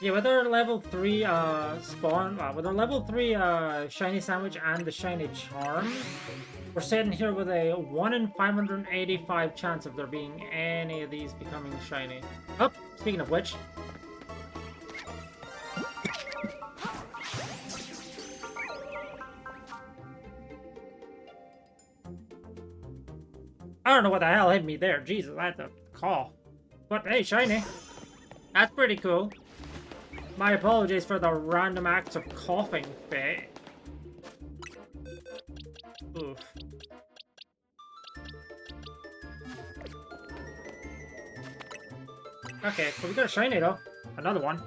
Yeah, with our level 3 spawn, with our level 3 shiny sandwich and the shiny charm, we're sitting here with a 1 in 585 chance of there being any of these becoming shiny. Oh, speaking of which. I don't know what the hell hit me there. Jesus, I had to cough. But hey, shiny. That's pretty cool. My apologies for the random acts of coughing fit. Oof. Okay, so we got a shiny though. Another one.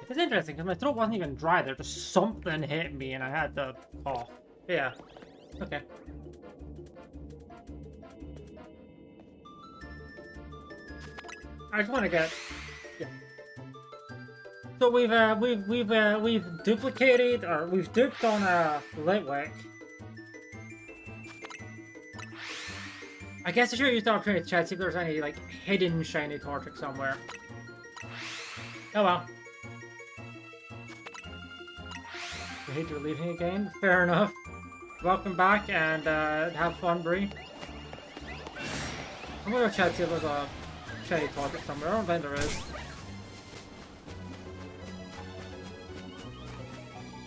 It's interesting because my throat wasn't even dry there, just something hit me and I had to cough. Yeah. Okay. I just want to get. Yeah. So we've duplicated or we've duped on Litwick. I guess I should use the opportunity to check see if there's any like hidden shiny Torchic somewhere. Oh well. I hate you're leaving again. Fair enough. Welcome back and have fun, Bree. I'm gonna go check see if there's a shiny Torchic somewhere. I don't think there is.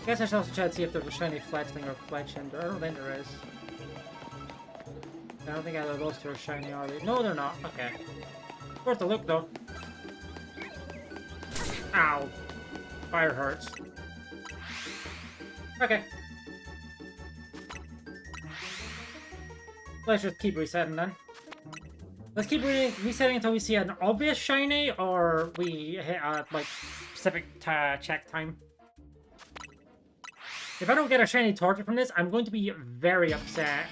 I guess I should also check to see if there's a shiny Fletchling or Fletchender. I don't think there is. I don't think either of those two are shiny, are they? No, they're not. Okay. Worth a look, though. Ow. Fire hurts. Okay. Let's just keep resetting then. Let's keep resetting until we see an obvious shiny, or we hit a like specific check time. If I don't get a shiny Torchic from this, I'm going to be very upset.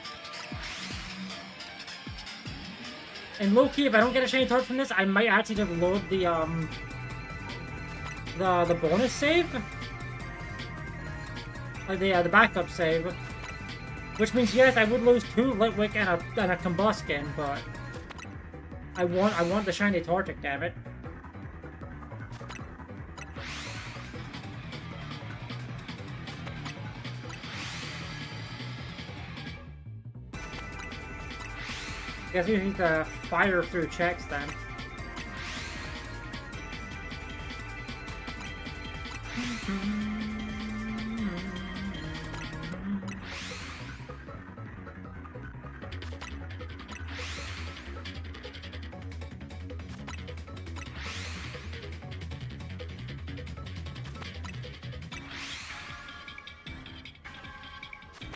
And low-key, if I don't get a shiny Torchic from this, I might actually just load the bonus save. Like the backup save. Which means yes, I would lose 2 Litwick and a Combuskin, but I want the shiny Torchic, damn it. Guess we need to fire through checks then.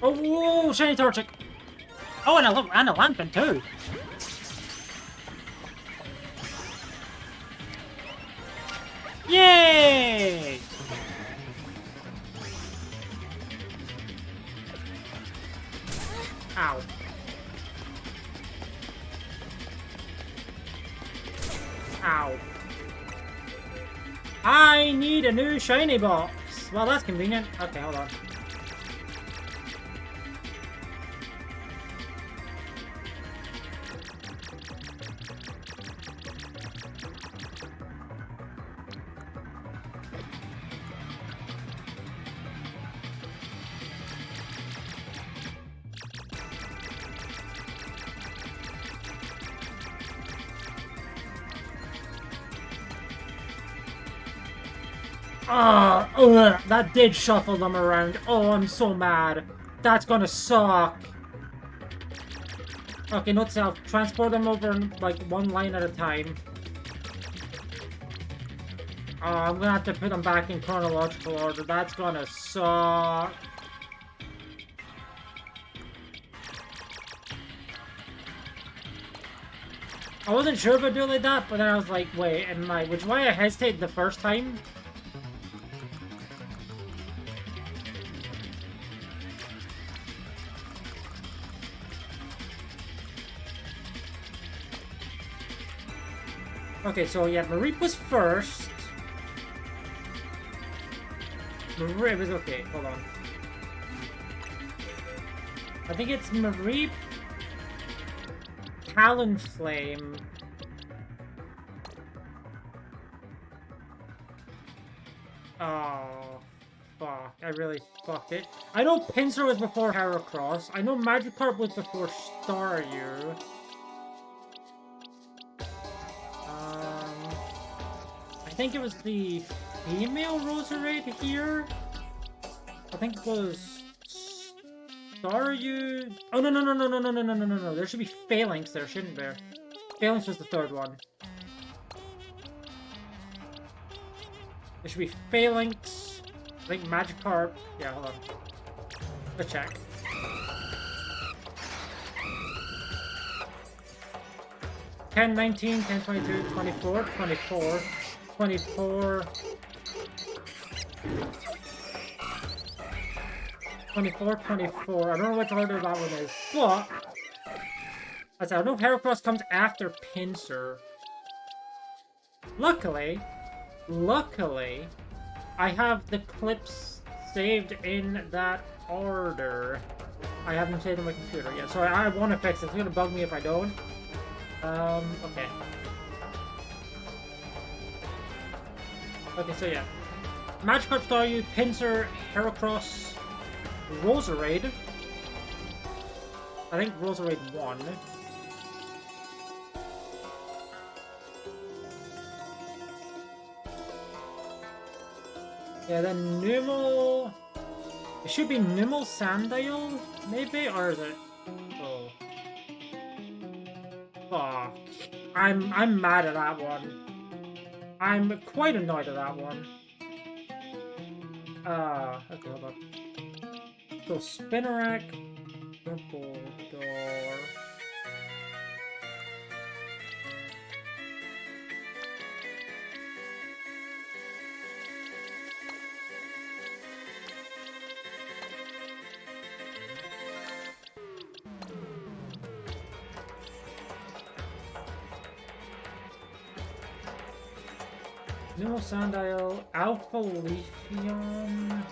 Oh, whoa, shiny Torchic! Oh, and a Lampin too! Yay! Ow. Ow. I need a new shiny box! Well, that's convenient. Okay, hold on. That did shuffle them around. Oh, I'm so mad. That's gonna suck. Okay, note self. Transport them over in, like, one line at a time. I'm gonna have to put them back in chronological order. That's gonna suck. I wasn't sure if I'd do it like that, but then I was like, wait, which is why I hesitated the first time. Okay, so yeah, Mareep was first. Mareep was okay, hold on. I think it's Mareep, Talonflame. Oh, fuck. I really fucked it. I know Pinsir was before Heracross. I know Magikarp was before Staryu. I think it was the female Roserade here. I think it was Staryu. Oh no! There should be Phalanx there, shouldn't there? Phalanx was the third one. There should be Phalanx. I think Magikarp. Yeah, hold on. Let's check. Ten, 19, 10, 22, 24, 24, 24, 24, 24. I don't know which order that one is, but I know Heracross comes after Pinsir. Luckily, I have the clips saved in that order. I have them saved on my computer. Yeah, so I want to fix it. It's gonna bug me if I don't. Okay. Okay, so yeah. Magikarp, Staryu, Pinsir, Heracross, Roserade. I think Roserade won. Yeah, then Numel... It should be Numel Sandile, maybe? Or is it... Oh. Fuck. I'm mad at that one. I'm quite annoyed at that one. Okay, hold on. So, Spinarak, Dumbledore... Numel Sandile, Alpha Leafeon...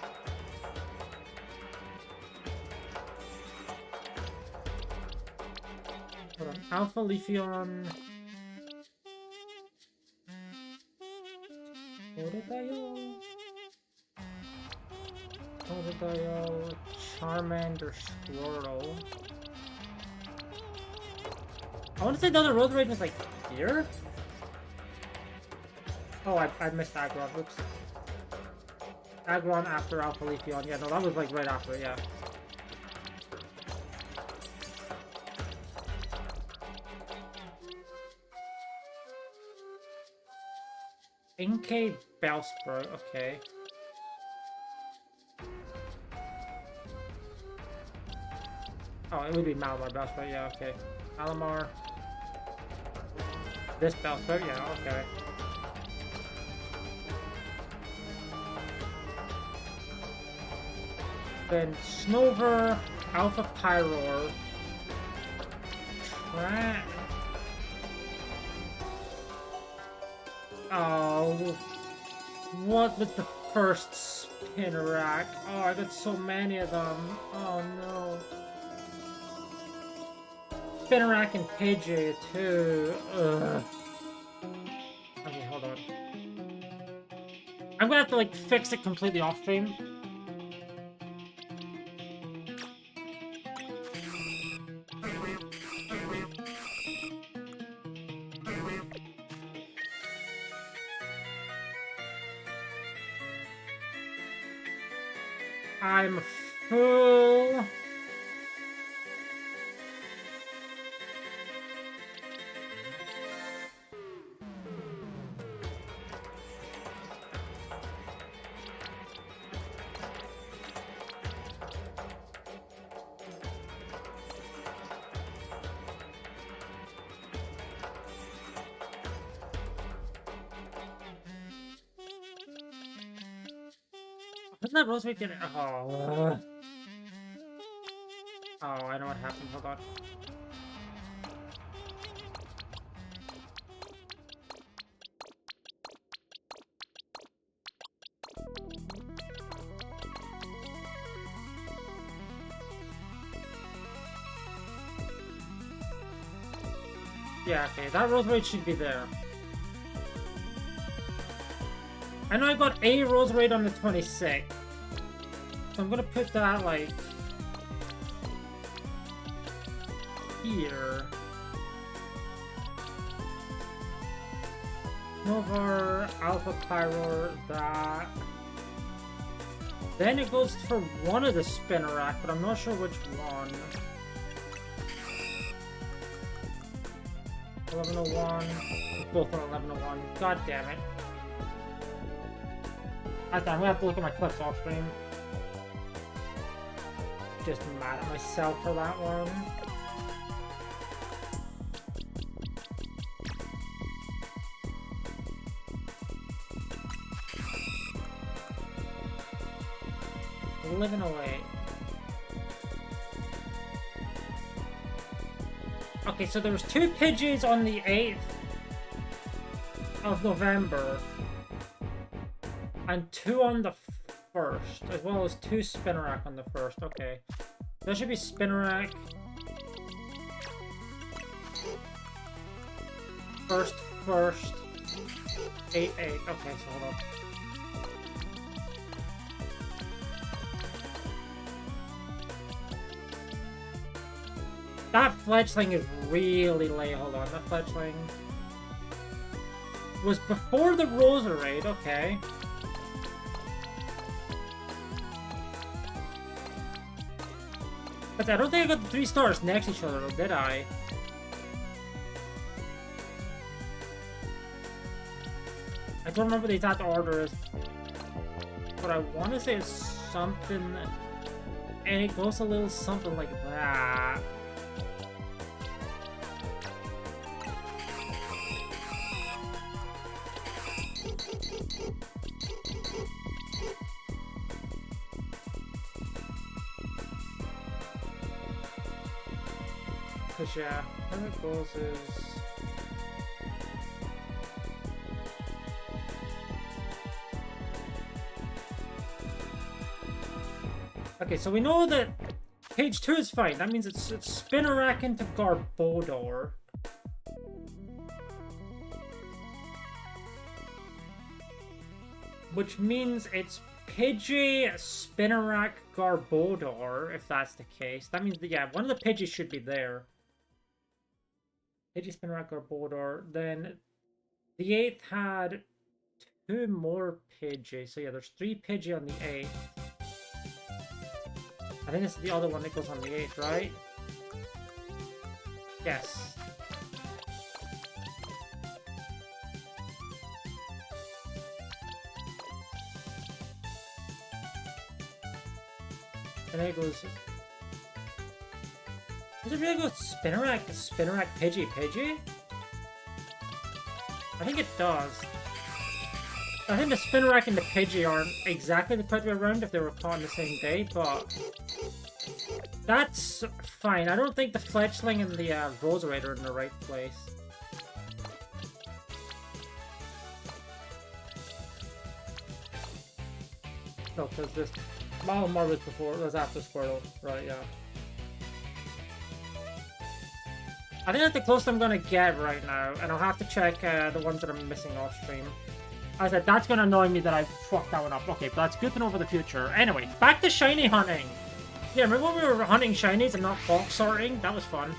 Hold on. Alpha Leafeon... Totodile, Charmander, Squirtle... I want to say the other road raid was like here? Oh, I missed Aggron. Oops. Aggron after Alpha Leafeon. Yeah, no, that was like right after, yeah. Inkay Bellsprout, okay. Oh, it would be Malamar Bellsprout, yeah, okay. Malamar. This Bellsprout, yeah, okay. Then Snover, Alpha Pyroar, Oh, what with the first Spinarak? Oh, I got so many of them. Oh no. Spinarak and Pidgey too. Ugh. Okay, hold on. I'm gonna have to like fix it completely off stream. I'm full. Wasn't that Rosemary getting? Oh. Oh, I know what happened. Hold on. Yeah, okay, that Rosemary should be there. I know I got a Roserade on the 26th. So I'm gonna put that, like, here. Novar, Alpha Pyroar, that. Then it goes for one of the Spinarak, but I'm not sure which one. 1101. Both on 1101. God damn it. I'm gonna have to look at my clips off stream. Just mad at myself for that one. Living away. Okay, so there was 2 Pidgeys on the 8th of November. And 2 on the 1st, as well as 2 Spinarak on the 1st. Okay. That should be Spinarak. First. 8. Okay, so hold on. That Fledgling is really late. Hold on, that Fledgling was before the Roserade. Okay. But I don't think I got the 3 stars next to each other, though, did I? I don't remember the exact order, but I want to say it's something, and it goes a little something like that. Cause yeah, how it goes is okay. So we know that page 2 is fine. That means it's Spinarak into Garbodor. Which means it's Pidgey, Spinarak, Garbodor, if that's the case. That means that, yeah, one of the Pidgeys should be there. Pidgey, Spinarak, or Boldor. Then the 8th had 2 more Pidgey. So yeah, there's 3 Pidgey on the 8th. I think it's the other one that goes on the 8th, right? Yes. And then it goes... Does it really go Spinarak, Pidgey, Pidgey? I think it does. I think the Spinarak and the Pidgey aren't exactly the correct way around if they were caught on the same day, but... That's fine. I don't think the Fletchling and the Roserade are in the right place. No, because this Malamar was after Squirtle. Right, yeah. I think that's the closest I'm gonna get right now, and I'll have to check the ones that I'm missing off stream. I said, that's gonna annoy me that I fucked that one up. Okay, but that's good to know for the future. Anyway, back to shiny hunting! Yeah, remember when we were hunting shinies and not box sorting? That was fun.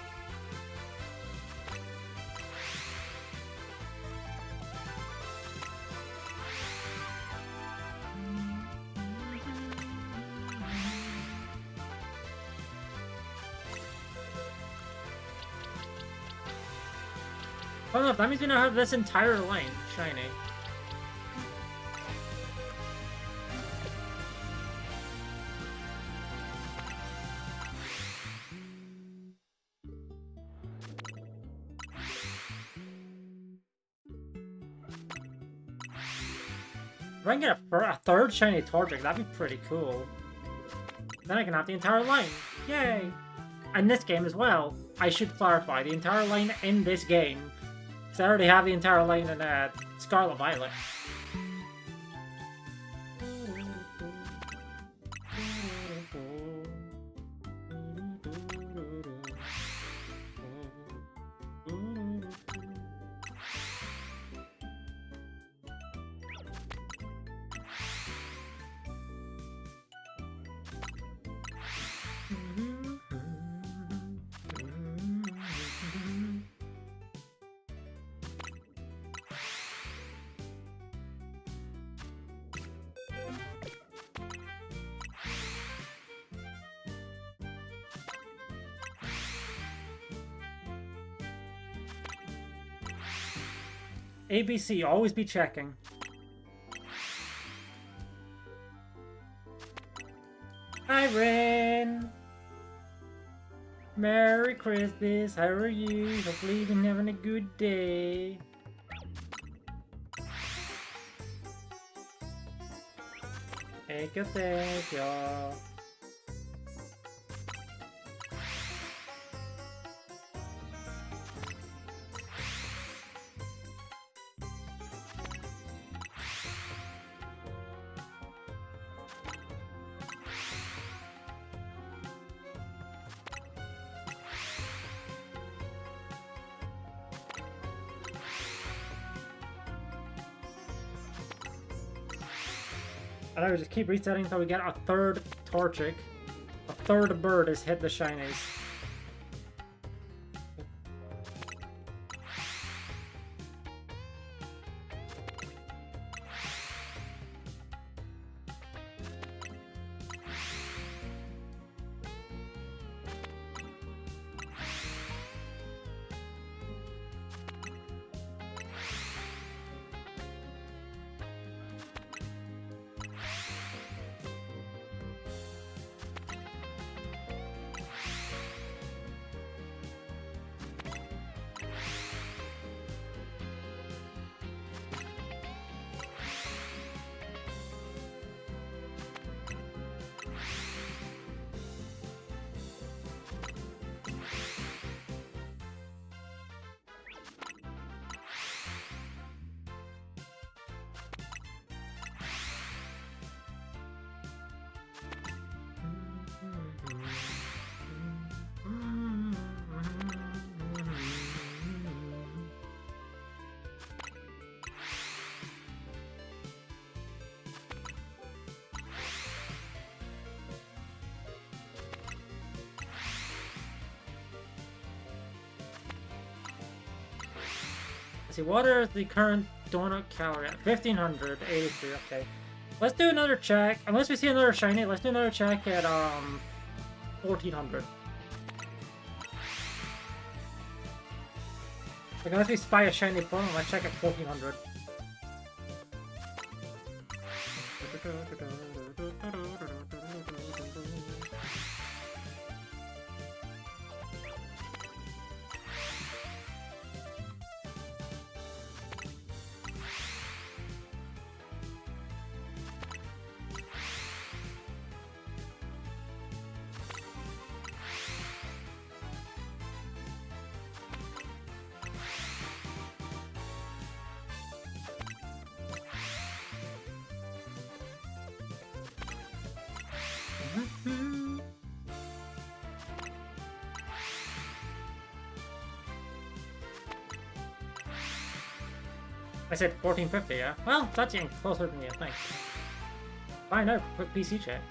Fun enough, that means we now have this entire line shiny. If I can get a third shiny Torchic, that'd be pretty cool. Then I can have the entire line. Yay! And this game as well. I should clarify, the entire line in this game. Because I already have the entire line in Scarlet Violet. ABC, always be checking. Hi, Ren! Merry Christmas, how are you? Hopefully you've been having a good day. Thank you. And I would just keep resetting until we get a third Torchic. A third bird has hit the shinies. Let's see, what are the current donut calorie at? 1583, okay. Let's do another check. Unless we see another shiny, let's do another check at 1400. Like, unless we spy a shiny Pokemon, let's check at 1400. I said 1450, yeah? Well, that's getting closer than you think. Fine out, quick PC check.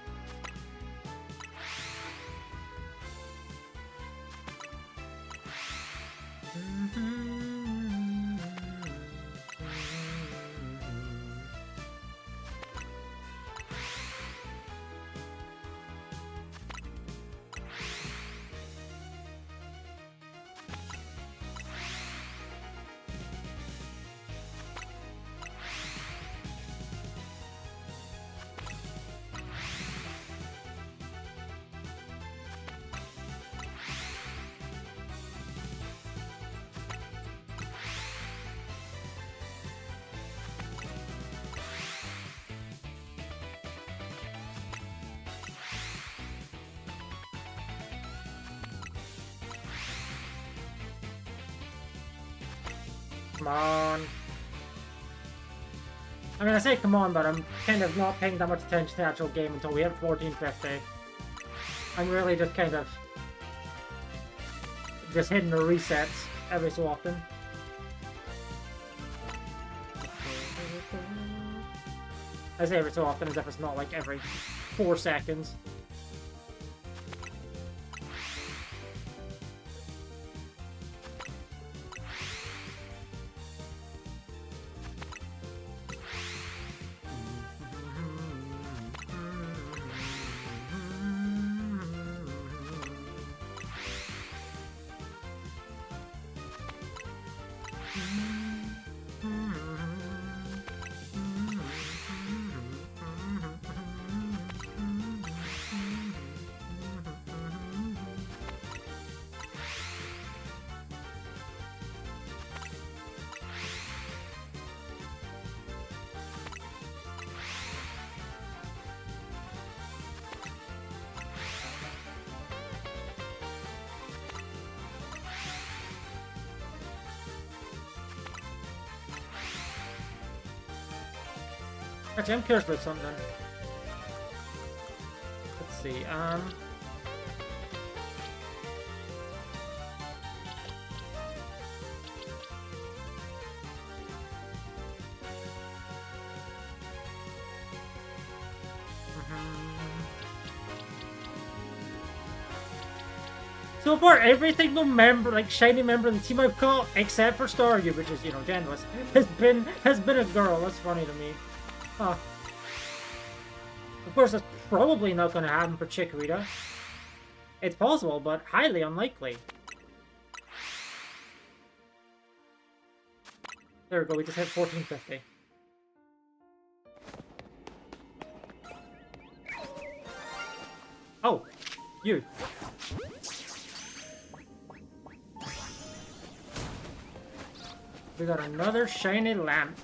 Come on. I mean, I say come on, but I'm kind of not paying that much attention to the actual game until we hit 1450. I'm really just kind of just hitting the resets every so often. I say every so often as if it's not like every 4 seconds. Actually, I'm curious about something. Let's see, so far, every single member, like shiny member of the team I've caught, except for Staryu, which is, you know, genderless, has been a girl. That's funny to me. Huh. Of course, that's probably not going to happen for Chikorita. It's possible, but highly unlikely. There we go, we just hit 1450. Oh, you. We got another shiny lamp.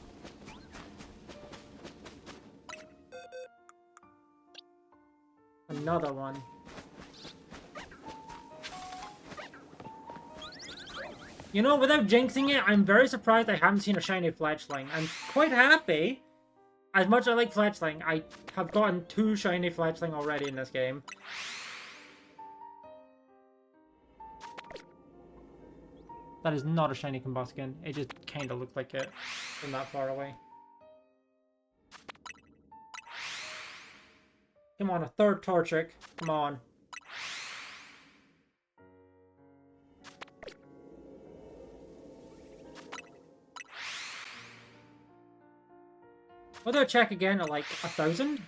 Another one. You know, without jinxing it, I'm very surprised I haven't seen a shiny Fletchling. I'm quite happy. As much as I like Fletchling, I have gotten 2 shiny Fletchling already in this game. That is not a shiny Combuskin. It just kind of looked like it from that far away. Come on, a third Torchic. Come on. We'll do a check again at like 1,000.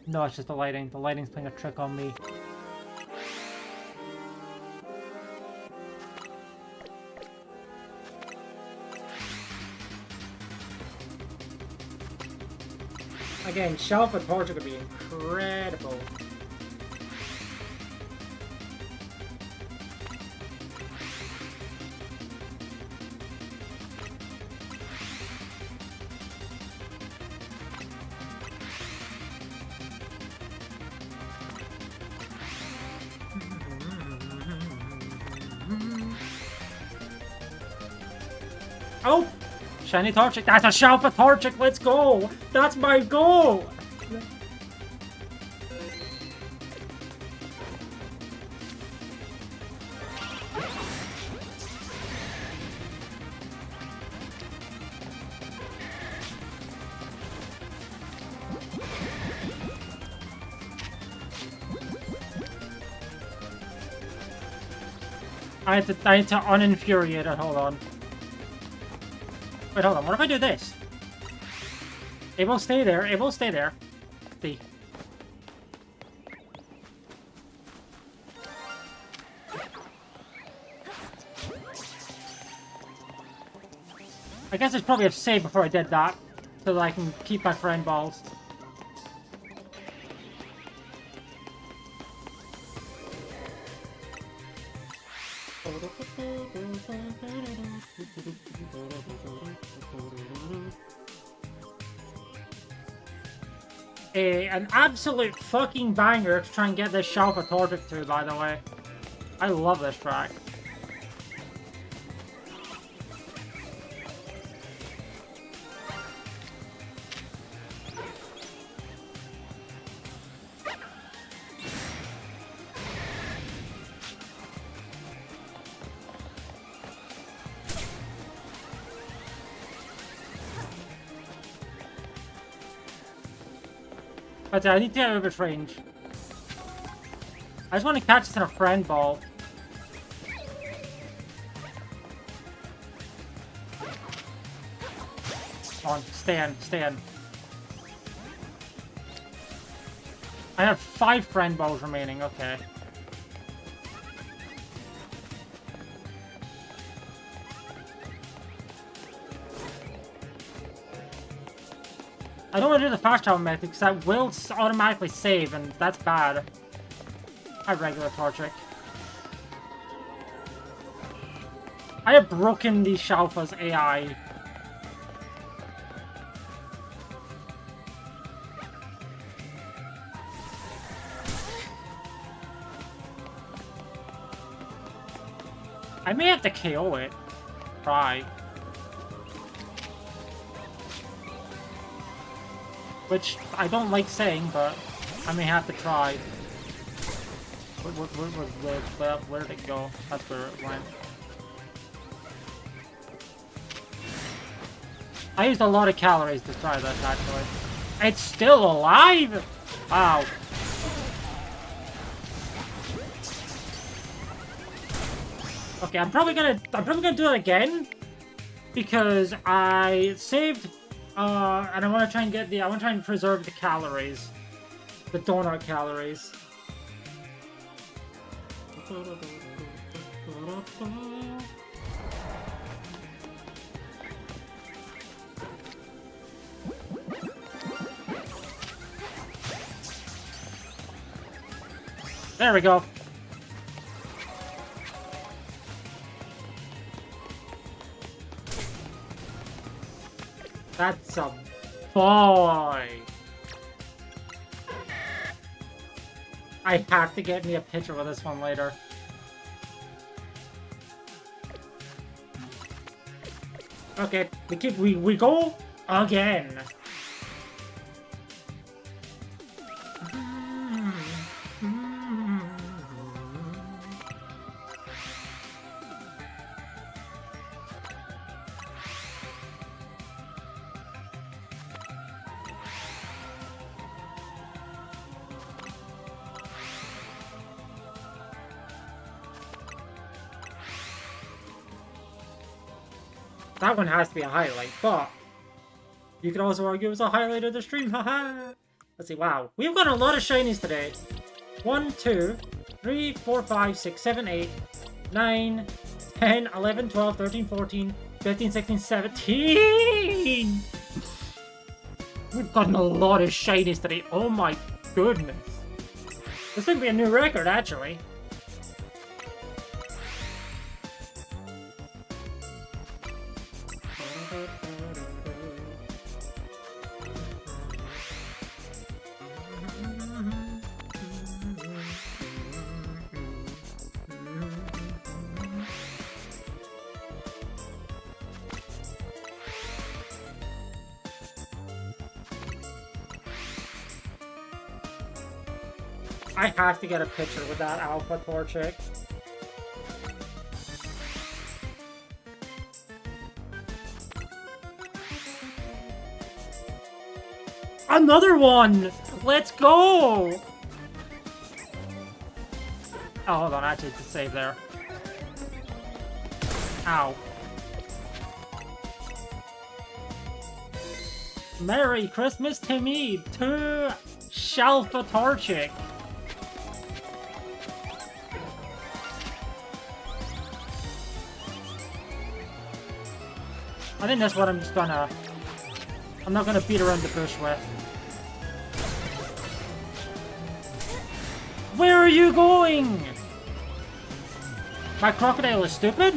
No, it's just the lighting. The lighting's playing a trick on me. Again, shelf with torch could be incredible. Oh! Shiny Torchic. That's a shelf of Torchic. Let's go. That's my goal. I had to uninfuriate it. Hold on. Wait, hold on. What if I do this? It will stay there. It will stay there. See. I guess it's probably a save before I did that, so that I can keep my friend balls. An absolute fucking banger to try and get this shelf of Torchic through, by the way. I love this track. But I need to get out of its range. I just want to catch this in a friend ball. Come on, stay in, stay in. I have 5 friend balls remaining, okay. I don't want to do the fast travel method because that will automatically save, and that's bad. I have regular Torchic. I have broken the Shalfa's AI. I may have to KO it. Try. Which I don't like saying, but I may have to try. Where did it go? That's where it went. I used a lot of calories to try this, actually. It's still alive? Wow. Okay, I'm probably gonna do it again because I saved, and I want to try and I want to try and preserve the calories, the donut calories. There we go. That's a boy. I have to get me a picture of this one later. Okay, we go again. That one has to be a highlight, but you could also argue it was a highlight of the stream, haha! Let's see, wow. We've got a lot of shinies today. 1, 2, 3, 4, 5, 6, 7, 8, 9, 10, 11, 12, 13, 14, 15, 16, 17! We've gotten a lot of shinies today. Oh my goodness. This could be a new record, actually. I have to get a picture with that Alpha Torchic. Another one! Let's go! Oh, hold on, I actually to save there. Ow. Merry Christmas to me, to Shalfa Torchic. I think that's what I'm just gonna... I'm not gonna beat around the bush with. Where are you going? My crocodile is stupid?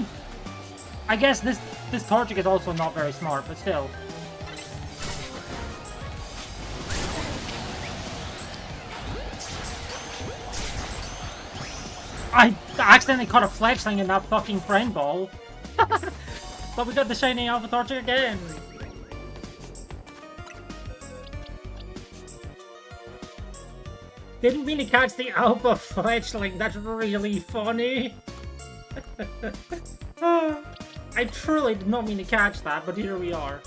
I guess this Torchic is also not very smart, but still. I accidentally caught a fledgling in that fucking friend ball. But we got the shiny Alpha Torchic again! Didn't mean to catch the Alpha Fledgling, that's really funny! I truly did not mean to catch that, but here we are.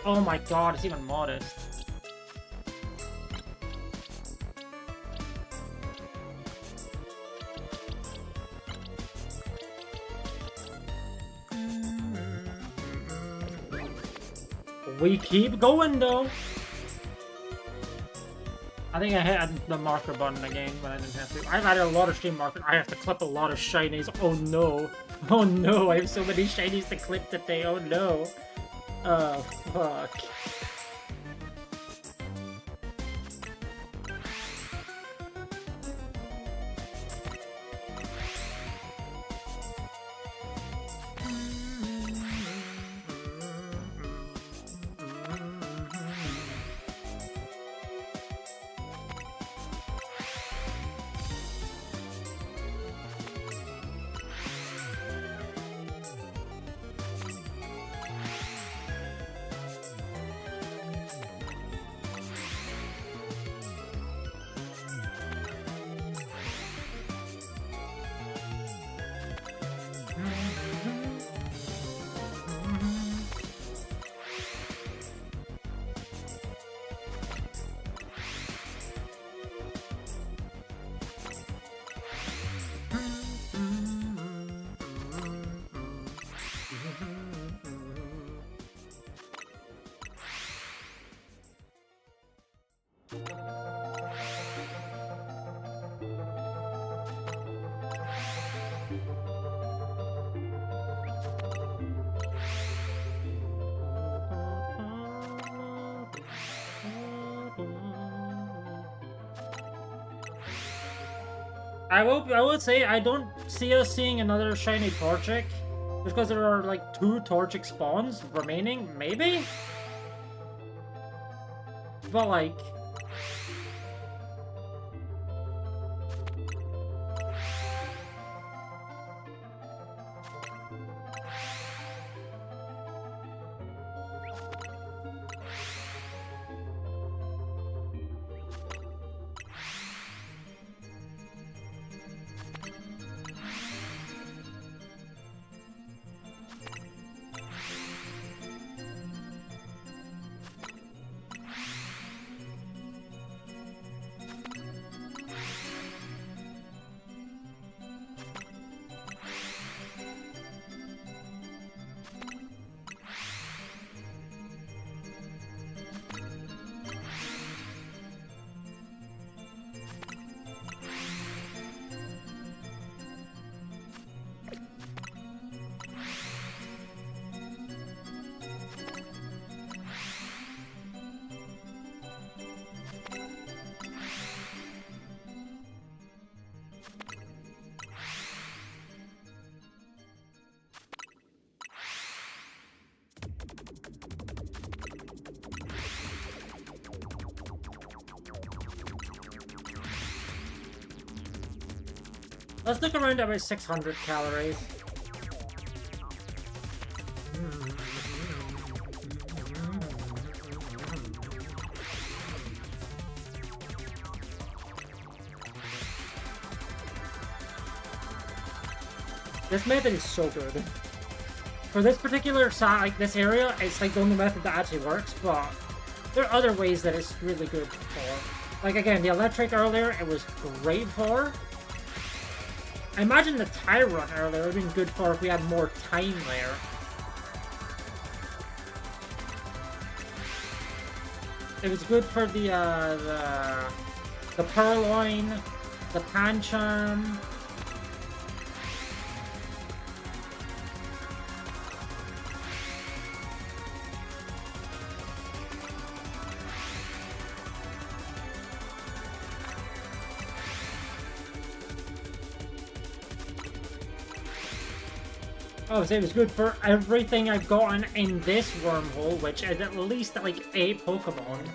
Oh my god, it's even modest. We keep going though. I think I hit the marker button again when I didn't have to. I've added a lot of stream markers. I have to clip a lot of shinies. Oh no. Oh no, I have so many shinies to clip today. Oh no. Oh fuck. I will say I don't see us seeing another shiny Torchic. Because there are like 2 Torchic spawns remaining, maybe? But like... Let's look around at about 600 calories. This method is so good. For this particular like this area, it's like the only method that actually works, but there are other ways that it's really good for. Like again, the electric earlier, it was great for. I imagine the tire run earlier would have been good for if we had more time there. It was good for the Purloin, the Pancham. Oh, so it was good for everything I've gotten in this wormhole, which is at least like 8 Pokemon.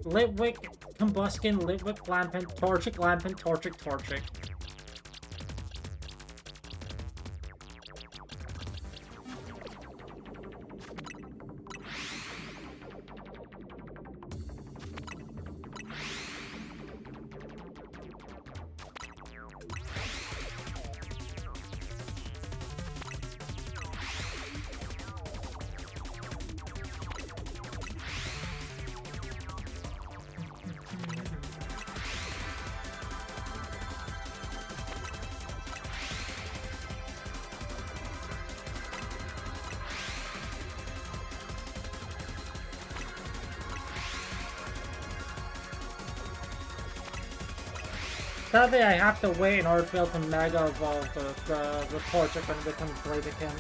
Litwick, Combuskin, Litwick, Lampent, Torchic, Lampent, Torchic, Torchic. Sadly, I have to wait in order to be able to Mega Evolve the Torchic when it becomes Blaziken.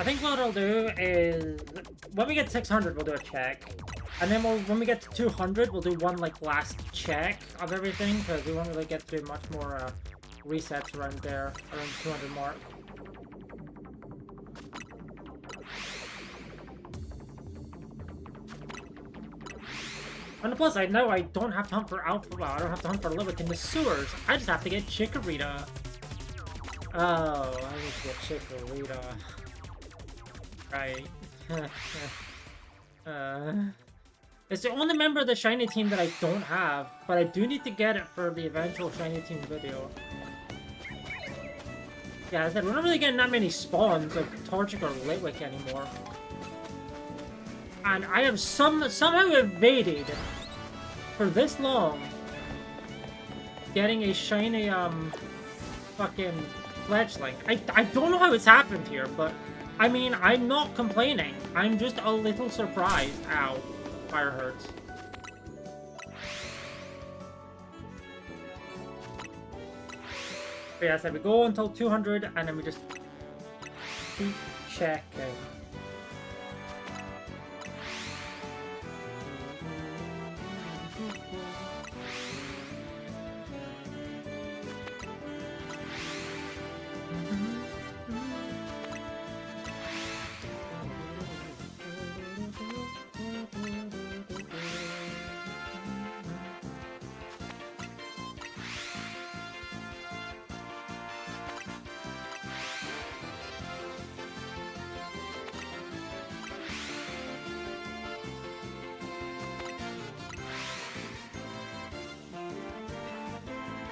I think what I'll do is, when we get 600, we'll do a check. And then when we get to 200, we'll do one, like, last check of everything, because we won't really get to do much more resets around there, around 200 mark. And plus, I know I don't have to hunt for Alpha, well, I don't have to hunt for Litwick in the sewers. I just have to get Chikorita. Oh, I need to get Chikorita. Right. It's the only member of the shiny team that I don't have, but I do need to get it for the eventual shiny team video. Yeah, I said we're not really getting that many spawns of Torchic or Litwick anymore. And I have somehow evaded for this long getting a shiny fucking fledgling. I don't know how it's happened here, but I mean, I'm not complaining. I'm just a little surprised. Ow. Fire hurts. But yeah, so we go until 200, and then we just keep checking.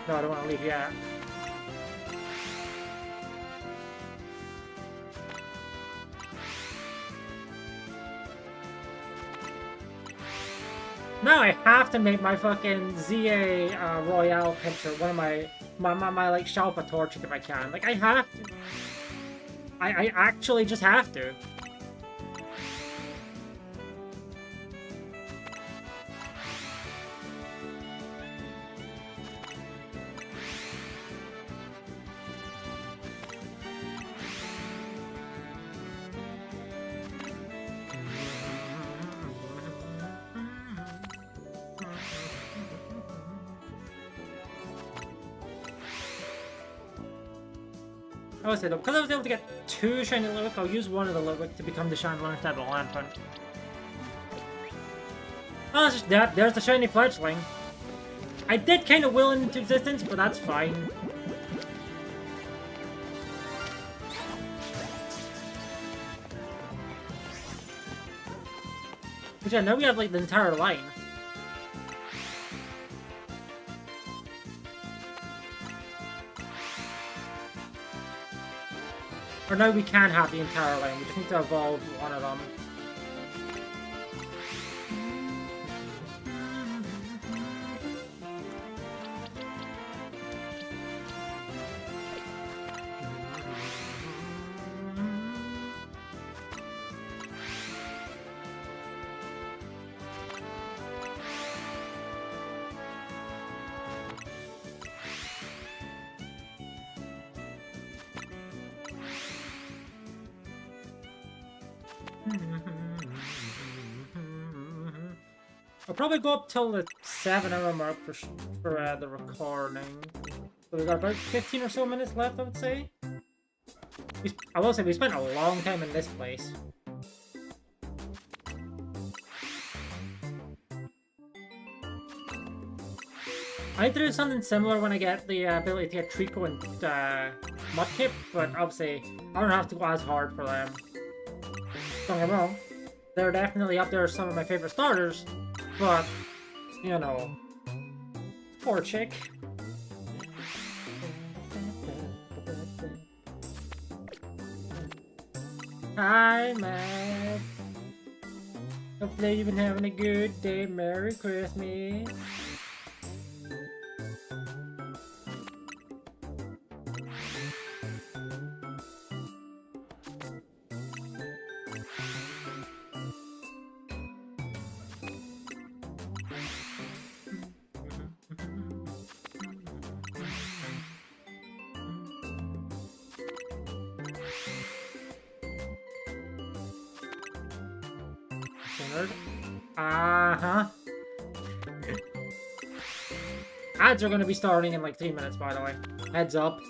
No, I don't want to leave yet. Now I have to make my fucking ZA Royale picture one of my like Shalpa Torchic if I can. Like I have to. I actually just have to. I would say though, because I was able to get 2 shiny Litwick, I'll use one of the Litwick to become the shiny one instead of the Lampent. Oh, that's just that. There's the shiny Fledgling. I did kind of will it into existence, but that's fine. But yeah, now we have like the entire line. Or now we can have the entire line, we just need to evolve one of them. I'll probably go up till the 7-hour mark for the recording. So we've got about 15 or so minutes left, I would say. I will say, we spent a long time in this place. I need to do something similar when I get the ability to get Trico and Mudkip, but obviously I don't have to go as hard for them. Don't get me wrong, they're definitely up there as some of my favorite starters, but, you know, poor chick. Hi, Matt. Hopefully you've been having a good day. Merry Christmas. Uh-huh. Ads are going to be starting in like 3 minutes, by the way. Heads up.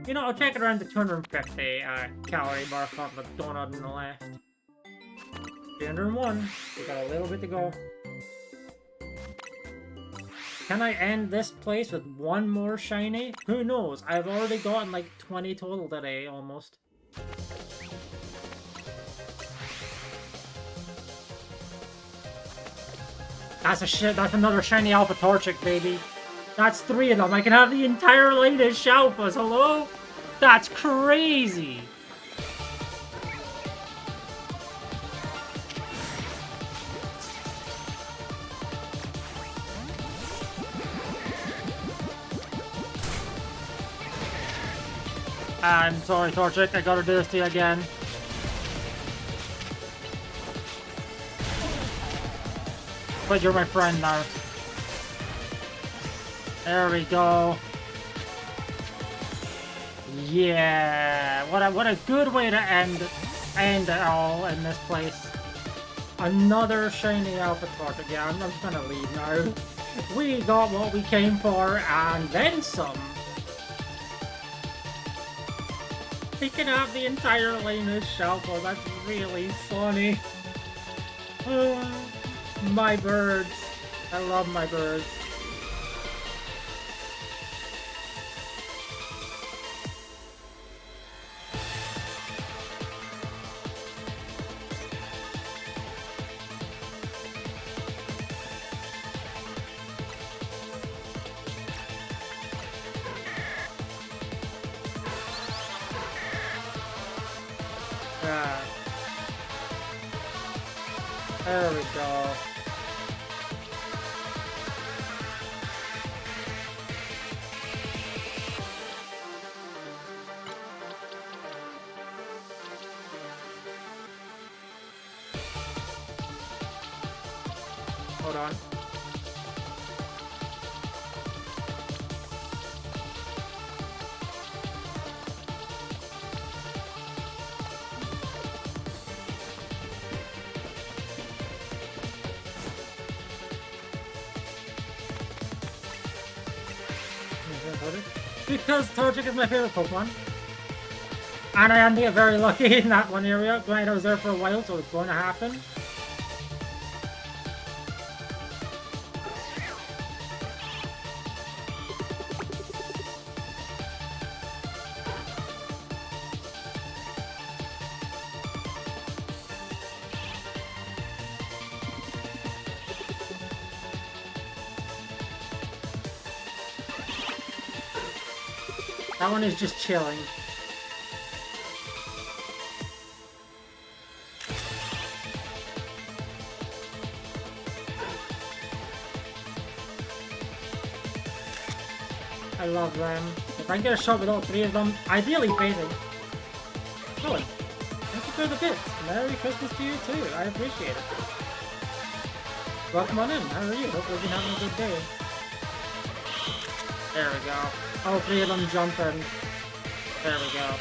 You know, I'll check it around the 250 calorie mark on the donut on the left. 301. We got a little bit to go. Can I end this place with one more shiny? Who knows? I've already gotten like 20 total today, almost. That's another shiny Alpha Torchic, baby. That's 3 of them. I can have the entire latest Shalpas. Hello? That's crazy. I'm sorry, Torchic. I gotta do this to you again. But you're my friend now. There we go. Yeah, what a good way to end it all in this place. Another shiny Alpha Torchic. Yeah, I'm just gonna leave now. We got what we came for and then some. We can have the entire lane of Shalpa. That's really funny. My birds. I love my birds. There we go. Hold on. Because Torchic is my favorite Pokemon. And I am being very lucky in that one area. Granted, I was there for a while, so it's going to happen. That one is just chilling. I love them. If I can get a shot with all three of them, ideally phasing. Going. Thank you for the bits. Merry Christmas to you too. I appreciate it. Welcome on in. How are you? Hope you've been having a good day. There we go. All three of them jumping. There we go.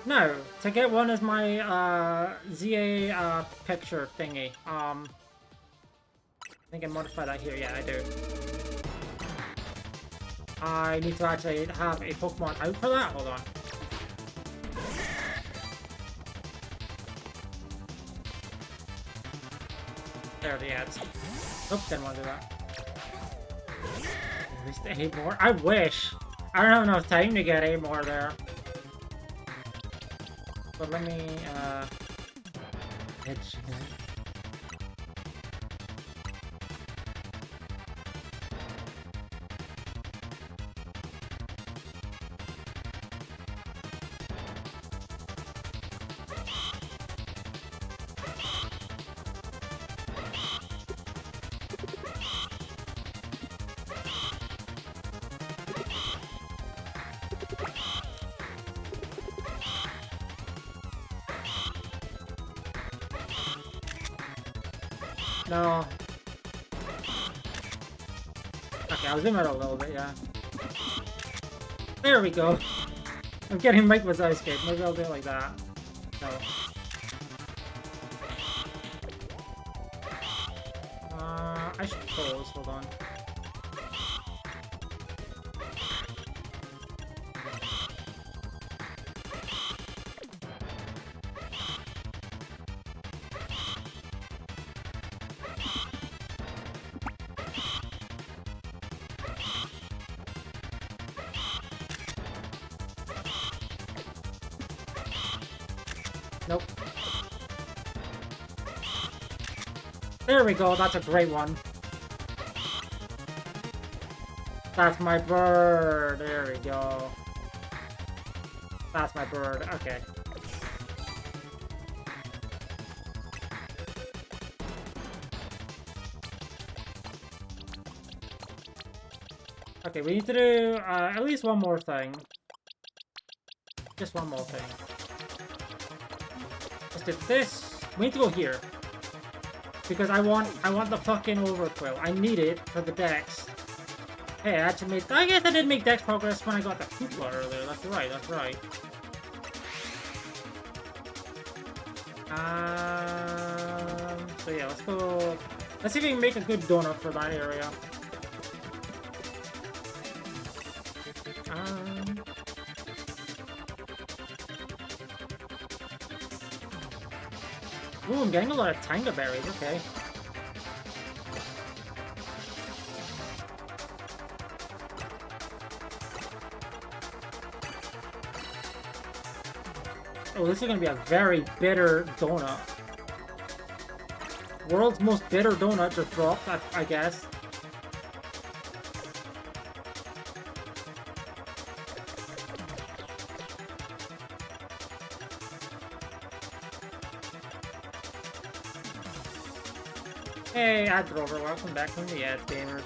No, to get one is my ZA picture thingy. I think I modify that here. Yeah, I do. I need to actually have a Pokemon out for that. Hold on. There are the ads. Oops, didn't want to do that. At least 8 more. I wish. I don't have enough time to get 8 more there. But let me, itch. No. Okay, I'll zoom out a little bit, yeah. There we go. I'm getting Mike with Ice Skate. Maybe I'll do it like that. No. I should pause. Hold on. Nope. There we go, that's a great one. That's my bird. There we go. That's my bird. Okay. Okay, we need to do at least one more thing. Just one more thing. Let's do this. We need to go here. Because I want the fucking overquill. I need it for the dex. Hey, I actually made... I guess I did make dex progress when I got the Koopa earlier. That's right, that's right. So yeah, let's go... Let's see if we can make a good donut for that area. Ooh, I'm getting a lot of Tanga berries, okay. Oh, this is gonna be a very bitter donut. World's most bitter donut just dropped, I guess. Hey, Ads Rover, welcome back from the Ads Gamers.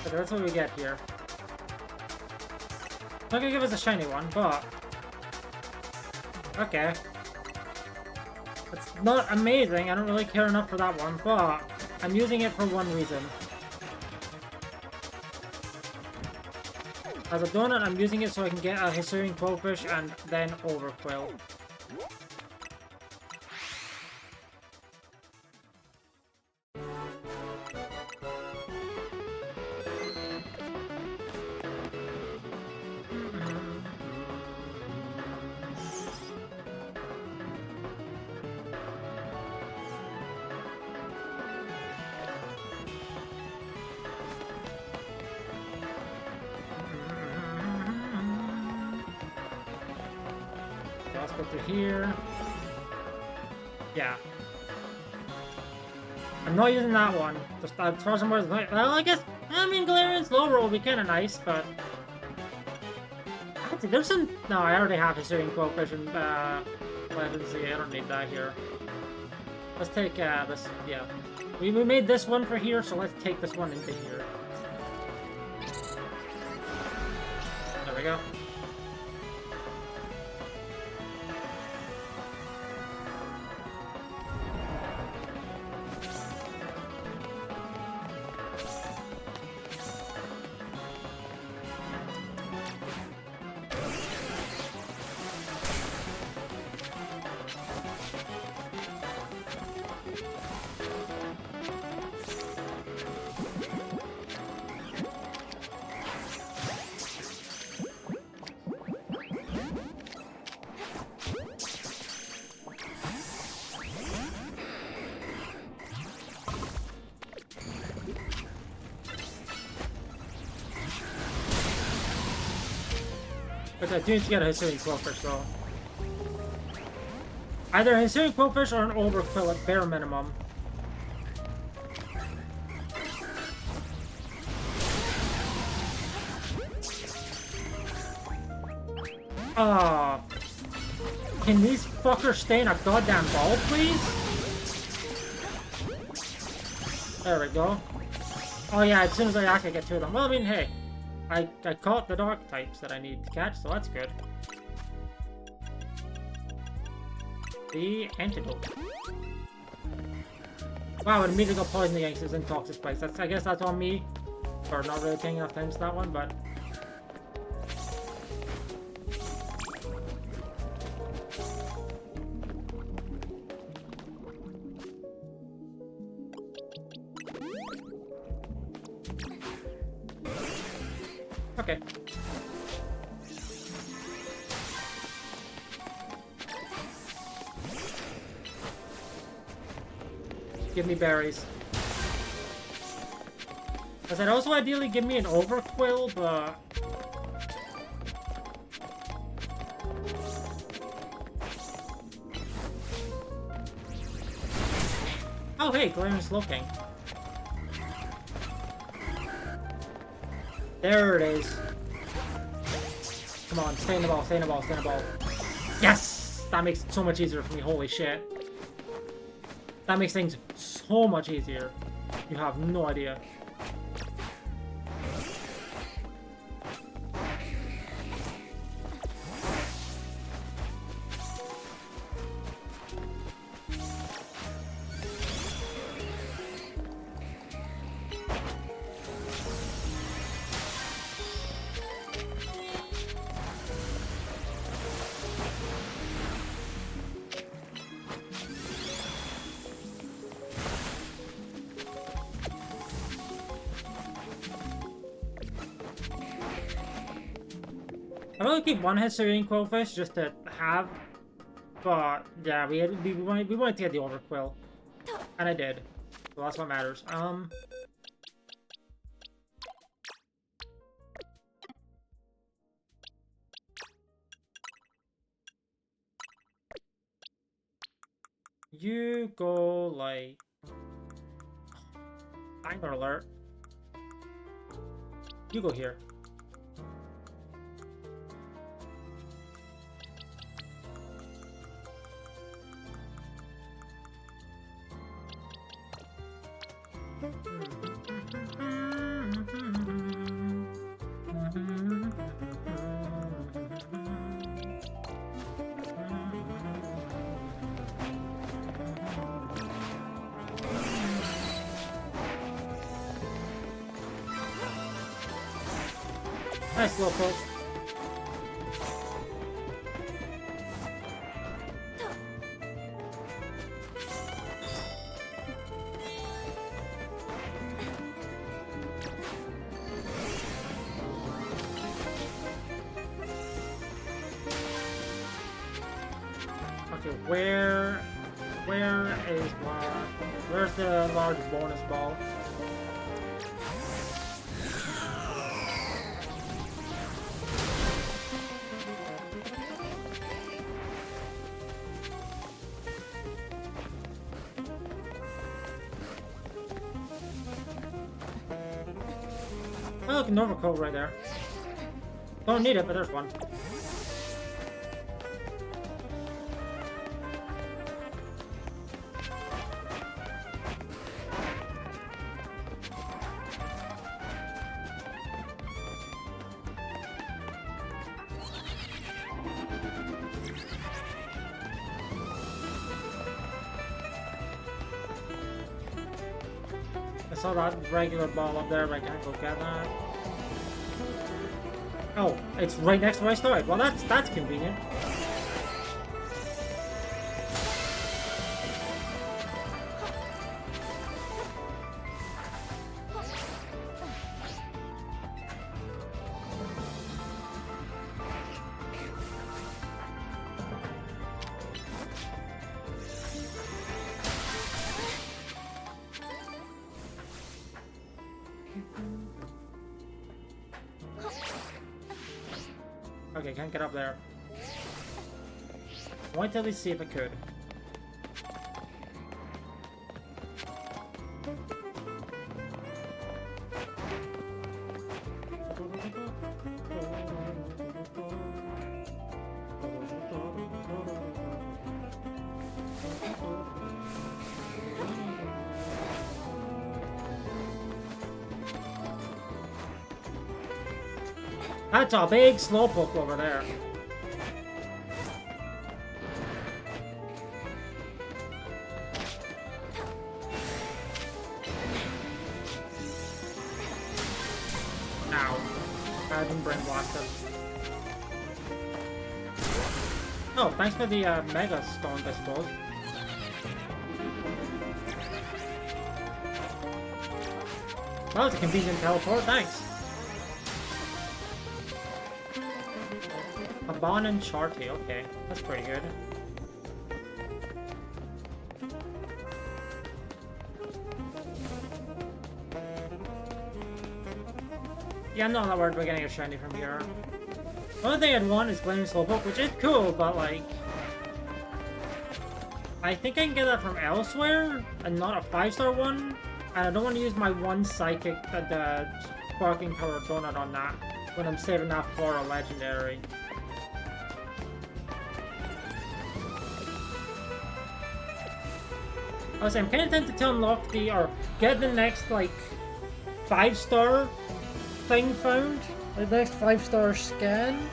Okay, that's what we get here. Not gonna give us a shiny one, but... Okay. It's not amazing, I don't really care enough for that one, but... I'm using it for one reason. As a donut, I'm using it so I can get a Hisuian Quillfish and then Overquill. Let's go through here. Yeah. I'm not using that one. Just throw some more. Well, I guess. I mean, Galarian's low roll would be kind of nice, but. Actually, there's some. No, I already have Hisuian Quillfish and Legency. I don't need that here. Let's take this. Yeah. We made this one for here, so let's take this one into here. There we go. But I do need to get a Hisuian Quillfish though. Either a Hisuian Quillfish or an Overquill at bare minimum. Can these fuckers stay in a goddamn ball, please? There we go. Oh yeah, as soon as I actually get to them. Well, I mean, hey. I caught the dark types that I need to catch, so that's good. The antidote. Wow, it immediately got poison against his Intoxic Spikes. I guess that's on me for not really paying enough attention to that one, but... Okay. Give me berries. I said also ideally give me an Overquill, but... Oh hey, Galarian Slowking. There it is. Come on, stay in the ball, stay in the ball, stay in the ball. Yes! That makes it so much easier for me, holy shit. That makes things so much easier. You have no idea. I really keep one Hisuian Quillfish just to have, but yeah, we wanted to get the Overquill, and I did. So that's what matters. You go like timer alert. You go here. Nice little poke. Okay, where's the large bonus ball? Oh, look, Nova Code right there. Don't need it, but there's one. I saw that regular ball up there, but I can't go get that. Oh, it's right next to my storage. Well, that's convenient. Okay, can't get up there. I wanted to at least see if I could. That's a big slowpoke over there. Ow. I didn't brain block them. Oh, thanks for the Mega Stone, I suppose. That was a convenient teleport, thanks. A Bon and Charty, okay. That's pretty good. Yeah, I'm not that worried about getting a shiny from here. The only thing I'd want is Gleaming Slowpoke, which is cool, but like... I think I can get that from elsewhere, and not a 5-star one. And I don't want to use my one Psychic, the Sparking Power Donut on that, when I'm saving that for a Legendary. I was saying, I'm kind of tempted to unlock the, or get the next, like, 5-star thing found. The next 5-star scan.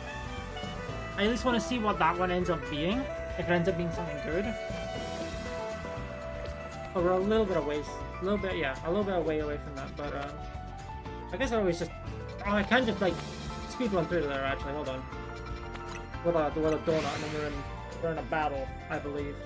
I at least want to see what that one ends up being. If it ends up being something good. But we're a little bit away. A little bit, yeah, a little bit away from that. But, I guess I always just... Oh, I can just, like, speed run through there, actually. Hold on. With a donut, and then we're in a battle, I believe.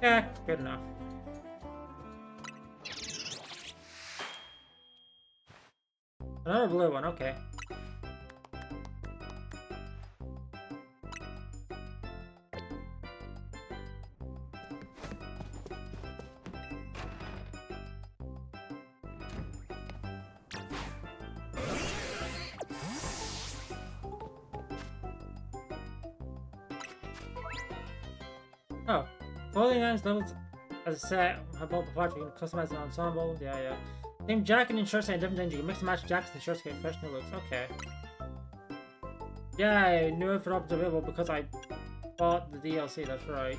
Yeah, good enough. Another blue one, okay. Oh. Clothing items levels as a set. How about before you can customize an ensemble? Yeah. Same jacket and shirts and different things. You can mix and match jackets and shirts to get fresh new looks. Okay. Yeah, I knew if it was available because I bought the DLC, that's right.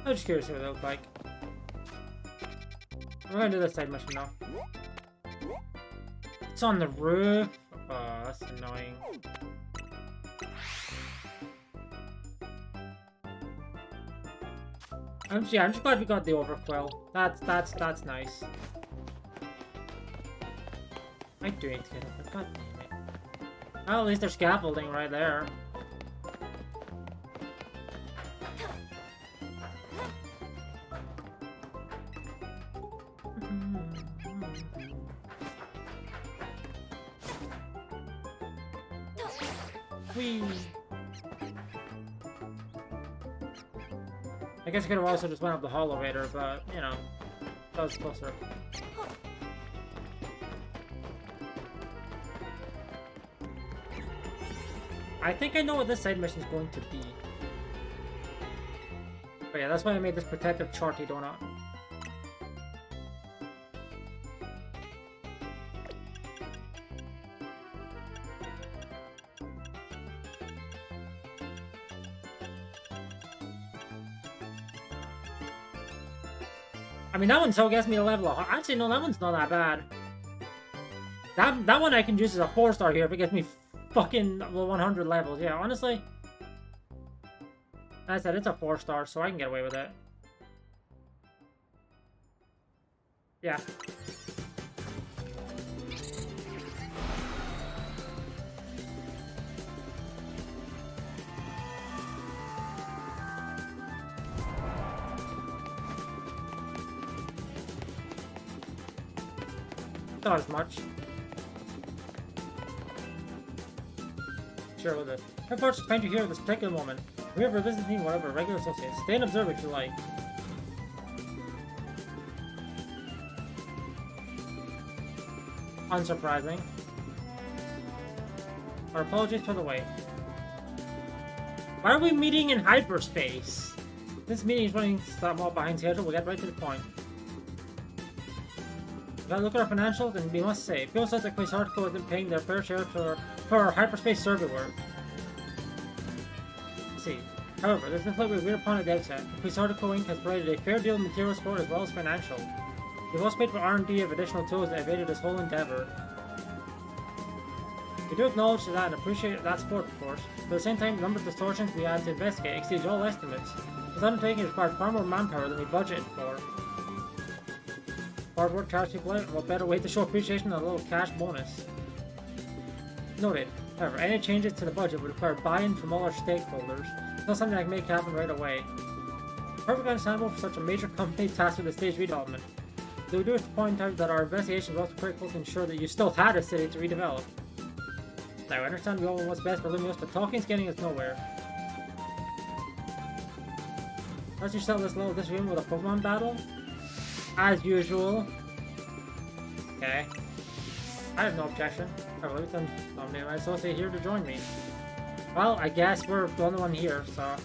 I'm just curious what it looks like. We're gonna do this side mission now. It's on the roof. Oh, that's annoying. I'm just glad we got the overquill. That's nice. I do need to get up. God damn it. Well, at least there's scaffolding right there. Whee! I guess I could have also just went up the elevator, but, you know, that was closer. I think I know what this side mission is going to be. But yeah, that's why I made this protective charty donut. I mean, that one so gets me a level of... Actually, no, that one's not that bad. That one I can use as a 4-star here if it gets me fucking 100 levels. Yeah, honestly. As I said, it's a 4-star, so I can get away with it. Yeah. Not as much. Sure with it. I'm fortunate to find you here at this particular moment. If you ever visit me, whatever, regular associates. Stay and observe if you like. Unsurprising. Our apologies for the wait. Why are we meeting in hyperspace? This meeting is running somewhat behind schedule. We'll get right to the point. If I look at our financials, and we must say, people such like Quasartico isn't paying their fair share for our hyperspace survey work. Let's see. However, there's nothing we agreed upon at the outset. Quasartico Inc. has provided a fair deal of material support as well as financial. We've also paid for R&D of additional tools that have aided this whole endeavor. We do acknowledge that and appreciate that support, of course, but at the same time, the number of distortions we had to investigate exceeds all estimates. This undertaking required far more manpower than we budgeted for. Hard work charged people out, what better way to show appreciation than a little cash bonus. Noted. However, any changes to the budget would require buy-in from all our stakeholders. It's not something I can make happen right away. Perfectly understandable for such a major company tasked with the stage redevelopment. Though we do have to point out that our investigation was also critical to ensure that you still had a city to redevelop. Now, I understand we all want what's best for Lumios, but talking's getting us nowhere. Let's just settle this little disagreement with a Pokemon battle. As usual. Okay. I have no objection. I believe them nominated my associate here to join me. Well, I guess we're the only one here, so...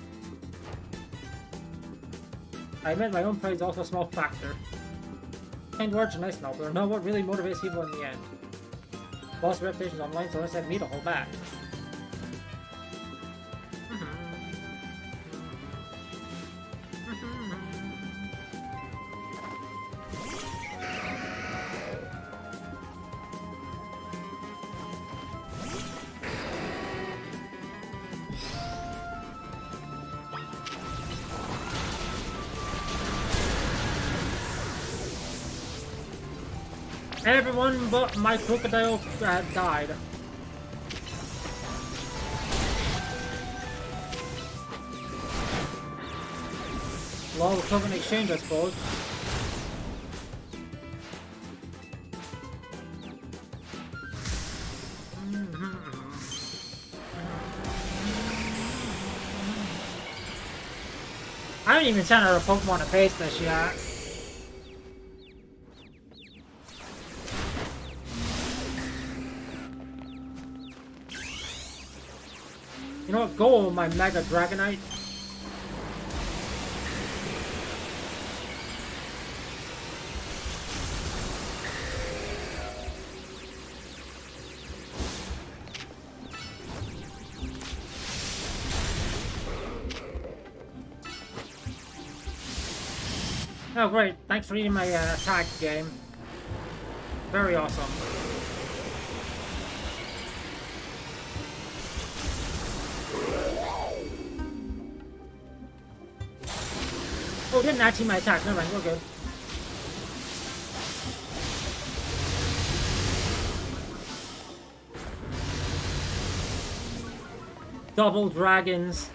I admit my own pride is also a small factor. Kind words are nice and all, but they're not what really motivates people in the end. Boss reputations online, so unless I have me to hold back. Everyone but my crocodile died. Law of token exchange, I suppose. I haven't even sent her a Pokemon to face this yet. You know what? Go, my Mega Dragonite. Oh great, thanks for reading my attack game. Very awesome. Oh, didn't actually my attack, never mind, we're good. Double dragons.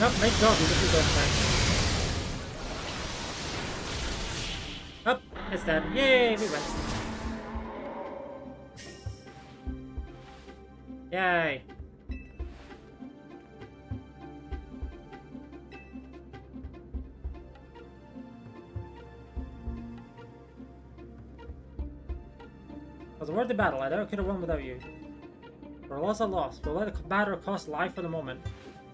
Oh, nice job, you just did that. Oh, it's dead. Yay, we win. Yay. It was worth the battle. I doubt I could have won without you. For a loss, I lost. But let the matter cost life for the moment.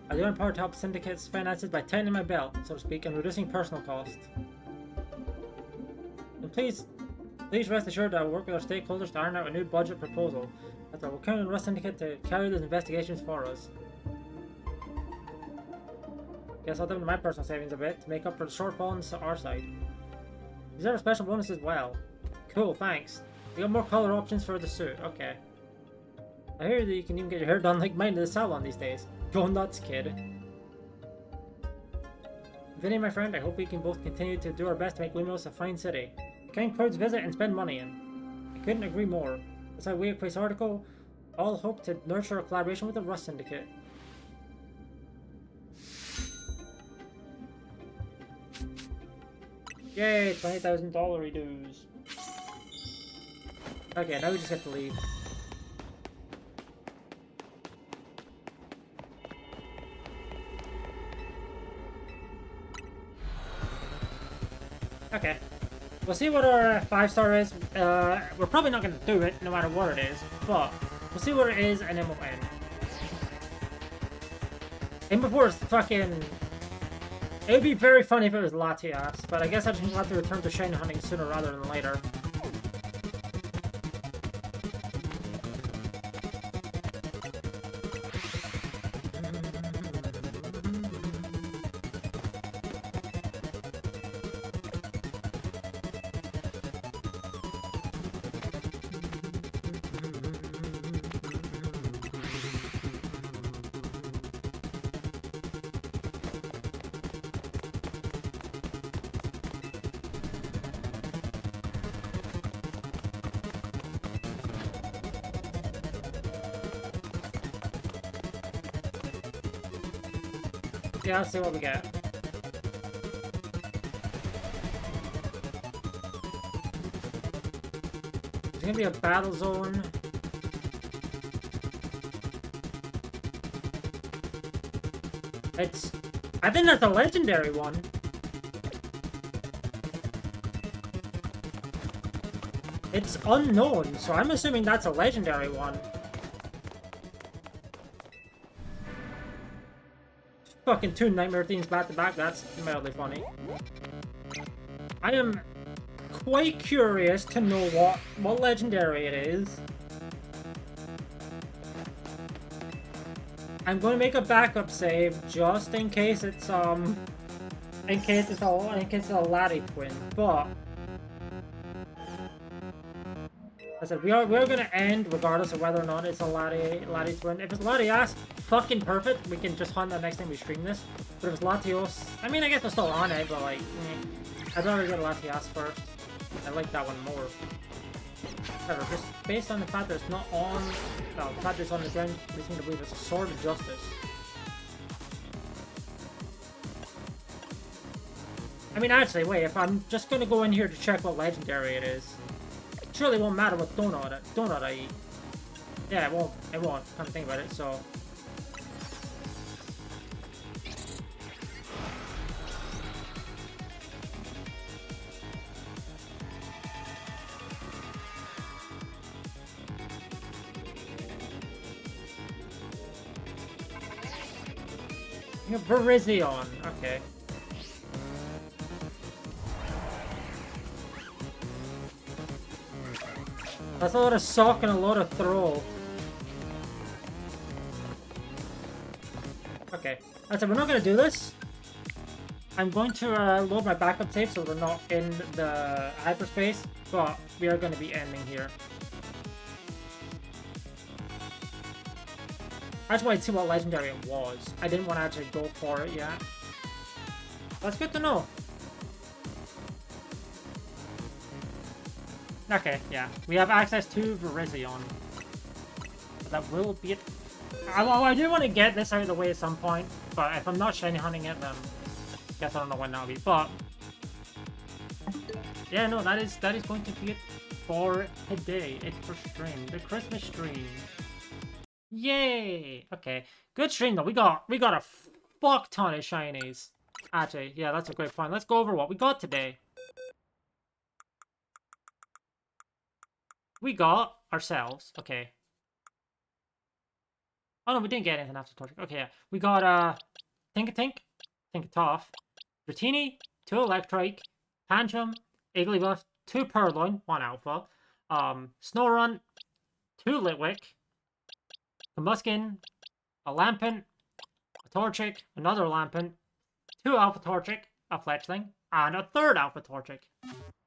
I do empower to help syndicates' finances by tightening my belt, so to speak, and reducing personal cost. And please rest assured that I will work with our stakeholders to iron out a new budget proposal. That I will count on Rust Syndicate to carry those investigations for us. Guess I'll dip into my personal savings a bit to make up for the shortfall on our side. You deserve a special bonus as well. Cool, thanks. You got more color options for the suit. Okay. I hear that you can even get your hair done like mine in the salon these days. Go nuts, kid. Vinny, my friend, I hope we can both continue to do our best to make Lumos a fine city. Kind crowds visit and spend money in. I couldn't agree more. That's why we at Place Article all hope to nurture a collaboration with the Rust Syndicate. Yay, $20,000 dues. Okay, now we just have to leave. Okay. We'll see what our 5-star is. We're probably not going to do it, no matter what it is. But, we'll see what it is, and then we'll end. And before it's fucking... It would be very funny if it was Latias, but I guess I just have to return to shiny hunting sooner rather than later. Yeah, let's see what we get. There's gonna be a battle zone. I think that's a legendary one. It's unknown, so I'm assuming that's a legendary one. Fucking 2 nightmare themes back to back, that's mildly funny. I am quite curious to know what legendary it is. I'm going to make a backup save just in case it's a Latiquin, but I said we are gonna end regardless of whether or not it's a Lati twin. If it's Latias, fucking perfect. We can just hunt the next time we stream this. But if it's Latios, I mean I guess we're still on it, but like, I'd rather get Latias first. I like that one more. However, just based on the fact that it's not on, no, the fact that it's on the ground, we seem to believe it's a sword of justice. I mean, actually, wait, if I'm just gonna go in here to check what legendary it is, it surely won't matter what donut I eat. Yeah, it won't, come to think about it, so. Virizion, okay. That's a lot of sock and a lot of throw. Okay, I said we're not gonna do this. I'm going to load my backup tape so we're not in the hyperspace, but we are going to be ending here. I just wanted to see what legendary it was. I didn't want to actually go for it yet. That's good to know. Okay, yeah. We have access to Virizion. That will be it. I do want to get this out of the way at some point, but if I'm not shiny hunting it, then I guess I don't know when that'll be. But yeah, no, that is going to be it for today. It's for stream, the Christmas stream. Yay! Okay, good stream though. We got a fuck ton of shinies. Actually, yeah, that's a great point. Let's go over what we got today. We got ourselves. Okay. Oh no, we didn't get anything after Torchic. Okay, yeah. We got Tink-a-Tink, Tink-a-Toff, Dratini, 2 Electrike, Tantrum, Igglybuff, 2 Purloin, 1 Alpha, Snorunt, 2 Litwick, Combuskin, a Lampent, a Torchic, another Lampent, 2 Alpha Torchic, a Fletchling, and a 3rd Alpha Torchic.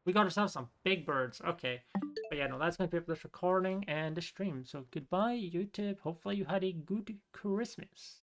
We got ourselves some big birds. Okay. But yeah, no, that's going to be it for this recording and the stream. So goodbye, YouTube. Hopefully you had a good Christmas.